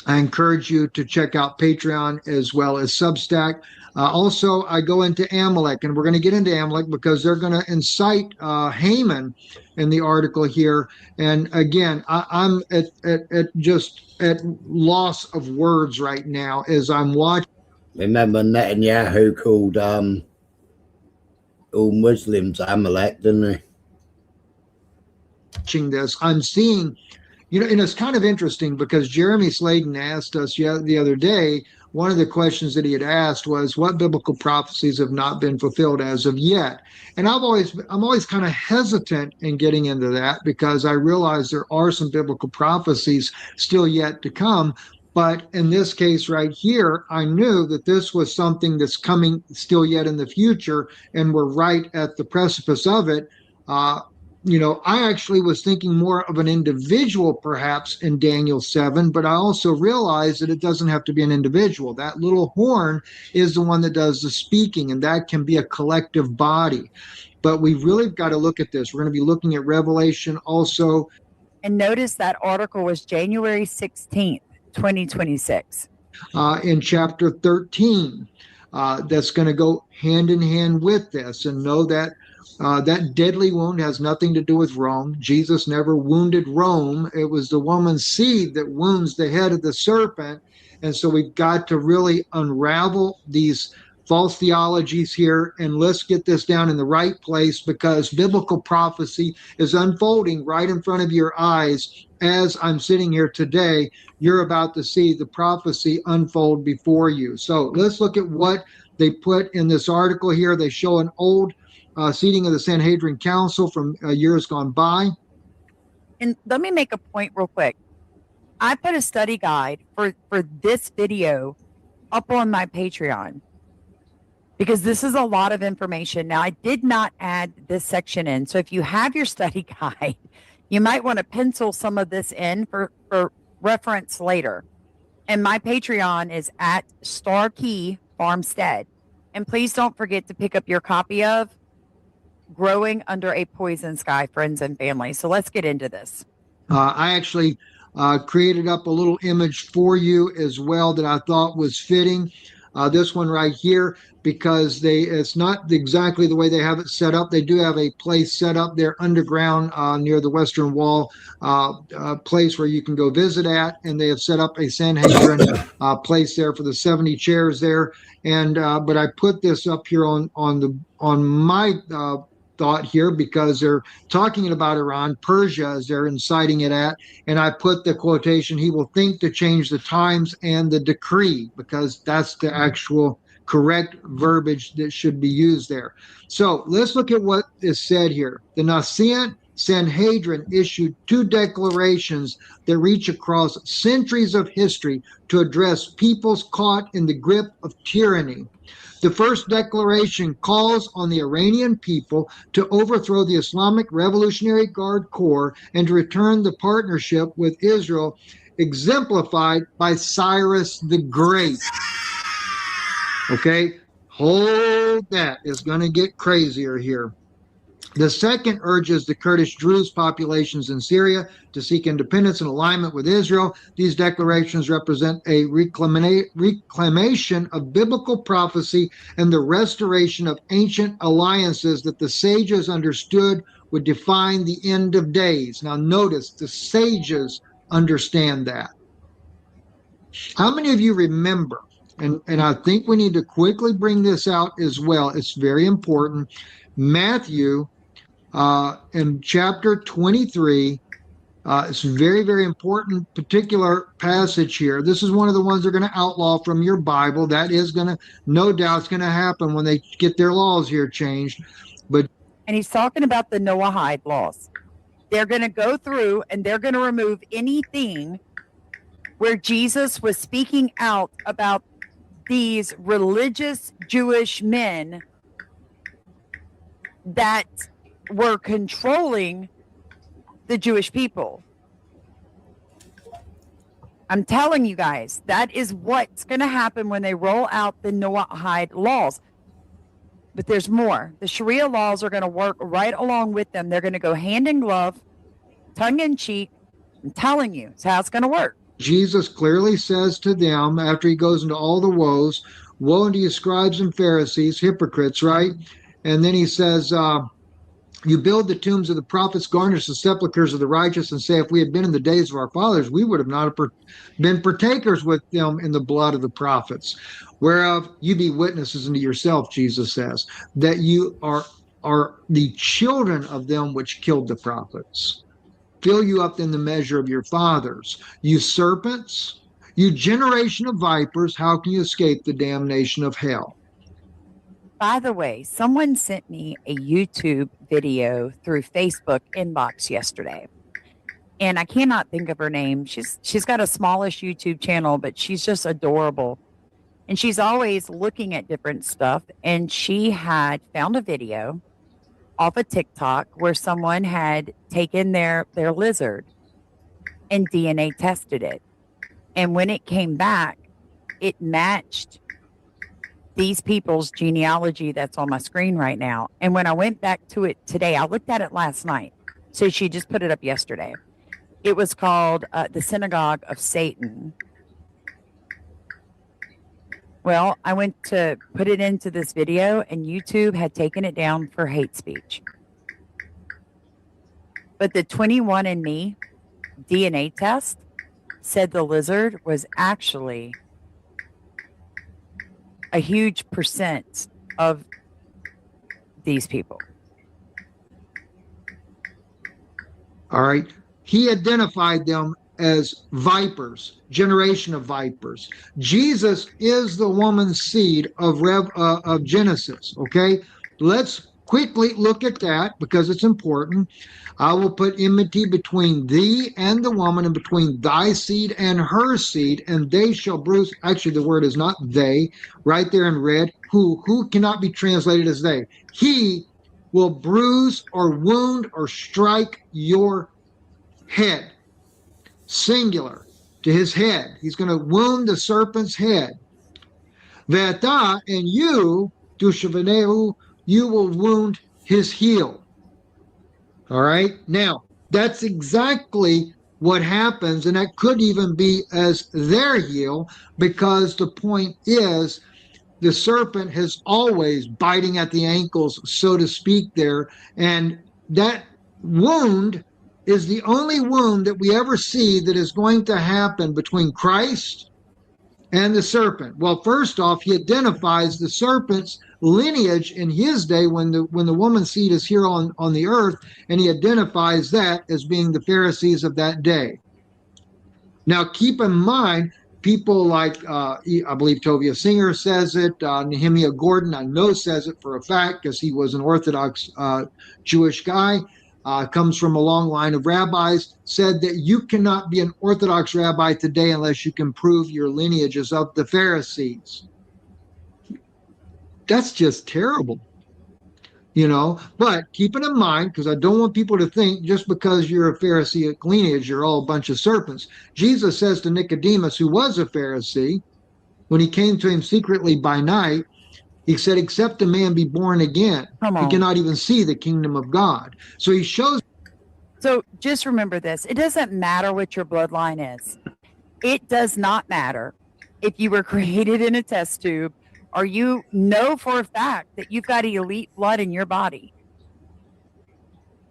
I encourage you to check out Patreon as well as Substack. Also, I go into Amalek, and we're going to get into Amalek because they're going to incite Haman in the article here. And again, I'm at loss of words right now as I'm watching. Remember Netanyahu called all Muslims Amalek, didn't he? Watching this, I'm seeing, and it's kind of interesting because Jeremy Sladen asked us the other day, one of the questions that he had asked was, what biblical prophecies have not been fulfilled as of yet? And I'm always kind of hesitant in getting into that because I realize there are some biblical prophecies still yet to come. But in this case right here, I knew that this was something that's coming still yet in the future, and we're right at the precipice of it. I actually was thinking more of an individual perhaps in Daniel 7, but I also realized that it doesn't have to be an individual. That little horn is the one that does the speaking, and that can be a collective body. But we've really got to look at this. We're going to be looking at Revelation also. And notice that article was January 16th, 2026. In chapter 13, that's going to go hand in hand with this, and know that that deadly wound has nothing to do with Rome. Jesus never wounded Rome. It was the woman's seed that wounds the head of the serpent. And so we've got to really unravel these false theologies here, and let's get this down in the right place, because biblical prophecy is unfolding right in front of your eyes. As I'm sitting here today, you're about to see the prophecy unfold before you. So let's look at what they put in this article here. They show an old seating of the Sanhedrin Council from years gone by. And let me make a point real quick. I put a study guide for this video up on my Patreon because this is a lot of information. Now, I did not add this section in. So if you have your study guide, you might want to pencil some of this in for reference later. And my Patreon is at Starkey Farmstead. And please don't forget to pick up your copy of Growing Under a Poison Sky, Friends and Family. So let's get into this. I actually created up a little image for you as well that I thought was fitting. This one right here, because it's not exactly the way they have it set up. They do have a place set up there underground near the Western Wall, place where you can go visit at, and they have set up a Sanhedrin place there for the 70 chairs there. And but I put this up here on my thought here because they're talking about Iran, Persia, as they're inciting it at. And I put the quotation, he will think to change the times and the decree, because that's the actual correct verbiage that should be used there. So let's look at what is said here. The Nicene Sanhedrin issued 2 declarations that reach across centuries of history to address peoples caught in the grip of tyranny. The first declaration calls on the Iranian people to overthrow the Islamic Revolutionary Guard Corps and to return the partnership with Israel, exemplified by Cyrus the Great. Okay, hold that. It's going to get crazier here. The second urges the Kurdish Druze populations in Syria to seek independence and alignment with Israel. These declarations represent a reclamation of biblical prophecy and the restoration of ancient alliances that the sages understood would define the end of days. Now notice, the sages understand that. How many of you remember, and I think we need to quickly bring this out as well, it's very important, Matthew in chapter 23, it's a very, very important particular passage here. This is one of the ones they're going to outlaw from your Bible. That is going to, no doubt, it's going to happen when they get their laws here changed. And he's talking about the Noahide laws. They're going to go through and they're going to remove anything where Jesus was speaking out about these religious Jewish men that were controlling the Jewish people. I'm telling you guys, that is what's going to happen when they roll out the Noahide laws. But there's more. The Sharia laws are going to work right along with them. They're going to go hand in glove, tongue in cheek. I'm telling you, it's how it's going to work. Jesus clearly says to them, after he goes into all the woes, woe unto you scribes and Pharisees, hypocrites, right? And then he says, you build the tombs of the prophets, garnish the sepulchres of the righteous, and say, if we had been in the days of our fathers, we would have not been partakers with them in the blood of the prophets. Whereof you be witnesses unto yourself, Jesus says, that you are the children of them which killed the prophets. Fill you up in the measure of your fathers. You serpents, you generation of vipers, how can you escape the damnation of hell? By the way, someone sent me a YouTube video through Facebook inbox yesterday. And I cannot think of her name. She's got a smallish YouTube channel, but she's just adorable. And she's always looking at different stuff. And she had found a video off of TikTok where someone had taken their lizard and DNA tested it. And when it came back, it matched these people's genealogy that's on my screen right now. And when I went back to it today, I looked at it last night. So she just put it up yesterday. It was called the Synagogue of Satan. Well, I went to put it into this video and YouTube had taken it down for hate speech. But the 21andMe DNA test said the lizard was actually a huge percent of these people. All right. He identified them as vipers, generation of vipers. Jesus is the woman's seed of Genesis. Okay. Let's quickly look at that because it's important. I will put enmity between thee and the woman, and between thy seed and her seed, and they shall bruise. Actually, the word is not they, right there in red. Who cannot be translated as they. He will bruise or wound or strike your head. Singular, to his head. He's going to wound the serpent's head. Veta, and you, Dushavaneu, you will wound his heel. All right. Now, that's exactly what happens, and that could even be as their heel, because the point is the serpent has always biting at the ankles, so to speak, there, and that wound is the only wound that we ever see that is going to happen between Christ and the serpent. Well, first off, he identifies the serpent's lineage in his day when the woman's seed is here on the earth, and he identifies that as being the Pharisees of that day. Now, keep in mind, people like, I believe Tovia Singer says it, Nehemiah Gordon, I know says it for a fact because he was an Orthodox Jewish guy, comes from a long line of rabbis, said that you cannot be an Orthodox rabbi today unless you can prove your lineage is of the Pharisees. That's just terrible, you know. But keep it in mind, because I don't want people to think just because you're a Pharisaic lineage, you're all a bunch of serpents. Jesus says to Nicodemus, who was a Pharisee, when he came to him secretly by night, he said, except a man be born again, he cannot even see the kingdom of God. So he shows. So just remember this. It doesn't matter what your bloodline is. It does not matter if you were created in a test tube or you know for a fact that you've got elite blood in your body.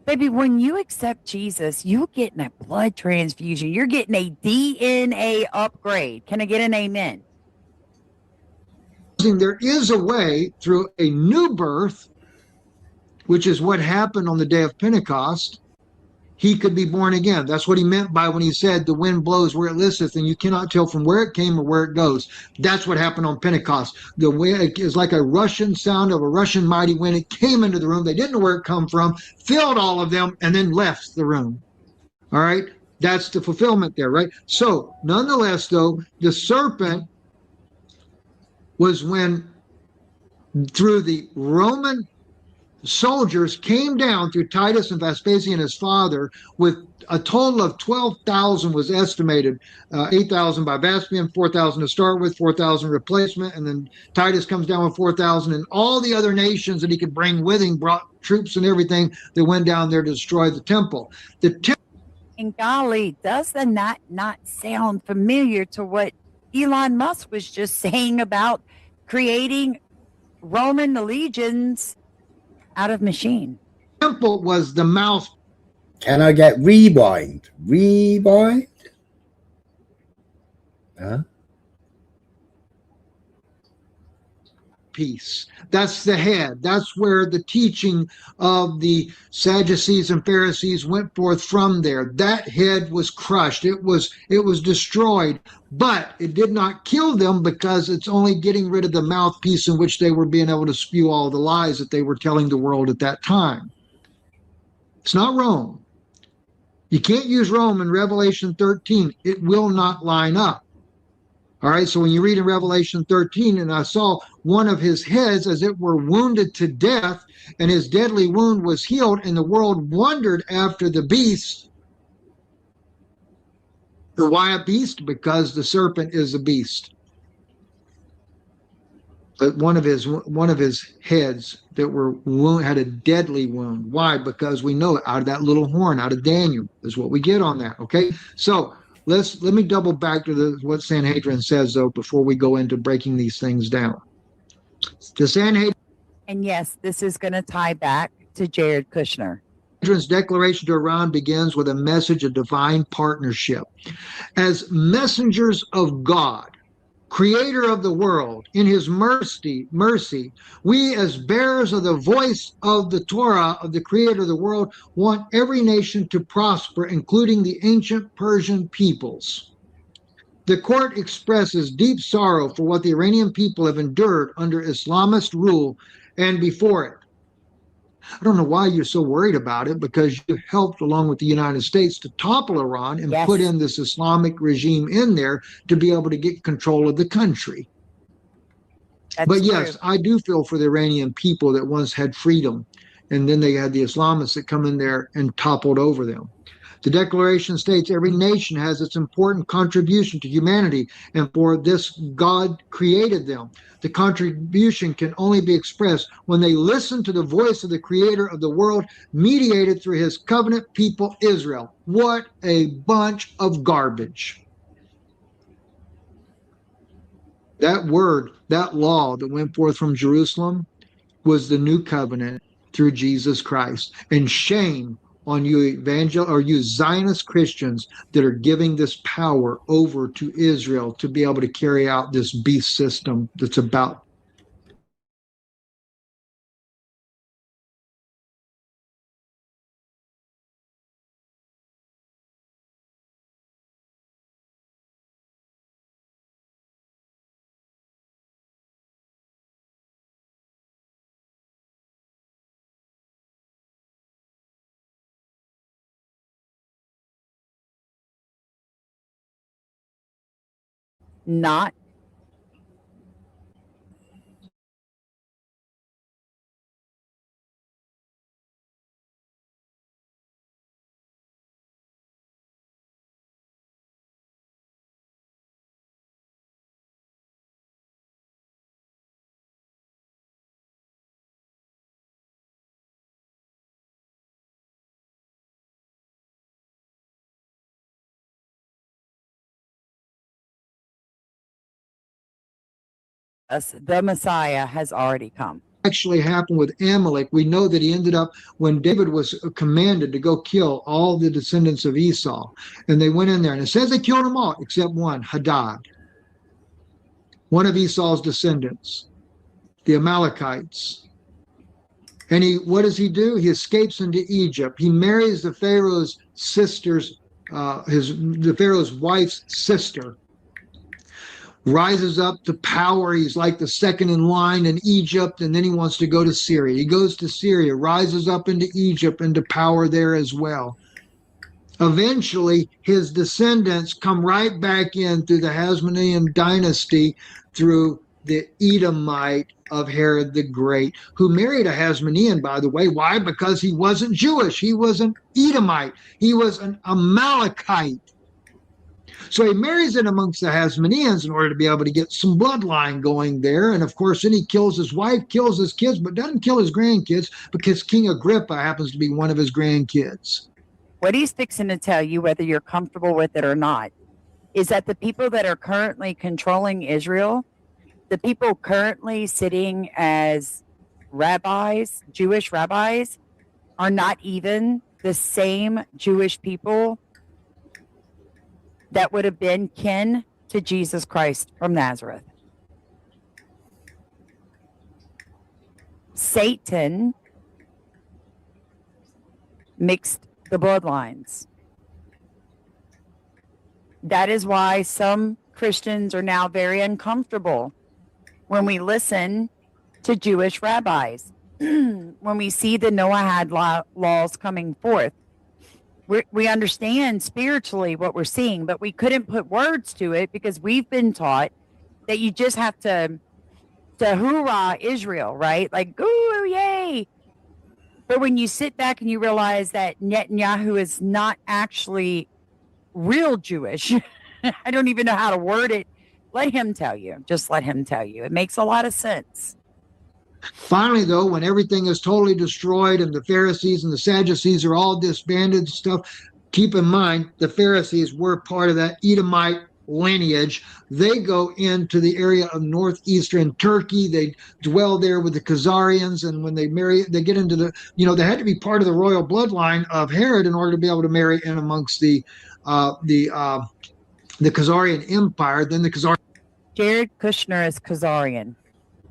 Baby, when you accept Jesus, you're getting a blood transfusion. You're getting a DNA upgrade. Can I get an amen? There is a way through a new birth, which is what happened on the day of Pentecost. He could be born again. That's what he meant by when he said the wind blows where it listeth, and you cannot tell from where it came or where it goes. That's what happened on Pentecost. The wind is like a Russian sound of a Russian mighty wind. It came into the room. They didn't know where it come from, filled all of them, and then left the room. All right? That's the fulfillment there, right? So, nonetheless, though, the serpent was when, through the Roman soldiers came down through Titus and Vespasian, his father, with a total of 12,000 was estimated. 8,000 by Vespasian, 4,000 to start with, 4,000 replacement, and then Titus comes down with 4,000, and all the other nations that he could bring with him brought troops and everything that went down there to destroy the temple. And golly, does the not sound familiar to what Elon Musk was just saying about creating Roman legions out of machine? Temple was the mouth. Can I get rewind? Rewind? Huh? Piece. That's the head. That's where the teaching of the Sadducees and Pharisees went forth from there. That head was crushed. It was destroyed, but it did not kill them because it's only getting rid of the mouthpiece in which they were being able to spew all the lies that they were telling the world at that time. It's not Rome. You can't use Rome in Revelation 13. It will not line up. All right, so when you read in Revelation 13, and I saw one of his heads as it were wounded to death, and his deadly wound was healed, and the world wondered after the beast. Why a beast? Because the serpent is a beast. But one of his heads that were had a deadly wound. Why? Because we know it out of that little horn, out of Daniel, is what we get on that. Okay, so let me double back to what Sanhedrin says, though, before we go into breaking these things down. The Sanhedrin. And yes, this is going to tie back to Jared Kushner. Sanhedrin's declaration to Iran begins with a message of divine partnership. As messengers of God, creator of the world, in his mercy, we as bearers of the voice of the Torah of the creator of the world want every nation to prosper, including the ancient Persian peoples. The court expresses deep sorrow for what the Iranian people have endured under Islamist rule and before it. I don't know why you're so worried about it, because you helped, along with the United States, to topple Iran and put in this Islamic regime in there to be able to get control of the country. But yes, I do feel for the Iranian people that once had freedom, and then they had the Islamists that come in there and toppled over them. The Declaration states every nation has its important contribution to humanity, and for this God created them. The contribution can only be expressed when they listen to the voice of the creator of the world, mediated through his covenant people, Israel. What a bunch of garbage. That word, that law that went forth from Jerusalem was the new covenant through Jesus Christ. And shame on you Zionist Christians that are giving this power over to Israel to be able to carry out this beast system that's about. Not the Messiah has already come. Actually happened with Amalek. We know that he ended up, when David was commanded to go kill all the descendants of Esau, and they went in there, and it says they killed them all except one, Hadad, one of Esau's descendants, the Amalekites. And what does he do? He escapes into Egypt. He marries the Pharaoh's sister's, the Pharaoh's wife's sister. Rises up to power. He's like the second in line in Egypt, and then he wants to go to Syria. He goes to Syria, rises up into Egypt, into power there as well. Eventually, his descendants come right back in through the Hasmonean dynasty, through the Edomite of Herod the Great, who married a Hasmonean, by the way. Why? Because he wasn't Jewish. He was an Edomite. He was an Amalekite. So he marries in amongst the Hasmoneans in order to be able to get some bloodline going there. And of course, then he kills his wife, kills his kids, but doesn't kill his grandkids because King Agrippa happens to be one of his grandkids. What he's fixing to tell you, whether you're comfortable with it or not, is that the people that are currently controlling Israel, the people currently sitting as rabbis, Jewish rabbis, are not even the same Jewish people that would have been kin to Jesus Christ from Nazareth. Satan mixed the bloodlines. That is why some Christians are now very uncomfortable when we listen to Jewish rabbis, when we see the Noahide laws coming forth. We understand spiritually what we're seeing, but we couldn't put words to it because we've been taught that you just have to hoorah Israel, right? Like, ooh, yay. But when you sit back and you realize that Netanyahu is not actually real Jewish, I don't even know how to word it. Let him tell you. Just let him tell you. It makes a lot of sense. Finally, though, when everything is totally destroyed and the Pharisees and the Sadducees are all disbanded and stuff, keep in mind the Pharisees were part of that Edomite lineage. They go into the area of northeastern Turkey. They dwell there with the Khazarians, and when they marry, they get into the, they had to be part of the royal bloodline of Herod in order to be able to marry in amongst the Khazarian Empire. Then the Khazarian Jared Kushner is Khazarian.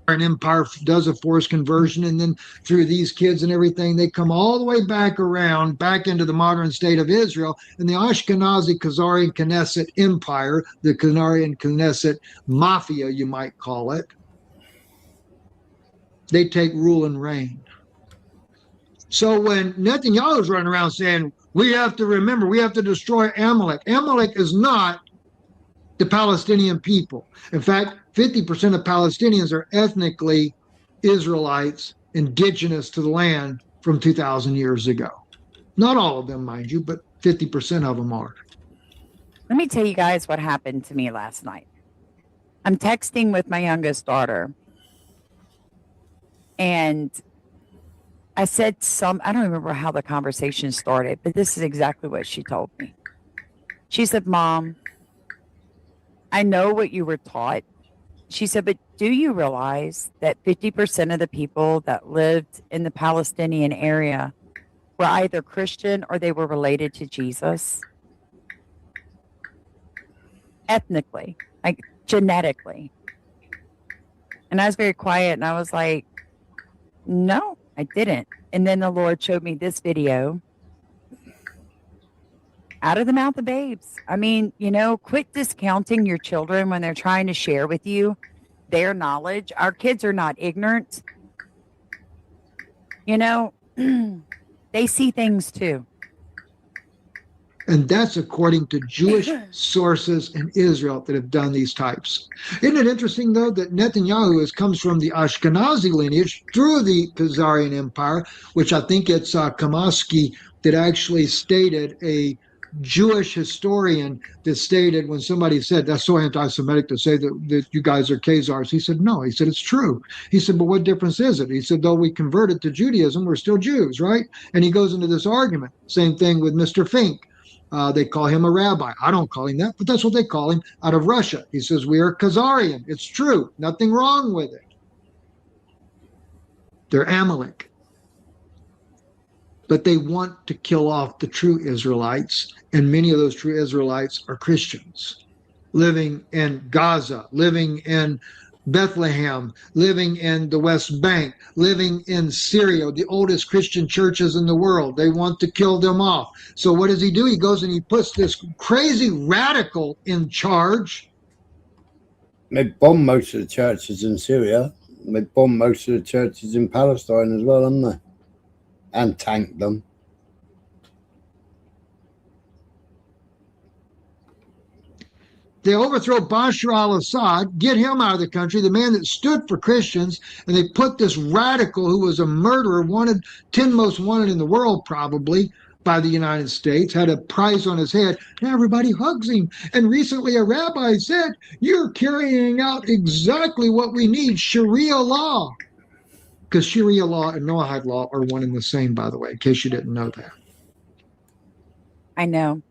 Empire does a forced conversion, and then through these kids and everything, they come all the way back around, back into the modern state of Israel. And the Ashkenazi Khazarian Knesset Empire, the Khazarian Knesset Mafia, you might call it, they take rule and reign. So when Netanyahu's running around saying, we have to remember, we have to destroy Amalek. Amalek is not the Palestinian people. In fact, 50% of Palestinians are ethnically Israelites, indigenous to the land from 2,000 years ago. Not all of them, mind you, but 50% of them are. Let me tell you guys what happened to me last night. I'm texting with my youngest daughter, and I said I don't remember how the conversation started, but this is exactly what she told me. She said, Mom, I know what you were taught. She said, but do you realize that 50% of the people that lived in the Palestinian area were either Christian or they were related to Jesus? Ethnically, like genetically. And I was very quiet and I was like, no, I didn't. And then the Lord showed me this video. Out of the mouth of babes. I mean, quit discounting your children when they're trying to share with you their knowledge. Our kids are not ignorant. They see things too. And that's according to Jewish sources in Israel that have done these types. Isn't it interesting, though, that Netanyahu comes from the Ashkenazi lineage through the Khazarian Empire, which I think it's Kamaski that actually stated, a Jewish historian that stated, when somebody said, that's so anti-Semitic to say that you guys are Khazars. He said, no. He said, it's true. He said, but what difference is it? He said, though we converted to Judaism, we're still Jews, right? And he goes into this argument. Same thing with Mr. Fink. They call him a rabbi. I don't call him that, but that's what they call him out of Russia. He says, we are Khazarian. It's true. Nothing wrong with it. They're Amalek. But they want to kill off the true Israelites, and many of those true Israelites are Christians, living in Gaza, living in Bethlehem, living in the West Bank, living in Syria, the oldest Christian churches in the world. They want to kill them off. So what does he do? He goes and he puts this crazy radical in charge. They bomb most of the churches in Syria. They bomb most of the churches in Palestine as well, haven't they? And tank them. They overthrow Bashar al-Assad, get him out of the country, the man that stood for Christians, and they put this radical who was a murderer, wanted 10 most wanted in the world probably by the United States, had a price on his head. Now everybody hugs him. And recently a rabbi said, you're carrying out exactly what we need, Sharia law. Because Sharia law and Noahide law are one and the same, by the way, in case you didn't know that. I know.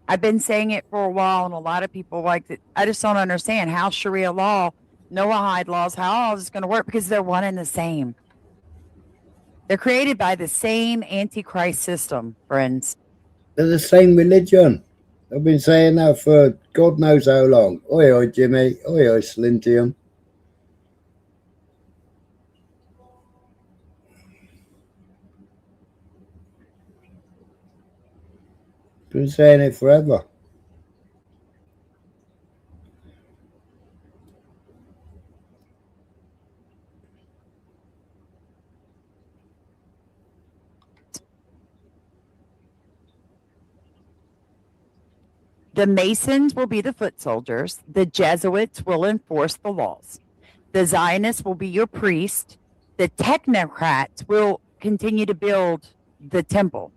I've been saying it for a while, and a lot of people like it. I just don't understand how Sharia law, Noahide laws, how all this is going to work, because they're one and the same. They're created by the same Antichrist system, friends. They're the same religion. I've been saying that for God knows how long. Oi, oi, Jimmy. Oi, oi, Slintium. Been saying it forever. The Masons will be the foot soldiers. The Jesuits will enforce the laws. The Zionists will be your priest. The technocrats will continue to build the temple.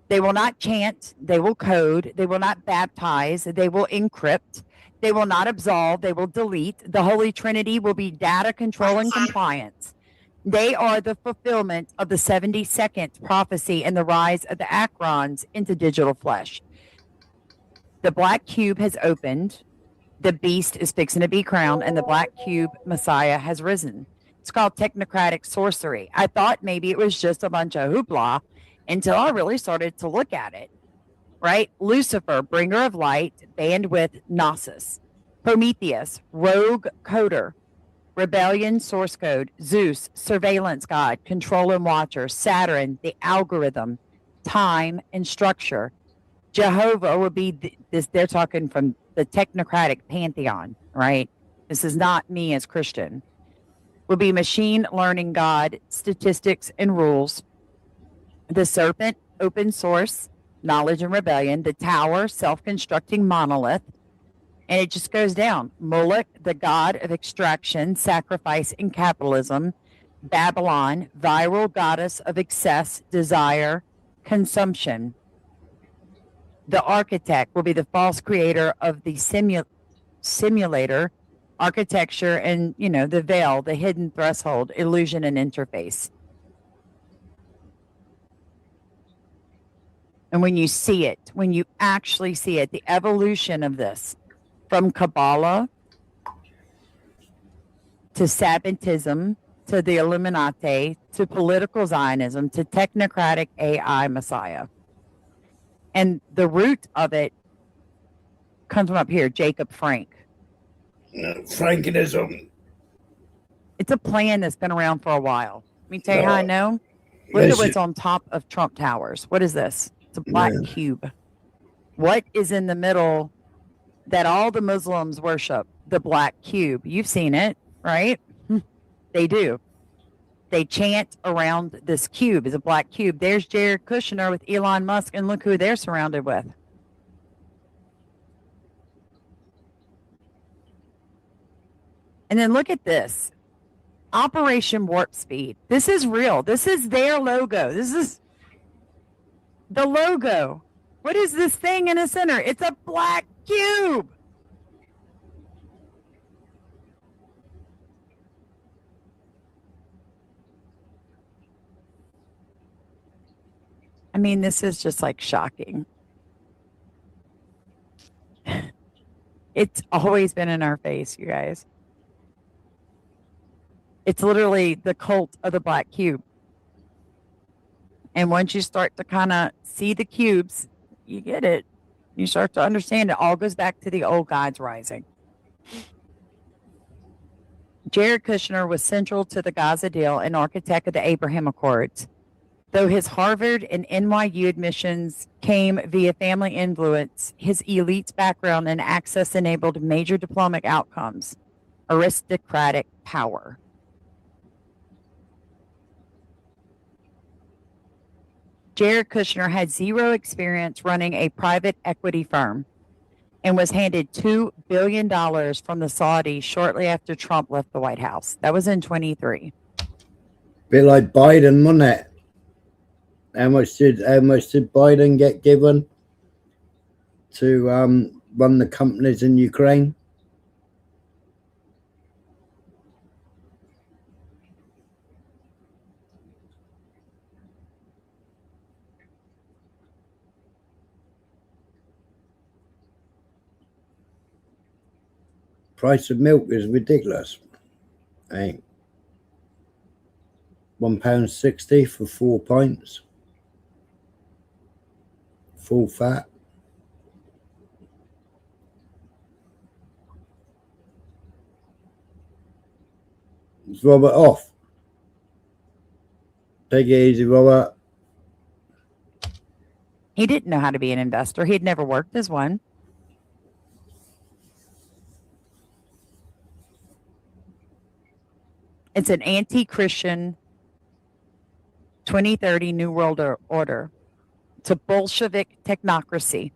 They will not chant. They will code. They will not baptize. They will encrypt. They will not absolve. They will delete. The Holy Trinity will be data control and compliance. They are the fulfillment of the 72nd prophecy and the rise of the Acrons into digital flesh. The black cube has opened. The beast is fixing to be crowned, and the black cube Messiah has risen. It's called technocratic sorcery. I thought maybe it was just a bunch of hoopla until I really started to look at it, right? Lucifer, bringer of light, bandwidth, Gnosis. Prometheus, rogue coder. Rebellion, source code. Zeus, surveillance god, control and watcher. Saturn, the algorithm, time and structure. Jehovah would be this. They're talking from the technocratic pantheon, right? This is not me as Christian. Will be machine learning God, statistics and rules. The serpent, open source, knowledge and rebellion. The tower, self-constructing monolith. And it just goes down. Moloch, the god of extraction, sacrifice, and capitalism. Babylon, viral goddess of excess, desire, consumption. The architect will be the false creator of the simulator, architecture, and, the veil, the hidden threshold, illusion, and interface. And when you see it, when you actually see it, the evolution of this, from Kabbalah to Sabbatism to the Illuminati to political Zionism to technocratic AI Messiah. And the root of it comes from up here, Jacob Frank. Frankenism. It's a plan that's been around for a while. Let me tell you how I know. Look at what's on top of Trump Towers. What is this? It's a black cube. What is in the middle that all the Muslims worship? The black cube. You've seen it, right? They do. They chant around this cube. Is a black cube. There's Jared Kushner with Elon Musk, and look who they're surrounded with. And then look at this. Operation Warp Speed. This is real. This is their logo. This is the logo. What is this thing in the center? It's a black cube. I mean, this is just like shocking. It's always been in our face, you guys. It's literally the cult of the black cube. And once you start to kind of see the cubes, you get it. You start to understand it all goes back to the old gods rising. Jared Kushner was central to the Gaza deal and architect of the Abraham Accords. Though his Harvard and NYU admissions came via family influence, his elite's background and access enabled major diplomatic outcomes, aristocratic power. Jared Kushner had zero experience running a private equity firm and was handed $2 billion from the Saudis shortly after Trump left the White House. That was in 23. Bit like Biden, wasn't it? How much did Biden get given to run the companies in Ukraine? Price of milk is ridiculous. Hey, £1.60 for 4 pints, full fat. Is Robert off? Take it easy, Robert. He didn't know how to be an investor. He'd never worked as one. It's an anti-Christian 2030 New World Order. It's a Bolshevik technocracy.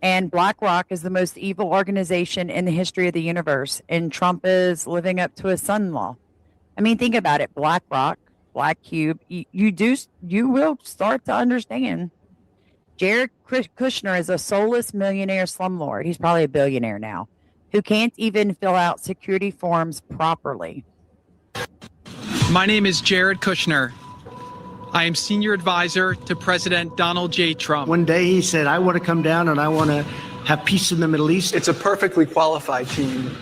And BlackRock is the most evil organization in the history of the universe. And Trump is living up to his son-in-law. I mean, think about it. BlackRock, Black Cube, you will start to understand. Jared Kushner is a soulless millionaire slumlord. He's probably a billionaire now, who can't even fill out security forms properly. My name is Jared Kushner. I am senior advisor to President Donald J. Trump. One day he said, I want to come down and I want to have peace in the Middle East. It's a perfectly qualified team.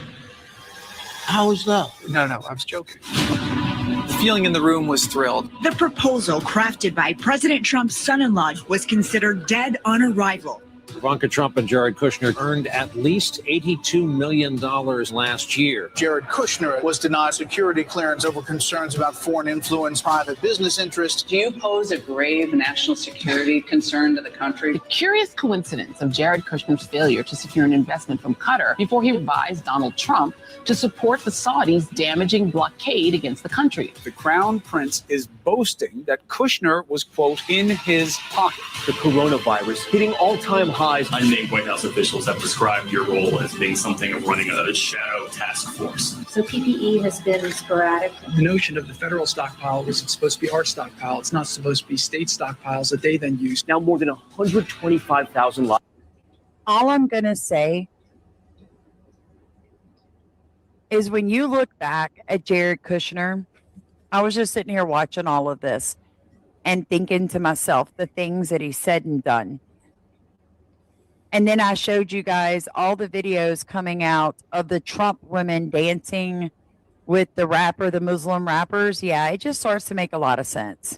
How is that? No, I was joking. The feeling in the room was thrilled. The proposal crafted by President Trump's son-in-law was considered dead on arrival. Ivanka Trump and Jared Kushner earned at least $82 million last year. Jared Kushner was denied security clearance over concerns about foreign influence, private business interests. Do you pose a grave national security concern to the country? The curious coincidence of Jared Kushner's failure to secure an investment from Qatar before he advised Donald Trump to support the Saudis' damaging blockade against the country. The Crown Prince is boasting that Kushner was, quote, in his pocket. The coronavirus hitting all-time highs. Unnamed White House officials have described your role as being something of running a shadow task force. So PPE has been sporadic. The notion of the federal stockpile was supposed to be our stockpile. It's not supposed to be state stockpiles that they then use. Now more than 125,000 lives. All I'm going to say is when you look back at Jared Kushner, I was just sitting here watching all of this and thinking to myself the things that he said and done. And then I showed you guys all the videos coming out of the Trump women dancing with the Muslim rappers. Yeah, it just starts to make a lot of sense.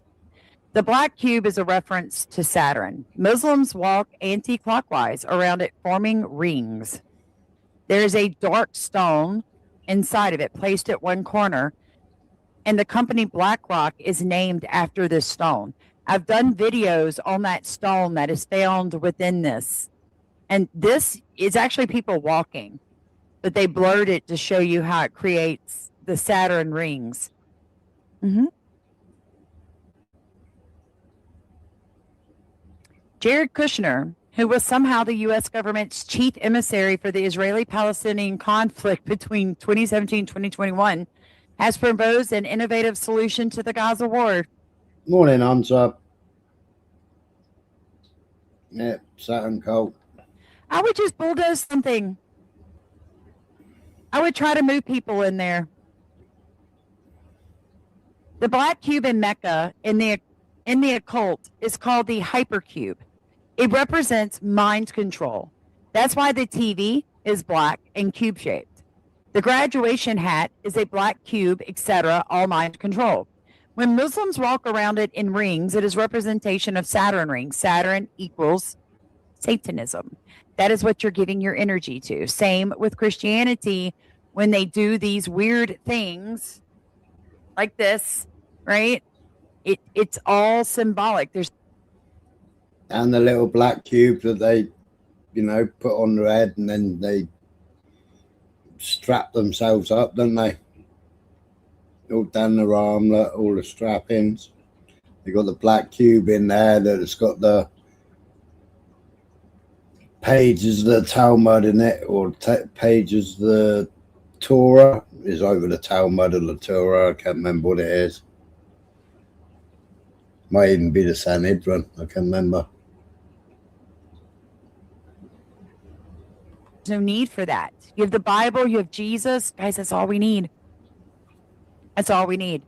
The black cube is a reference to Saturn. Muslims walk anti-clockwise around it, forming rings. There is a dark stone inside of it, placed at one corner, and the company BlackRock is named after this stone. I've done videos on that stone that is found within this. And this is actually people walking, but they blurred it to show you how it creates the Saturn rings. Jared Kushner, who was somehow the U.S. government's chief emissary for the Israeli-Palestinian conflict between 2017 and 2021, has proposed an innovative solution to the Gaza war. Morning, Hamza. Yeah, Saturn cold. I would just bulldoze something. I would try to move people in there. The black cube in Mecca in the occult is called the hypercube. It represents mind control. That's why the TV is black and cube shaped. The graduation hat is a black cube, etc., all mind control. When Muslims walk around it in rings, it is representation of Saturn rings. Saturn equals Satanism. That is what you're giving your energy to. Same with Christianity when they do these weird things like this, right? It's all symbolic. And the little black cube that they, put on their head, and then they strap themselves up, don't they? All down their armlet, all the strap-ins. They got the black cube in there that's got the pages of the Talmud in it, or pages of the Torah is over the Talmud or the Torah. I can't remember what it is. Might even be the Sanhedrin. I can't remember. There's no need for that. You have the Bible, you have Jesus. Guys, that's all we need. That's all we need.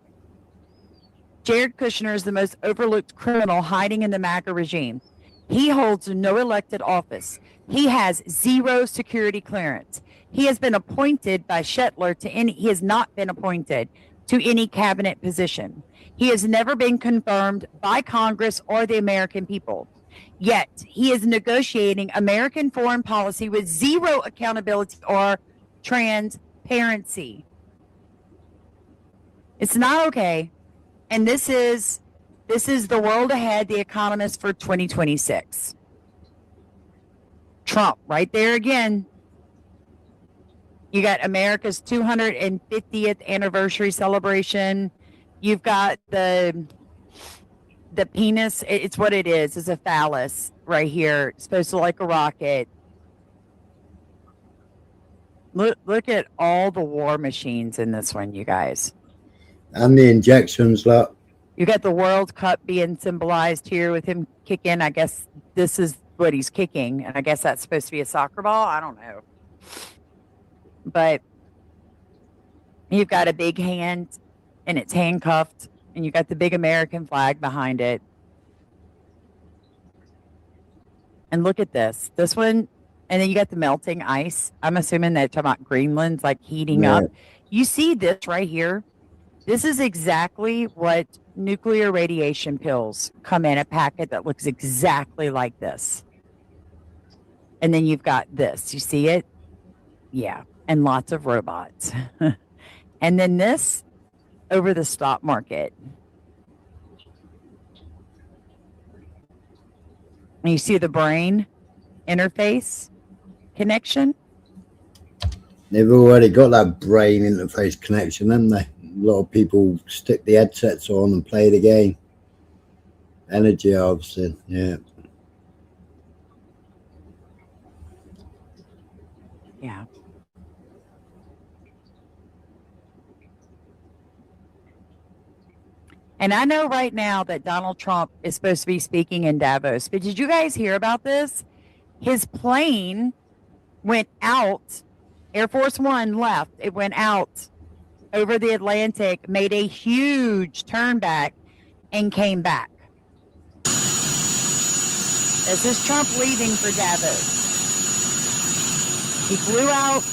Jared Kushner is the most overlooked criminal hiding in the MAGA regime. He holds no elected office. He has zero security clearance. He has been appointed by Shetler to any, he has not been appointed to any cabinet position. He has never been confirmed by Congress or the American people. Yet he is negotiating American foreign policy with zero accountability or transparency. It's not okay. And this is the world ahead, The Economist for 2026. Trump, right there again. You got America's 250th anniversary celebration. You've got the penis. It's what it is. It's a phallus right here. It's supposed to look like a rocket. Look at all the war machines in this one, you guys. And the injections, look. You got the World Cup being symbolized here with him kicking. I guess this is what he's kicking. And I guess that's supposed to be a soccer ball. I don't know. But you've got a big hand and it's handcuffed. And you got the big American flag behind it. And look at this. This one. And then you got the melting ice. I'm assuming they're talking about Greenland's like heating up. You see this right here? This is exactly what nuclear radiation pills come in a packet that looks exactly like this. And then you've got this. You see it? Yeah. And lots of robots. And then this over the stock market. And you see the brain interface connection? They've already got that brain interface connection, haven't they? A lot of people stick the headsets on and play the game. Energy harvesting, yeah. Yeah. And I know right now that Donald Trump is supposed to be speaking in Davos, but did you guys hear about this? His plane went out. Air Force One left. It went out over the Atlantic, made a huge turn back, and came back. This is Trump leaving for Davos. He flew out,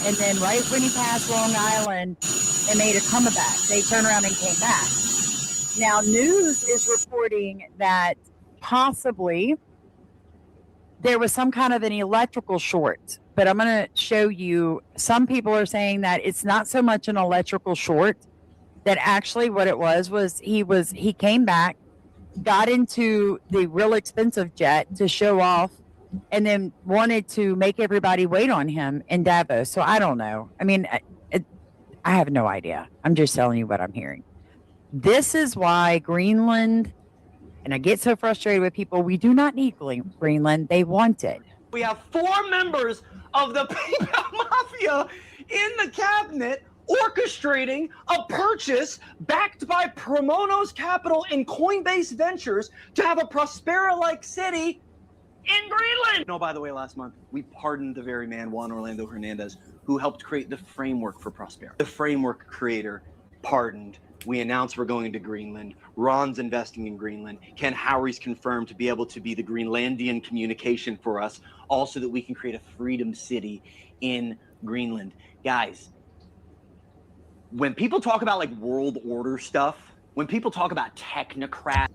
and then right when he passed Long Island, they made a comeback. They turned around and came back. Now, news is reporting that possibly there was some kind of an electrical short, but I'm going to show you. Some people are saying that it's not so much an electrical short, that actually what it was he came back, got into the real expensive jet to show off, and then wanted to make everybody wait on him in Davos. So I don't know. I mean, I have no idea. I'm just telling you what I'm hearing. This is why Greenland, and I get so frustrated with people, we do not need Greenland. They want it. We have 4 members of the PayPal Mafia in the cabinet orchestrating a purchase backed by Promonos Capital and Coinbase Ventures to have a Prospera-like city in Greenland. No, by the way, last month, we pardoned the very man, Juan Orlando Hernandez, who helped create the framework for Prospera. The framework creator pardoned. We announced we're going to Greenland. Ron's investing in Greenland. Ken Howry's confirmed to be able to be the Greenlandian communication for us, also that we can create a freedom city in Greenland. Guys, when people talk about like world order stuff, when people talk about technocrats,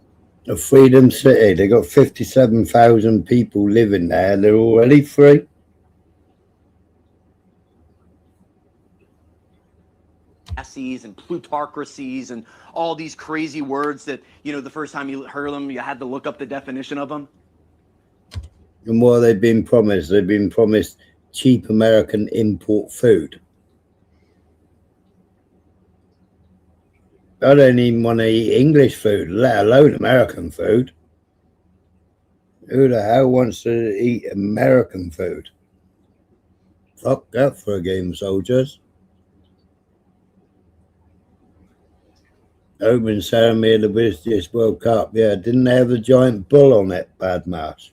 A freedom city. They got 57,000 people living there. They're already free. and plutocracies and all these crazy words that, you know, the first time you heard them, you had to look up the definition of them. And what have they been promised? They've been promised cheap American import food. I don't even want to eat English food, let alone American food. Who the hell wants to eat American food? Fuck that for a game of soldiers. Opening ceremony of the British World Cup. Yeah, didn't they have a giant bull on it, bad mouse?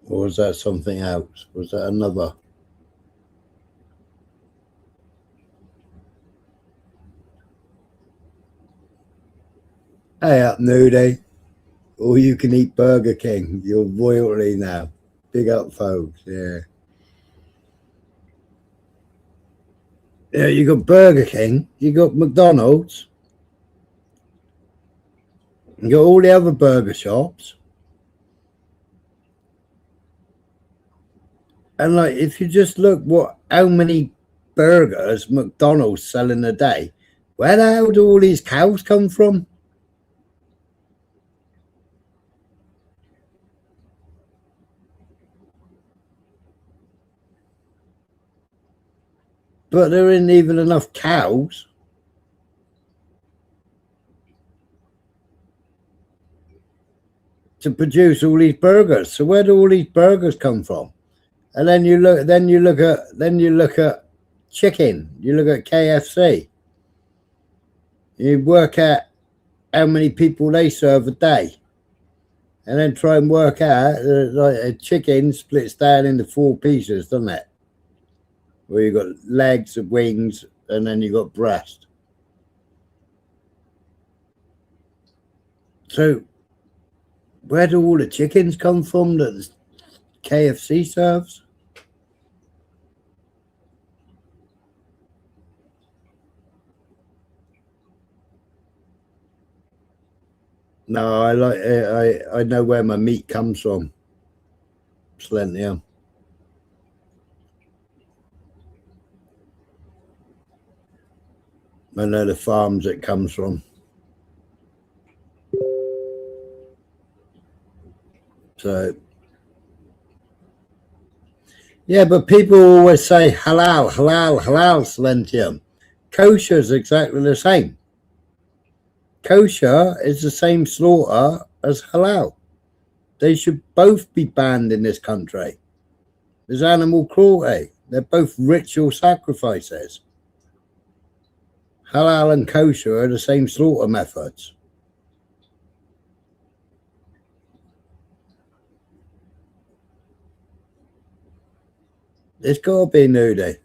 Or was that something else? Was that another? Hey up, Nudie. Or you can eat Burger King. You're royalty now. Big up, folks. Yeah. Yeah, you got Burger King. You got McDonald's. You got all the other burger shops. And like, if you just look how many burgers McDonald's sell in a day, where the hell do all these cows come from? But there isn't even enough cows to produce all these burgers. So where do all these burgers come from? And then you look at chicken. You look at KFC. You work out how many people they serve a day, and then try and work out like a chicken splits down into 4 pieces, doesn't it? Where you got legs, wings, and then you got breast. So where do all the chickens come from that KFC serves? No, I know where my meat comes from. Slentium. I know the farms it comes from. So yeah, but people always say halal, halal, halal, Slentium. Kosher is exactly the same. Kosher is the same slaughter as halal. They should both be banned in this country. There's animal cruelty. They're both ritual sacrifices. Halal and kosher are the same slaughter methods. It's got to be nudie.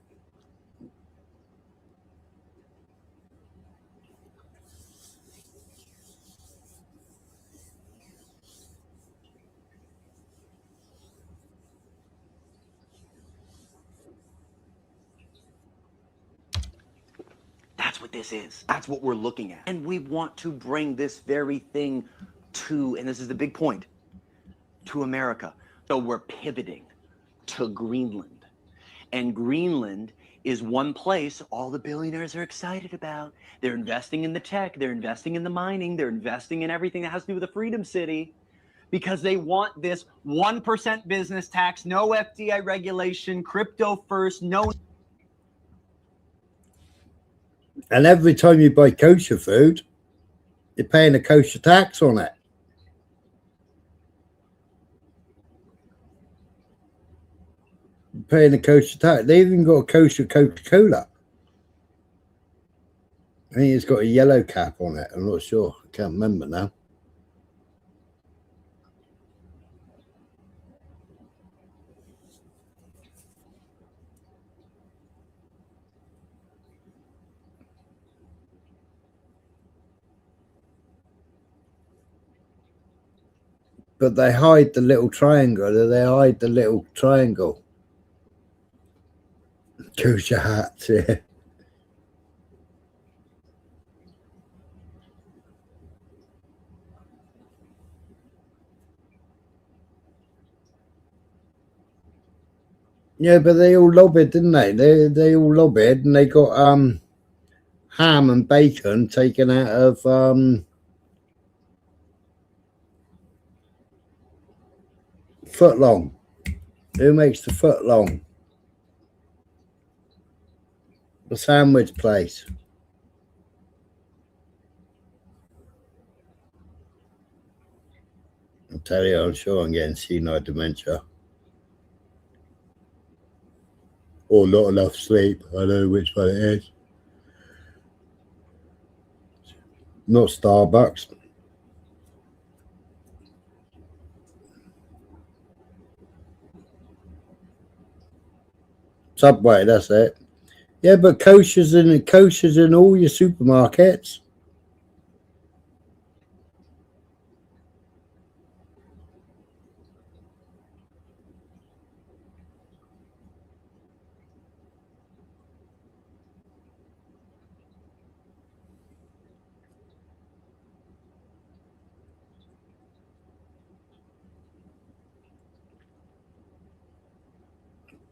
That's what this is. That's what we're looking at. And we want to bring this very thing to, and this is the big point, to America. So we're pivoting to Greenland. And Greenland is one place all the billionaires are excited about. They're investing in the tech, they're investing in the mining, they're investing in everything that has to do with the Freedom City, because they want this 1% business tax, no FDI regulation, crypto first, no. And every time you buy kosher food, you're paying a kosher tax on it. You're paying a kosher tax. They even got a kosher Coca-Cola. I think it's got a yellow cap on it. I'm not sure. I can't remember now. But they hide the little triangle. They hide the little triangle. Kosher hats, yeah. Yeah, but they all lobbied, didn't they? They all lobbied, and they got ham and bacon taken out of foot long. Who makes the foot long? The sandwich place. I'll tell you, I'm sure I'm getting senile dementia. Or not enough sleep. I know which one it is. Not Starbucks. Subway, that's it. Yeah, but kosher's in all your supermarkets.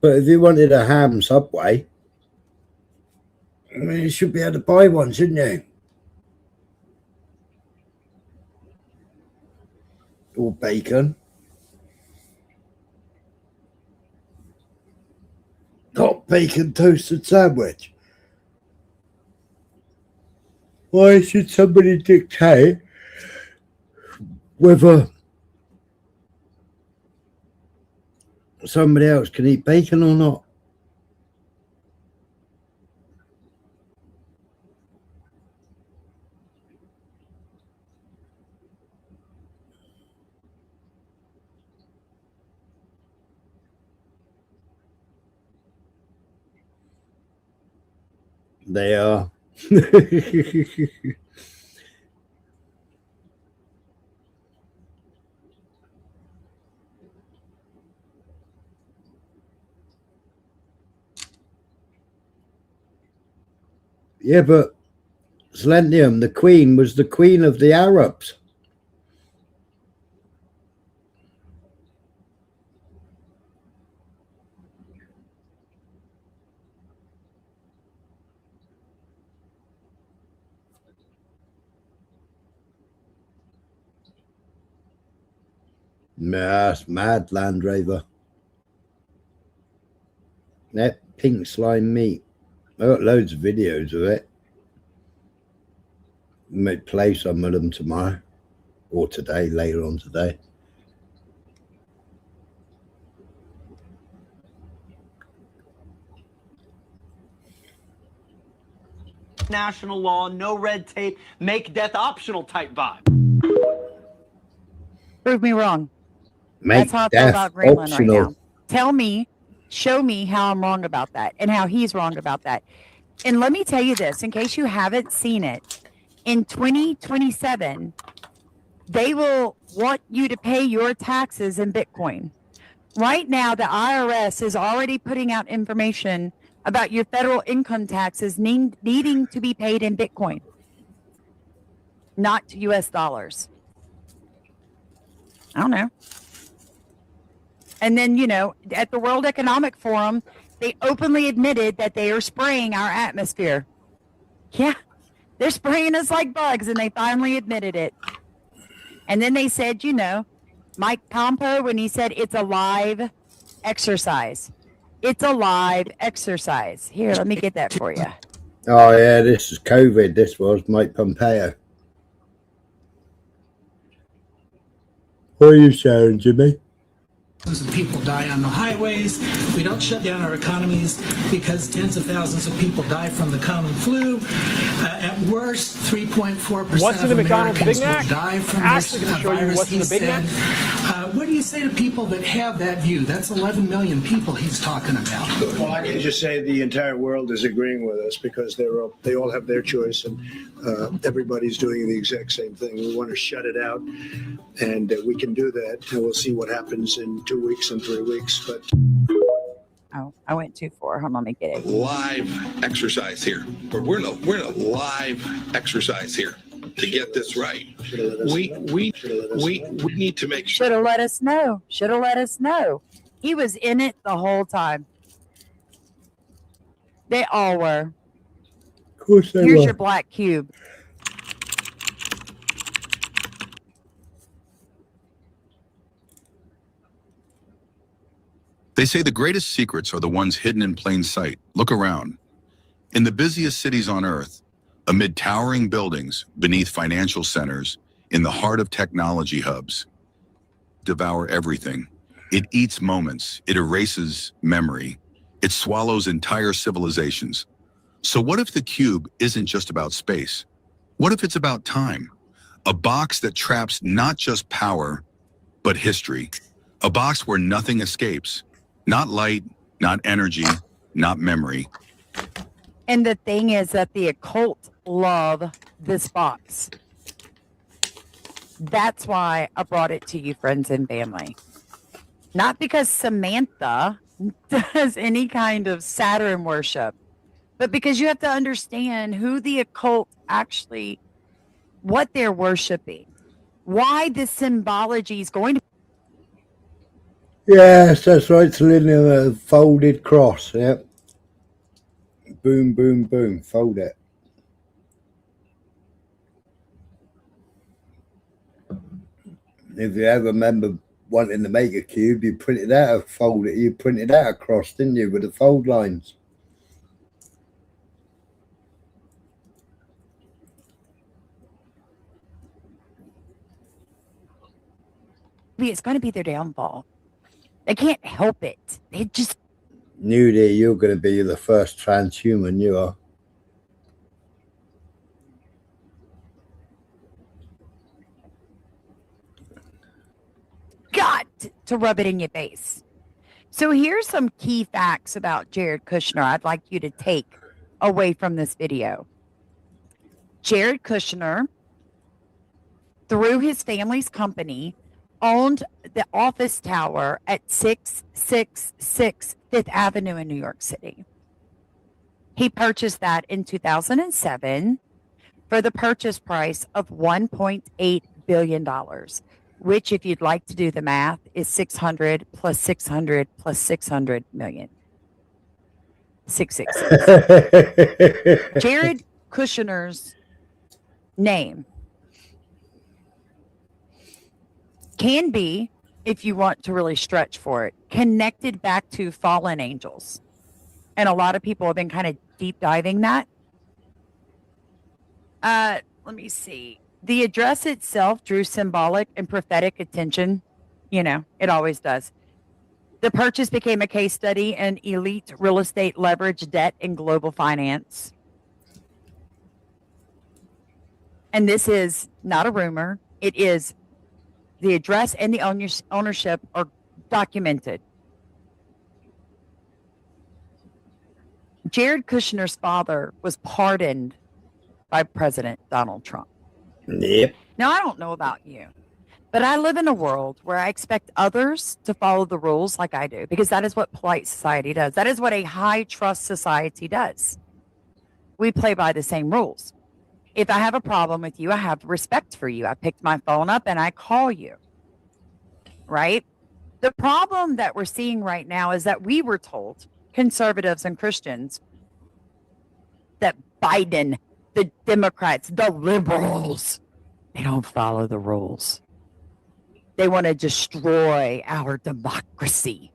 But if you wanted a ham Subway, I mean, you should be able to buy one, shouldn't you? Or bacon. Hot bacon toasted sandwich. Why should somebody dictate whether somebody else can eat bacon or not? They are. Yeah, but Selenium, the queen, was the queen of the Arabs. That's mad, Land Rover. That pink slime meat. I got loads of videos of it. We may play some of them tomorrow or today, later on today. National law, no red tape, make death optional type vibe. Prove me wrong. Make That's how I feel death about Greenland optional. right now. Tell me, show me how I'm wrong about that and how he's wrong about that. And let me tell you this, in case you haven't seen it, in 2027, they will want you to pay your taxes in Bitcoin. Right now, the IRS is already putting out information about your federal income taxes needing to be paid in Bitcoin, not US dollars. I don't know. And then, you know, at the World Economic Forum, they openly admitted that they are spraying our atmosphere. Yeah, they're spraying us like bugs, and they finally admitted it. And then they said, you know, Mike Pompeo, when he said it's a live exercise. It's a live exercise. Here, let me get that for you. Oh, yeah, this is COVID. This was Mike Pompeo. What are you saying, Jimmy? Thousands of people die on the highways. We don't shut down our economies because tens of thousands of people die from the common flu. At worst, 3.4% What's in of the McDonald's Americans Big Mac? will die from Actually, this gonna show you virus, what's in he the Big said. Mac. What do you say to people that have that view? That's 11 million people he's talking about. Well, I can just say the entire world is agreeing with us because they all have their choice, and everybody's doing the exact same thing. We want to shut it out, and we can do that. And we'll see what happens in 2 weeks and 3 weeks. But Oh, I went too far. Hold on, let me get it. Live exercise here. We're in a live exercise here to get this right. We need to make sure. Should have let us know. Should have let us know. He was in it the whole time. They all were. Of course they Here's were. your black cube. They say the greatest secrets are the ones hidden in plain sight. Look around. In the busiest cities on Earth, amid towering buildings, beneath financial centers, in the heart of technology hubs, devour everything. It eats moments, it erases memory, it swallows entire civilizations. So what if the cube isn't just about space? What if it's about time? A box that traps not just power, but history. A box where nothing escapes. Not light, not energy, not memory. And the thing is that the occult love this box. That's why I brought it to you, friends and family. Not because Samantha does any kind of Saturn worship, but because you have to understand who the occult actually, what they're worshiping, why this symbology is going to. Yes, that's right, Selena. A folded cross. Yep. Boom, boom, boom. Fold it. If you ever remember wanting to make a cube, you printed out a fold it. You printed out a cross, didn't you, with the fold lines? It's going to be their downfall. They can't help it. They just knew that you're going to be the first transhuman. You are. got to rub it in your face. So here's some key facts about Jared Kushner I'd like you to take away from this video. Jared Kushner, through his family's company, owned the office tower at 666 Fifth Avenue in New York City. He purchased that in 2007 for the purchase price of $1.8 billion, which, if you'd like to do the math, is 600 plus 600 plus 600 million. 666. Jared Kushner's name can be, if you want to really stretch for it, connected back to fallen angels. And a lot of people have been kind of deep diving that. Let me see. The address itself drew symbolic and prophetic attention. You know, it always does. The purchase became a case study in elite real estate leverage, debt, and global finance. And this is not a rumor. It is the address and the ownership are documented. Jared Kushner's father was pardoned by President Donald Trump. Yep. Now, I don't know about you, but I live in a world where I expect others to follow the rules like I do, because that is what polite society does. That is what a high trust society does. We play by the same rules. If I have a problem with you, I have respect for you. I picked my phone up and I call you, right? The problem that we're seeing right now is that we were told, conservatives and Christians, that Biden, the Democrats, the liberals, they don't follow the rules. They want to destroy our democracy.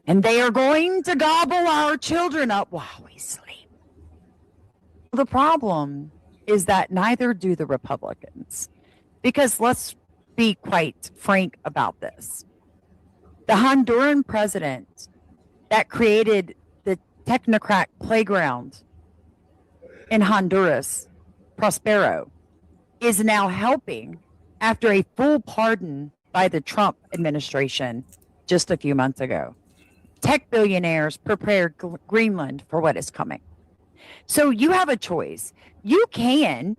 And they are going to gobble our children up while we sleep. The problem is that neither do the Republicans. Because let's be quite frank about this. The Honduran president that created the technocrat playground in Honduras, Prospero, is now helping after a full pardon by the Trump administration just a few months ago. Tech billionaires prepared Greenland for what is coming. So you have a choice. You can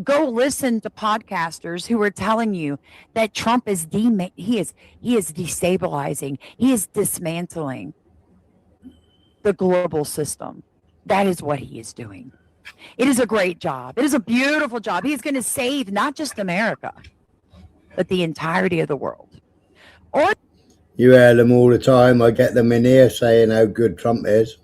go listen to podcasters who are telling you that Trump is he is destabilizing, he is dismantling the global system. That is what he is doing. It is a great job. It is a beautiful job. He's going to save not just America, but the entirety of the world. Or you hear them all the time. I get them in here saying how good Trump is.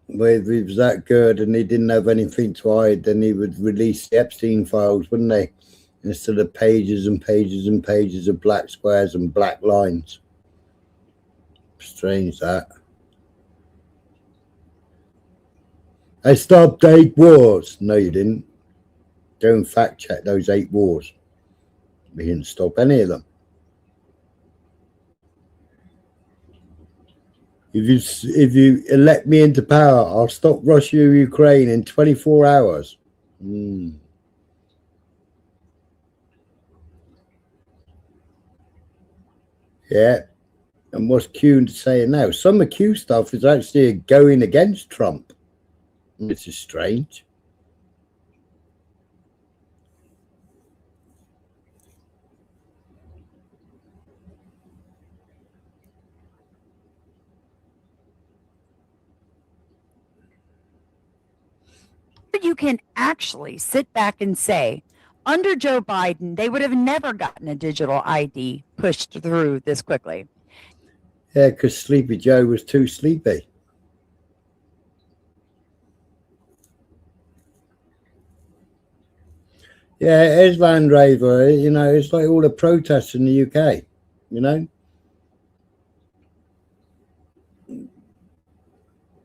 Well, if he was that good and he didn't have anything to hide, then he would release the Epstein files, wouldn't they? Instead of pages and pages and pages of black squares and black lines. Strange that. I stopped 8 wars. No, you didn't. Go and fact check those 8 wars. We didn't stop any of them. If you elect me into power, I'll stop Russia or Ukraine in 24 hours. Yeah. And what's Q saying now? Some of Q stuff is actually going against Trump, which is strange. But you can actually sit back and say, under Joe Biden, they would have never gotten a digital ID pushed through this quickly. Yeah, because Sleepy Joe was too sleepy. Yeah, it is Land Rover. You know, it's like all the protests in the UK, you know.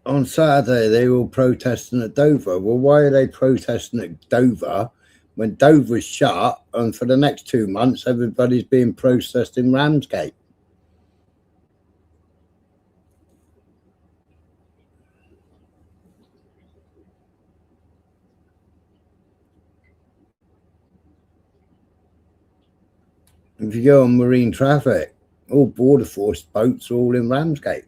On Saturday, they were all protesting at Dover. Well, why are they protesting at Dover when Dover's shut and for the next 2 months, everybody's being processed in Ramsgate? If you go on marine traffic, all border force boats are all in Ramsgate.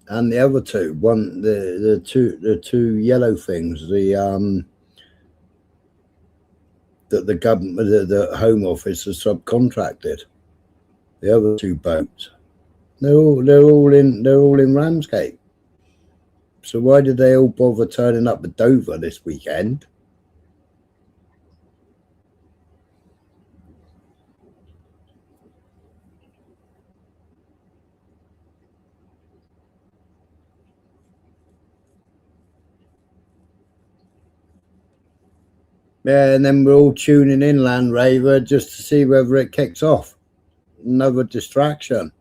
And the other two, the two yellow things, that the government, the Home Office has subcontracted. The other 2 boats, they're all in Ramsgate. So why did they all bother turning up at Dover this weekend? Yeah, and then we're all tuning in Land Rover just to see whether it kicks off. Another distraction.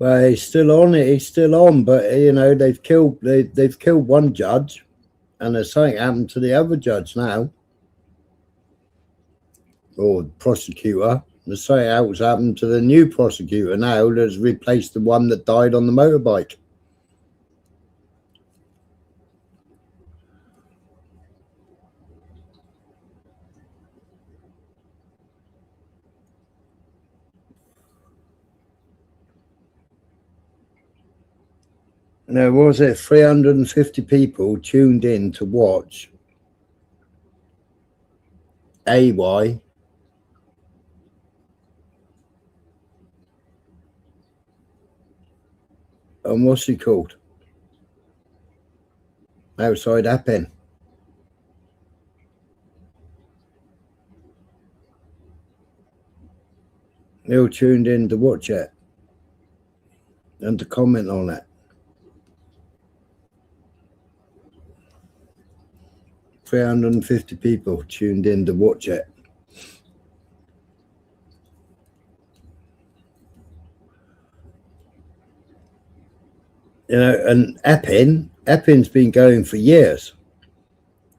Well, he's still on it. He's still on, but you know they've killed one judge, and there's something happened to the other judge now, or prosecutor. There's something else happened to the new prosecutor now that's replaced the one that died on the motorbike. Now, was it 350 people tuned in to watch AY and what's he called? Outside Appin. They all tuned in to watch it and to comment on it. 350 people tuned in to watch it. You know, and Eppin's been going for years.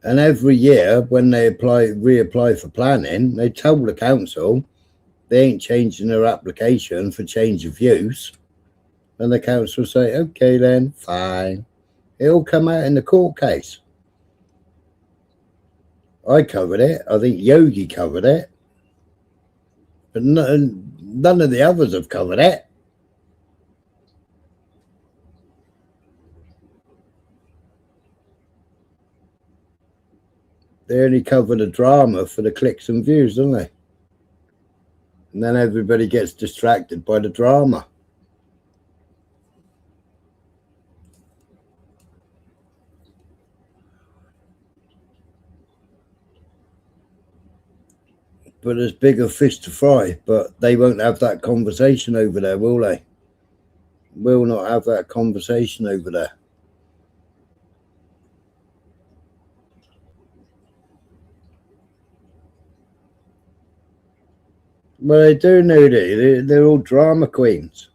And every year when they reapply for planning, they tell the council they ain't changing their application for change of use. And the council say, okay then, fine. It'll come out in the court case. I covered it. I think Yogi covered it. But none of the others have covered it. They only cover the drama for the clicks and views, don't they? And then everybody gets distracted by the drama. but there's bigger fish to fry. But they won't have that conversation over there, will they? Will not have that conversation over there. Well, they do, Nudie. They're all drama queens.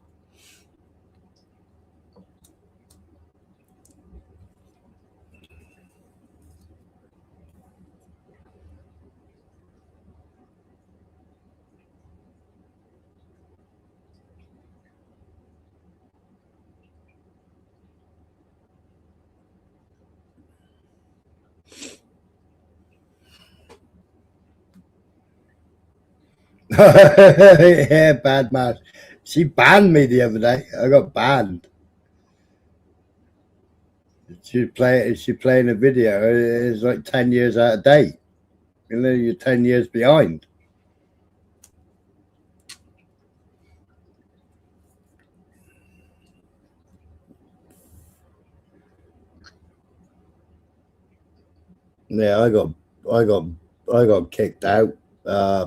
Yeah, bad man. She banned me the other day. I got banned. She playing a video. It's like 10 years out of date. You know, you're 10 years behind. Yeah, I got kicked out.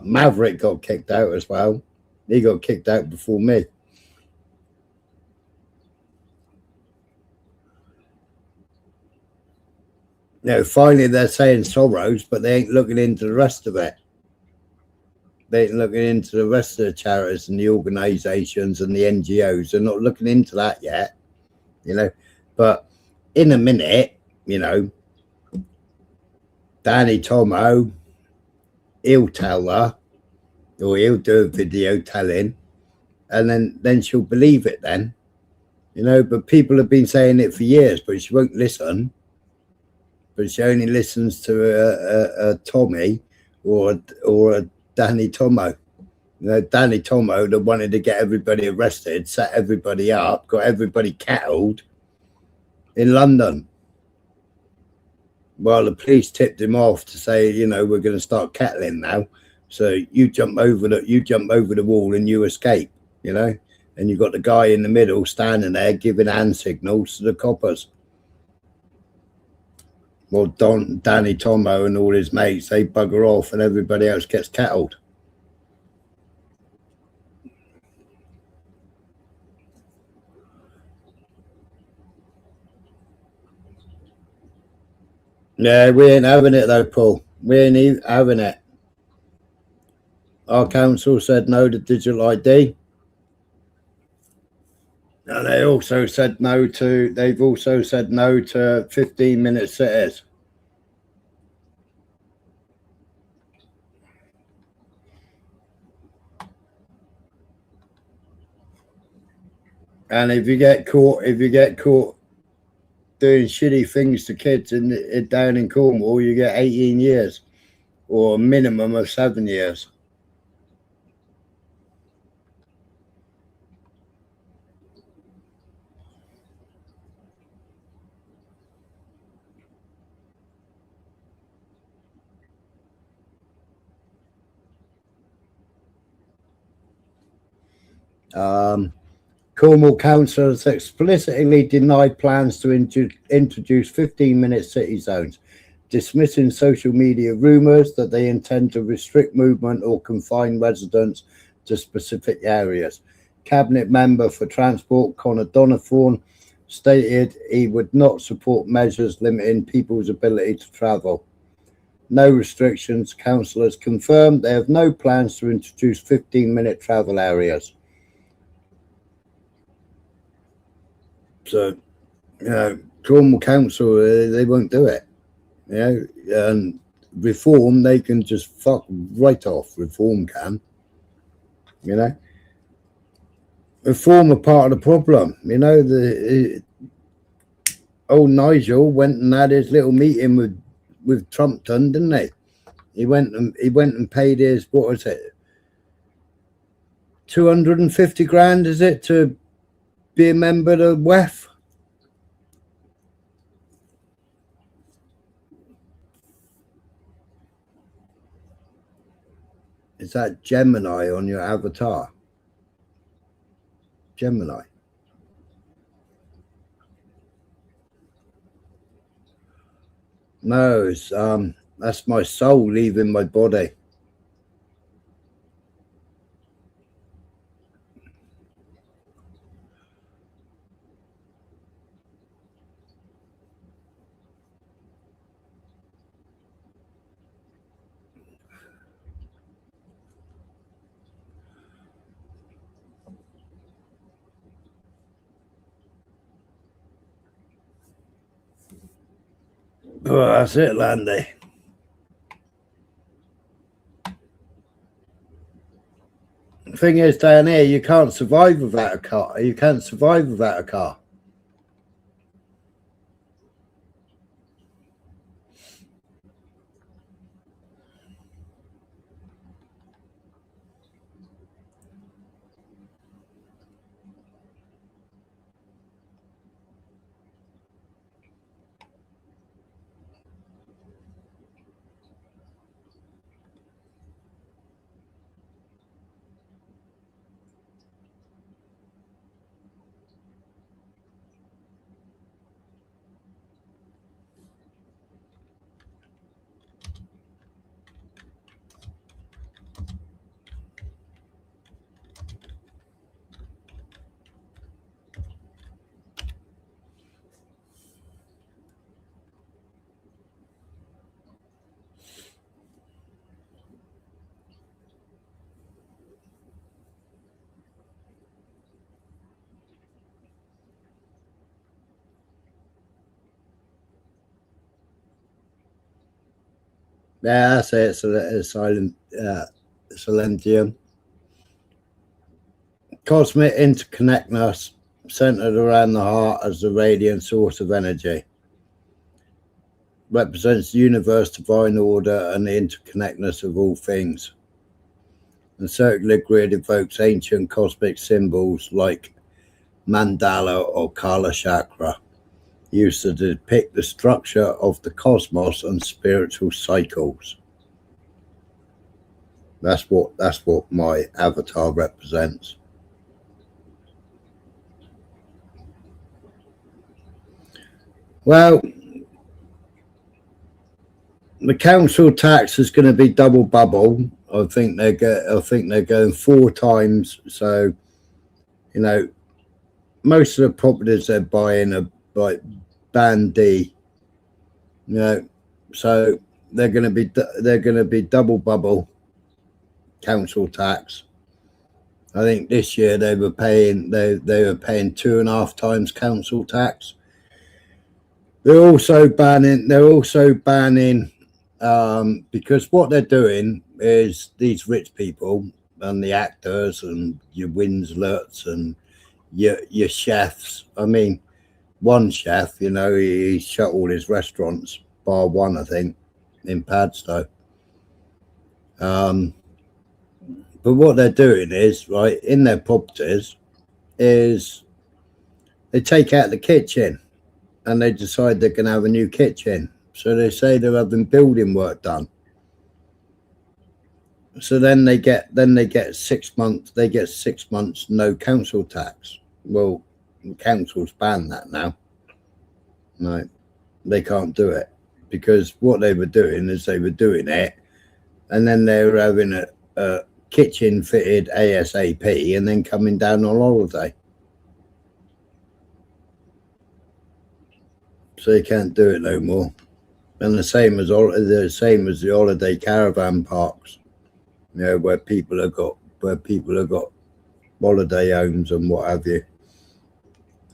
Maverick got kicked out as well. He got kicked out before me. Now, finally, they're saying Soros, but they ain't looking into the rest of it. They ain't looking into the rest of the charities and the organisations and the NGOs. They're not looking into that yet, you know. But in a minute, you know, Danny Tomo, he'll tell her, or he'll do a video telling, and then she'll believe it then, you know. But people have been saying it for years, but she won't listen. But she only listens to a Tommy or a Danny Tomo. You know, Danny Tomo that wanted to get everybody arrested, set everybody up, got everybody kettled in London. Well, the police tipped him off to say, you know, we're going to start kettling now. So you jump over the wall and you escape, you know. And you've got the guy in the middle standing there giving hand signals to the coppers. Well, Danny Tomo and all his mates, they bugger off and everybody else gets kettled. Yeah, we ain't having it though, Paul. We ain't even having it. Our council said no to digital ID. And they've also said no to 15-minute sitters. And if you get caught doing shitty things to kids down in Cornwall, you get 18 years or a minimum of 7 years. Cornwall Council has explicitly denied plans to introduce 15-minute city zones, dismissing social media rumours that they intend to restrict movement or confine residents to specific areas. Cabinet member for Transport Conor Donovan stated he would not support measures limiting people's ability to travel. No restrictions. Councillors confirmed they have no plans to introduce 15-minute travel areas. So, you know, Cornwall Council, they won't do it. You know, and Reform, they can just fuck right off. Reform can. You know, Reform are part of the problem. You know, old Nigel went and had his little meeting with Trumpton, didn't he? He went and paid his, what was it, 250 grand, is it, to be a member of WEF? Is that Gemini on your avatar? Gemini. No, it's that's my soul leaving my body. Well, that's it, Landy. The thing is, down here, you can't survive without a car. You can't survive without a car. Yeah, that's it. So it's silent, silentium. Cosmic interconnectness, centered around the heart as the radiant source of energy. Represents the universe, divine order, and the interconnectedness of all things. The circular grid evokes ancient cosmic symbols like mandala or kala chakra, used to depict the structure of the cosmos and spiritual cycles. That's what my avatar represents. Well, the council tax is going to be double bubble. I think they're going 4 times. So, you know, most of the properties they're buying are like band D. You know, so they're going to be double bubble council tax. I think this year they were paying 2.5 times council tax. They're also banning because what they're doing is these rich people and the actors and your Winslets and your chefs. I mean, one chef, you know, he shut all his restaurants, bar one, I think, in Padstow. But what they're doing is, right, in their properties, is they take out the kitchen and they decide they're going to have a new kitchen. So they say they're having building work done. So then they get 6 months. They get 6 months no council tax. Well, the council's banned that now. No, they can't do it because what they were doing is they were doing it, and then they were having a kitchen fitted ASAP, and then coming down on holiday. So you can't do it no more. And the same as the holiday caravan parks, you know, where people have got holiday homes and what have you.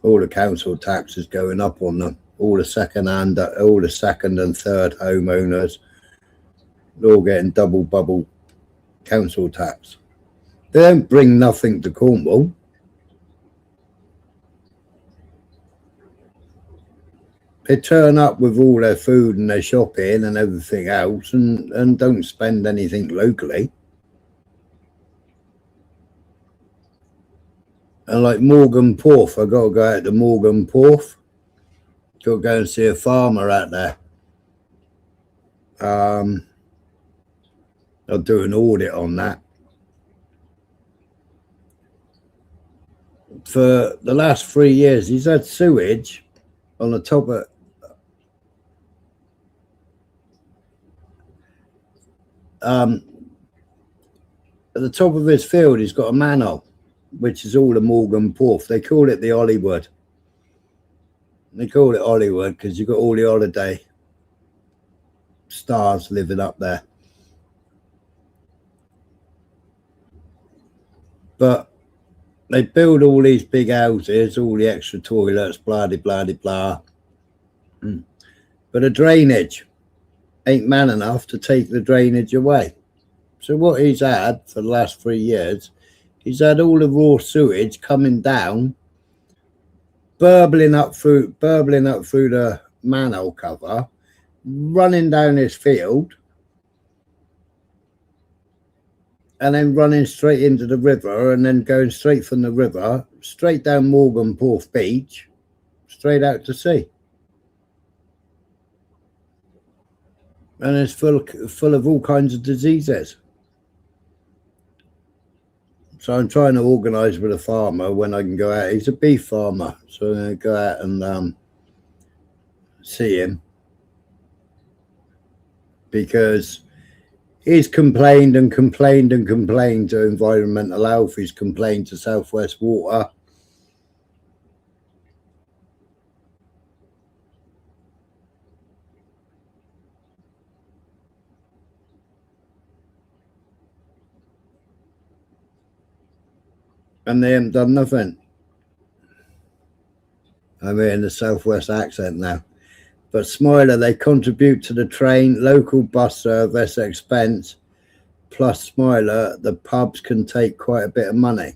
All the council tax is going up on them. All the second and third homeowners, they're all getting double bubble council tax. They don't bring nothing to Cornwall. They turn up with all their food and their shopping and everything else and don't spend anything locally. And like Morgan Porth, I got to go out to Morgan Porth. Got to go and see a farmer out there. I'll do an audit on that. For the last 3 years, he's had sewage on the top of at the top of his field. He's got a manhole, which is all the Morgan Porth. They call it the Hollywood. They call it Hollywood because you've got all the holiday stars living up there. But they build all these big houses, all the extra toilets, blah, blah, blah, blah. but the drainage ain't man enough to take the drainage away. So what he's had for the last 3 years, he's had all the raw sewage coming down, burbling up through the manhole cover, running down his field, and then running straight into the river, and then going straight from the river, straight down Morganporth Beach, straight out to sea. And it's full of all kinds of diseases. So I'm trying to organise with a farmer when I can go out. He's a beef farmer, so I'm going to go out and see him, because he's complained and complained and complained to Environmental Health. He's complained to South West Water. And they haven't done nothing. I'm in the Southwest accent now. But Smiler, they contribute to the train, local bus service expense, plus Smiler, the pubs can take quite a bit of money.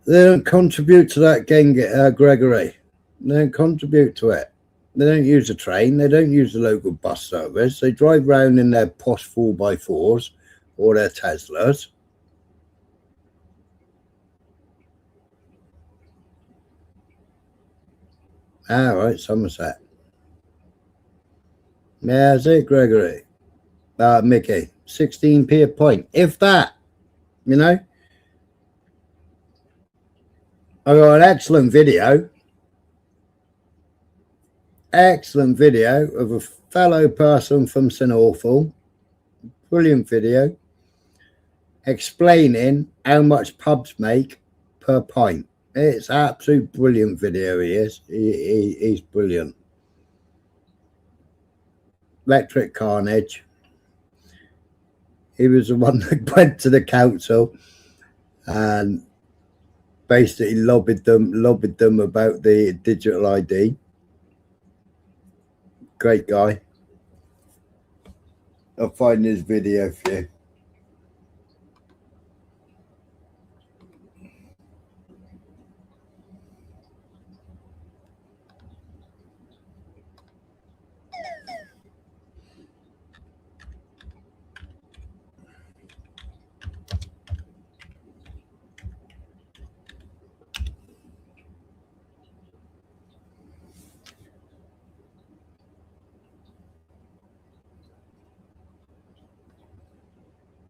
They don't contribute to that, Gregory. They don't contribute to it. They don't use a train. They don't use the local bus service. They drive around in their posh 4x4s or their Teslas. All right, Somerset. Yeah, that's it, Gregory. Mickey, 16p a point, if that, you know. I got an excellent video of a fellow person from St Awful, brilliant video, explaining how much pubs make per pint. It's absolute brilliant video. He is. He's brilliant. Electric Carnage. He was the one that went to the council and basically lobbied them about the digital ID. Great guy. I'll find his video for you.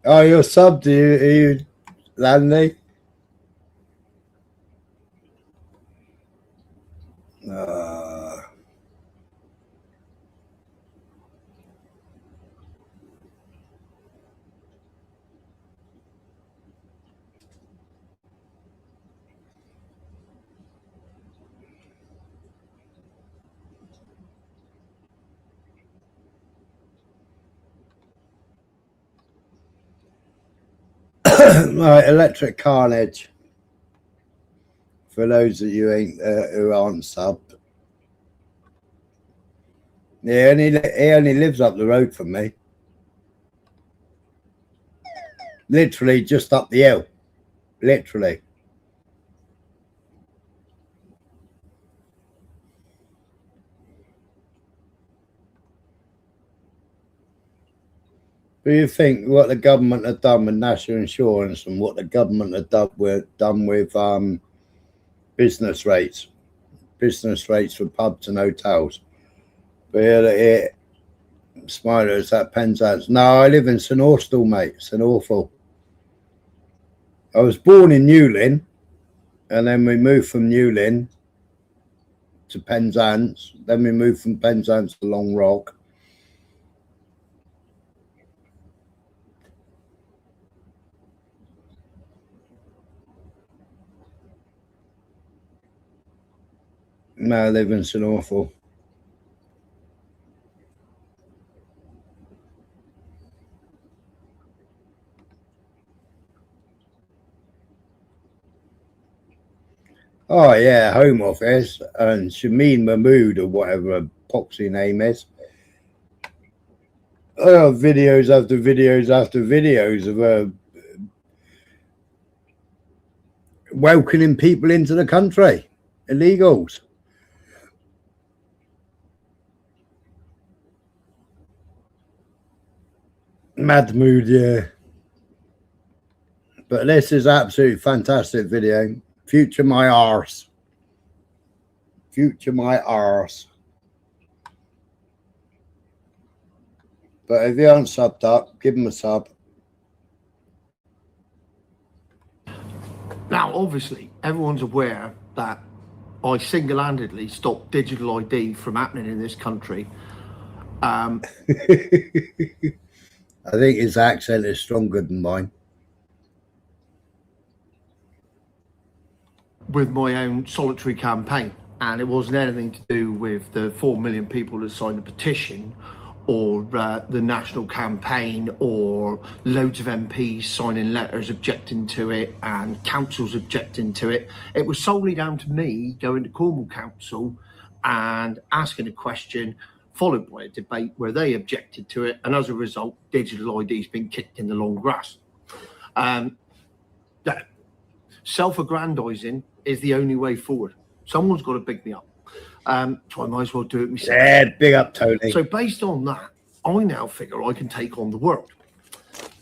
Oh, you're subbed, are you Lanley? Right, Electric Carnage. For those of you who aren't subbed, he only lives up the road from me. Literally just up the hill. Literally. Do you think what the government have done with national insurance and what the government have done with business rates for pubs and hotels? But here, Smiler, is that Penzance? No, I live in St Austell, mate. St Awful. I was born in Newlyn, and then we moved from Newlyn to Penzance. Then we moved from Penzance to Long Rock. Now I live in St Awful. Oh yeah, Home Office and Shameen Mahmood or whatever a poxy name is. Oh, videos after videos after videos of welcoming people into the country, illegals. Mad mood, yeah. But this is absolutely fantastic video. Future my arse. Future my arse. But if you aren't subbed up, give them a sub. Now, obviously, everyone's aware that I single-handedly stopped digital ID from happening in this country. I think his accent is stronger than mine. With my own solitary campaign, and it wasn't anything to do with the 4 million people that signed the petition or the national campaign or loads of MPs signing letters objecting to it and councils objecting to it. It was solely down to me going to Cornwall Council and asking a question, followed by a debate where they objected to it, and as a result, digital ID's been kicked in the long grass. That self-aggrandising is the only way forward. Someone's got to big me up. So I might as well do it myself. Yeah, big up, Tony. So based on that, I now figure I can take on the world.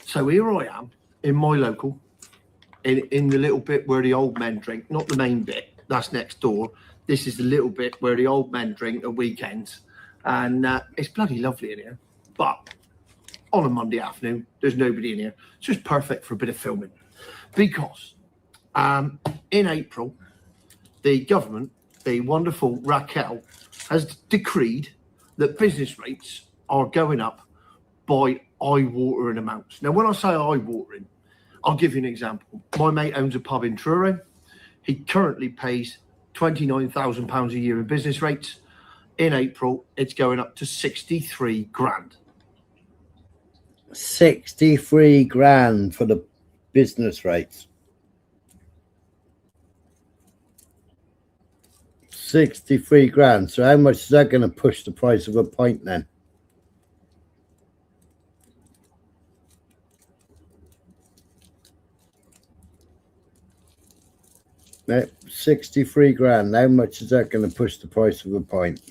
So here I am in my local, in the little bit where the old men drink, not the main bit, that's next door. This is the little bit where the old men drink at weekends. And it's bloody lovely in here. But on a Monday afternoon, there's nobody in here. It's just perfect for a bit of filming. Because in April, the government, the wonderful Raquel, has decreed that business rates are going up by eye-watering amounts. Now, when I say eye-watering, I'll give you an example. My mate owns a pub in Truro. He currently pays £29,000 a year in business rates. In April, it's going up to 63 grand. 63 grand for the business rates. 63 grand. So how much is that going to push the price of a pint then? No, 63 grand. How much is that going to push the price of a pint?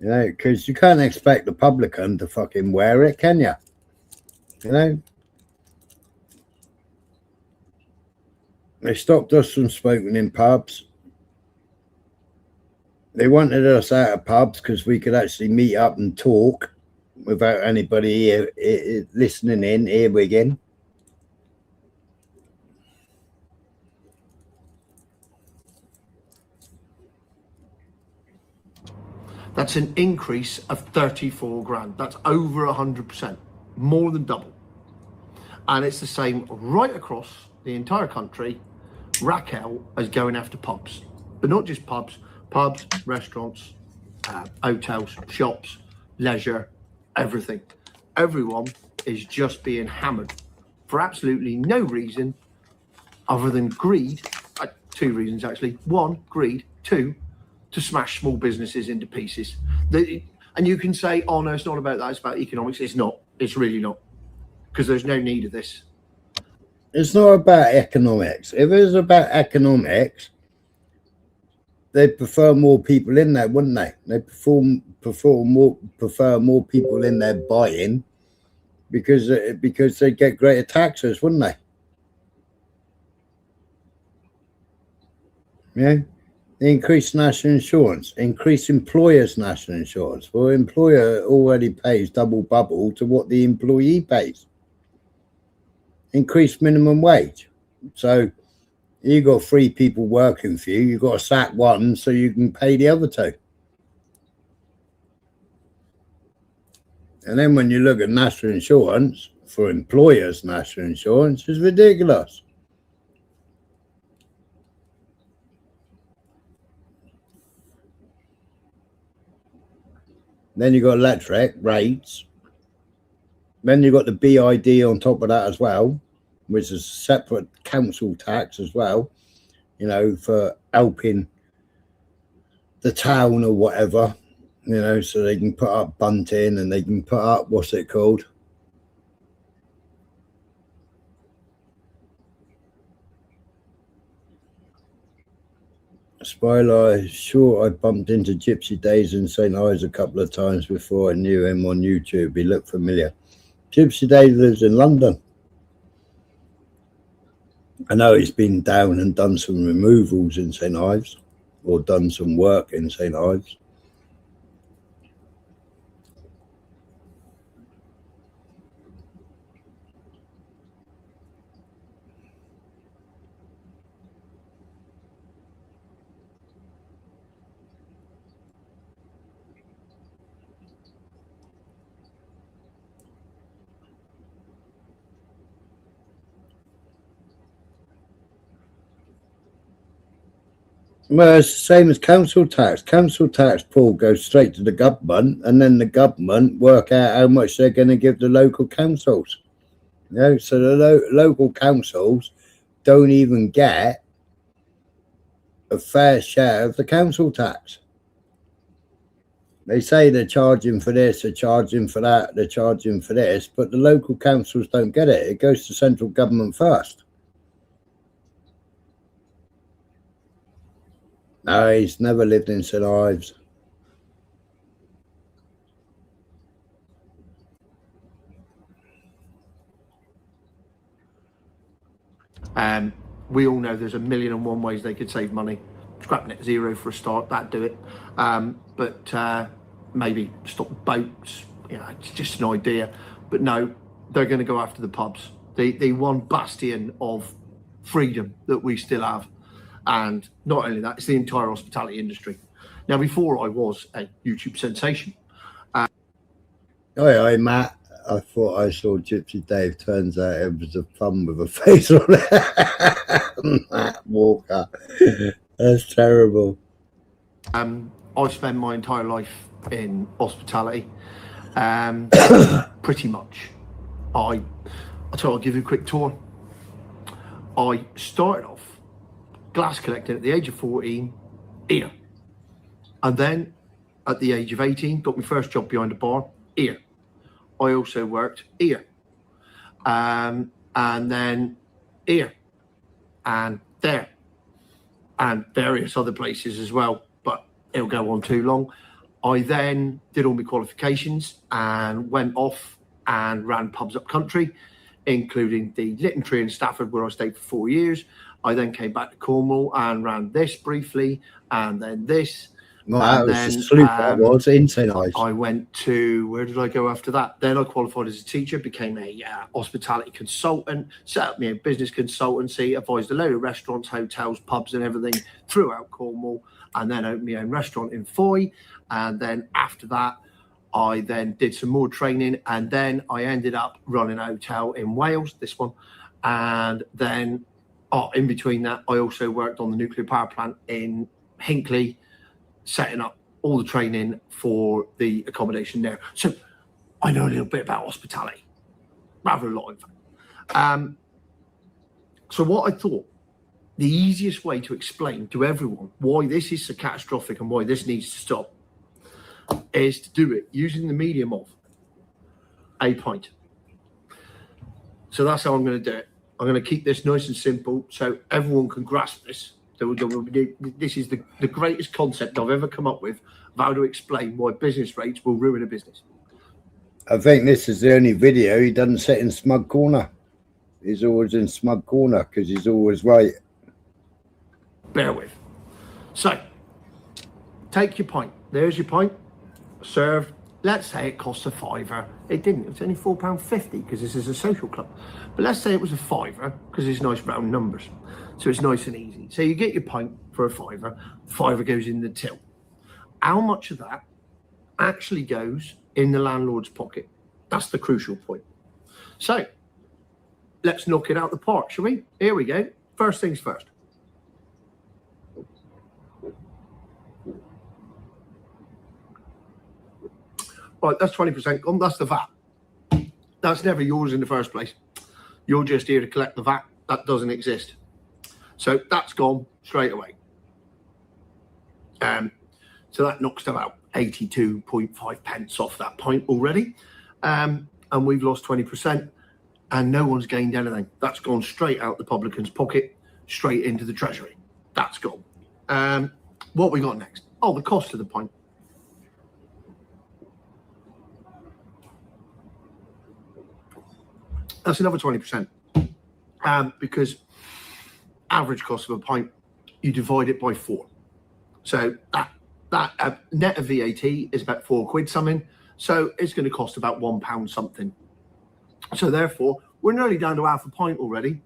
You know, because you can't expect the publican to fucking wear it, can you? You know? They stopped us from smoking in pubs. They wanted us out of pubs because we could actually meet up and talk without anybody listening in, earwigging. That's an increase of 34 grand. That's over 100%, more than double. And it's the same right across the entire country. Raquel is going after pubs, but not just pubs, restaurants, hotels, shops, leisure, everything. Everyone is just being hammered for absolutely no reason other than greed. Two reasons, actually. One, greed. Two, to smash small businesses into pieces. And you can say, oh no, it's not about that, it's about economics. It's not. It's really not. Because there's no need of this. It's not about economics. If it was about economics, they'd prefer more people in there, wouldn't they? They'd prefer more people in there buying because they'd get greater taxes, wouldn't they? Yeah. Increase national insurance, increase employers' national insurance. Well, employer already pays double bubble to what the employee pays. Increase minimum wage. So you got 3 people working for you. You've got to sack one so you can pay the other 2. And then when you look at national insurance for employers' national insurance, it's ridiculous. Then you got electric rates. Then you got the BID on top of that as well, which is a separate council tax as well, you know, for helping the town or whatever, you know, so they can put up bunting and they can put up, what's it called? Spoiler, sure, I bumped into Gypsy Days in St. Ives a couple of times before I knew him on YouTube. He looked familiar. Gypsy Days lives in London. I know he's been down and done some removals in St. Ives, or done some work in St. Ives. Well, it's the same as council tax. Council tax, Paul, goes straight to the government, and then the government work out how much they're going to give the local councils. You know, so the local councils don't even get a fair share of the council tax. They say they're charging for this, they're charging for that, they're charging for this, but the local councils don't get it. It goes to central government first. No, he's never lived in St. Ives. We all know there's 1,000,001 ways they could save money. Scrap net zero for a start, that'd do it. But maybe stop boats, you know, it's just an idea. But no, they're going to go after the pubs. The one bastion of freedom that we still have. And not only that, it's the entire hospitality industry. Now, before I was a YouTube sensation. Oi, Matt. I thought I saw Gypsy Dave. Turns out it was a thumb with a face on it. Matt Walker. That's terrible. I spent my entire life in hospitality. Pretty much. I'll give you a quick tour. I started off glass collecting at the age of 14 here, and then at the age of 18 got my first job behind the bar here. I also worked here, and then here and there and various other places as well, but it'll go on too long. I then did all my qualifications and went off and ran pubs up country, including the Lytton Tree in Stafford, where I stayed for 4 years. I then came back to Cornwall and ran this briefly, and then this. Well, that was the sloop I was in St. Ives. I went to, where did I go after that? Then I qualified as a teacher, became a hospitality consultant, set up my own business consultancy, advised a load of restaurants, hotels, pubs and everything throughout Cornwall, and then opened my own restaurant in Foy. And then after that, I then did some more training, and then I ended up running a hotel in Wales, this one. And then in between that, I also worked on the nuclear power plant in Hinckley, setting up all the training for the accommodation there. So I know a little bit about hospitality, rather a lot in fact. So what I thought, the easiest way to explain to everyone why this is so catastrophic and why this needs to stop is to do it using the medium of a pint. So that's how I'm going to do it. I'm going to keep this nice and simple so everyone can grasp this. This is the greatest concept I've ever come up with of how to explain why business rates will ruin a business. I think this is the only video he doesn't sit in smug corner. He's always in smug corner because he's always right. Bear with. So, take your pint. There's your pint. Served. Let's say it costs a £5. It didn't. It was only £4.50 because this is a social club. But let's say it was a £5 because it's nice round numbers. So it's nice and easy. So you get your pint for a £5. £5 goes in the till. How much of that actually goes in the landlord's pocket? That's the crucial point. So let's knock it out the park, shall we? Here we go. First things first. Right, that's 20% gone. That's the VAT. That's never yours in the first place. You're just here to collect the VAT. That doesn't exist. So that's gone straight away. So that knocks about 82.5 pence off that point already. And we've lost 20%, and no one's gained anything. That's gone straight out the publican's pocket, straight into the treasury. That's gone. What we got next? Oh, the cost of the pint. That's another 20%. Because average cost of a pint, you divide it by 4. So that net of VAT is about £4 something. So it's going to cost about £1 something. So therefore, we're nearly down to half a pint already.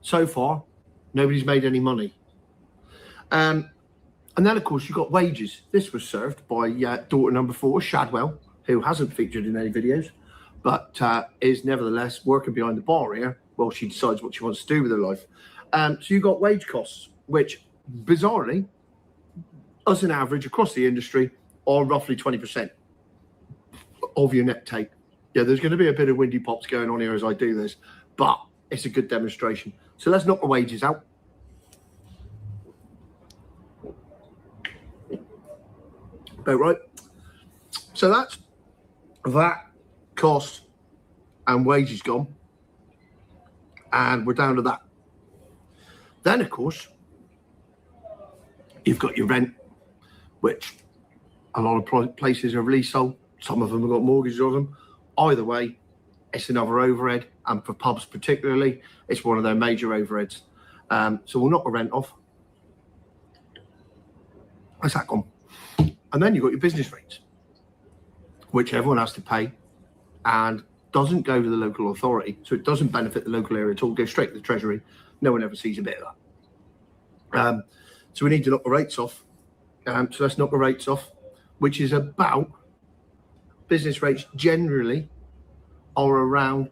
So far, nobody's made any money. And then, of course, you've got wages. This was served by daughter number 4, Shadwell, who hasn't featured in any videos, but is nevertheless working behind the bar here while she decides what she wants to do with her life. So you've got wage costs, which, bizarrely, as an average across the industry, are roughly 20% of your net take. Yeah, there's going to be a bit of windy pops going on here as I do this, but it's a good demonstration. So let's knock the wages out. About right. So that's that, cost, and wages gone. And we're down to that. Then, of course, you've got your rent, which a lot of places are leasehold. Some of them have got mortgages on them. Either way, it's another overhead. And for pubs particularly, it's one of their major overheads. So we'll knock the rent off. That's that gone. And then you've got your business rates, which everyone has to pay and doesn't go to the local authority. So it doesn't benefit the local area at all. It goes straight to the treasury. No one ever sees a bit of that. So we need to knock the rates off. So let's knock the rates off, which is about, business rates generally are around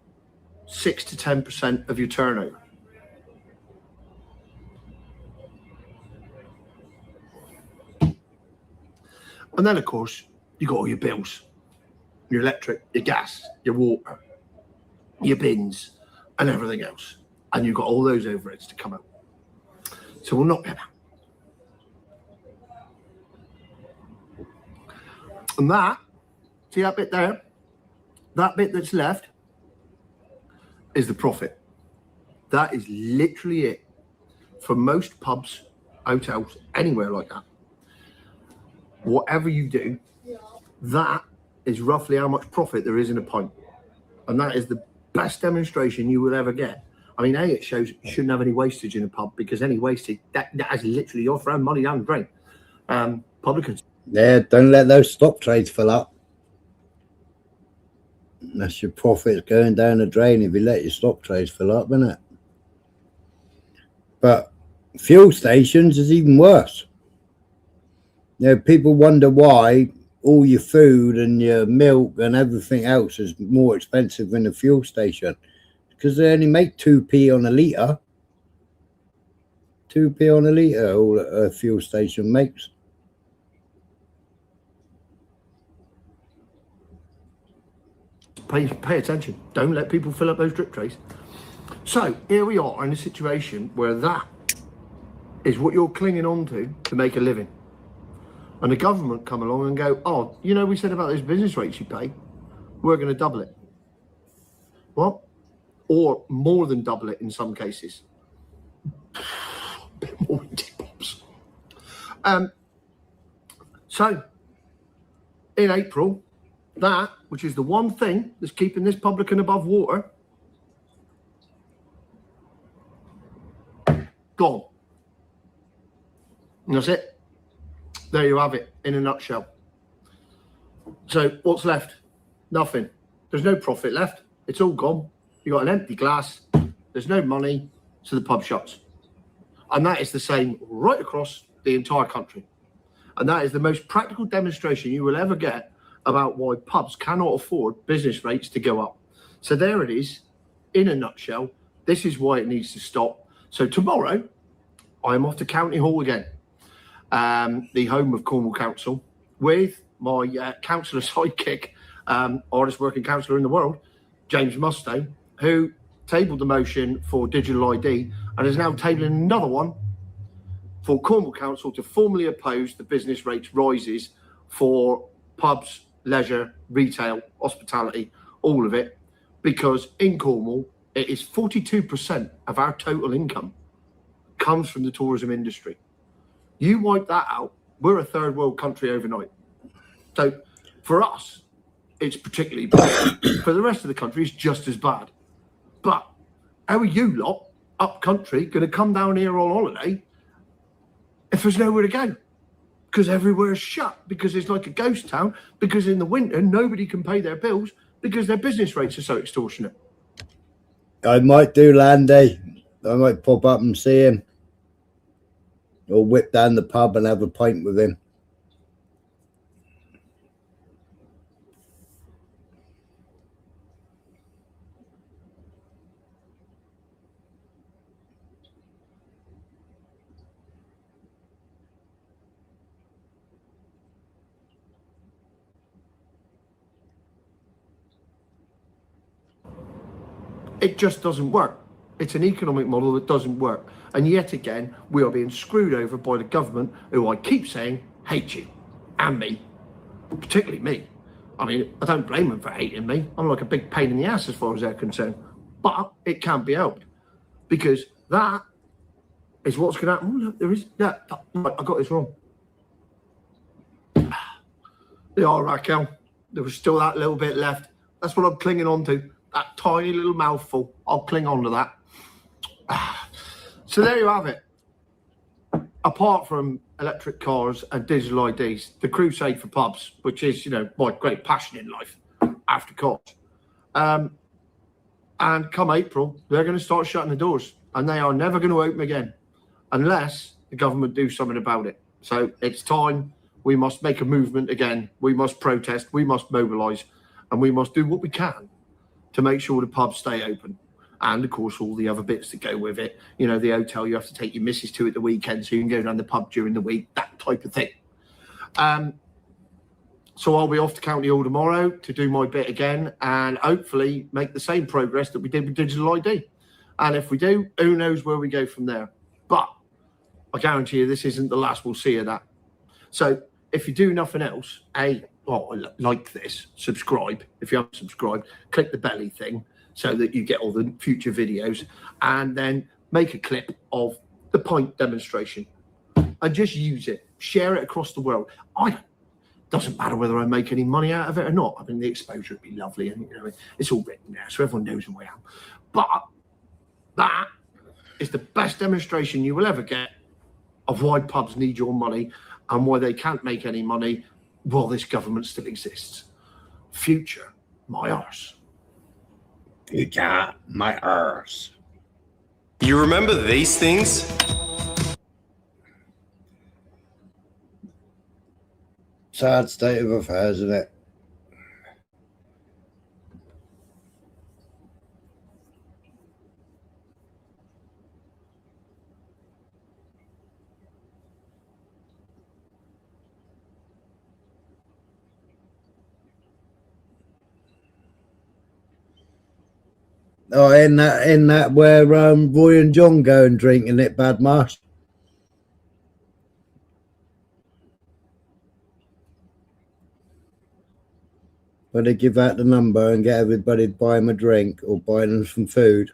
6 to 10% of your turnover. And then, of course, you got all your bills, your electric, your gas, your water, your bins, and everything else. And you've got all those overheads to come out. So we'll knock them out. And that, see that bit there? That bit that's left is the profit. That is literally it. For most pubs, hotels, anywhere like that, whatever you do, that is roughly how much profit there is in a pint. And that is the best demonstration you will ever get. I mean, it shows you shouldn't have any wastage in a pub, because any wastage, that is literally you're throwing money down the drain. Publicans. Yeah, don't let those stock trades fill up. That's your profits going down the drain if you let your stock trades fill up, isn't it? But fuel stations is even worse. You know, people wonder why all your food and your milk and everything else is more expensive in a fuel station, because they only make 2p on a litre. 2p on a litre all a fuel station makes. Pay attention. Don't let people fill up those drip trays. So here we are in a situation where that is what you're clinging on to make a living. And the government come along and go, oh, you know, we said about those business rates you pay, we're going to double it. What? Or more than double it in some cases. Bit more pops. So in April, that, which is the one thing that's keeping this publican above water, gone. And that's it. There you have it in a nutshell. So what's left? Nothing. There's no profit left. It's all gone. You got an empty glass. There's no money. So the pub shuts. And that is the same right across the entire country. And that is the most practical demonstration you will ever get about why pubs cannot afford business rates to go up. So there it is in a nutshell. This is why it needs to stop. So tomorrow, I'm off to County Hall again. The home of Cornwall Council, with my councillor sidekick, hardest working councillor in the world, James Mustang, who tabled the motion for digital ID and is now tabling another one for Cornwall Council to formally oppose the business rates rises for pubs, leisure, retail, hospitality, all of it, because in Cornwall, it is 42% of our total income comes from the tourism industry. You wipe that out, we're a third world country overnight. So for us, it's particularly bad. For the rest of the country, it's just as bad. But how are you lot up country going to come down here on holiday if there's nowhere to go? Because everywhere's shut, because it's like a ghost town, because in the winter, nobody can pay their bills because their business rates are so extortionate. I might do, Landy. I might pop up and see him. Or whip down the pub and have a pint with him. It just doesn't work. It's an economic model that doesn't work. And yet again, we are being screwed over by the government, who I keep saying hate you and me, particularly me. I mean, I don't blame them for hating me. I'm like a big pain in the ass as far as they're concerned. But it can't be helped, because that is what's going to happen. Oh, look, there is that. I got this wrong. Yeah, Raquel, there was still that little bit left. That's what I'm clinging on to. That tiny little mouthful. I'll cling on to that. So there you have it. Apart from electric cars and digital IDs, the crusade for pubs, which is, you know, my great passion in life, after cars. And come April, they're going to start shutting the doors, and they are never going to open again unless the government do something about it. So it's time. We must make a movement again. We must protest. We must mobilise, and we must do what we can to make sure the pubs stay open. And of course, all the other bits that go with it. You know, the hotel you have to take your missus to at the weekend so you can go down the pub during the week, that type of thing. So I'll be off to County Hall tomorrow to do my bit again and hopefully make the same progress that we did with digital ID. And if we do, who knows where we go from there. But I guarantee you this isn't the last we'll see of that. So if you do nothing else, like this, subscribe. If you haven't subscribed, click the belly thing so that you get all the future videos, and then make a clip of the pint demonstration and just use it. Share it across the world. Doesn't matter whether I make any money out of it or not. I mean, the exposure would be lovely, and you know, it's all written there, so everyone knows who I am. But that is the best demonstration you will ever get of why pubs need your money and why they can't make any money while this government still exists. Future, my arse. Future, my arse. You remember these things? Sad state of affairs, isn't it? Oh, in that where Roy and John go and drinking it, Bad Marsh. Where they give out the number and get everybody to buy them a drink or buy them some food.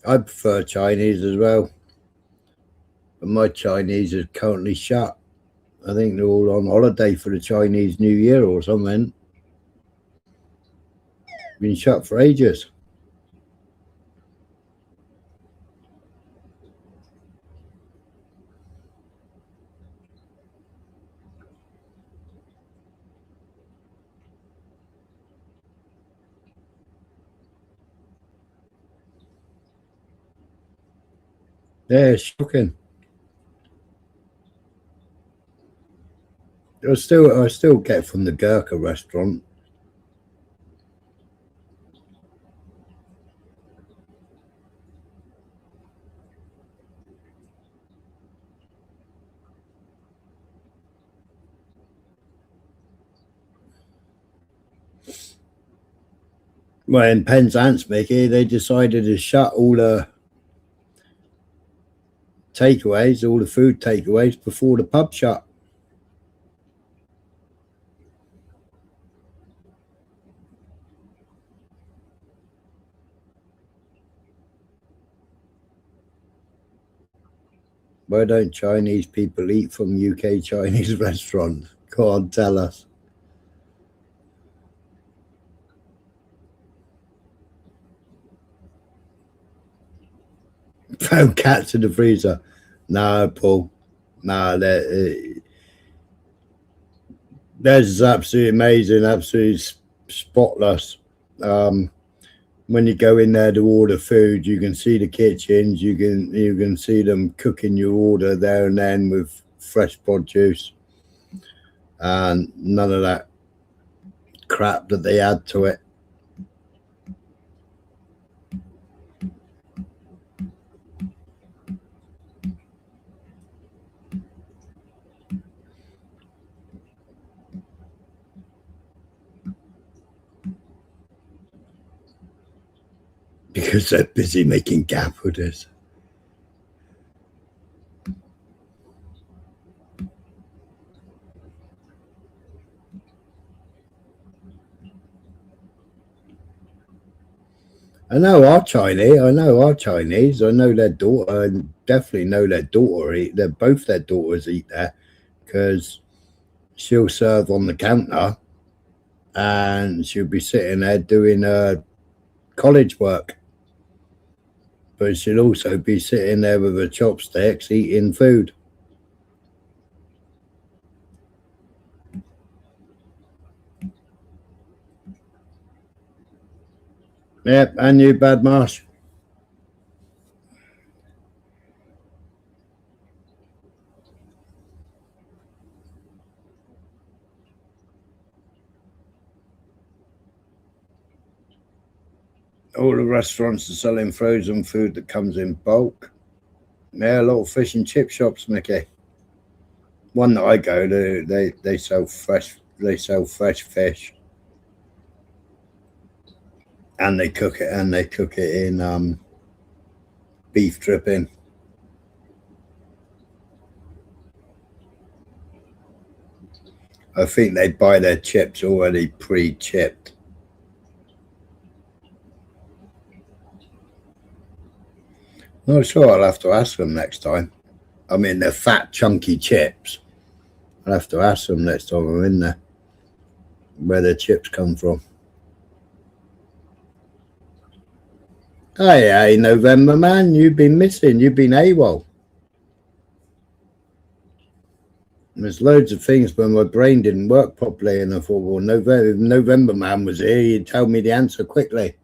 I prefer Chinese as well. But my Chinese is currently shut. I think they're all on holiday for the Chinese New Year or something. Been shut for ages. Yeah, it's shocking. I still get from the Gurkha restaurant. Well, in Penzance, Mickey, they decided to shut all the takeaways, all the food takeaways before the pub shut. Why don't Chinese people eat from UK Chinese restaurants? Go on, tell us. Found cats in the freezer. No, Paul. No, theirs is absolutely amazing, absolutely spotless. When you go in there to order food, you can see the kitchens. You can see them cooking your order there and then with fresh produce, and none of that crap that they add to it. Because they're busy making gafforders. I know our Chinese. I know their daughter. I definitely know their daughter eat. Both their daughters eat there, because she'll serve on the counter, and she'll be sitting there doing college work. But she'll also be sitting there with her chopsticks eating food. Yep, and you, Bad Marsh. All the restaurants are selling frozen food that comes in bulk. Yeah, a lot of fish and chip shops, Mickey. One that I go to, they sell fresh. They sell fresh fish, and they cook it. And they cook it in beef dripping. I think they buy their chips already pre-chipped. Not sure. I'll have to ask them next time. I mean, they're fat, chunky chips. I'll have to ask them next time I'm in there where their chips come from. Hey, November, man, you've been missing. You've been AWOL. There's loads of things where my brain didn't work properly, and I thought, well, November man was here. He'd tell me the answer quickly.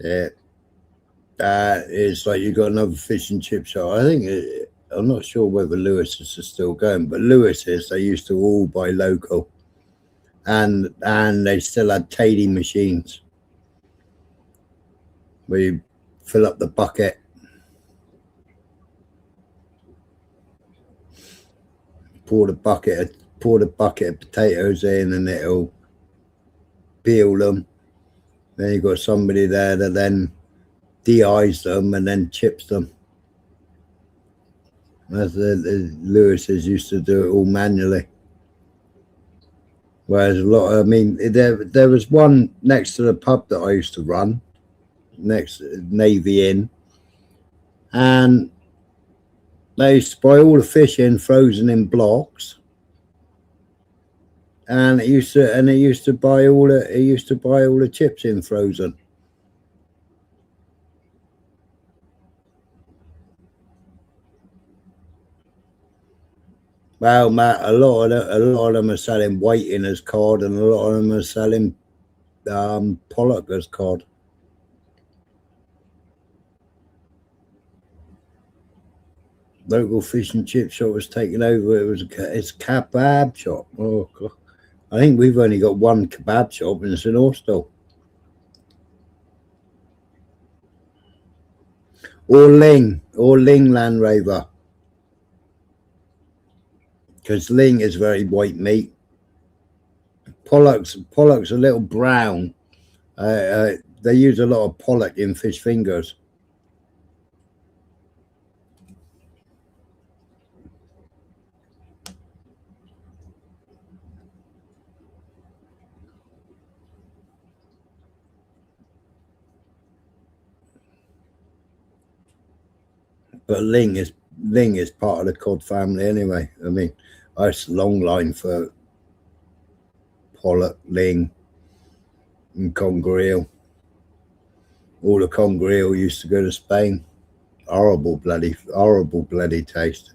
Yeah. It's like you got another fish and chip shop. I think I'm not sure whether Lewis's is still going, but Lewis's, they used to all buy local, and they still had Taddy machines where you fill up the bucket, pour the bucket of potatoes in, and it'll peel them. Then you've got somebody there that then de-eyes them and then chips them. As the Lewis's used to do it all manually. Whereas a lot, I mean, there was one next to the pub that I used to run, next Navy Inn, and they used to buy all the fish in frozen in blocks, and it used to buy all the chips in frozen. Well, Matt, a lot of them are selling whiting as cod, and a lot of them are selling pollock as cod. Local fish and chip shop was taken over. It's a kebab shop. Oh God. I think we've only got one kebab shop, and it's in Austell. Or Ling Land Rover. because ling is very white meat. Pollock's a little brown. They use a lot of pollock in fish fingers. But ling is part of the cod family anyway. I mean, it's a long line for pollock, ling, and conger eel. All the conger eel used to go to Spain. Horrible bloody taste.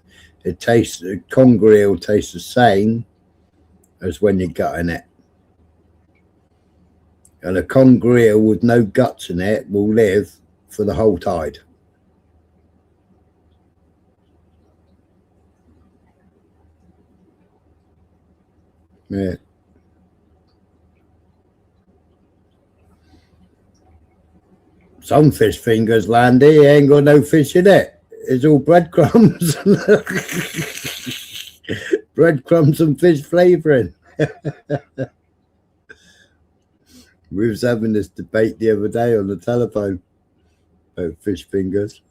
Conger eel tastes the same as when you're gutting it. And a conger eel with no guts in it will live for the whole tide. Yeah. Some fish fingers, Landy, ain't got no fish in it. It's all breadcrumbs. Breadcrumbs and fish flavouring. We was having this debate the other day on the telephone about fish fingers.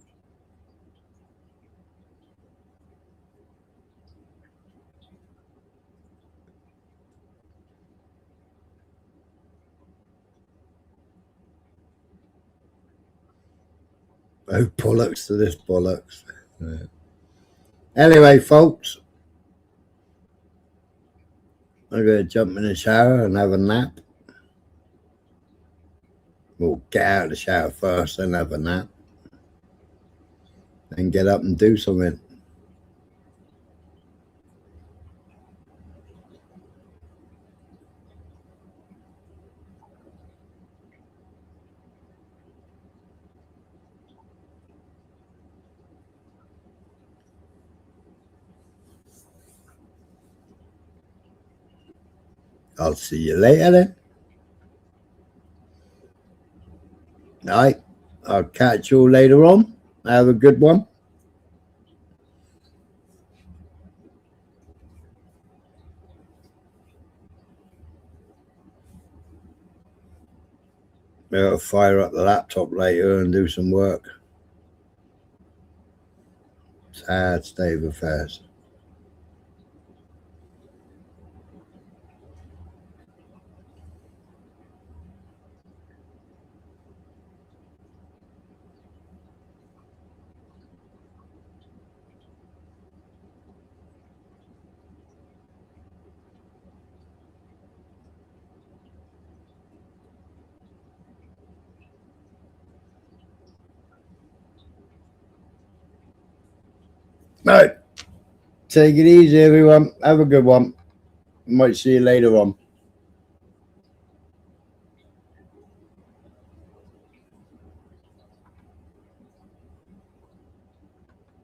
Oh, bollocks to this bollocks. Yeah. Anyway, folks, I'm going to jump in the shower and have a nap. Well, get out of the shower first and have a nap. Then get up and do something. I'll see you later then. All right. I'll catch you all later on. Have a good one. I'll fire up the laptop later and do some work. Sad state of affairs. Right. Take it easy, everyone. Have a good one. Might see you later on.